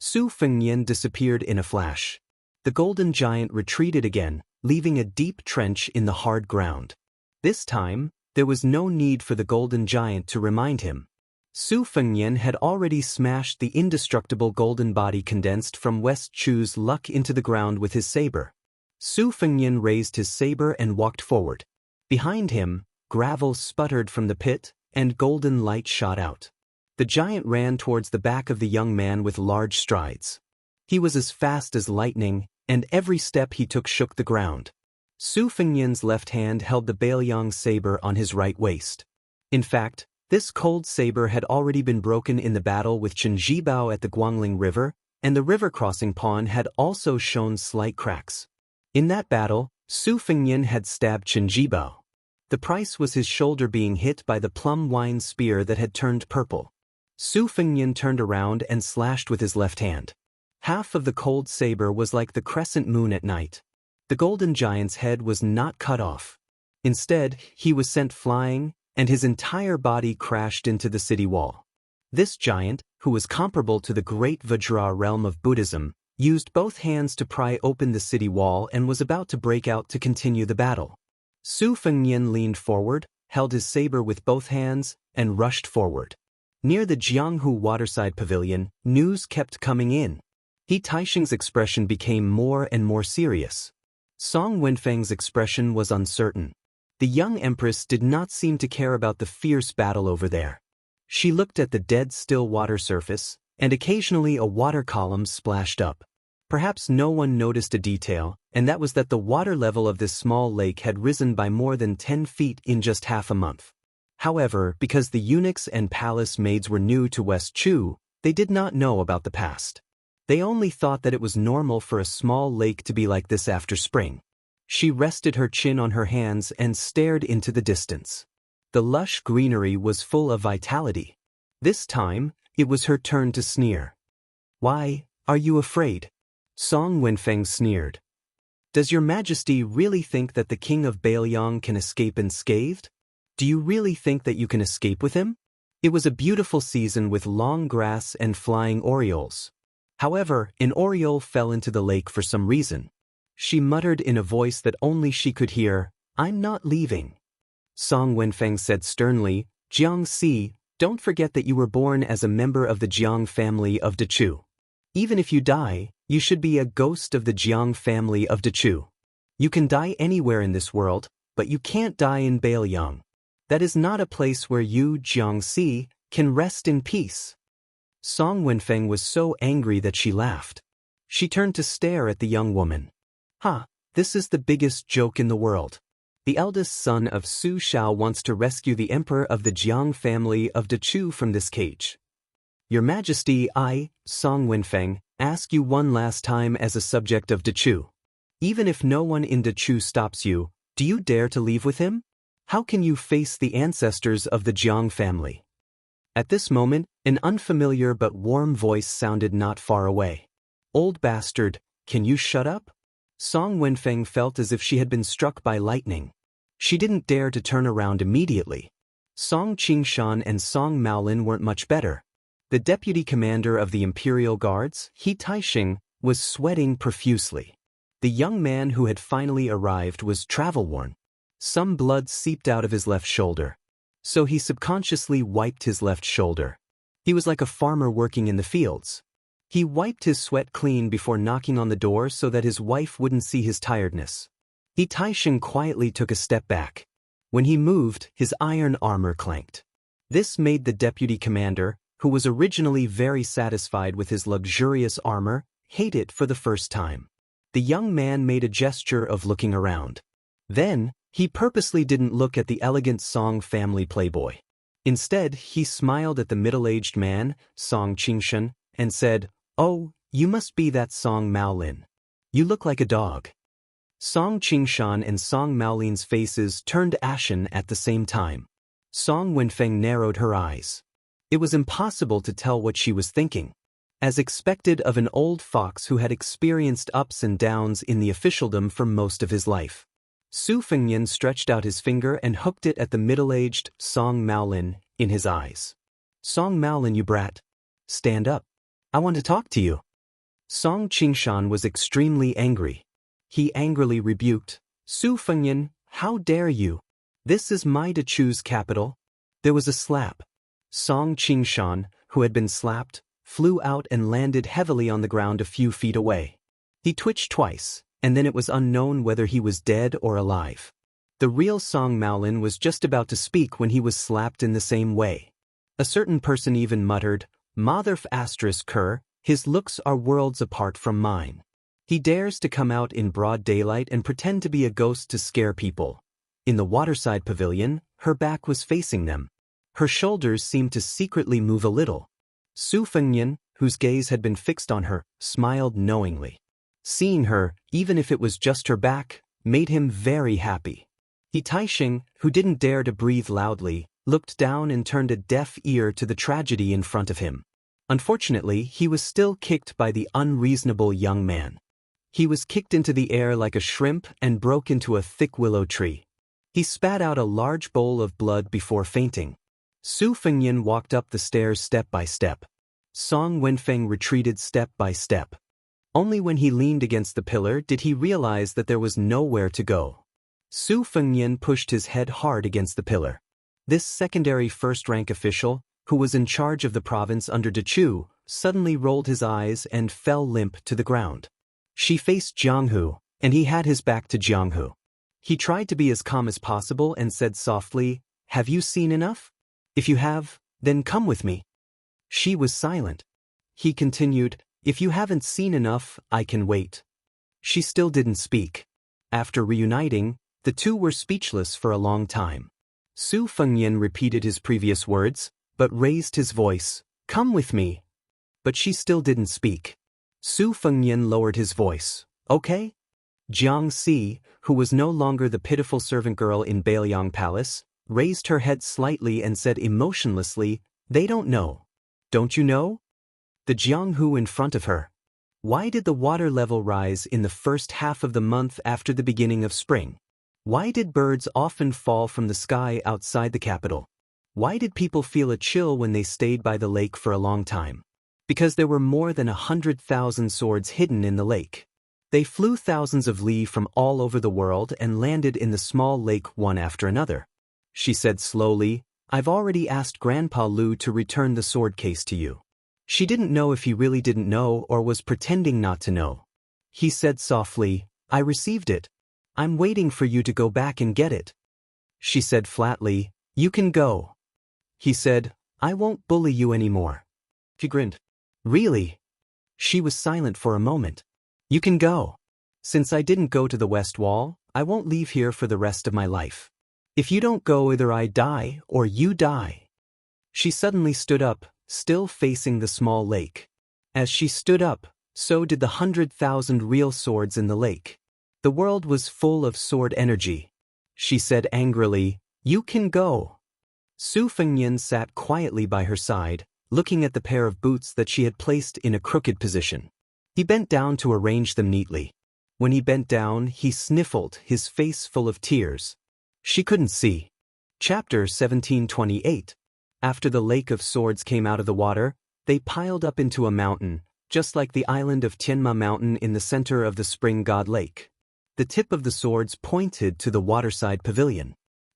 Su Fengnian disappeared in a flash. The golden giant retreated again, leaving a deep trench in the hard ground. This time, there was no need for the golden giant to remind him. Su Fengnian had already smashed the indestructible golden body condensed from West Chu's luck into the ground with his saber. Su Fengnian raised his saber and walked forward. Behind him, gravel sputtered from the pit, and golden light shot out. The giant ran towards the back of the young man with large strides. He was as fast as lightning, and every step he took shook the ground. Su Fengnian's left hand held the Bailiang saber on his right waist. In fact, this cold saber had already been broken in the battle with Chen Zhibao at the Guangling River, and the river-crossing pawn had also shown slight cracks. In that battle, Su Fengnian had stabbed Chen Zhibao. The price was his shoulder being hit by the plum wine spear that had turned purple. Su Fengnian turned around and slashed with his left hand. Half of the cold saber was like the crescent moon at night. The golden giant's head was not cut off. Instead, he was sent flying, and his entire body crashed into the city wall. This giant, who was comparable to the great Vajra realm of Buddhism, used both hands to pry open the city wall and was about to break out to continue the battle. Su Fengnian leaned forward, held his saber with both hands, and rushed forward. Near the Jianghu waterside pavilion, news kept coming in. He Taixing's expression became more and more serious. Song Wenfeng's expression was uncertain. The young empress did not seem to care about the fierce battle over there. She looked at the dead still water surface, and occasionally a water column splashed up. Perhaps no one noticed a detail, and that was that the water level of this small lake had risen by more than 10 feet in just half a month. However, because the eunuchs and palace maids were new to West Chu, they did not know about the past. They only thought that it was normal for a small lake to be like this after spring. She rested her chin on her hands and stared into the distance. The lush greenery was full of vitality. This time, it was her turn to sneer. "Why, are you afraid?" Song Wenfeng sneered. "Does your majesty really think that the king of Bailiang can escape unscathed? Do you really think that you can escape with him?" It was a beautiful season with long grass and flying orioles. However, an oriole fell into the lake for some reason. She muttered in a voice that only she could hear, "I'm not leaving." Song Wenfeng said sternly, "Xianxia, don't forget that you were born as a member of the Jiang family of Dechu. Even if you die, you should be a ghost of the Jiang family of Dechu. You can die anywhere in this world, but you can't die in Bailiang. That is not a place where you, Xianxia, can rest in peace." Song Wenfeng was so angry that she laughed. She turned to stare at the young woman. This is the biggest joke in the world. The eldest son of Su Shao wants to rescue the emperor of the Jiang family of Dechu from this cage. Your Majesty, I, Song Wenfeng, ask you one last time as a subject of Dechu. Even if no one in Dechu stops you, do you dare to leave with him? How can you face the ancestors of the Jiang family? At this moment, an unfamiliar but warm voice sounded not far away. "Old bastard, can you shut up?" Song Wenfeng felt as if she had been struck by lightning. She didn't dare to turn around immediately. Song Qingshan and Song Maolin weren't much better. The deputy commander of the Imperial Guards, He Taixing, was sweating profusely. The young man who had finally arrived was travel-worn. Some blood seeped out of his left shoulder. So he subconsciously wiped his left shoulder. He was like a farmer working in the fields. He wiped his sweat clean before knocking on the door so that his wife wouldn't see his tiredness. He Taixing quietly took a step back. When he moved, his iron armor clanked. This made the deputy commander, who was originally very satisfied with his luxurious armor, hate it for the first time. The young man made a gesture of looking around. Then, he purposely didn't look at the elegant Song family playboy. Instead, he smiled at the middle-aged man, Song Qingshan, and said, "Oh, you must be that Song Maolin. You look like a dog." Song Qingshan and Song Maolin's faces turned ashen at the same time. Song Wenfeng narrowed her eyes. It was impossible to tell what she was thinking. As expected of an old fox who had experienced ups and downs in the officialdom for most of his life. Su Fengyan stretched out his finger and hooked it at the middle-aged Song Maolin in his eyes. "Song Maolin, you brat. Stand up. I want to talk to you." Song Qingshan was extremely angry. He angrily rebuked, "Su Fengyan, how dare you? This is my Dechu's capital." There was a slap. Song Qingshan, who had been slapped, flew out and landed heavily on the ground a few feet away. He twitched twice, and then it was unknown whether he was dead or alive. The real Song Maolin was just about to speak when he was slapped in the same way. A certain person even muttered, "Motherf asterisk cur, his looks are worlds apart from mine. He dares to come out in broad daylight and pretend to be a ghost to scare people." In the waterside pavilion, her back was facing them. Her shoulders seemed to secretly move a little. Su Fengyan, whose gaze had been fixed on her, smiled knowingly. Seeing her, even if it was just her back, made him very happy. He Taixing, who didn't dare to breathe loudly, looked down and turned a deaf ear to the tragedy in front of him. Unfortunately, he was still kicked by the unreasonable young man. He was kicked into the air like a shrimp and broke into a thick willow tree. He spat out a large bowl of blood before fainting. Su Fengyan walked up the stairs step by step. Song Wenfeng retreated step by step. Only when he leaned against the pillar did he realize that there was nowhere to go. Su Fengyan pushed his head hard against the pillar. This secondary first-rank official, who was in charge of the province under Dechu, suddenly rolled his eyes and fell limp to the ground. She faced Jianghu, and he had his back to Jianghu. He tried to be as calm as possible and said softly, "Have you seen enough? If you have, then come with me." She was silent. He continued, "If you haven't seen enough, I can wait." She still didn't speak. After reuniting, the two were speechless for a long time. Su Fengyan repeated his previous words, but raised his voice, "Come with me." But she still didn't speak. Su Fengyan lowered his voice, "Okay?" Jiangxi, who was no longer the pitiful servant girl in Bailiang Palace, raised her head slightly and said emotionlessly, "They don't know." "Don't you know?" The Jianghu in front of her. Why did the water level rise in the first half of the month after the beginning of spring? Why did birds often fall from the sky outside the capital? Why did people feel a chill when they stayed by the lake for a long time? Because there were more than 100,000 swords hidden in the lake. They flew thousands of li from all over the world and landed in the small lake one after another. She said slowly, "I've already asked Grandpa Lu to return the sword case to you." She didn't know if he really didn't know or was pretending not to know. He said softly, "I received it. I'm waiting for you to go back and get it." She said flatly, "You can go." He said, "I won't bully you anymore." He grinned. "Really?" She was silent for a moment. "You can go. Since I didn't go to the West Wall, I won't leave here for the rest of my life. If you don't go, either I die or you die." She suddenly stood up, still facing the small lake. As she stood up, so did the 100,000 real swords in the lake. The world was full of sword energy. She said angrily, "You can go." Su Fengyan sat quietly by her side, looking at the pair of boots that she had placed in a crooked position. He bent down to arrange them neatly. When he bent down, he sniffled, his face full of tears. She couldn't see. Chapter 1728. After the Lake of Swords came out of the water, they piled up into a mountain, just like the island of Tianma Mountain in the center of the Spring God Lake. The tip of the swords pointed to the waterside pavilion.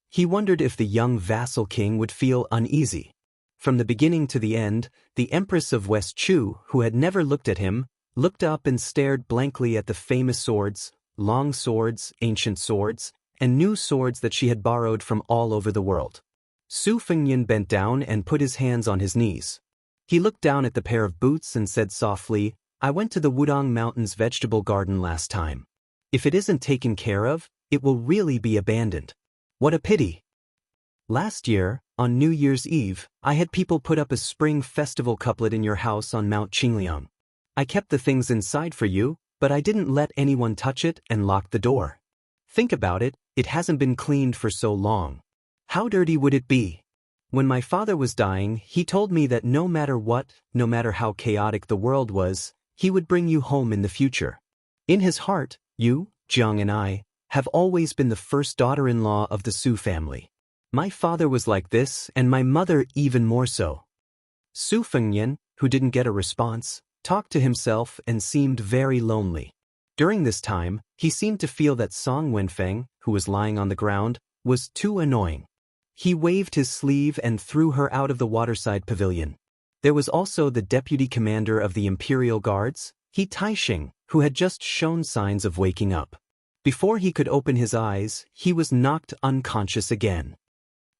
He wondered if the young vassal king would feel uneasy. From the beginning to the end, the Empress of West Chu, who had never looked at him, looked up and stared blankly at the famous swords, long swords, ancient swords, and new swords that she had borrowed from all over the world. Su Fengyan bent down and put his hands on his knees. He looked down at the pair of boots and said softly, "I went to the Wudong Mountains vegetable garden last time. If it isn't taken care of, it will really be abandoned. What a pity." Last year, on New Year's Eve, I had people put up a spring festival couplet in your house on Mount Qingliang. I kept the things inside for you, but I didn't let anyone touch it and locked the door. Think about it, it hasn't been cleaned for so long. How dirty would it be? When my father was dying, he told me that no matter what, no matter how chaotic the world was, he would bring you home in the future. In his heart, you, Jiang and I, have always been the first daughter-in-law of the Su family. My father was like this, and my mother even more so. Su Fengyan, who didn't get a response, talked to himself and seemed very lonely. During this time, he seemed to feel that Song Wenfeng, who was lying on the ground, was too annoying. He waved his sleeve and threw her out of the waterside pavilion. There was also the deputy commander of the Imperial Guards, He Taixing, who had just shown signs of waking up. Before he could open his eyes, he was knocked unconscious again.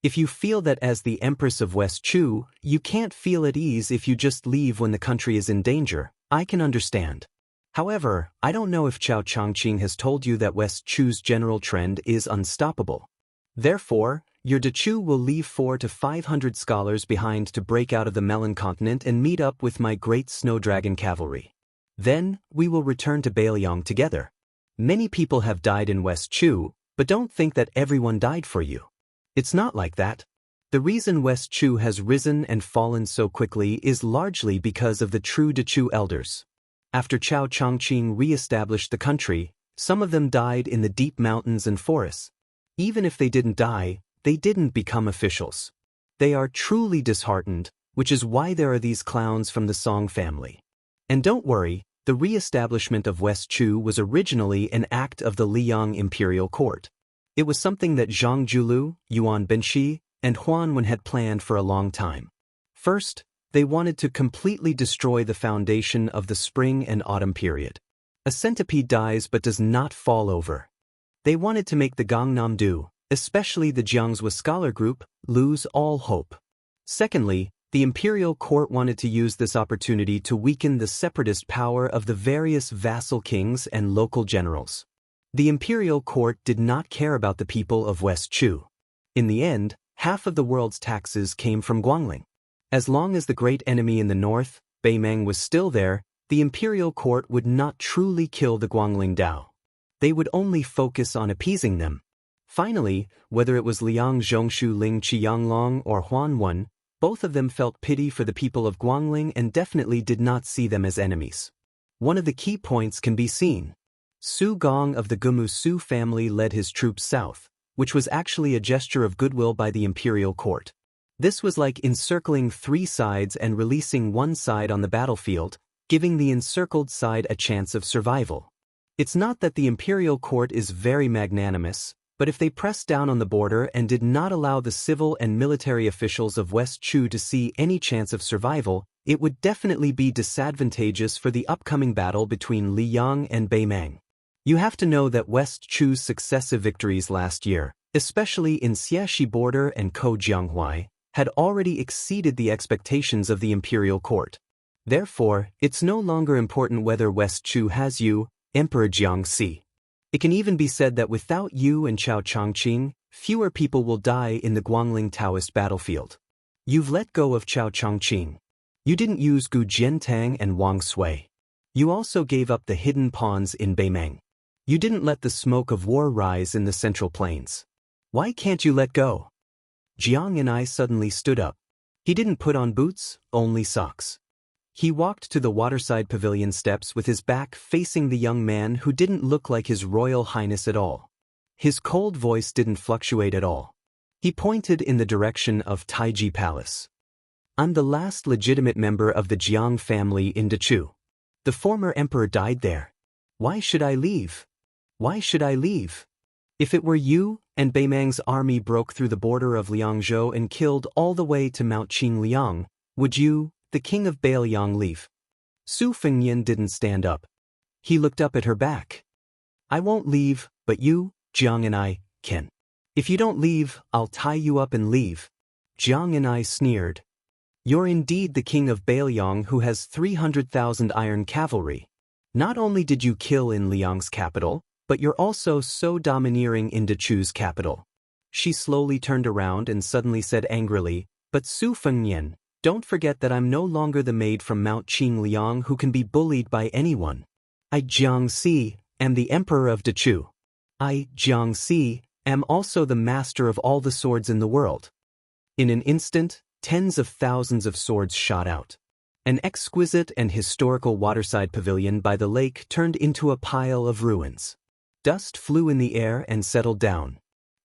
If you feel that as the Empress of West Chu, you can't feel at ease if you just leave when the country is in danger, I can understand. However, I don't know if Chao Chongqing has told you that West Chu's general trend is unstoppable. Therefore, your Dechu will leave 400 to 500 scholars behind to break out of the Melon continent and meet up with my great snow dragon cavalry. Then, we will return to Bailiang together. Many people have died in West Chu, but don't think that everyone died for you. It's not like that. The reason West Chu has risen and fallen so quickly is largely because of the true Dechu elders. After Chao Chongqing re-established the country, some of them died in the deep mountains and forests. Even if they didn't die, they didn't become officials. They are truly disheartened, which is why there are these clowns from the Song family. And don't worry, the re-establishment of West Chu was originally an act of the Liang imperial court. It was something that Zhang Julu, Yuan Benshi, and Huan Wen had planned for a long time. First, They wanted to completely destroy the foundation of the spring and autumn period. A centipede dies but does not fall over. They wanted to make the Gangnam-do, especially the Jiangsu scholar group, lose all hope. Secondly, the imperial court wanted to use this opportunity to weaken the separatist power of the various vassal kings and local generals. The imperial court did not care about the people of West Chu. In the end, half of the world's taxes came from Guangling. As long as the great enemy in the north, Beimeng, was still there, the imperial court would not truly kill the Guangling Dao. They would only focus on appeasing them. Finally, whether it was Liang Zhongshu Ling Qianglong or Huan Wen, both of them felt pity for the people of Guangling and definitely did not see them as enemies. One of the key points can be seen. Su Gong of the Gumu Su family led his troops south, which was actually a gesture of goodwill by the imperial court. This was like encircling 3 sides and releasing one side on the battlefield, giving the encircled side a chance of survival. It's not that the imperial court is very magnanimous, but if they pressed down on the border and did not allow the civil and military officials of West Chu to see any chance of survival, it would definitely be disadvantageous for the upcoming battle between Liyang and Beimeng. You have to know that West Chu's successive victories last year, especially in Xieshi border and Kojianghuai, had already exceeded the expectations of the imperial court. Therefore, it's no longer important whether West Chu has you, Emperor Xianxia. It can even be said that without you and Chao Chongqing, fewer people will die in the Guangling Taoist battlefield. You've let go of Chao Chongqing. You didn't use Gu Jiantang and Wang Sui. You also gave up the hidden pawns in Beimeng. You didn't let the smoke of war rise in the Central Plains. Why can't you let go? Jiang and I suddenly stood up. He didn't put on boots, only socks. He walked to the waterside pavilion steps with his back facing the young man who didn't look like His Royal Highness at all. His cold voice didn't fluctuate at all. He pointed in the direction of Taiji Palace. I'm the last legitimate member of the Jiang family in Dechu. The former emperor died there. Why should I leave? Why should I leave? If it were you, and Beimeng's army broke through the border of Liangzhou and killed all the way to Mount Qingliang, would you, the king of Bailiang, leave? Su Fengyan didn't stand up. He looked up at her back. I won't leave, but you, Jiang and I, can. If you don't leave, I'll tie you up and leave. Jiang and I sneered. You're indeed the king of Bailiang who has 300,000 iron cavalry. Not only did you kill in Liang's capital, but you're also so domineering in Dechu's capital. She slowly turned around and suddenly said angrily, but Su Fengyan, don't forget that I'm no longer the maid from Mount Qingliang who can be bullied by anyone. I, Jiangxi, am the emperor of Dechu. I, Jiangxi, am also the master of all the swords in the world. In an instant, tens of thousands of swords shot out. An exquisite and historical waterside pavilion by the lake turned into a pile of ruins. Dust flew in the air and settled down.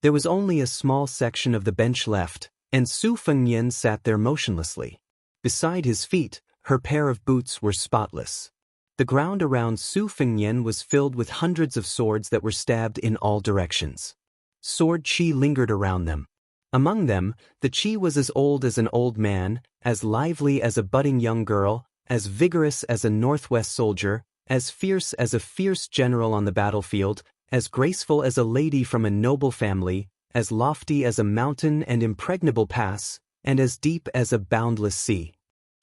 There was only a small section of the bench left, and Su Fengyan sat there motionlessly. Beside his feet, her pair of boots were spotless. The ground around Su Fengyan was filled with hundreds of swords that were stabbed in all directions. Sword chi lingered around them. Among them, the chi was as old as an old man, as lively as a budding young girl, as vigorous as a northwest soldier, as fierce as a fierce general on the battlefield, as graceful as a lady from a noble family, as lofty as a mountain and impregnable pass, and as deep as a boundless sea.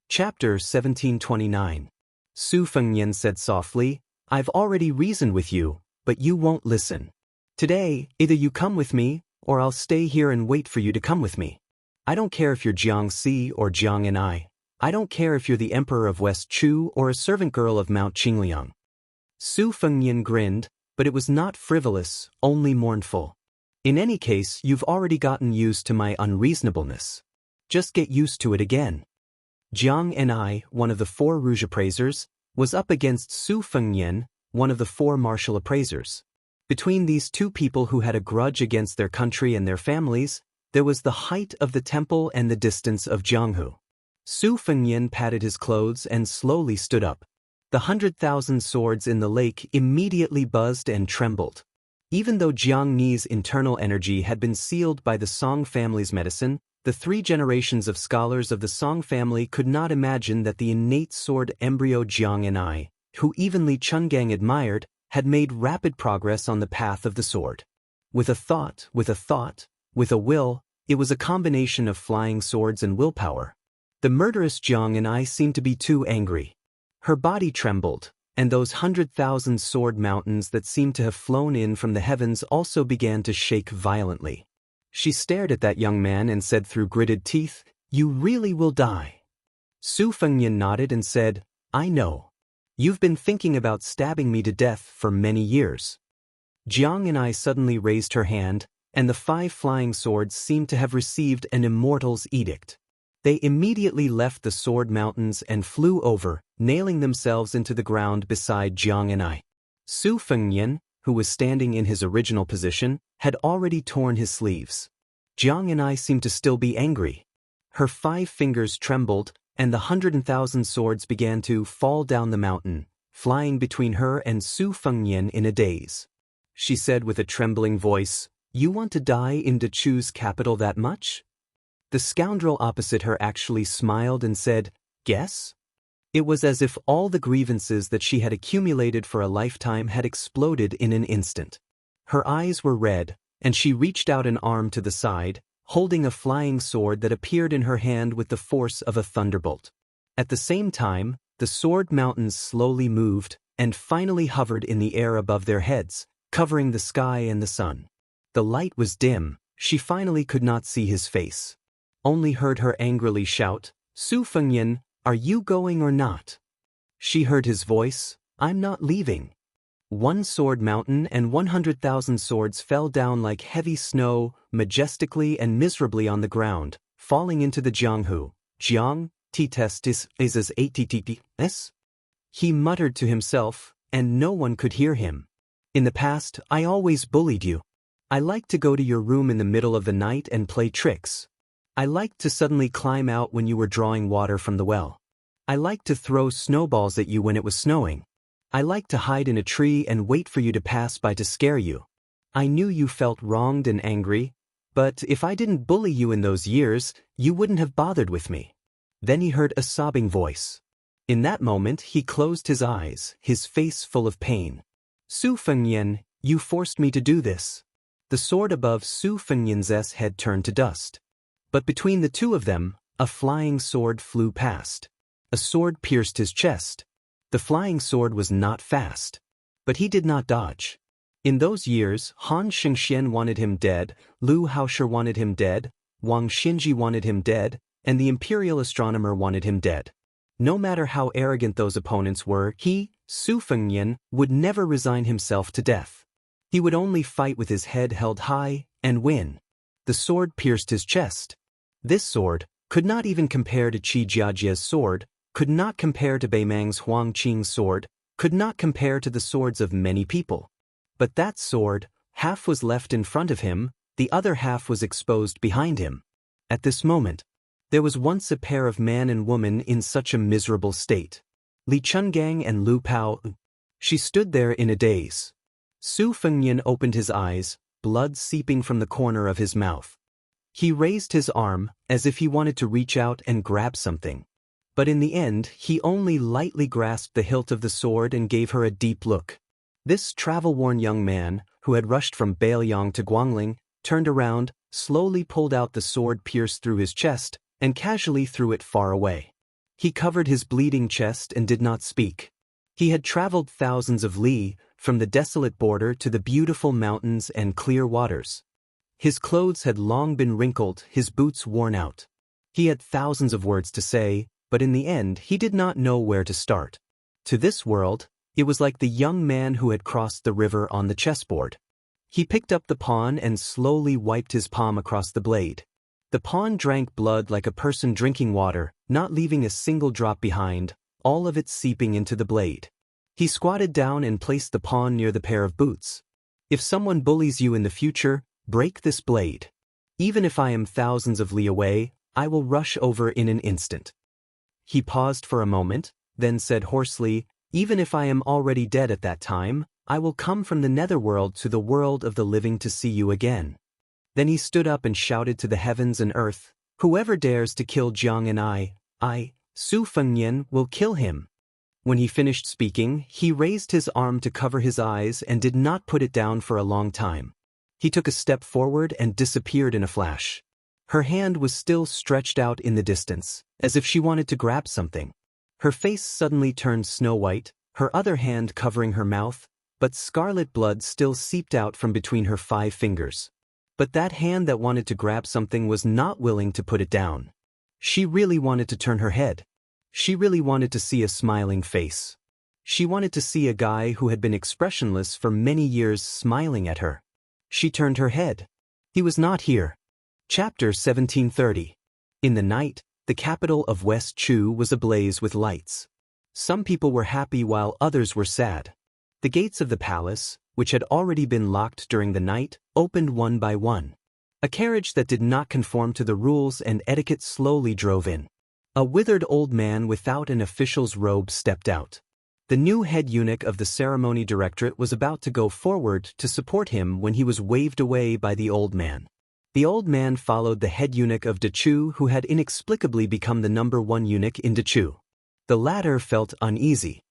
Chapter 1729. Su Fengyan said softly, I've already reasoned with you, but you won't listen. Today, either you come with me, or I'll stay here and wait for you to come with me. I don't care if you're Jiangxi or Jiang and I don't care if you're the emperor of West Chu or a servant girl of Mount Qingliang. Su Fengyan grinned, but it was not frivolous, only mournful. In any case, you've already gotten used to my unreasonableness. Just get used to it again. Jiang and I, one of the 4 rouge appraisers, was up against Su Fengyan, one of the 4 martial appraisers. Between these 2 people who had a grudge against their country and their families, there was the height of the temple and the distance of Jianghu. Su Fengyan patted his clothes and slowly stood up. The 100,000 swords in the lake immediately buzzed and trembled. Even though Jiang Ni's internal energy had been sealed by the Song family's medicine, The 3 generations of scholars of the Song family could not imagine that the innate sword embryo Jiang and I, who even Li Chungang admired, had made rapid progress on the path of the sword. With a will, it was a combination of flying swords and willpower. The murderous Jiang and I seemed to be too angry. Her body trembled, and those 100,000 sword mountains that seemed to have flown in from the heavens also began to shake violently. She stared at that young man and said through gritted teeth, "You really will die." Su Fengnian nodded and said, "I know. You've been thinking about stabbing me to death for many years." Jiang and I suddenly raised her hand, and the 5 flying swords seemed to have received an immortal's edict. They immediately left the sword mountains and flew over, nailing themselves into the ground beside Jiang and I. Su Fengnian, who was standing in his original position, had already torn his sleeves. Jiang and I seemed to still be angry. Her 5 fingers trembled, and the 100,000 swords began to fall down the mountain, flying between her and Su Fengnian in a daze. She said with a trembling voice, "You want to die in Dechu's capital that much?" The scoundrel opposite her actually smiled and said, "Guess?" It was as if all the grievances that she had accumulated for a lifetime had exploded in an instant. Her eyes were red, and she reached out an arm to the side, holding a flying sword that appeared in her hand with the force of a thunderbolt. At the same time, the sword mountains slowly moved and finally hovered in the air above their heads, covering the sky and the sun. The light was dim, she finally could not see his face. Only heard her angrily shout, "Su Fengnian, are you going or not?" She heard his voice, "I'm not leaving." 1 sword mountain and 100,000 swords fell down like heavy snow, majestically and miserably on the ground, falling into the Jianghu. "Jiang, t-testis is atts?" He muttered to himself, and no one could hear him. "In the past, I always bullied you. I liked to go to your room in the middle of the night and play tricks. I liked to suddenly climb out when you were drawing water from the well. I liked to throw snowballs at you when it was snowing. I liked to hide in a tree and wait for you to pass by to scare you. I knew you felt wronged and angry, but if I didn't bully you in those years, you wouldn't have bothered with me." Then he heard a sobbing voice. In that moment he closed his eyes, his face full of pain. "Su Fengnian, you forced me to do this." The sword above Su Fengnian's head turned to dust. But between the 2 of them, a flying sword flew past. A sword pierced his chest. The flying sword was not fast. But he did not dodge. In those years, Han Shengxian wanted him dead, Lu Haoshi wanted him dead, Wang Xinji wanted him dead, and the imperial astronomer wanted him dead. No matter how arrogant those opponents were, he, Su Fengnian, would never resign himself to death. He would only fight with his head held high and win. The sword pierced his chest. This sword could not even compare to Qi Jiajia's sword, could not compare to Beimang's Huangqing's sword, could not compare to the swords of many people. But that sword, half was left in front of him, the other half was exposed behind him. At this moment, there was once a pair of man and woman in such a miserable state. Li Chungang and Lu Pao. She stood there in a daze. Su Fengnian opened his eyes, blood seeping from the corner of his mouth. He raised his arm, as if he wanted to reach out and grab something. But in the end, he only lightly grasped the hilt of the sword and gave her a deep look. This travel-worn young man, who had rushed from Bailiang to Guangling, turned around, slowly pulled out the sword pierced through his chest, and casually threw it far away. He covered his bleeding chest and did not speak. He had traveled thousands of li, from the desolate border to the beautiful mountains and clear waters. His clothes had long been wrinkled, his boots worn out. He had thousands of words to say, but in the end he did not know where to start. To this world, it was like the young man who had crossed the river on the chessboard. He picked up the pawn and slowly wiped his palm across the blade. The pawn drank blood like a person drinking water, not leaving a single drop behind, all of it seeping into the blade. He squatted down and placed the pawn near the pair of boots. "If someone bullies you in the future, break this blade. Even if I am thousands of li away, I will rush over in an instant." He paused for a moment, then said hoarsely, "Even if I am already dead at that time, I will come from the netherworld to the world of the living to see you again." Then he stood up and shouted to the heavens and earth, Whoever dares to kill Jiang and I, Su Fengnian, will kill him. When he finished speaking, he raised his arm to cover his eyes and did not put it down for a long time. He took a step forward and disappeared in a flash. Her hand was still stretched out in the distance, as if she wanted to grab something. Her face suddenly turned snow-white, her other hand covering her mouth, but scarlet blood still seeped out from between her 5 fingers. But that hand that wanted to grab something was not willing to put it down. She really wanted to turn her head. She really wanted to see a smiling face. She wanted to see a guy who had been expressionless for many years smiling at her. She turned her head. He was not here. Chapter 1730. In the night, the capital of West Chu was ablaze with lights. Some people were happy while others were sad. The gates of the palace, which had already been locked during the night, opened one by one. A carriage that did not conform to the rules and etiquette slowly drove in. A withered old man without an official's robe stepped out. The new head eunuch of the ceremony directorate was about to go forward to support him when he was waved away by the old man. The old man followed the head eunuch of Dechu, who had inexplicably become the #1 eunuch in Dechu. The latter felt uneasy.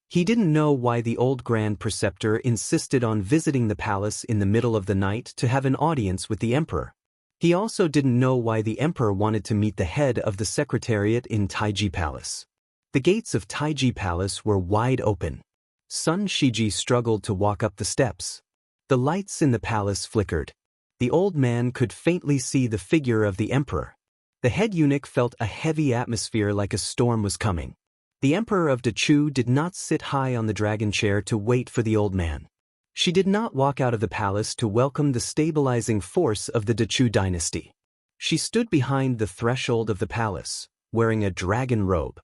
He didn't know why the old grand preceptor insisted on visiting the palace in the middle of the night to have an audience with the emperor. He also didn't know why the emperor wanted to meet the head of the secretariat in Taiji Palace. The gates of Taiji Palace were wide open. Sun Shiji struggled to walk up the steps. The lights in the palace flickered. The old man could faintly see the figure of the emperor. The head eunuch felt a heavy atmosphere like a storm was coming. The emperor of Dechu did not sit high on the dragon chair to wait for the old man. She did not walk out of the palace to welcome the stabilizing force of the Dechu dynasty. She stood behind the threshold of the palace, wearing a dragon robe.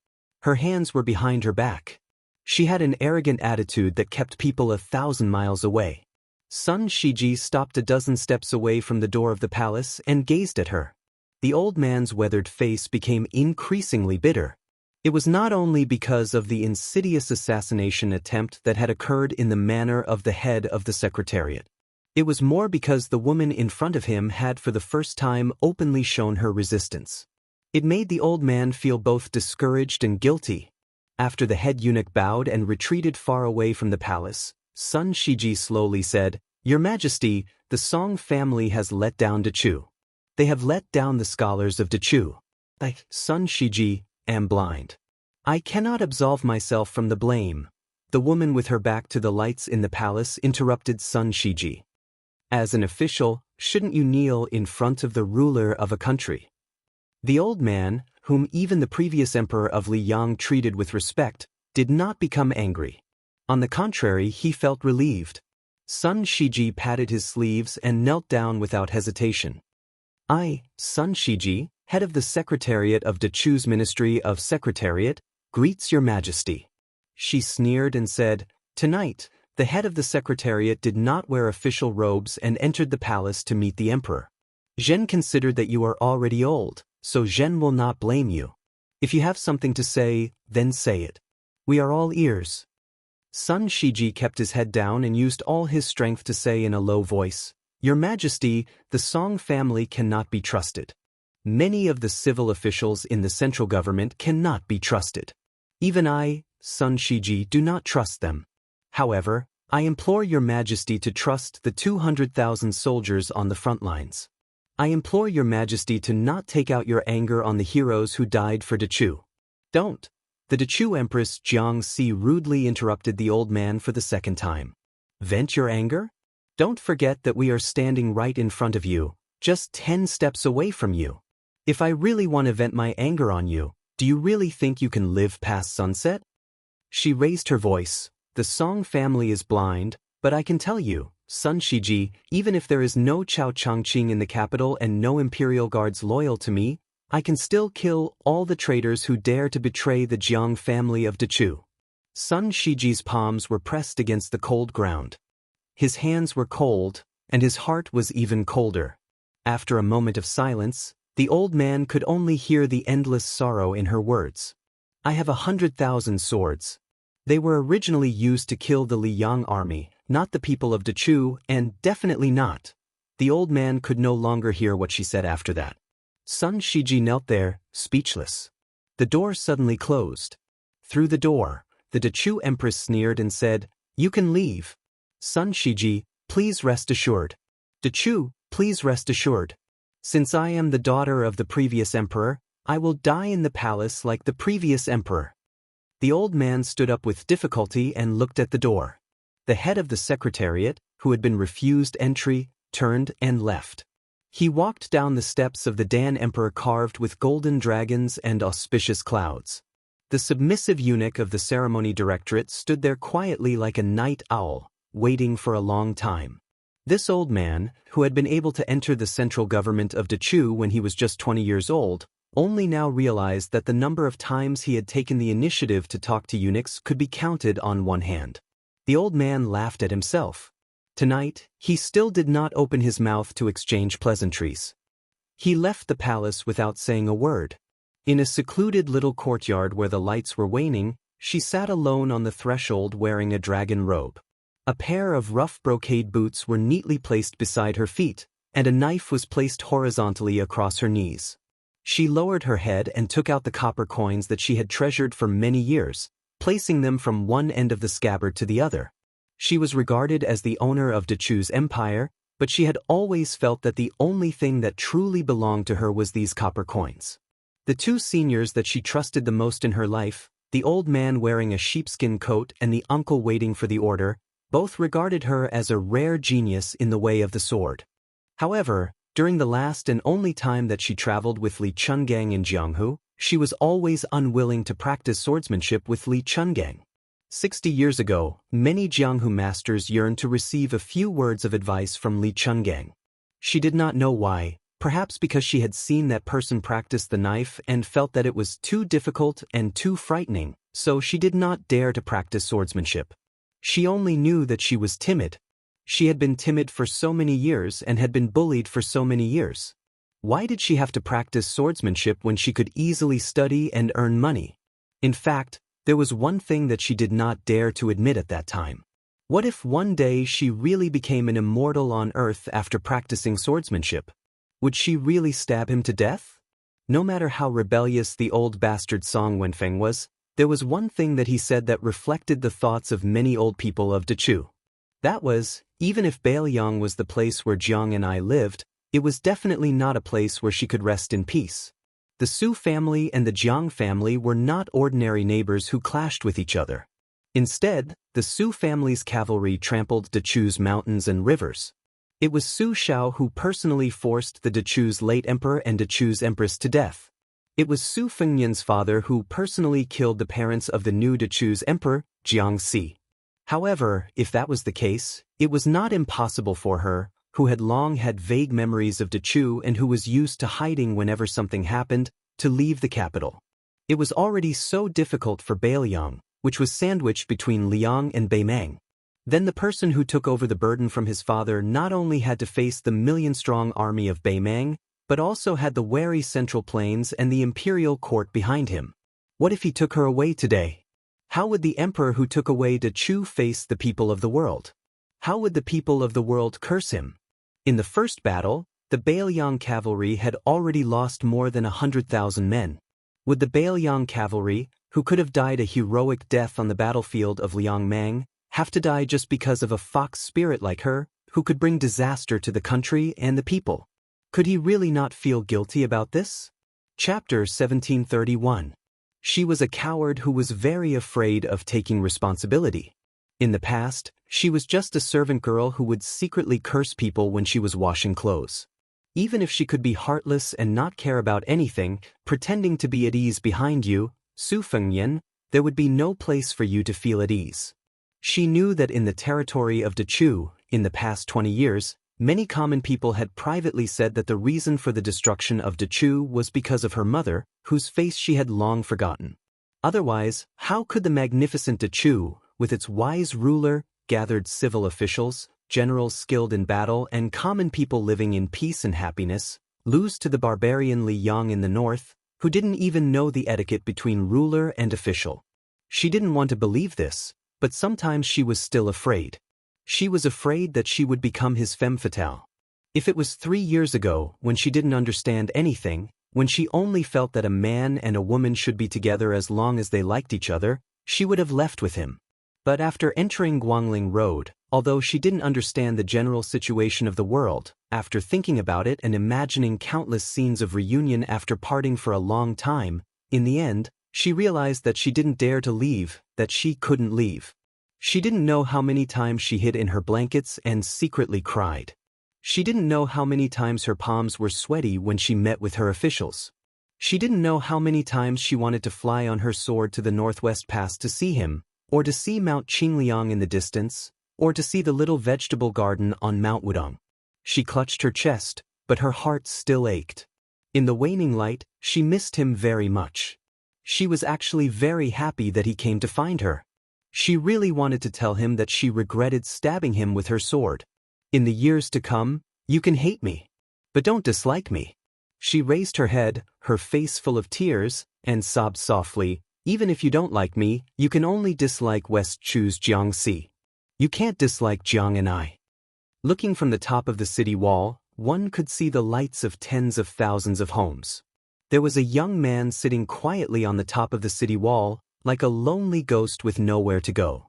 Her hands were behind her back. She had an arrogant attitude that kept people 1,000 miles away. Sun Shiji stopped a dozen steps away from the door of the palace and gazed at her. The old man's weathered face became increasingly bitter. It was not only because of the insidious assassination attempt that had occurred in the manner of the head of the secretariat. It was more because the woman in front of him had for the first time openly shown her resistance. It made the old man feel both discouraged and guilty. After the head eunuch bowed and retreated far away from the palace, Sun Shiji slowly said, "Your Majesty, the Song family has let down Dechu. They have let down the scholars of Dechu. I, Sun Shiji, am blind. I cannot absolve myself from the blame." The woman with her back to the lights in the palace interrupted Sun Shiji. "As an official, shouldn't you kneel in front of the ruler of a country?" The old man, whom even the previous emperor of Liang treated with respect, did not become angry. On the contrary, he felt relieved. Sun Shiji patted his sleeves and knelt down without hesitation. "I, Sun Shiji, head of the Secretariat of Dechu's Ministry of Secretariat, greets your Majesty." She sneered and said, "Tonight, the head of the Secretariat did not wear official robes and entered the palace to meet the emperor. Zhen considered that you are already old, so Zhen will not blame you. If you have something to say, then say it. We are all ears." Sun Shiji kept his head down and used all his strength to say in a low voice, "Your Majesty, the Song family cannot be trusted. Many of the civil officials in the central government cannot be trusted. Even I, Sun Shiji, do not trust them. However, I implore your Majesty to trust the 200,000 soldiers on the front lines. I implore your Majesty to not take out your anger on the heroes who died for Dechu. Don't." The Dechu Empress Xianxia rudely interrupted the old man for the second time. "Vent your anger? Don't forget that we are standing right in front of you, just 10 steps away from you. If I really want to vent my anger on you, do you really think you can live past sunset?" She raised her voice. "The Song family is blind, but I can tell you, Sun Shiji, even if there is no Chao Changqing in the capital and no imperial guards loyal to me, I can still kill all the traitors who dare to betray the Jiang family of Dechu." Sun Shiji's palms were pressed against the cold ground. His hands were cold, and his heart was even colder. After a moment of silence, the old man could only hear the endless sorrow in her words. "I have 100,000 swords. They were originally used to kill the Liang army, not the people of Dechu, and definitely not." The old man could no longer hear what she said after that. Sun Shiji knelt there, speechless. The door suddenly closed. Through the door, the Dechu Empress sneered and said, "You can leave. Sun Shiji, please rest assured. Dechu, please rest assured. Since I am the daughter of the previous emperor, I will die in the palace like the previous emperor." The old man stood up with difficulty and looked at the door. The head of the secretariat, who had been refused entry, turned and left. He walked down the steps of the Dan Emperor carved with golden dragons and auspicious clouds. The submissive eunuch of the ceremony directorate stood there quietly like a night owl, waiting for a long time. This old man, who had been able to enter the central government of Dechu when he was just 20 years old, only now realized that the number of times he had taken the initiative to talk to eunuchs could be counted on one hand. The old man laughed at himself. Tonight, he still did not open his mouth to exchange pleasantries. He left the palace without saying a word. In a secluded little courtyard where the lights were waning, she sat alone on the threshold wearing a dragon robe. A pair of rough brocade boots were neatly placed beside her feet, and a knife was placed horizontally across her knees. She lowered her head and took out the copper coins that she had treasured for many years, placing them from one end of the scabbard to the other. She was regarded as the owner of Dechu's empire, but she had always felt that the only thing that truly belonged to her was these copper coins. The two seniors that she trusted the most in her life, the old man wearing a sheepskin coat and the uncle waiting for the order, both regarded her as a rare genius in the way of the sword. However, during the last and only time that she traveled with Li Chungang in Jianghu, she was always unwilling to practice swordsmanship with Li Chungang. 60 years ago, many Jianghu masters yearned to receive a few words of advice from Li Chungang. She did not know why, perhaps because she had seen that person practice the knife and felt that it was too difficult and too frightening, so she did not dare to practice swordsmanship. She only knew that she was timid. She had been timid for so many years and had been bullied for so many years. Why did she have to practice swordsmanship when she could easily study and earn money? In fact, there was one thing that she did not dare to admit at that time. What if one day she really became an immortal on Earth after practicing swordsmanship? Would she really stab him to death? No matter how rebellious the old bastard Song Wenfeng was, there was one thing that he said that reflected the thoughts of many old people of Dechu. That was, even if Bailiang was the place where Jiang and I lived, it was definitely not a place where she could rest in peace. The Su family and the Jiang family were not ordinary neighbors who clashed with each other. Instead, the Su family's cavalry trampled Dechu's mountains and rivers. It was Su Shao who personally forced the Dechu's late emperor and Dechu's empress to death. It was Su Fengnian's father who personally killed the parents of the new Dechu's emperor, Xianxia. However, if that was the case, it was not impossible for her, who had long had vague memories of Dechu and who was used to hiding whenever something happened, to leave the capital. It was already so difficult for Bailiang, which was sandwiched between Liang and Beimang. Then the person who took over the burden from his father not only had to face the million-strong army of Beimang, but also had the wary Central Plains and the imperial court behind him. What if he took her away today? How would the emperor who took away Dechu face the people of the world? How would the people of the world curse him? In the first battle, the Bailiang cavalry had already lost more than 100,000 men. Would the Bailiang cavalry, who could have died a heroic death on the battlefield of Liangmang, have to die just because of a fox spirit like her, who could bring disaster to the country and the people? Could he really not feel guilty about this? Chapter 1731. She was a coward who was very afraid of taking responsibility. In the past, she was just a servant girl who would secretly curse people when she was washing clothes. Even if she could be heartless and not care about anything, pretending to be at ease behind you, Su Fengnian, there would be no place for you to feel at ease. She knew that in the territory of Dechu, in the past 20 years, many common people had privately said that the reason for the destruction of Dechu was because of her mother, whose face she had long forgotten. Otherwise, how could the magnificent Dechu, with its wise ruler, gathered civil officials, generals skilled in battle and common people living in peace and happiness, lose to the barbarian Li Yang in the north, who didn't even know the etiquette between ruler and official? She didn't want to believe this, but sometimes she was still afraid. She was afraid that she would become his femme fatale. If it was 3 years ago, when she didn't understand anything, When she only felt that a man and a woman should be together as long as they liked each other, she would have left with him. But after entering Guangling Road, although she didn't understand the general situation of the world, after thinking about it and imagining countless scenes of reunion after parting for a long time, in the end, she realized that she didn't dare to leave, that she couldn't leave. She didn't know how many times she hid in her blankets and secretly cried. She didn't know how many times her palms were sweaty when she met with her officials. She didn't know how many times she wanted to fly on her sword to the Northwest Pass to see him, or to see Mount Qingliang in the distance, or to see the little vegetable garden on Mount Wudong. She clutched her chest, but her heart still ached. In the waning light, she missed him very much. She was actually very happy that he came to find her. She really wanted to tell him that she regretted stabbing him with her sword. In the years to come, you can hate me, but don't dislike me. She raised her head, her face full of tears, and sobbed softly, even if you don't like me, you can only dislike West Chu's Xianxia. You can't dislike Jiang and I. Looking from the top of the city wall, one could see the lights of tens of thousands of homes. There was a young man sitting quietly on the top of the city wall, like a lonely ghost with nowhere to go.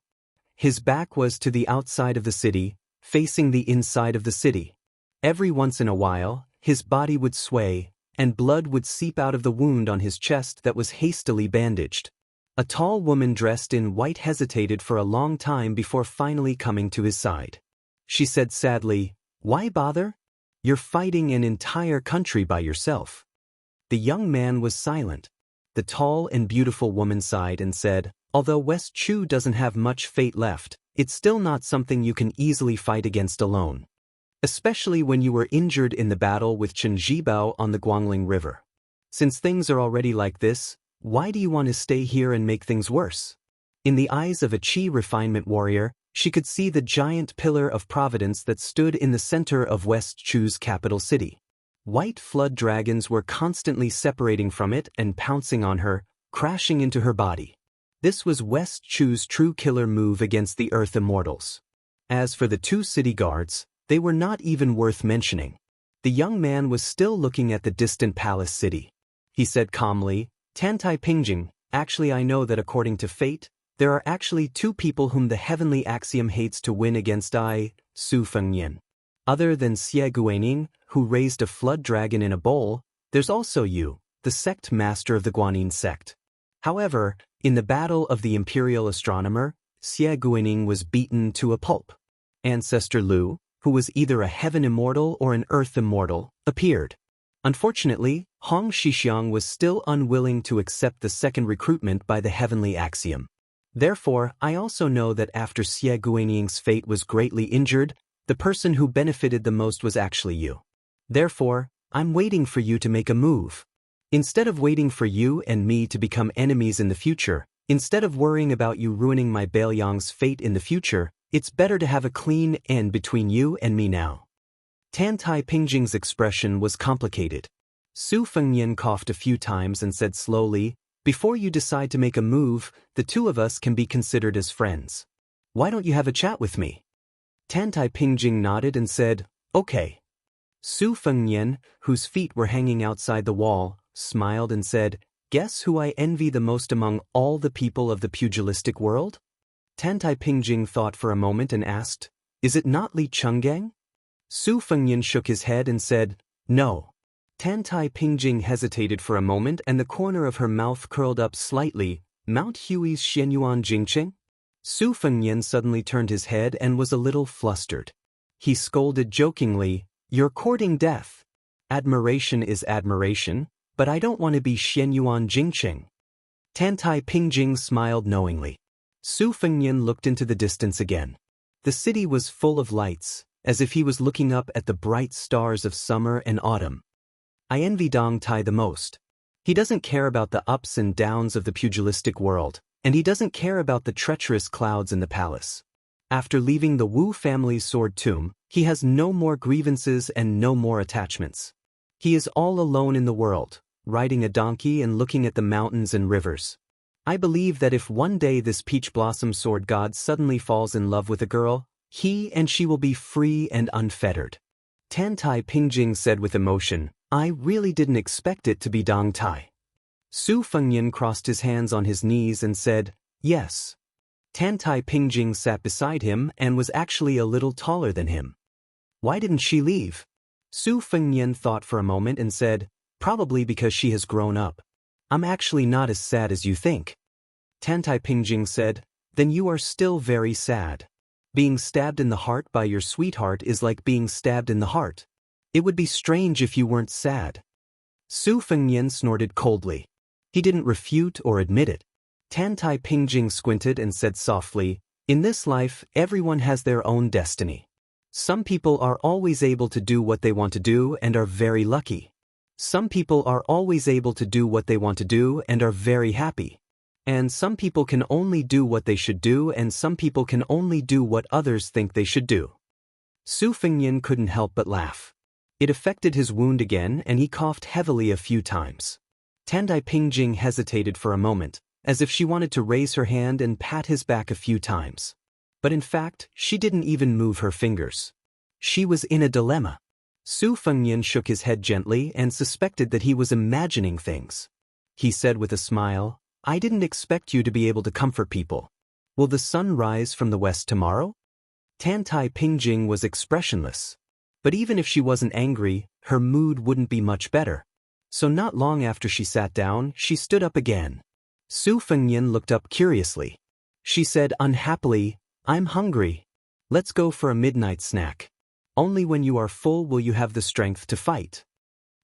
His back was to the outside of the city, facing the inside of the city. Every once in a while, his body would sway, and blood would seep out of the wound on his chest that was hastily bandaged. A tall woman dressed in white hesitated for a long time before finally coming to his side. She said sadly, "Why bother? You're fighting an entire country by yourself." The young man was silent. The tall and beautiful woman sighed and said, "Although West Chu doesn't have much fate left, it's still not something you can easily fight against alone. Especially when you were injured in the battle with Chen Zhibao on the Guangling River. Since things are already like this, why do you want to stay here and make things worse?" In the eyes of a Qi refinement warrior, she could see the giant pillar of providence that stood in the center of West Chu's capital city. White flood dragons were constantly separating from it and pouncing on her, crashing into her body. This was West Chu's true killer move against the Earth Immortals. As for the two city guards, they were not even worth mentioning. The young man was still looking at the distant palace city. He said calmly, "Tantai Pingjing, actually I know that according to fate, there are actually two people whom the heavenly axiom hates to win against Su Fengnian. Other than Xie Guaning, who raised a flood dragon in a bowl, there's also you, the sect master of the Guanyin sect." However, in the battle of the imperial astronomer, Xie Guaning was beaten to a pulp. Ancestor Lu, who was either a heaven immortal or an earth immortal, appeared. Unfortunately, Hong Shixiang was still unwilling to accept the second recruitment by the heavenly axiom. Therefore, I also know that after Xie Guaning's fate was greatly injured, the person who benefited the most was actually you. Therefore, I'm waiting for you to make a move. Instead of waiting for you and me to become enemies in the future, instead of worrying about you ruining my Bailiang's fate in the future, it's better to have a clean end between you and me now. Tantai Pingjing's expression was complicated. Su Fengnian coughed a few times and said slowly, "Before you decide to make a move, the two of us can be considered as friends. Why don't you have a chat with me?" Tantai Pingjing nodded and said, "Okay." Su Fengnian, whose feet were hanging outside the wall, smiled and said, "Guess who I envy the most among all the people of the pugilistic world?" Tantai Pingjing thought for a moment and asked, "Is it not Li Chenggang?" Su Fengnian shook his head and said, "No." Tantai Pingjing hesitated for a moment and the corner of her mouth curled up slightly. "Mount Hui's Xianyuan Jingqing?" Su Fengnian suddenly turned his head and was a little flustered. He scolded jokingly, "You're courting death. Admiration is admiration, but I don't want to be Xianyuan Jingqing." Tantai Pingjing smiled knowingly. Su Fengnian looked into the distance again. The city was full of lights, as if he was looking up at the bright stars of summer and autumn. "I envy Dong Tai the most. He doesn't care about the ups and downs of the pugilistic world, and he doesn't care about the treacherous clouds in the palace. After leaving the Wu family's sword tomb, he has no more grievances and no more attachments. He is all alone in the world, riding a donkey and looking at the mountains and rivers. I believe that if one day this peach blossom sword god suddenly falls in love with a girl, he and she will be free and unfettered." Tantai Pingjing said with emotion, I really didn't expect it to be Dong Tai. Su Fengnian crossed his hands on his knees and said, yes. Tan Tai Pingjing sat beside him and was actually a little taller than him. Why didn't she leave? Su Fengnian thought for a moment and said, probably because she has grown up. I'm actually not as sad as you think. Tan Tai Pingjing said, then you are still very sad. Being stabbed in the heart by your sweetheart is like being stabbed in the heart. It would be strange if you weren't sad. Su Fengnian snorted coldly. He didn't refute or admit it. Tan Tai Pingjing squinted and said softly, in this life, everyone has their own destiny. Some people are always able to do what they want to do and are very lucky. Some people are always able to do what they want to do and are very happy. And some people can only do what they should do, and some people can only do what others think they should do. Su Fengnian couldn't help but laugh. It affected his wound again, and he coughed heavily a few times. Tan Tai Pingjing hesitated for a moment, as if she wanted to raise her hand and pat his back a few times. But in fact, she didn't even move her fingers. She was in a dilemma. Su Fengnian shook his head gently and suspected that he was imagining things. He said with a smile, I didn't expect you to be able to comfort people. Will the sun rise from the west tomorrow? Tan Tai Pingjing was expressionless. But even if she wasn't angry, her mood wouldn't be much better. So not long after she sat down, she stood up again. Su Fengnian looked up curiously. She said unhappily, I'm hungry. Let's go for a midnight snack. Only when you are full will you have the strength to fight.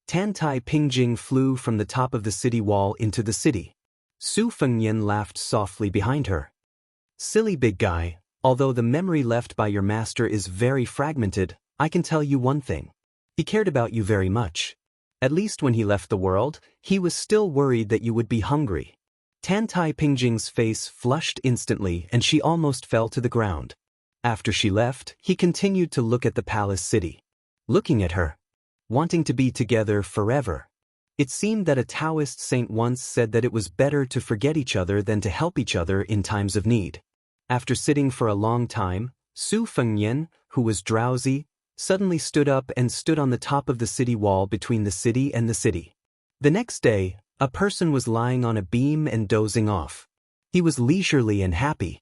Tan Tai Pingjing flew from the top of the city wall into the city. Su Fengnian laughed softly behind her. Silly big guy, although the memory left by your master is very fragmented, I can tell you one thing. He cared about you very much. At least when he left the world, he was still worried that you would be hungry. Tan Tai Pingjing's face flushed instantly and she almost fell to the ground. After she left, he continued to look at the palace city. Looking at her. Wanting to be together forever. It seemed that a Taoist saint once said that it was better to forget each other than to help each other in times of need. After sitting for a long time, Su Fengnian, who was drowsy, suddenly stood up and stood on the top of the city wall between the city and the city. The next day, a person was lying on a beam and dozing off. He was leisurely and happy.